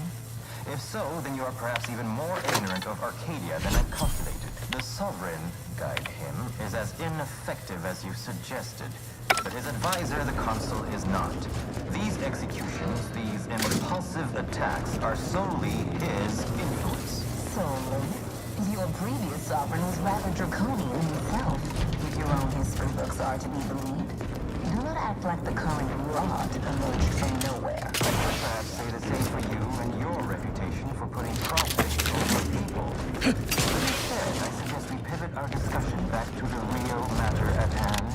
If so, then you are perhaps even more ignorant of Arcadia than I've calculated. The Sovereign, guide him, is as ineffective as you suggested, but his advisor, the Consul, is not. These executions, these impulsive attacks, are solely his influence. Solely? Your previous sovereign was rather draconian himself, if your own history books are to be believed. Do not act like the current rot emerged from nowhere. Perhaps say the same for you and your reputation for putting profit over people. Instead, I suggest we pivot our discussion back to the real matter at hand.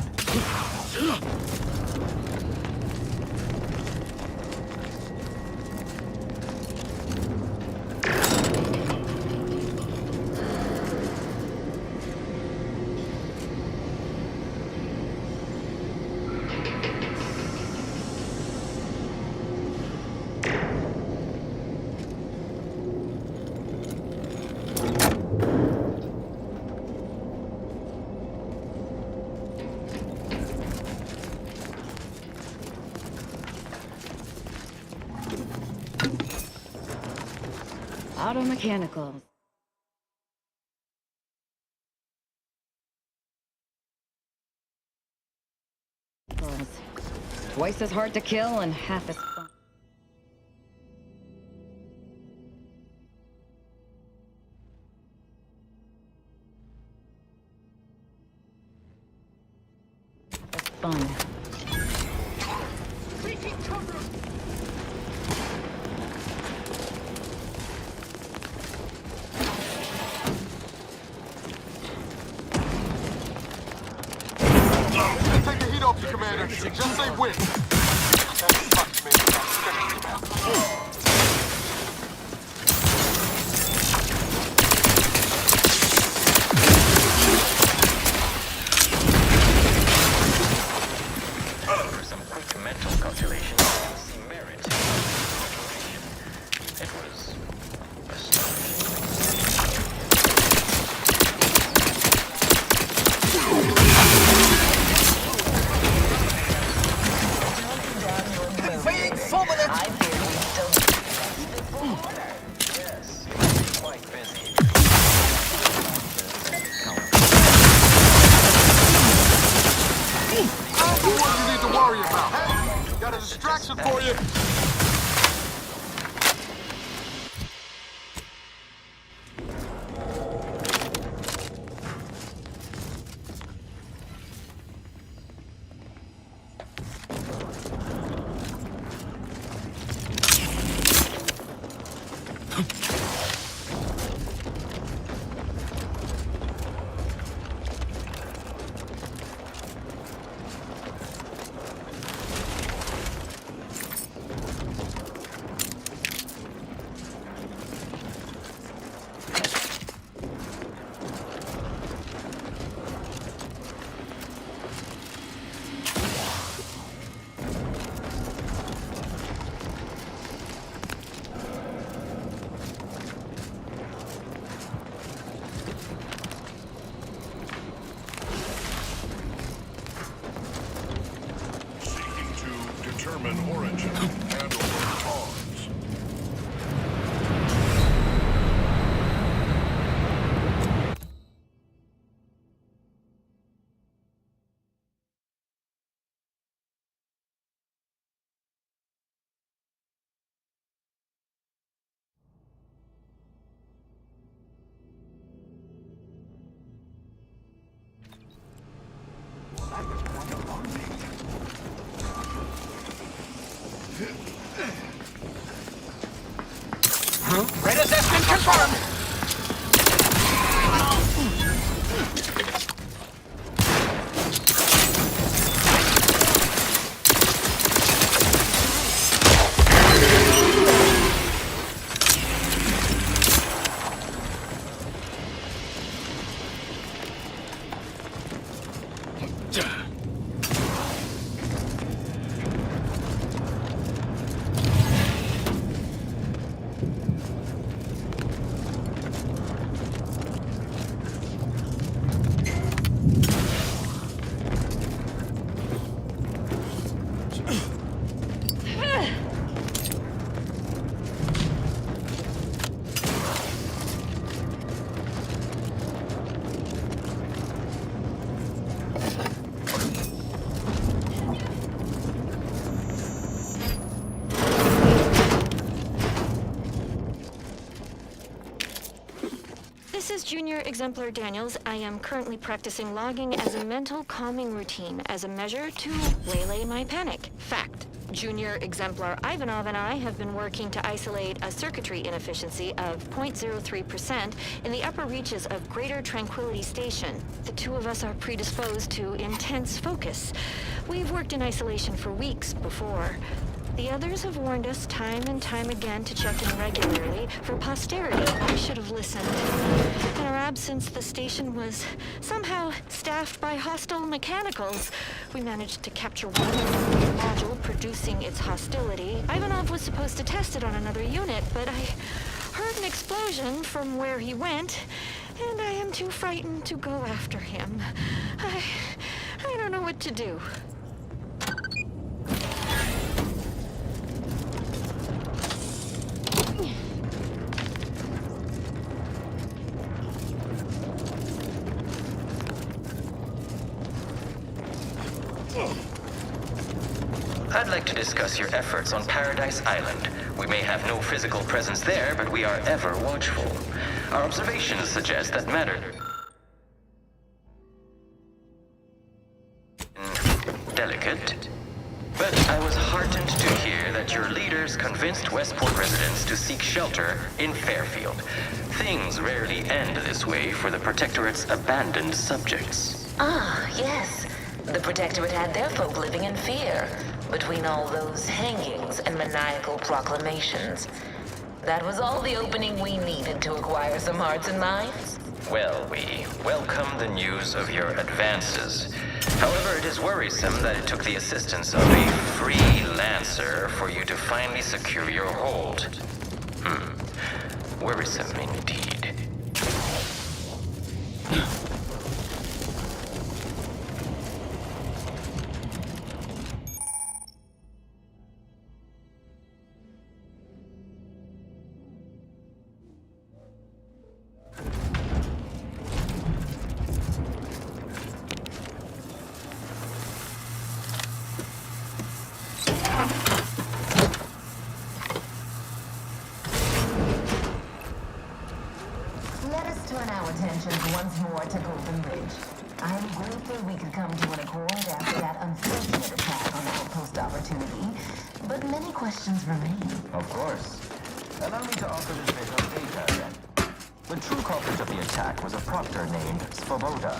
Auto-mechanicals. Twice as hard to kill and half as fun. That's fun. Take the heat off you, Commander. Just say win. For some quick mental calculations, I see merit in the operation. It was What you need to worry about? Hey, got a distraction for you. Determine origin and or cause. Red assessment confirmed. Junior Exemplar Daniels, I am currently practicing logging as a mental calming routine as a measure to waylay my panic. Fact. Junior Exemplar Ivanov and I have been working to isolate a circuitry inefficiency of 0.03% in the upper reaches of Greater Tranquility Station. The two of us are predisposed to intense focus. We've worked in isolation for weeks before. The others have warned us time and time again to check in regularly for posterity. I should have listened. In our absence, the station was somehow staffed by hostile mechanicals. We managed to capture one module producing its hostility. Ivanov was supposed to test it on another unit, but I heard an explosion from where he went, and I am too frightened to go after him. I don't know what to do. I'd like to discuss your efforts on Paradise Island. We may have no physical presence there, but we are ever watchful. Our observations suggest that matter delicate. But I was heartened to hear that your leaders convinced Westport residents to seek shelter in Fairfield. Things rarely end this way for the Protectorate's abandoned subjects. Ah, yes. The Protectorate had their folk living in fear between all those hangings and maniacal proclamations. That was all the opening we needed to acquire some hearts and minds. Well, we welcome the news of your advances. However, it is worrisome that it took the assistance of a freelancer for you to finally secure your hold. Worrisome indeed. Let us turn our attentions once more to Golden Ridge. I'm grateful we could come to an accord after that unfortunate attack on our post opportunity, but many questions remain. Of course. Allow me to offer this bit of data then. The true culprit of the attack was a proctor named Svoboda.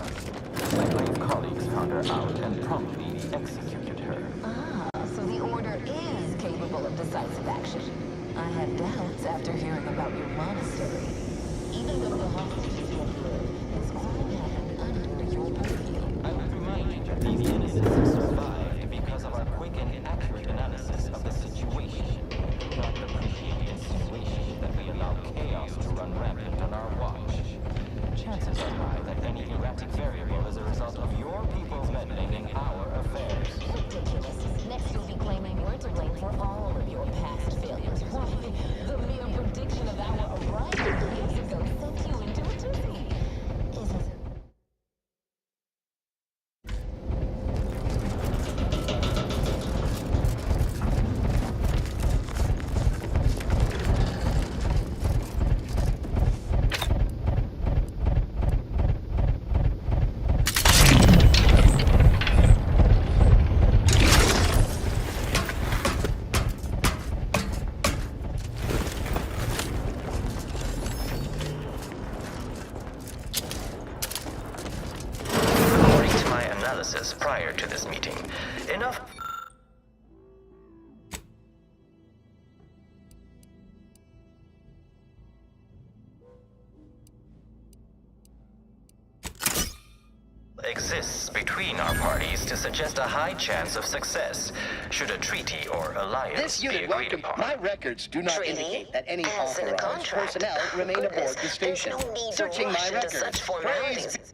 My brave colleagues found her out and promptly executed her. Ah, so the Order is capable of decisive action. I had doubts after hearing about your monastery. Even though the hostages were good, this all happened under your purview. I would remind you that these innocents survived because of our quick and accurate analysis of the situation. Do not appreciate the insinuation that we allow chaos to run rampant on our watch. Chances are high that any erratic variable is a result of your people's meddling in our affairs. Ridiculous. Next you'll be claiming we're to blame for all of your past failures. Why, the mere prediction of our arrival years ago sent you into a tizzy. Isn't it? Prior to this meeting. Enough. Exists between our parties to suggest a high chance of success should a treaty or alliance This unit be agreed welcome. upon. My records do not Treaty? indicate that any As in a authorized contract? personnel remain Goodness, aboard the station. There's no need Searching to my rush into records. such formalities. Praise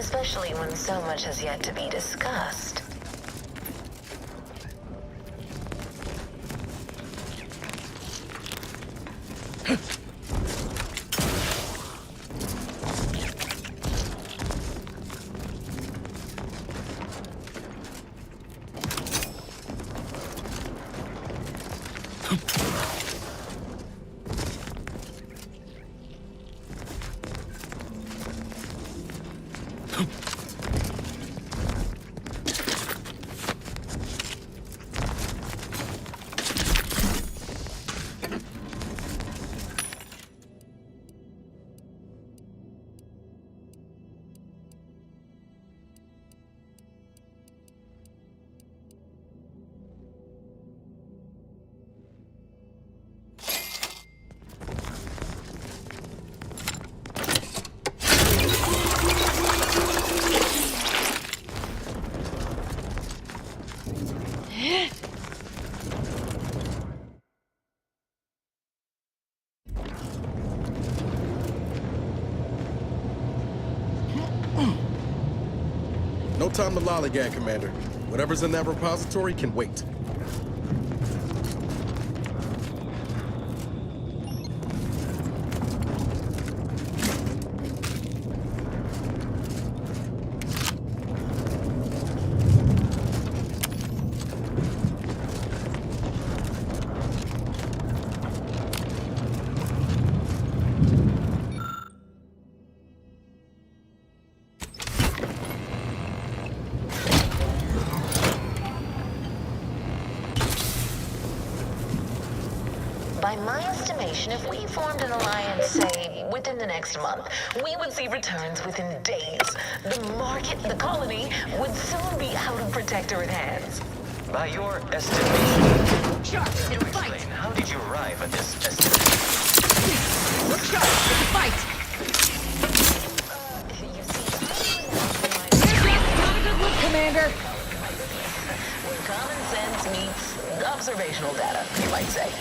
especially when so much has yet to be discussed. No time to lollygag, Commander. Whatever's in that repository can wait. By my estimation, if we formed an alliance, say, within the next month, we would see returns within days. The market, the colony, would soon be out of Protectorate hands. By your estimation... Sharp, it'll fight! How did you arrive at this estimation? Look sharp, it'll fight! Not a good look, Commander! Where common sense meets observational data, you might say.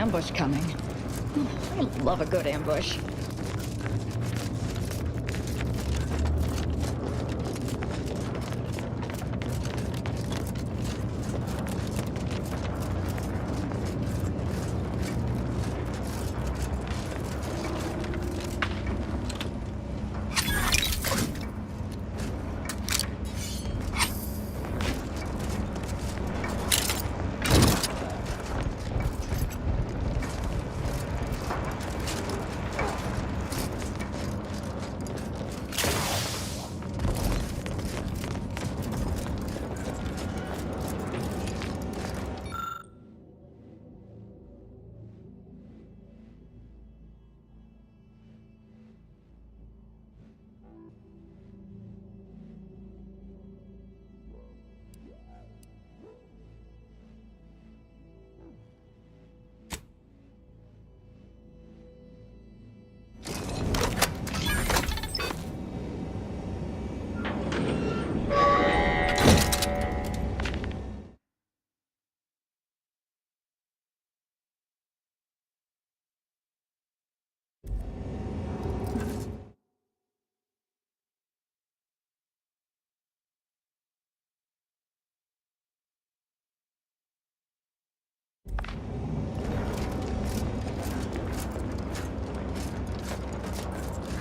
ambush coming. I love a good ambush.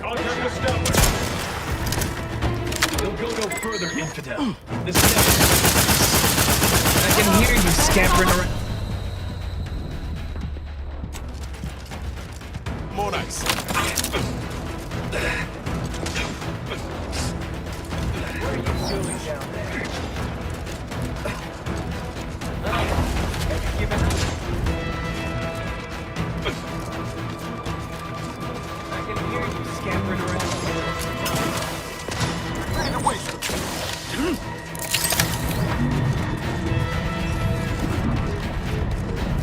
Contact established. Don't go no further, infidel. This I can hear you scampering around. More nice. What are you doing down there? I can hear you scampering around. Ready to waste.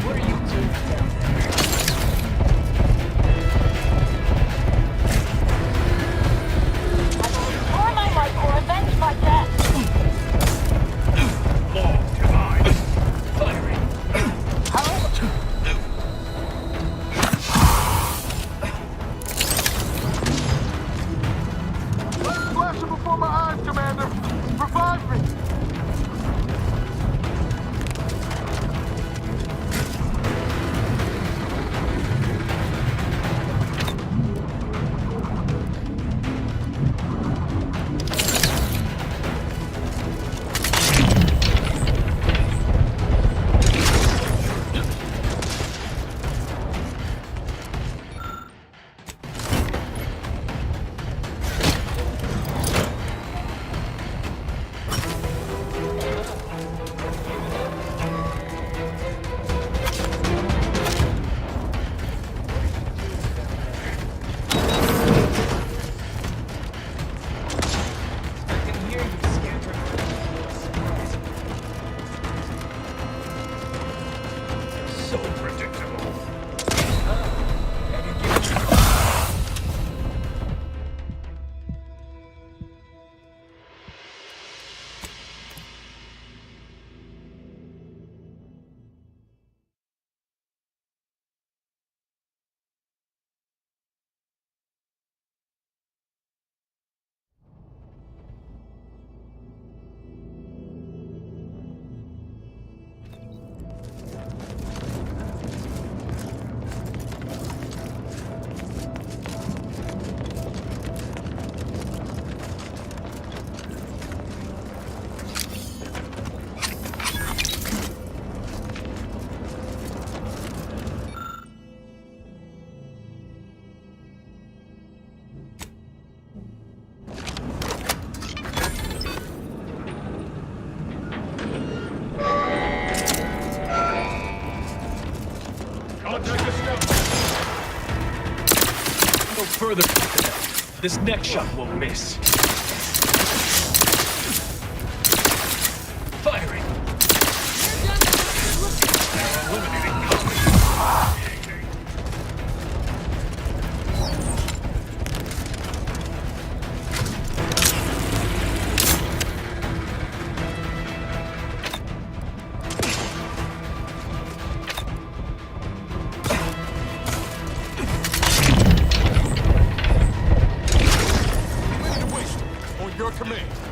What are you doing down there? Or my life or avenge my death. long divine. Firing. Flashing before my eyes, Commander. Revive me. So predictable. Contact established. No further. This next shot won't miss. Firing. Eliminating cover. command.